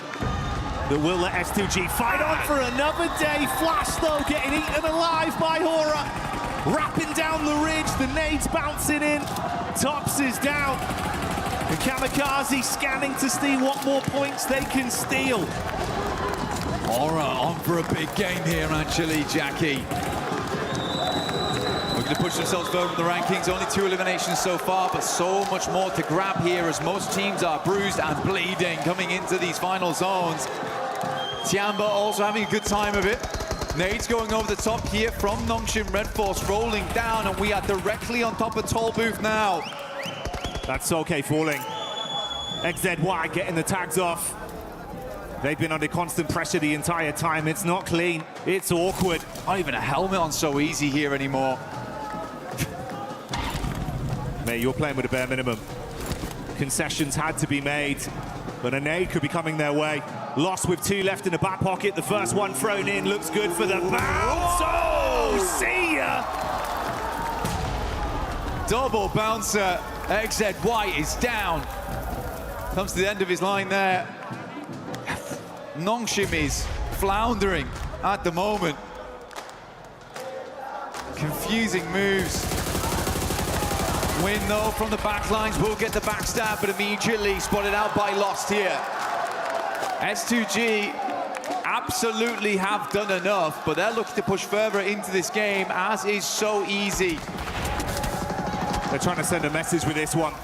that will let S2G fight on for another day. Flash though getting eaten alive by Hora. Wrapping down the ridge, the nades bouncing in. Tops is down. And Kamikaze scanning to see what more points they can steal. Hora on for a big game here, actually, Jackie. Looking to push themselves further in the rankings. Only 2 eliminations so far, but so much more to grab here as most teams are bruised and bleeding coming into these final zones. Tiamba also having a good time of it. Nades going over the top here from Nongshim Red Force, rolling down, and we are directly on top of Toll Booth now. That's okay falling. XZY getting the tags off. They've been under constant pressure the entire time. It's not clean. It's awkward. Not even a helmet on so easy here anymore. Mate, you're playing with a bare minimum. Concessions had to be made, but a nade could be coming their way. Lost with 2 left in the back pocket. The first one thrown in looks good for the bounce. Oh, see ya! Double bouncer. XZY is down. Comes to the end of his line there. Nongshim is floundering at the moment. Confusing moves. Win though from the backlines, will get the backstab, but immediately spotted out by Lost here. S2G absolutely have done enough, but they're looking to push further into this game, as is so easy. They're trying to send a message with this one.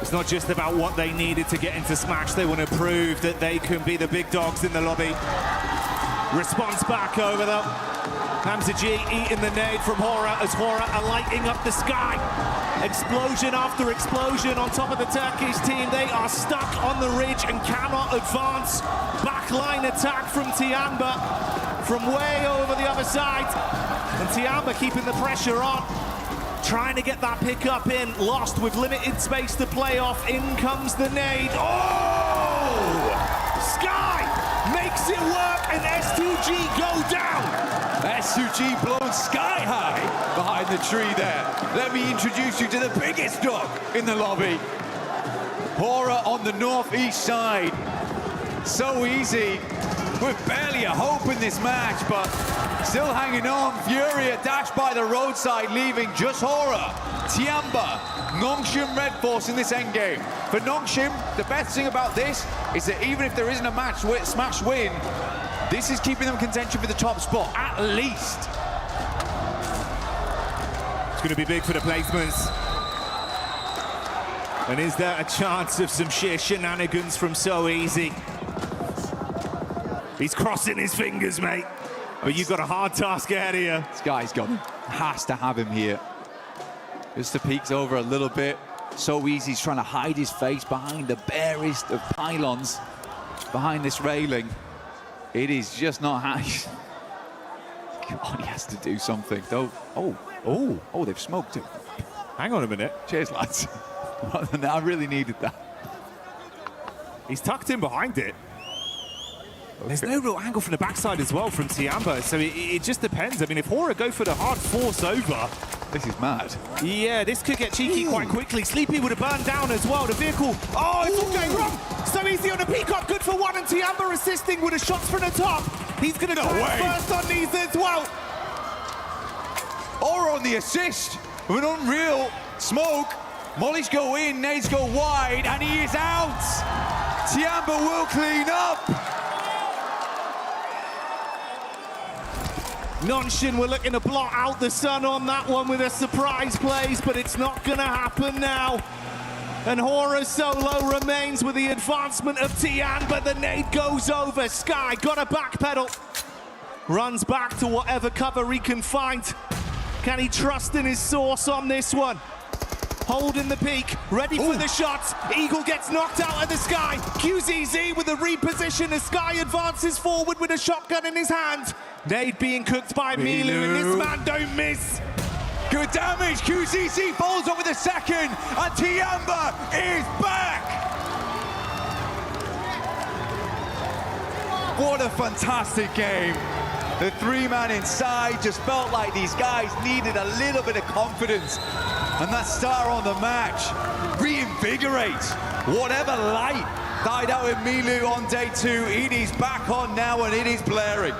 It's not just about what they needed to get into Smash. They want to prove that they can be the big dogs in the lobby. Response back over though. Hamza G eating the nade from Hora as Hora are lighting up the sky. Explosion after explosion on top of the Turkish team. They are stuck on the ridge and cannot advance. Backline attack from Tiamba from way over the other side. And Tiamba keeping the pressure on. Trying to get that pick up in. Lost with limited space to play off. In comes the nade. Oh! Sky makes it work and S2G go down. S2G blown sky high behind the tree there. Let me introduce you to the biggest dog in the lobby. Hora on the northeast side. So easy. With barely a hope in this match, but still hanging on. Furia dashed by the roadside, leaving just Hora, Tiamba, Nongshim Red Force in this endgame. For Nongshim, the best thing about this is that even if there isn't a smash win, this is keeping them contention for the top spot, at least. It's going to be big for the placements. And is there a chance of some sheer shenanigans from So Easy? He's crossing his fingers, mate. But you've got a hard task ahead of you. This guy's got him. Has to have him here. Just to peeks over a little bit. So Easy's trying to hide his face behind the barest of pylons. Behind this railing. It is just not nice. God, he has to do something, though. Oh, they've smoked him. Hang on a minute. Cheers, lads. I really needed that. He's tucked in behind it. There's no real angle from the backside as well from Tiamba, so it just depends. I mean, if Hora go for the hard force over... This is mad. Yeah, this could get cheeky quite quickly. Sleepy would have burned down as well. The vehicle... Oh, it's all going wrong! So Easy on the Peacock, good for one, and Tiamba assisting with the shots from the top. He's going to go first on these as well. Hora on the assist with an unreal smoke. Mollies go in, nades go wide, and he is out. Tiamba will clean up. Nongshim were looking to blot out the sun on that one with a surprise plays, but it's not going to happen now. And Hora solo remains with the advancement of Tian, but the nade goes over. Sky got a backpedal. Runs back to whatever cover he can find. Can he trust in his source on this one? holding the peak, ready for the shots. Eagle gets knocked out of the Sky. QZZ with a reposition as Sky advances forward with a shotgun in his hand. Nade being cooked by Milu, and this man don't miss. Good damage. QZZ follows up with a second, and Tiamba is back. What a fantastic game. The three-man inside just felt like these guys needed a little bit of confidence. And that star on the match reinvigorates whatever light died out in Milu on day 2. It is back on now, and it is blaring.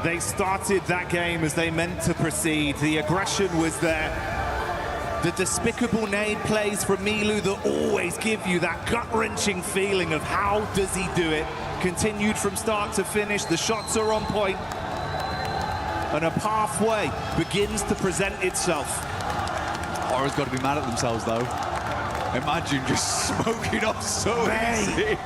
They started that game as they meant to proceed. The aggression was there. The despicable nade plays from Milu that always give you that gut-wrenching feeling of how does he do it. Continued from start to finish. The shots are on point. And a pathway begins to present itself. Aura's got to be mad at themselves, though. Imagine just smoking off so easy.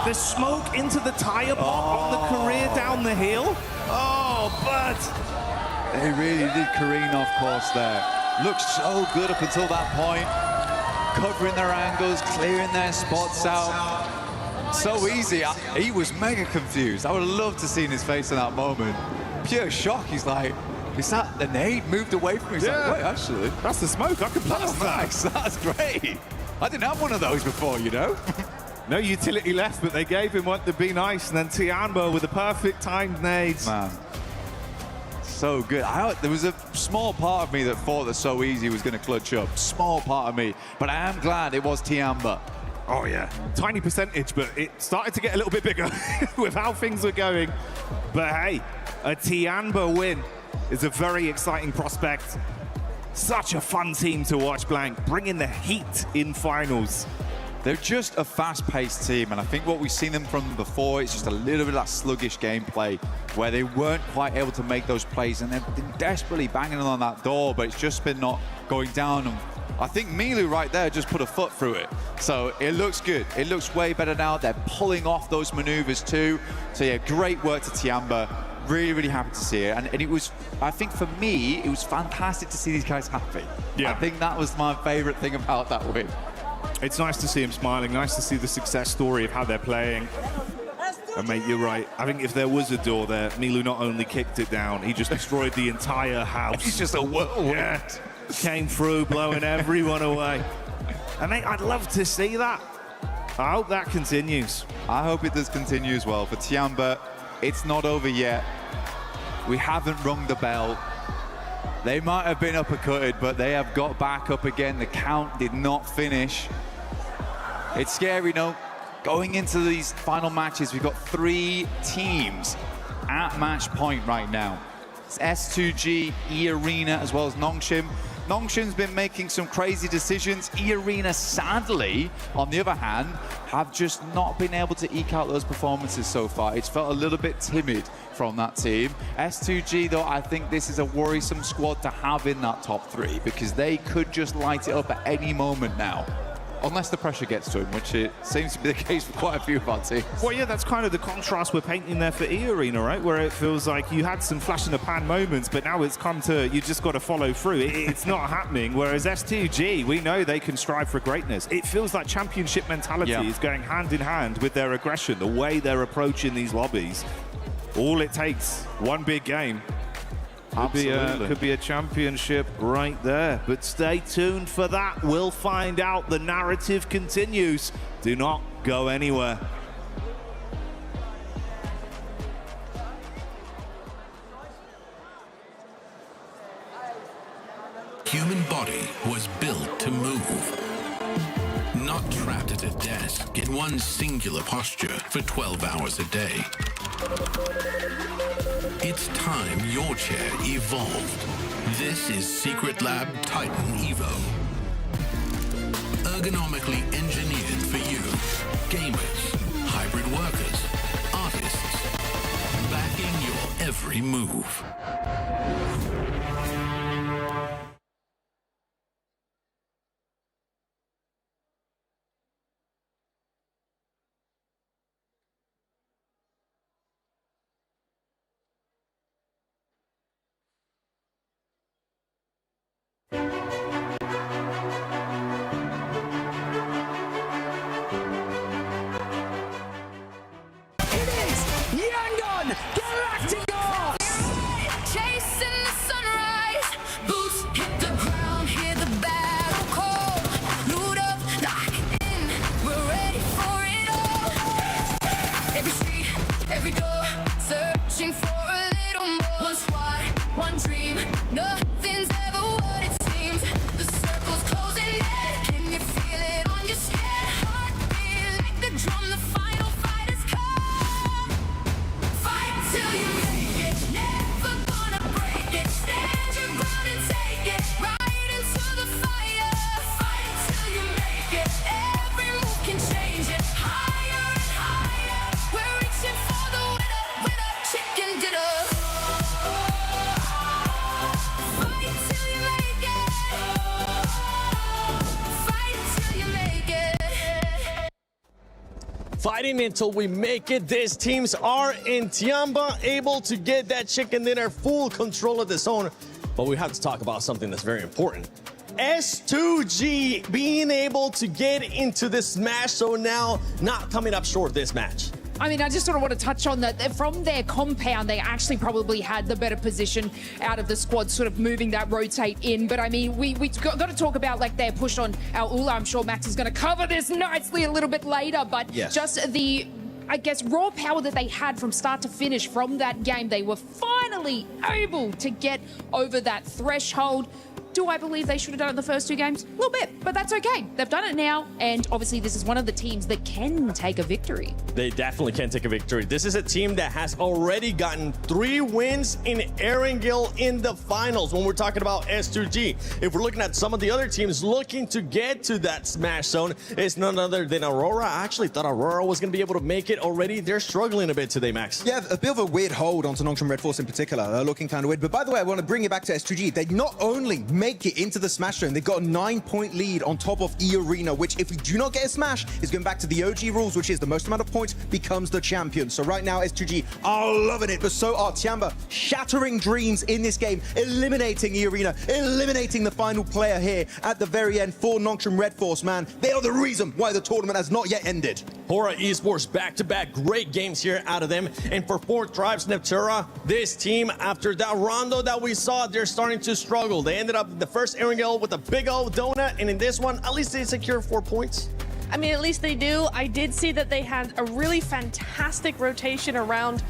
The smoke into the tire pot on the career down the hill. Oh, but they really did careen off course there. Looked so good up until that point. Covering their angles, clearing their spots out. So easy. He was mega confused. I would have loved to see his face in that moment. Pure shock. He's like, is that the nade moved away from me? He's like, wait, actually. That's the smoke. I can blast that. Nice. That's great. I didn't have one of those before, you know? No utility left, but they gave him one to be nice. And then Tiamba with the perfect timed nades. Man. So good. There was a small part of me that thought that So Easy was going to clutch up. Small part of me. But I am glad it was Tiamba. Oh, yeah. Tiny percentage, but it started to get a little bit bigger with how things were going. But hey, a Tiamba win is a very exciting prospect. Such a fun team to watch, Blank, bringing the heat in finals. They're just a fast-paced team, and I think what we've seen them from before is just a little bit of that sluggish gameplay where they weren't quite able to make those plays, and they've been desperately banging on that door, but it's just been not going down. And I think Milu right there just put a foot through it. So it looks good. It looks way better now. They're pulling off those maneuvers too. So yeah, great work to Tiamba. Really, really happy to see it. And it was, I think for me, it was fantastic to see these guys happy. Yeah. I think that was my favorite thing about that win. It's nice to see him smiling, nice to see the success story of how they're playing. And mate, you're right. I think if there was a door there, Milu not only kicked it down, he just destroyed the entire house. He's just a whirlwind. Yeah. Came through, blowing everyone away. And mate, I'd love to see that. I hope that continues. I hope it does continue as well. For Tiamba, it's not over yet. We haven't rung the bell. They might have been uppercutted, but they have got back up again. The count did not finish. It's scary, no? Going into these final matches, we've got 3 teams at match point right now. It's S2G, E-Arena, as well as Nongshim. Nongshim's been making some crazy decisions. E-Arena, sadly, on the other hand, have just not been able to eke out those performances so far. It's felt a little bit timid from that team. S2G, though, I think this is a worrisome squad to have in that top 3 because they could just light it up at any moment now. Unless the pressure gets to him, which it seems to be the case for quite a few of our teams. Well, yeah, that's kind of the contrast we're painting there for E-Arena, right? Where it feels like you had some flash in the pan moments, but now it's come to, you just got to follow through. It's not happening. Whereas S2G, we know they can strive for greatness. It feels like championship mentality is going hand in hand with their aggression, the way they're approaching these lobbies. All it takes, one big game. Could be a championship right there. But stay tuned for that. We'll find out. The narrative continues. Do not go anywhere. Human body was built to move. Not trapped at a desk in one singular posture for 12 hours a day. It's time your chair evolved. This is Secret Lab Titan Evo. Ergonomically engineered for you. Gamers, hybrid workers, artists. Backing your every move. fighting until we make it. These teams are in Tiamba, able to get that chicken dinner, full control of the zone. But we have to talk about something that's very important. S2G being able to get into the Smash Zone now, not coming up short this match. I mean, I just sort of want to touch on that. From their compound, they actually probably had the better position out of the squad, sort of moving that rotate in. But I mean, we got to talk about like their push on our Ula. I'm sure Max is going to cover this nicely a little bit later. But just the, I guess, raw power that they had from start to finish from that game, they were finally able to get over that threshold. Do I believe they should have done it in the first 2 games? A little bit, but that's okay. They've done it now, and obviously this is one of the teams that can take a victory. They definitely can take a victory. This is a team that has already gotten 3 wins in Erangel in the finals when we're talking about S2G. If we're looking at some of the other teams looking to get to that Smash Zone, it's none other than Aurora. I actually thought Aurora was going to be able to make it already. They're struggling a bit today, Max. Yeah, a bit of a weird hold onto Nongshim Red Force in particular. They're looking kind of weird. But by the way, I want to bring it back to S2G. They not only make it into the Smash Zone, they've got a 9-point lead on top of E-Arena, which if we do not get a Smash, is going back to the OG rules, which is the most amount of points becomes the champion. So right now, S2G are loving it, but so are Tiamba, shattering dreams in this game, eliminating E-Arena, eliminating the final player here at the very end for Nongshim Red Force, man. They are the reason why the tournament has not yet ended. Hora Esports back-to-back great games here out of them. And for Fourth Tribes Neptura, this team, after that rondo that we saw, they're starting to struggle. They ended up the first Erangel with a big old donut, and in this one, at least they secure 4 points. I mean, at least they do. I did see that they had a really fantastic rotation around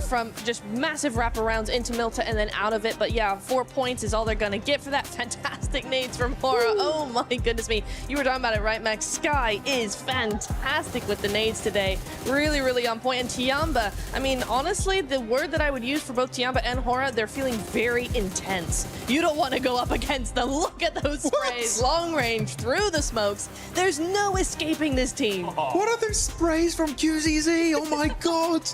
from just massive wraparounds into Milta and then out of it. But yeah, 4 points is all they're going to get for that. Fantastic nades from Hora. Oh my goodness me. You were talking about it, right, Max? Sky is fantastic with the nades today. Really, really on point. And Tiamba, I mean, honestly, the word that I would use for both Tiamba and Hora, they're feeling very intense. You don't want to go up against them. Look at those sprays. Long range, through the smokes. There's no escaping this team. What are those sprays from QZZ? Oh my god.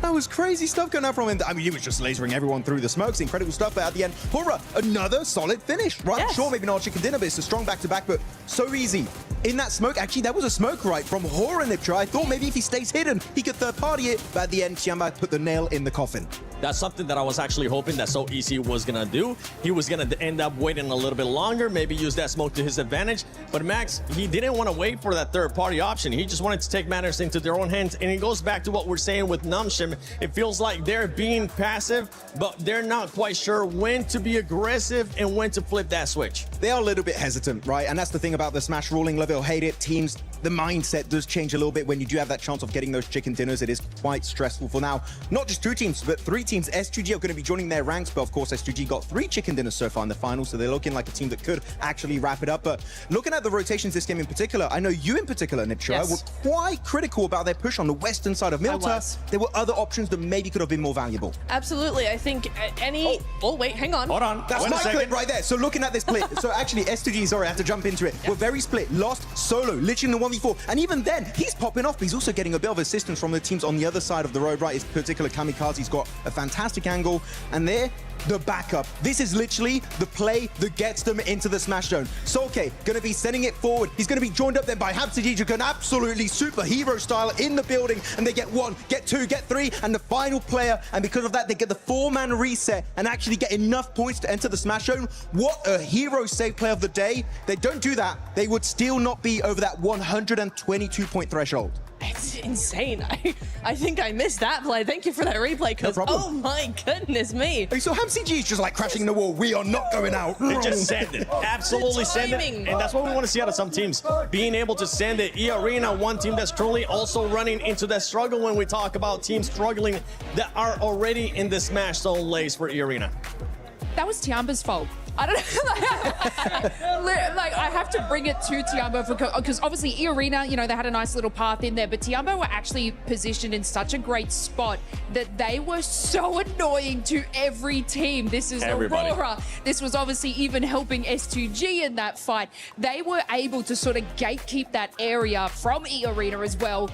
That was crazy stuff going out from him. I mean, he was just lasering everyone through the smokes. Incredible stuff. But at the end, Hora, another solid finish, right? Yes. Sure, maybe not a chicken dinner, but it's a strong back-to-back, but so easy. In that smoke, actually, that was a smoke right from Hora Niptra. I thought maybe if he stays hidden, he could third-party it, but at the end, Tiamba put the nail in the coffin. That's something that I was actually hoping that So Easy was going to do. He was going to end up waiting a little bit longer, maybe use that smoke to his advantage. But Max, he didn't want to wait for that third-party option. He just wanted to take matters into their own hands. And it goes back to what we're saying with Nongshim. It feels like they're being passive, but they're not quite sure when to be aggressive and when to flip that switch. They are a little bit hesitant, right? And that's the thing about the Smash ruling. Love it or hate it, teams, the mindset does change a little bit when you do have that chance of getting those chicken dinners. It is quite stressful for now. Not just 2 teams, but 3 teams. S2G are going to be joining their ranks, but of course S2G got 3 chicken dinners so far in the final, so they're looking like a team that could actually wrap it up. But looking at the rotations this game in particular, I know you in particular, Niptra, were quite critical about their push on the western side of Milta. There were other options that maybe could have been more valuable. Absolutely. I think any... Oh, wait, hang on. Hold on. That's my clip right there. So looking at this split, so actually S2G, sorry, I have to jump into it. We're very split. Lost solo, literally in the 1v4. And even then, he's popping off, but he's also getting a bit of assistance from the teams on the other side of the road, right? His particular Kamikaze's got a fantastic angle. And there, the backup. This is literally the play that gets them into the Smash Zone. Solke going to be sending it forward. He's going to be joined up then by Habsajijuk, an absolutely superhero style in the building. And they get 1, get 2, get 3, and the final player. And because of that, they get the 4-man reset and actually get enough points to enter the Smash Zone. What a hero save play of the day. They don't do that, they would still not be over that 122-point threshold. It's insane. I think I missed that play. Thank you for that replay, because oh my goodness me. So HamCG is just like crashing the wall. We are not going out. They just send it. Absolutely send it. And that's what we want to see out of some teams. Being able to send it. E-Arena, one team that's truly also running into that struggle when we talk about teams struggling that are already in the Smash Zone lace for E-Arena. That was Tiamba's fault. I don't know. Like, I have to bring it to Tiamba because obviously E-Arena, you know, they had a nice little path in there, but Tiamba were actually positioned in such a great spot that they were so annoying to every team. This is Aurora. This was obviously even helping S2G in that fight. They were able to sort of gatekeep that area from E-Arena as well.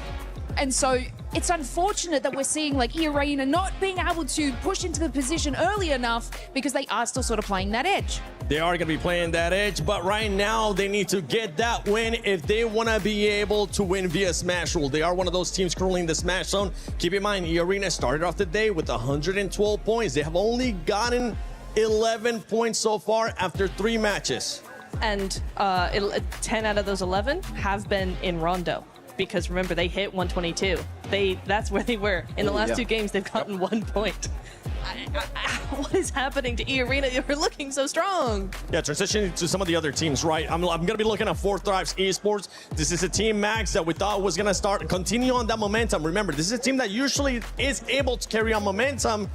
And so it's unfortunate that we're seeing like Arena not being able to push into the position early enough because they are still sort of playing that edge. They are going to be playing that edge, but right now they need to get that win if they want to be able to win via Smash Rule. They are one of those teams currently in the Smash Zone. Keep in mind, Arena started off the day with 112 points. They have only gotten 11 points so far after 3 matches. And 10 out of those 11 have been in Rondo. Because remember, they hit 122. That's where they were. In the last 2 games, they've gotten 1 point. What is happening to Arena? You're looking so strong. Yeah, transitioning to some of the other teams, right? I'm going to be looking at 4th Thrives Esports. This is a team, Max, that we thought was going to continue on that momentum. Remember, this is a team that usually is able to carry on momentum.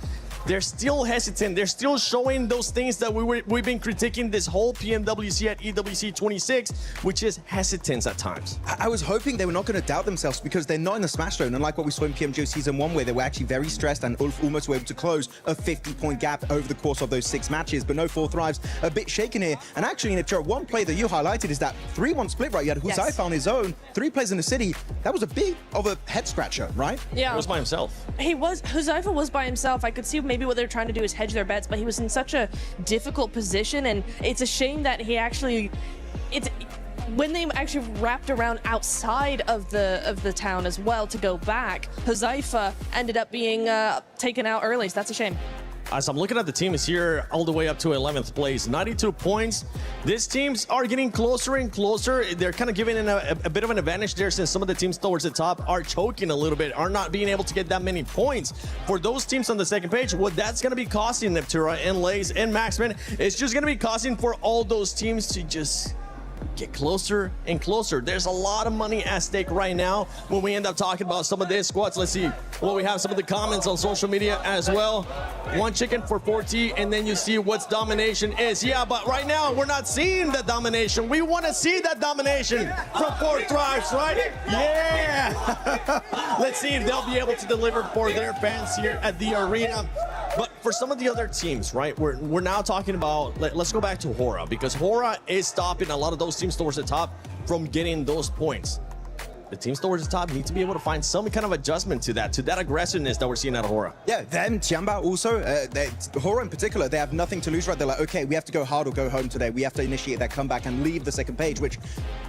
They're still hesitant. They're still showing those things that we've been critiquing this whole Pmwc at EWC 26, which is hesitance at times. I was hoping they were not going to doubt themselves because they're not in the Smash Zone, unlike what we saw in PMGO Season 1, where they were actually very stressed and Ulf almost were able to close a 50-point gap over the course of those 6 matches. But no, 4th Thrives a bit shaken here. And actually, in a one play that you highlighted is that 3-1 split, right? You had Huzaifa on his own, 3 players in the city. That was a bit of a head-scratcher, right? Yeah. He was by himself. Huzaifa was by himself. I could see maybe what they're trying to do is hedge their bets, but he was in such a difficult position, and it's a shame that he actually, when they actually wrapped around outside of the town as well to go back, Huzaifa ended up being taken out early, so that's a shame. As I'm looking at the teams here, all the way up to 11th place, 92 points. These teams are getting closer and closer. They're kind of giving a bit of an advantage there, since some of the teams towards the top are choking a little bit, are not being able to get that many points. For those teams on the second page, what that's going to be costing Neptura and Lays and Maxman, it's just going to be costing for all those teams to just get closer and closer. There's a lot of money at stake right now when we end up talking about some of these squads. Let's see what we have, some of the comments on social media as well. 1 chicken for 4T, and then you see what's domination is. Yeah, but right now we're not seeing the domination. We want to see that domination from 4th Thrives, right? Yeah! Let's see if they'll be able to deliver for their fans here at the arena. But for some of the other teams, right, we're now talking about, let's go back to Hora, because Hora is stopping a lot of those teams towards the top from getting those points. The teams towards the top need to be able to find some kind of adjustment to that aggressiveness that we're seeing out of Hora. Yeah, them, Tiamba also, Hora in particular, they have nothing to lose, right? They're like, okay, we have to go hard or go home today. We have to initiate that comeback and leave the second page, which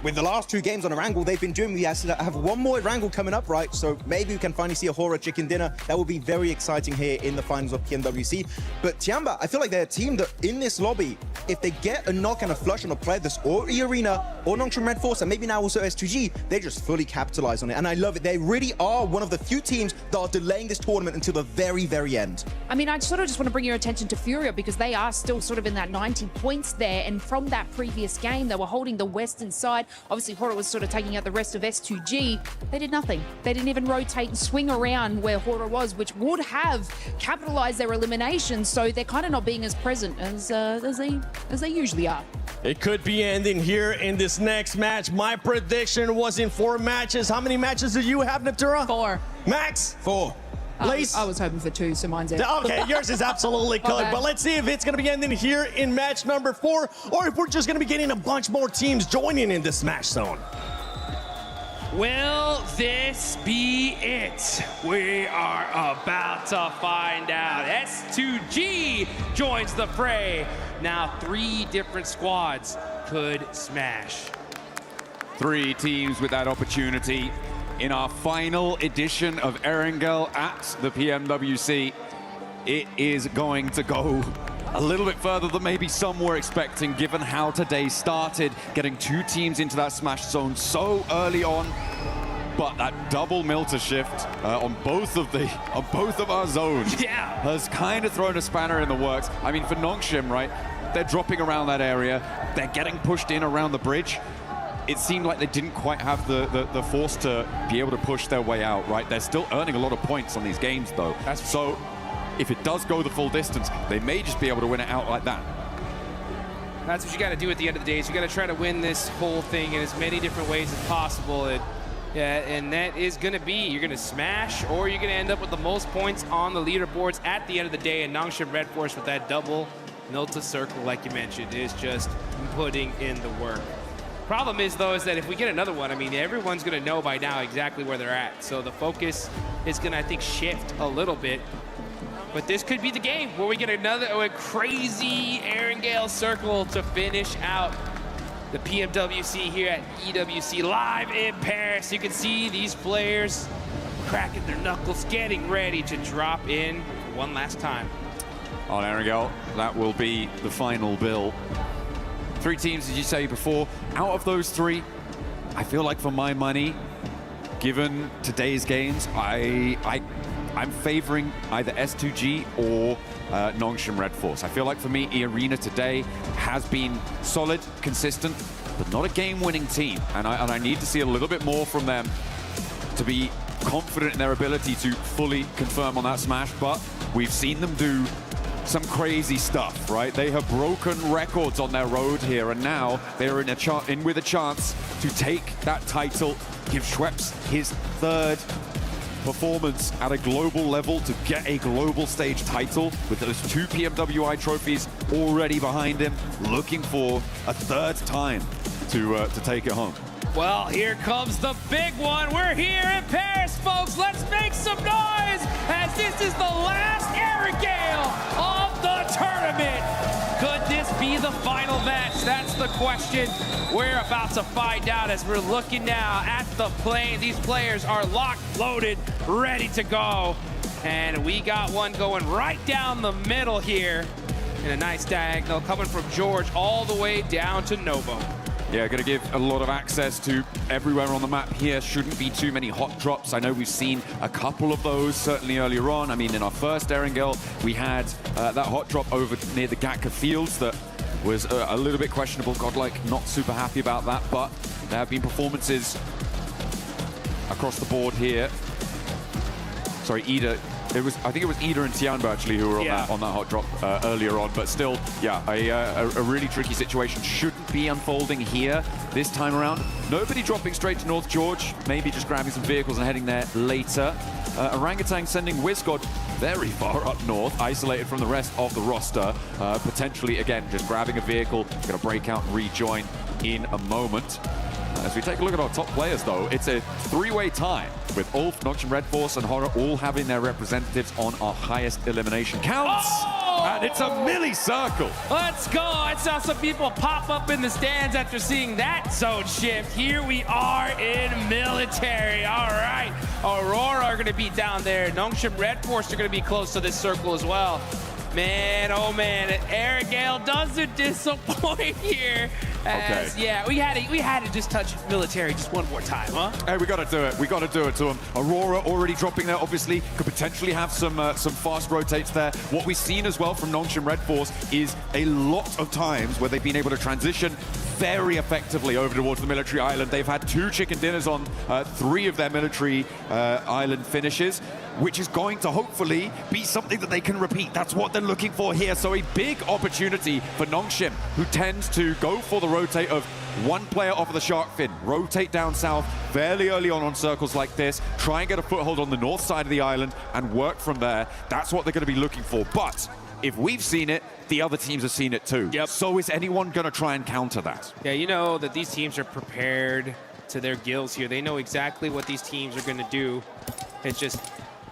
with the last 2 games on Erangel, they've been doing. We have 1 more Erangel coming up, right? So maybe we can finally see a Hora chicken dinner. That will be very exciting here in the finals of PMWC. But Tiamba, I feel like they're a team that in this lobby, if they get a knock and a flush on a player that's or E-Arena or Nongshim Red Force, and maybe now also S2G, they just fully capitalize on it. And I love it. They really are one of the few teams that are delaying this tournament until the very, very end. I mean, I sort of just want to bring your attention to Furia, because they are still sort of in that 90 points there. And from that previous game, they were holding the western side. Obviously, Hora was sort of taking out the rest of S2G. They did nothing. They didn't even rotate and swing around where Hora was, which would have capitalized their elimination. So they're kind of not being as present as they usually are. It could be ending here in this next match. My prediction was in 4 matches. How many matches do you have, Neptura? 4. Max? 4. Lace? I was hoping for 2, so mine's out. Okay, yours is absolutely good. Okay. But let's see if it's going to be ending here in match number 4, or if we're just going to be getting a bunch more teams joining in the Smash Zone. Will this be it? We are about to find out. S2G joins the fray. Now 3 different squads could smash. 3 teams with that opportunity in our final edition of Erangel at the PMWC. It is going to go a little bit further than maybe some were expecting, given how today started, getting 2 teams into that Smash Zone so early on. But that double Milter shift on both of our zones has kind of thrown a spanner in the works. I mean, for Nongshim, right, they're dropping around that area. They're getting pushed in around the bridge. It seemed like they didn't quite have the force to be able to push their way out, right? They're still earning a lot of points on these games, though. So if it does go the full distance, they may just be able to win it out like that. That's what you got to do at the end of the day. Is you got to try to win this whole thing in as many different ways as possible. And that is going to be, you're going to smash, or you're going to end up with the most points on the leaderboards at the end of the day. And Nongshim Red Force with that double Milta circle, like you mentioned, is just putting in the work. Problem is, though, is that if we get another one, I mean, everyone's going to know by now exactly where they're at. So the focus is going to, I think, shift a little bit. But this could be the game where we get another crazy Erangel circle to finish out the PMWC here at EWC live in Paris. You can see these players cracking their knuckles, getting ready to drop in one last time. On Erangel, that will be the final bill. 3 teams, as you say before. Out of those 3, I feel like for my money, given today's games, I'm favoring either S2G or Nongshim Red Force. I feel like for me, E-Arena today has been solid, consistent, but not a game-winning team. And I need to see a little bit more from them to be confident in their ability to fully confirm on that smash. But we've seen them do some crazy stuff, right? They have broken records on their road here, and now they're in with a chance to take that title, give Schweppes his 3rd performance at a global level to get a global stage title with those 2 PMWI trophies already behind him, looking for a 3rd time to take it home. Well, here comes the big one. We're here in Paris, folks. Let's make some noise as this is the last Erangel of the tournament. Could this be the final match? That's the question we're about to find out as we're looking now at the plane. These players are locked, loaded, ready to go. And we got one going right down the middle here in a nice diagonal coming from George all the way down to Novo. Yeah, going to give a lot of access to everywhere on the map here. Shouldn't be too many hot drops. I know we've seen a couple of those certainly earlier on. I mean, in our first Erangel, we had that hot drop over near the Gatka Fields that was a little bit questionable. Godlike not super happy about that, but there have been performances across the board here. Sorry, Ida. I think it was Ida and Tianbo actually who were on that hot drop earlier on, but still, yeah, a really tricky situation shouldn't be unfolding here this time around. Nobody dropping straight to North George, maybe just grabbing some vehicles and heading there later. Orangutan sending WizGod very far up north, isolated from the rest of the roster. Potentially, again, just grabbing a vehicle, going to break out and rejoin in a moment. As we take a look at our top players, though, it's a 3-way tie with Ulf, Nongshim Red Force, and Horror all having their representatives on our highest elimination counts. And it's a milli-circle. Let's go. I saw some people pop up in the stands after seeing that zone shift. Here we are in military. All right. Aurora are going to be down there. Nongshim Red Force are going to be close to this circle as well. Man, oh man, Erangel doesn't disappoint here. As, yeah, we had to just touch military just one more time, huh? Hey, we got to do it. We got to do it to them. Aurora already dropping there, obviously, could potentially have some fast rotates there. What we've seen as well from Nongshim Red Force is a lot of times where they've been able to transition very effectively over towards the military island. They've had 2 chicken dinners on 3 of their military island finishes, which is going to hopefully be something that they can repeat. That's what they're looking for here. So a big opportunity for Nongshim, who tends to go for the rotate of 1 player off of the shark fin, rotate down south fairly early on circles like this, try and get a foothold on the north side of the island and work from there. That's what they're going to be looking for. But if we've seen it, the other teams have seen it too. Yep. So is anyone going to try and counter that? Yeah, you know that these teams are prepared to their gills here. They know exactly what these teams are going to do. It's just,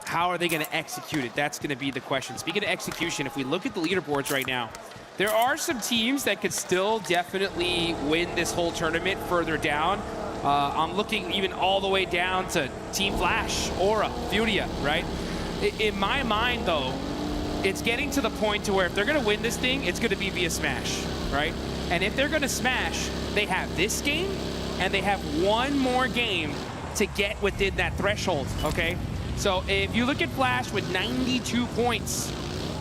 how are they going to execute it? That's going to be the question. Speaking of execution, if we look at the leaderboards right now, there are some teams that could still definitely win this whole tournament further down. I'm looking even all the way down to Team Flash, Aura, Furia, right? In my mind, though, it's getting to the point to where if they're going to win this thing, it's going to be via Smash, right? And if they're going to Smash, they have this game, and they have 1 more game to get within that threshold, okay? So if you look at Flash with 92 points,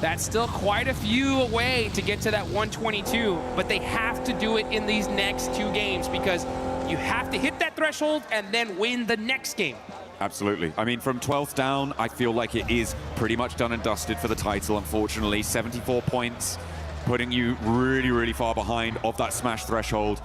that's still quite a few away to get to that 122, but they have to do it in these next 2 games because you have to hit that threshold and then win the next game. Absolutely. I mean, from 12th down, I feel like it is pretty much done and dusted for the title, unfortunately. 74 points, putting you really, really far behind of that Smash threshold.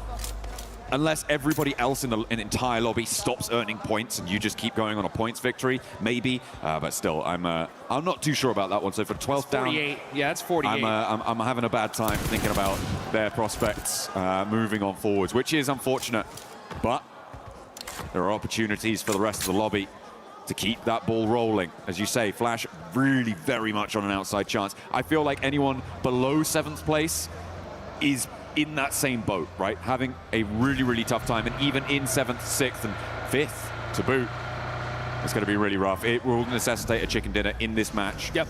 unless everybody else in the entire lobby stops earning points and you just keep going on a points victory, maybe. But still, I'm not too sure about that one. So for 12th down, 48. Yeah, it's 48. I'm having a bad time thinking about their prospects moving on forwards, which is unfortunate. But there are opportunities for the rest of the lobby to keep that ball rolling. As you say, Flash really very much on an outside chance. I feel like anyone below 7th place is in that same boat, right? Having a really, really tough time, and even in 7th, 6th, and 5th to boot, it's going to be really rough. It will necessitate a chicken dinner in this match. Yep.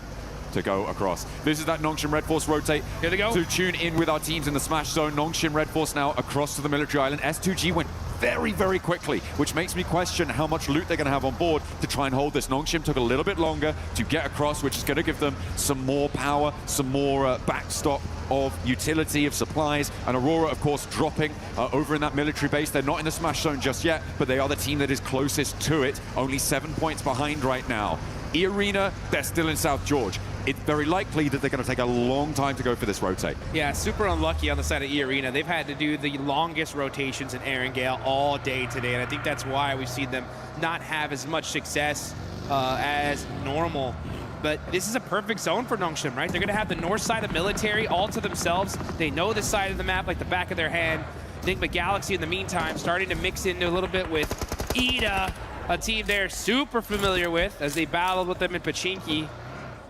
To go across. This is that Nongshim Red Force rotate. Here they go. To tune in with our teams in the Smash Zone. Nongshim Red Force now across to the military island. S2G went very, very quickly, which makes me question how much loot they're going to have on board to try and hold this. Nongshim took a little bit longer to get across, which is going to give them some more power, some more backstop of utility of supplies. And Aurora, of course, dropping over in that military base. They're not in the Smash Zone just yet, but they are the team that is closest to it. Only 7 points behind right now. E-Arena, they're still in South George. It's very likely that they're going to take a long time to go for this rotate. Yeah, super unlucky on the side of E-Arena. They've had to do the longest rotations in Erangel all day today, and I think that's why we've seen them not have as much success as normal. But this is a perfect zone for Nongshim, right? They're going to have the north side of military all to themselves. They know this side of the map like the back of their hand. Enigma Galaxy, in the meantime, starting to mix into a little bit with Ida, a team they're super familiar with as they battled with them in Pachinki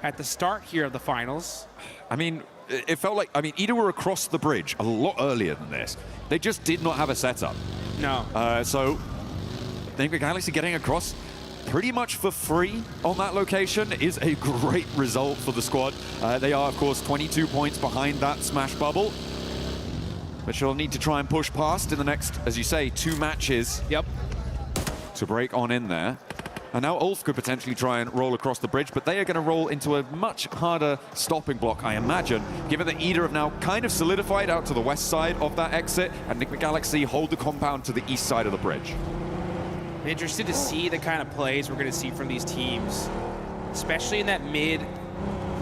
at the start here of the finals. I mean, it felt like, Ida were across the bridge a lot earlier than this. They just did not have a setup. No. So, I think the Galaxy getting across pretty much for free on that location is a great result for the squad. They are, of course, 22 points behind that Smash bubble, which they'll need to try and push past in the next, as you say, 2 matches. Yep. To break on in there. And now Ulf could potentially try and roll across the bridge, but they are going to roll into a much harder stopping block, I imagine, given that Ida have now kind of solidified out to the west side of that exit, and Enigma Galaxy hold the compound to the east side of the bridge. Interested to see the kind of plays we're going to see from these teams, especially in that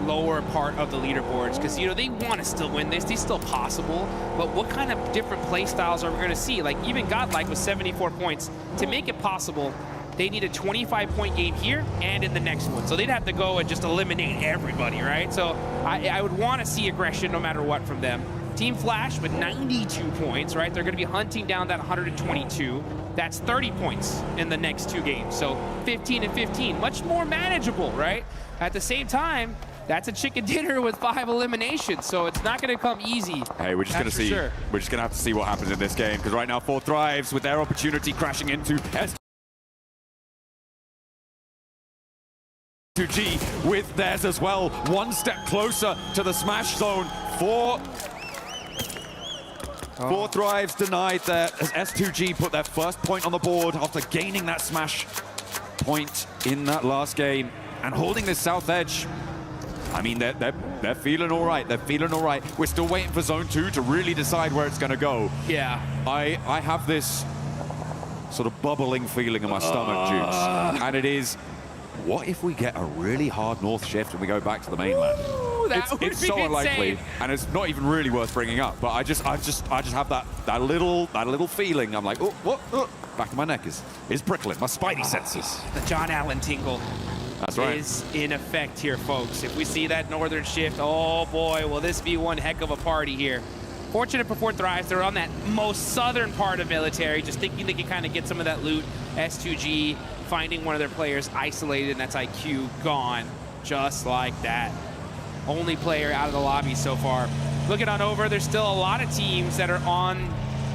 lower part of the leaderboards, because, you know, they want to still win this. It's still possible, but what kind of different play styles are we going to see? Like, even Godlike with 74 points, to make it possible, they need a 25-point game here and in the next one. So they'd have to go and just eliminate everybody, right? So I would want to see aggression no matter what from them. Team Flash with 92 points, right? They're going to be hunting down that 122. That's 30 points in the next 2 games. So 15 and 15, much more manageable, right? At the same time, that's a chicken dinner with 5 eliminations, so it's not going to come easy. Hey, we're just going to see. Sure. We're just going to have to see what happens in this game, because right now 4 Thrives with their opportunity crashing into S2G with theirs as well. 1 step closer to the Smash Zone. 4 Thrives denied there as S2G put their first point on the board after gaining that Smash point in that last game and holding this south edge. I mean, they're feeling all right. They're feeling all right. We're still waiting for Zone 2 to really decide where it's going to go. Yeah. I have this sort of bubbling feeling in my stomach, Jukes. And it is, what if we get a really hard north shift and we go back to the mainland? Ooh, it's so unlikely, and it's not even really worth bringing up. But I just have that little feeling. I'm like, oh, back of my neck is prickling. My spidey senses. The John Allen tingle. That's right. Is in effect here, folks. If we see that northern shift, oh boy, will this be one heck of a party here. Fortunate for 4 Thrives, they're on that most southern part of military, just thinking they can kind of get some of that loot. S2G finding one of their players isolated, and that's IQ gone, just like that. Only player out of the lobby so far. Looking on over, there's still a lot of teams that are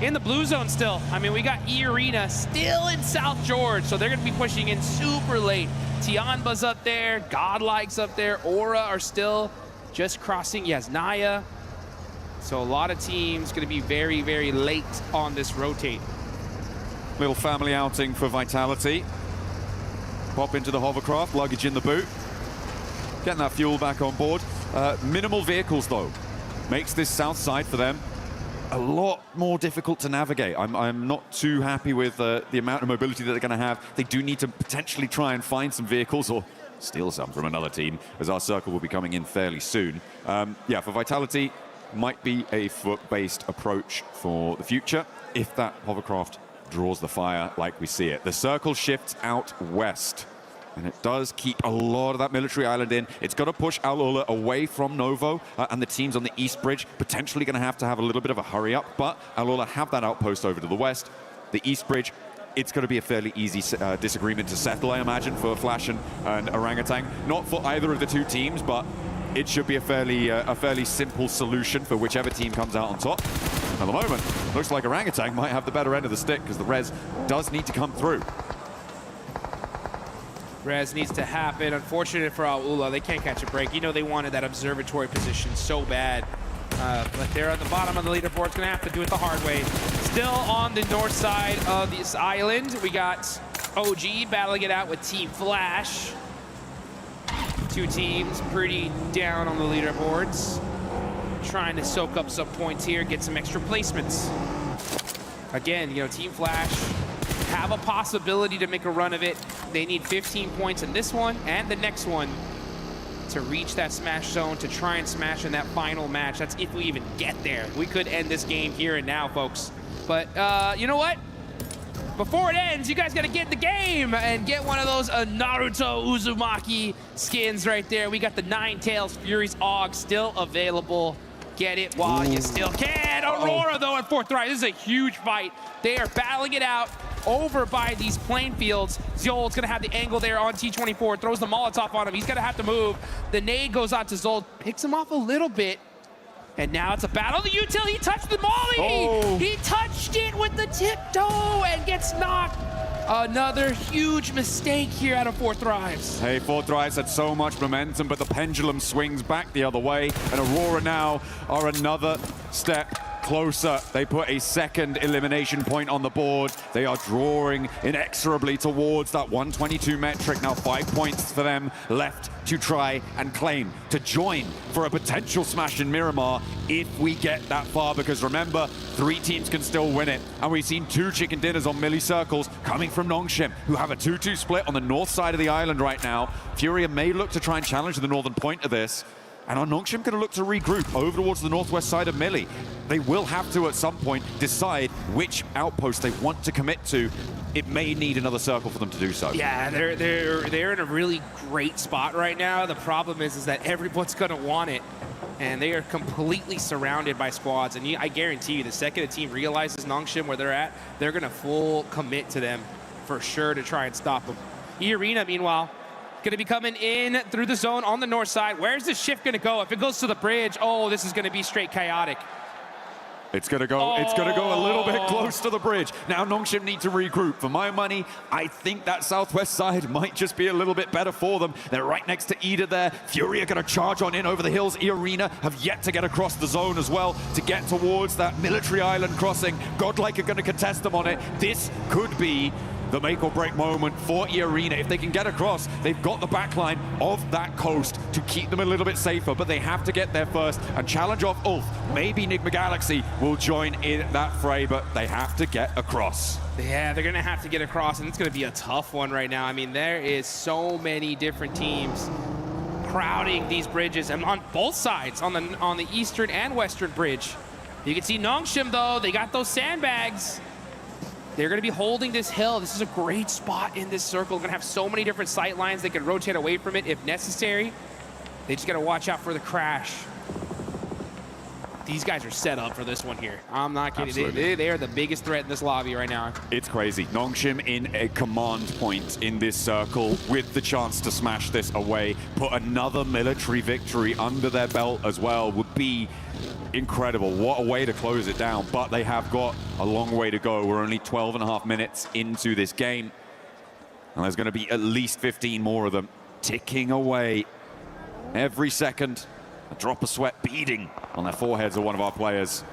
in the blue zone still. I mean, we got E-Arena still in South George, so they're going to be pushing in super late. Tianba's up there, Godlike's up there, Aura are still just crossing. Yes, Naya. So a lot of teams going to be very, very late on this rotate. Little family outing for Vitality. Pop into the hovercraft, luggage in the boot. Getting that fuel back on board. Minimal vehicles, though. Makes this south side for them a lot more difficult to navigate. I'm not too happy with the amount of mobility that they're going to have. They do need to potentially try and find some vehicles or steal some from another team, as our circle will be coming in fairly soon. Yeah, for Vitality, might be a foot-based approach for the future if that hovercraft draws the fire like we see it. The circle shifts out west, and it does keep a lot of that military island in. It's got to push Al Ula away from Novo, and the teams on the east bridge potentially going to have a little bit of a hurry up, but Al Ula have that outpost over to the west. The east bridge, it's going to be a fairly easy disagreement to settle, I imagine, for Flash and Orangutan. Not for either of the two teams, but it should be a fairly simple solution for whichever team comes out on top. At the moment, looks like Orangutan might have the better end of the stick because the res does need to come through. Res needs to happen. Unfortunate for Al Ula, they can't catch a break. You know they wanted that observatory position so bad. But they're at the bottom of the leaderboard. It's going to have to do it the hard way. Still on the north side of this island, we got OG battling it out with Team Flash. Two teams pretty down on the leaderboards. Trying to soak up some points here, get some extra placements. Again, you know, Team Flash have a possibility to make a run of it. They need 15 points in this one and the next one to reach that smash zone, to try and smash in that final match. That's if we even get there. We could end this game here and now, folks. But you know what? Before it ends, you guys got to get in the game and get one of those Naruto Uzumaki skins right there. We got the Nine Tails Fury's AUG still available. Get it while you still can. Aurora, though, at fourth rise. This is a huge fight. They are battling it out over by these plain fields. Zol's going to have the angle there on T24. Throws the Molotov on him. He's going to have to move. The nade goes out to Zol. Picks him off a little bit. And now it's a battle. The util, he touched the molly. Oh. He touched it with the tiptoe and gets knocked. Another huge mistake here out of Fourth Rise. Hey, Fourth Rise had so much momentum, but the pendulum swings back the other way, and Aurora now are another step closer. They put a second elimination point on the board. They are drawing inexorably towards that 122 metric. Now 5 points for them left to try and claim, to join for a potential smash in Miramar if we get that far, because remember, 3 teams can still win it. And we've seen 2 chicken dinners on milli circles coming from Nongshim, who have a 2-2 split on the north side of the island right now. Furia may look to try and challenge the northern point of this. And are Nongshim going to look to regroup over towards the northwest side of Millie? They will have to, at some point, decide which outpost they want to commit to. It may need another circle for them to do so. Yeah, they're in a really great spot right now. The problem is that everyone's going to want it. And they are completely surrounded by squads. And I guarantee you, the second a team realizes Nongshim where they're at, they're going to full commit to them for sure to try and stop them. E-Arena, meanwhile, going to be coming in through the zone on the north side. Where's the shift going to go? If it goes to the bridge, oh, this is going to be straight chaotic. It's going to go. It's going to go a little bit close to the bridge. Now Nongshim need to regroup. For my money, I think that southwest side might just be a little bit better for them. They're right next to Ida there. Fury are going to charge on in over the hills. E-Arena have yet to get across the zone as well to get towards that military island crossing. Godlike are going to contest them on it. This could be the make or break moment for E-Arena. If they can get across, they've got the backline of that coast to keep them a little bit safer, but they have to get there first and challenge off Ulf. Maybe Nigma Galaxy will join in that fray, but they have to get across. Yeah, they're going to have to get across, and it's going to be a tough one right now. I mean, there is so many different teams crowding these bridges, and on both sides, on the eastern and western bridge. You can see Nongshim, though. They got those sandbags. They're going to be holding this hill. This is a great spot in this circle. They're going to have so many different sight lines. They can rotate away from it if necessary. They just got to watch out for the crash. These guys are set up for this one here. I'm not kidding. They are the biggest threat in this lobby right now. It's crazy. Nongshim in a command point in this circle with the chance to smash this away, put another military victory under their belt as well, would be incredible. What a way to close it down, but they have got a long way to go. We're only 12.5 minutes into this game, and there's going to be at least 15 more of them ticking away. Every second, a drop of sweat beading on their foreheads of one of our players.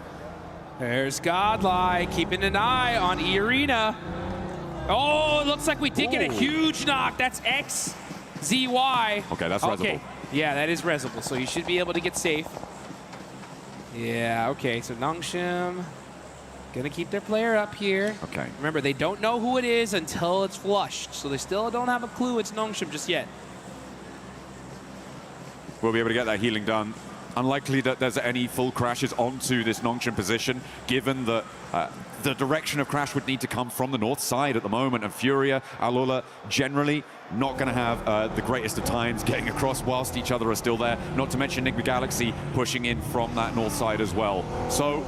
There's Godlike keeping an eye on E-Arena. Oh, it looks like we did get a huge knock. That's XZY. Okay, that's resable. Yeah, that is resable, so you should be able to get safe. Yeah, okay, so Nongshim gonna keep their player up here. Okay. Remember, they don't know who it is until it's flushed, so they still don't have a clue it's Nongshim just yet. We'll be able to get that healing done unlikely that there's any full crashes onto this Nongshim position, given that the direction of crash would need to come from the north side at the moment, and Furia, Alula, generally not going to have the greatest of times getting across whilst each other are still there, not to mention Enigma Galaxy pushing in from that north side as well. So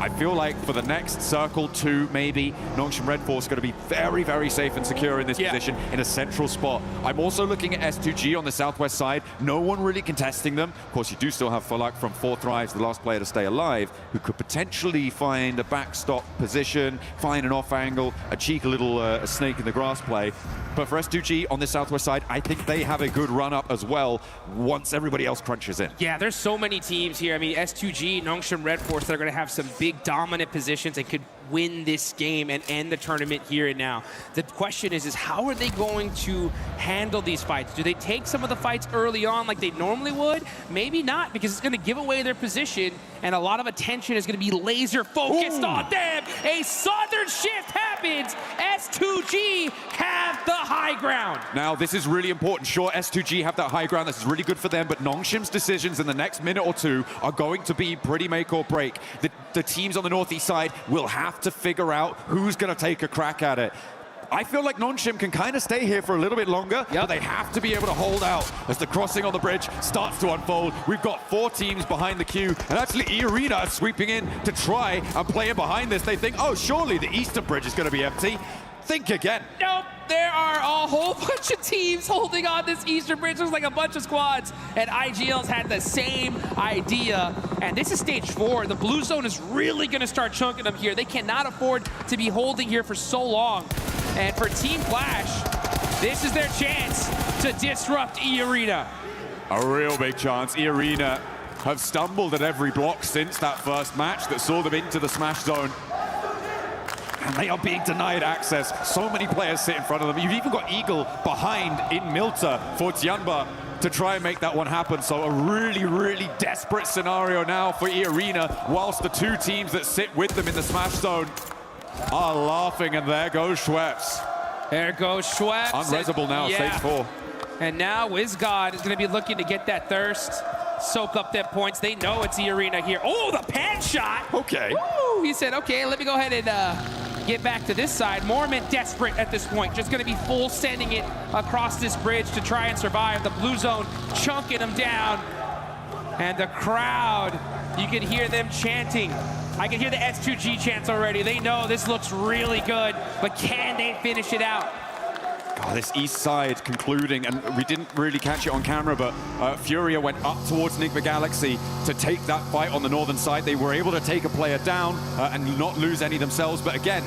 I feel like for the next circle 2, maybe, Nongshim Red Force going to be very, very safe and secure in this position in a central spot. I'm also looking at S2G on the southwest side. No one really contesting them. Of course, you do still have Falak from 4th Rise, the last player to stay alive, who could potentially find a backstop position, find an off angle, a cheeky little a snake in the grass play. But for S2G on the southwest side, I think they have a good run up as well once everybody else crunches in. Yeah, there's so many teams here. I mean, S2G, Nongshim Red Force, they're going to have some big dominant positions and could win this game and end the tournament here and now. The question is how are they going to handle these fights? Do they take some of the fights early on like they normally would? Maybe not, because it's going to give away their position and a lot of attention is going to be laser focused on them. A southern shift happens. S2G have the high ground. Now, this is really important. Sure, S2G have that high ground. This is really good for them, but Nongshim's decisions in the next minute or two are going to be pretty make or break. The teams on the northeast side will have to figure out who's going to take a crack at it. I feel like Nongshim can kind of stay here for a little bit longer, but they have to be able to hold out as the crossing on the bridge starts to unfold. We've got 4 teams behind the queue, and actually E-Arena are sweeping in to try and play in behind this. They think, oh, surely the eastern bridge is going to be empty. Think again. Nope, there are a whole bunch of teams holding on this eastern bridge. There's like a bunch of squads, and IGL's had the same idea. And this is stage 4. The blue zone is really going to start chunking them here. They cannot afford to be holding here for so long. And for Team Flash, this is their chance to disrupt E-Arena. A real big chance. E-Arena have stumbled at every block since that first match that saw them into the smash zone. And they are being denied access. So many players sit in front of them. You've even got Eagle behind in Milta for Tianba to try and make that one happen. So a really, really desperate scenario now for E-Arena, whilst the 2 teams that sit with them in the smash zone are laughing, and there goes Schweppes. There goes Schweppes. Unresable now, stage 4. And now WizGod is going to be looking to get that thirst, soak up them points. They know it's E-Arena here. Oh, the pan shot. Okay. Woo! He said, okay, let me go ahead and get back to this side. Mormon desperate at this point, just going to be full sending it across this bridge to try and survive. The blue zone chunking them down. And the crowd, you can hear them chanting. I can hear the S2G chants already. They know this looks really good, but can they finish it out? God, this east side concluding, and we didn't really catch it on camera, but Furia went up towards Enigma Galaxy to take that fight on the northern side. They were able to take a player down and not lose any themselves, but again,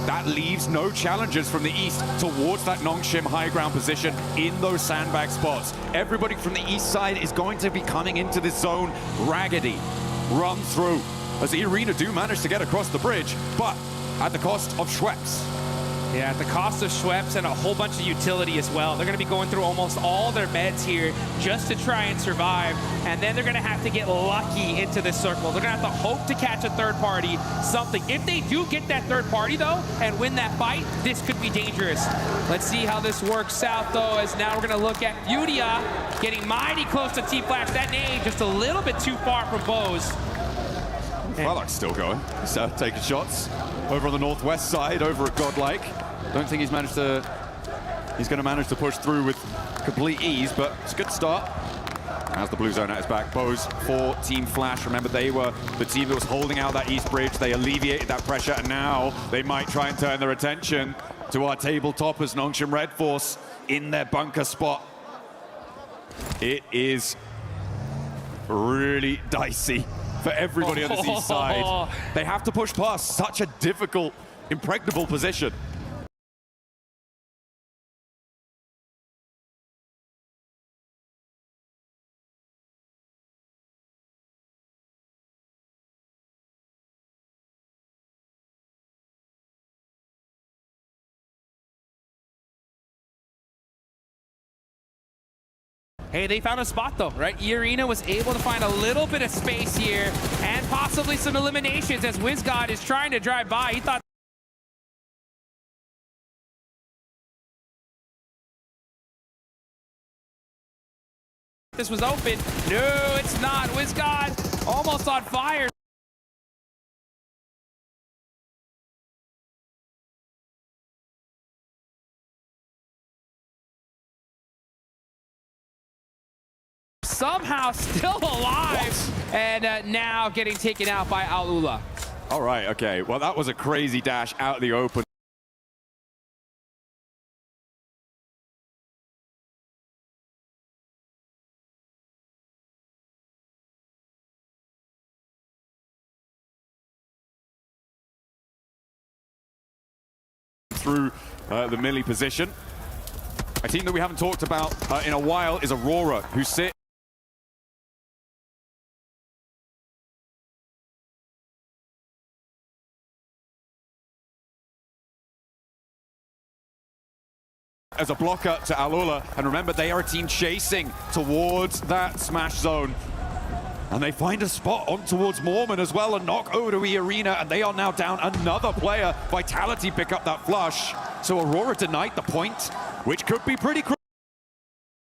that leaves no challengers from the east towards that Nongshim high ground position in those sandbag spots. Everybody from the east side is going to be coming into this zone raggedy, run through, as E-Arena do manage to get across the bridge, but at the cost of Schweppes. Yeah, at the cost of Schweppes and a whole bunch of utility as well. They're going to be going through almost all their meds here just to try and survive. And then they're going to have to get lucky into this circle. They're going to have to hope to catch a third party, something. If they do get that third party, though, and win that fight, this could be dangerous. Let's see how this works out, though, as now we're going to look at Furia getting mighty close to Team Flash. That nade just a little bit too far from Bose. Falak's still going. He's taking shots over on the northwest side, over at Godlike. Don't think he's going to manage to push through with complete ease, but it's a good start. As the blue zone at his back, Bose for Team Flash. Remember, they were the team that was holding out that east bridge. They alleviated that pressure, and now they might try and turn their attention to our tabletoppers, Nongshim Red Force, in their bunker spot. It is really dicey for everybody on this east side. They have to push past such a difficult, impregnable position. Hey, they found a spot though, right? E-Arena was able to find a little bit of space here and possibly some eliminations as WizGod is trying to drive by. He thought This was open. No, it's not. WizGod almost on fire. Somehow still alive, and now getting taken out by Alula. All right, okay. Well, that was a crazy dash out of the open. Through the melee position. A team that we haven't talked about in a while is Aurora, who sit as a blocker to Alula, and remember, they are a team chasing towards that smash zone. And they find a spot on towards Mormon as well, and knock over to E-Arena, and they are now down another player. Vitality pick up that flush. So Aurora denied the point, which could be pretty crucial.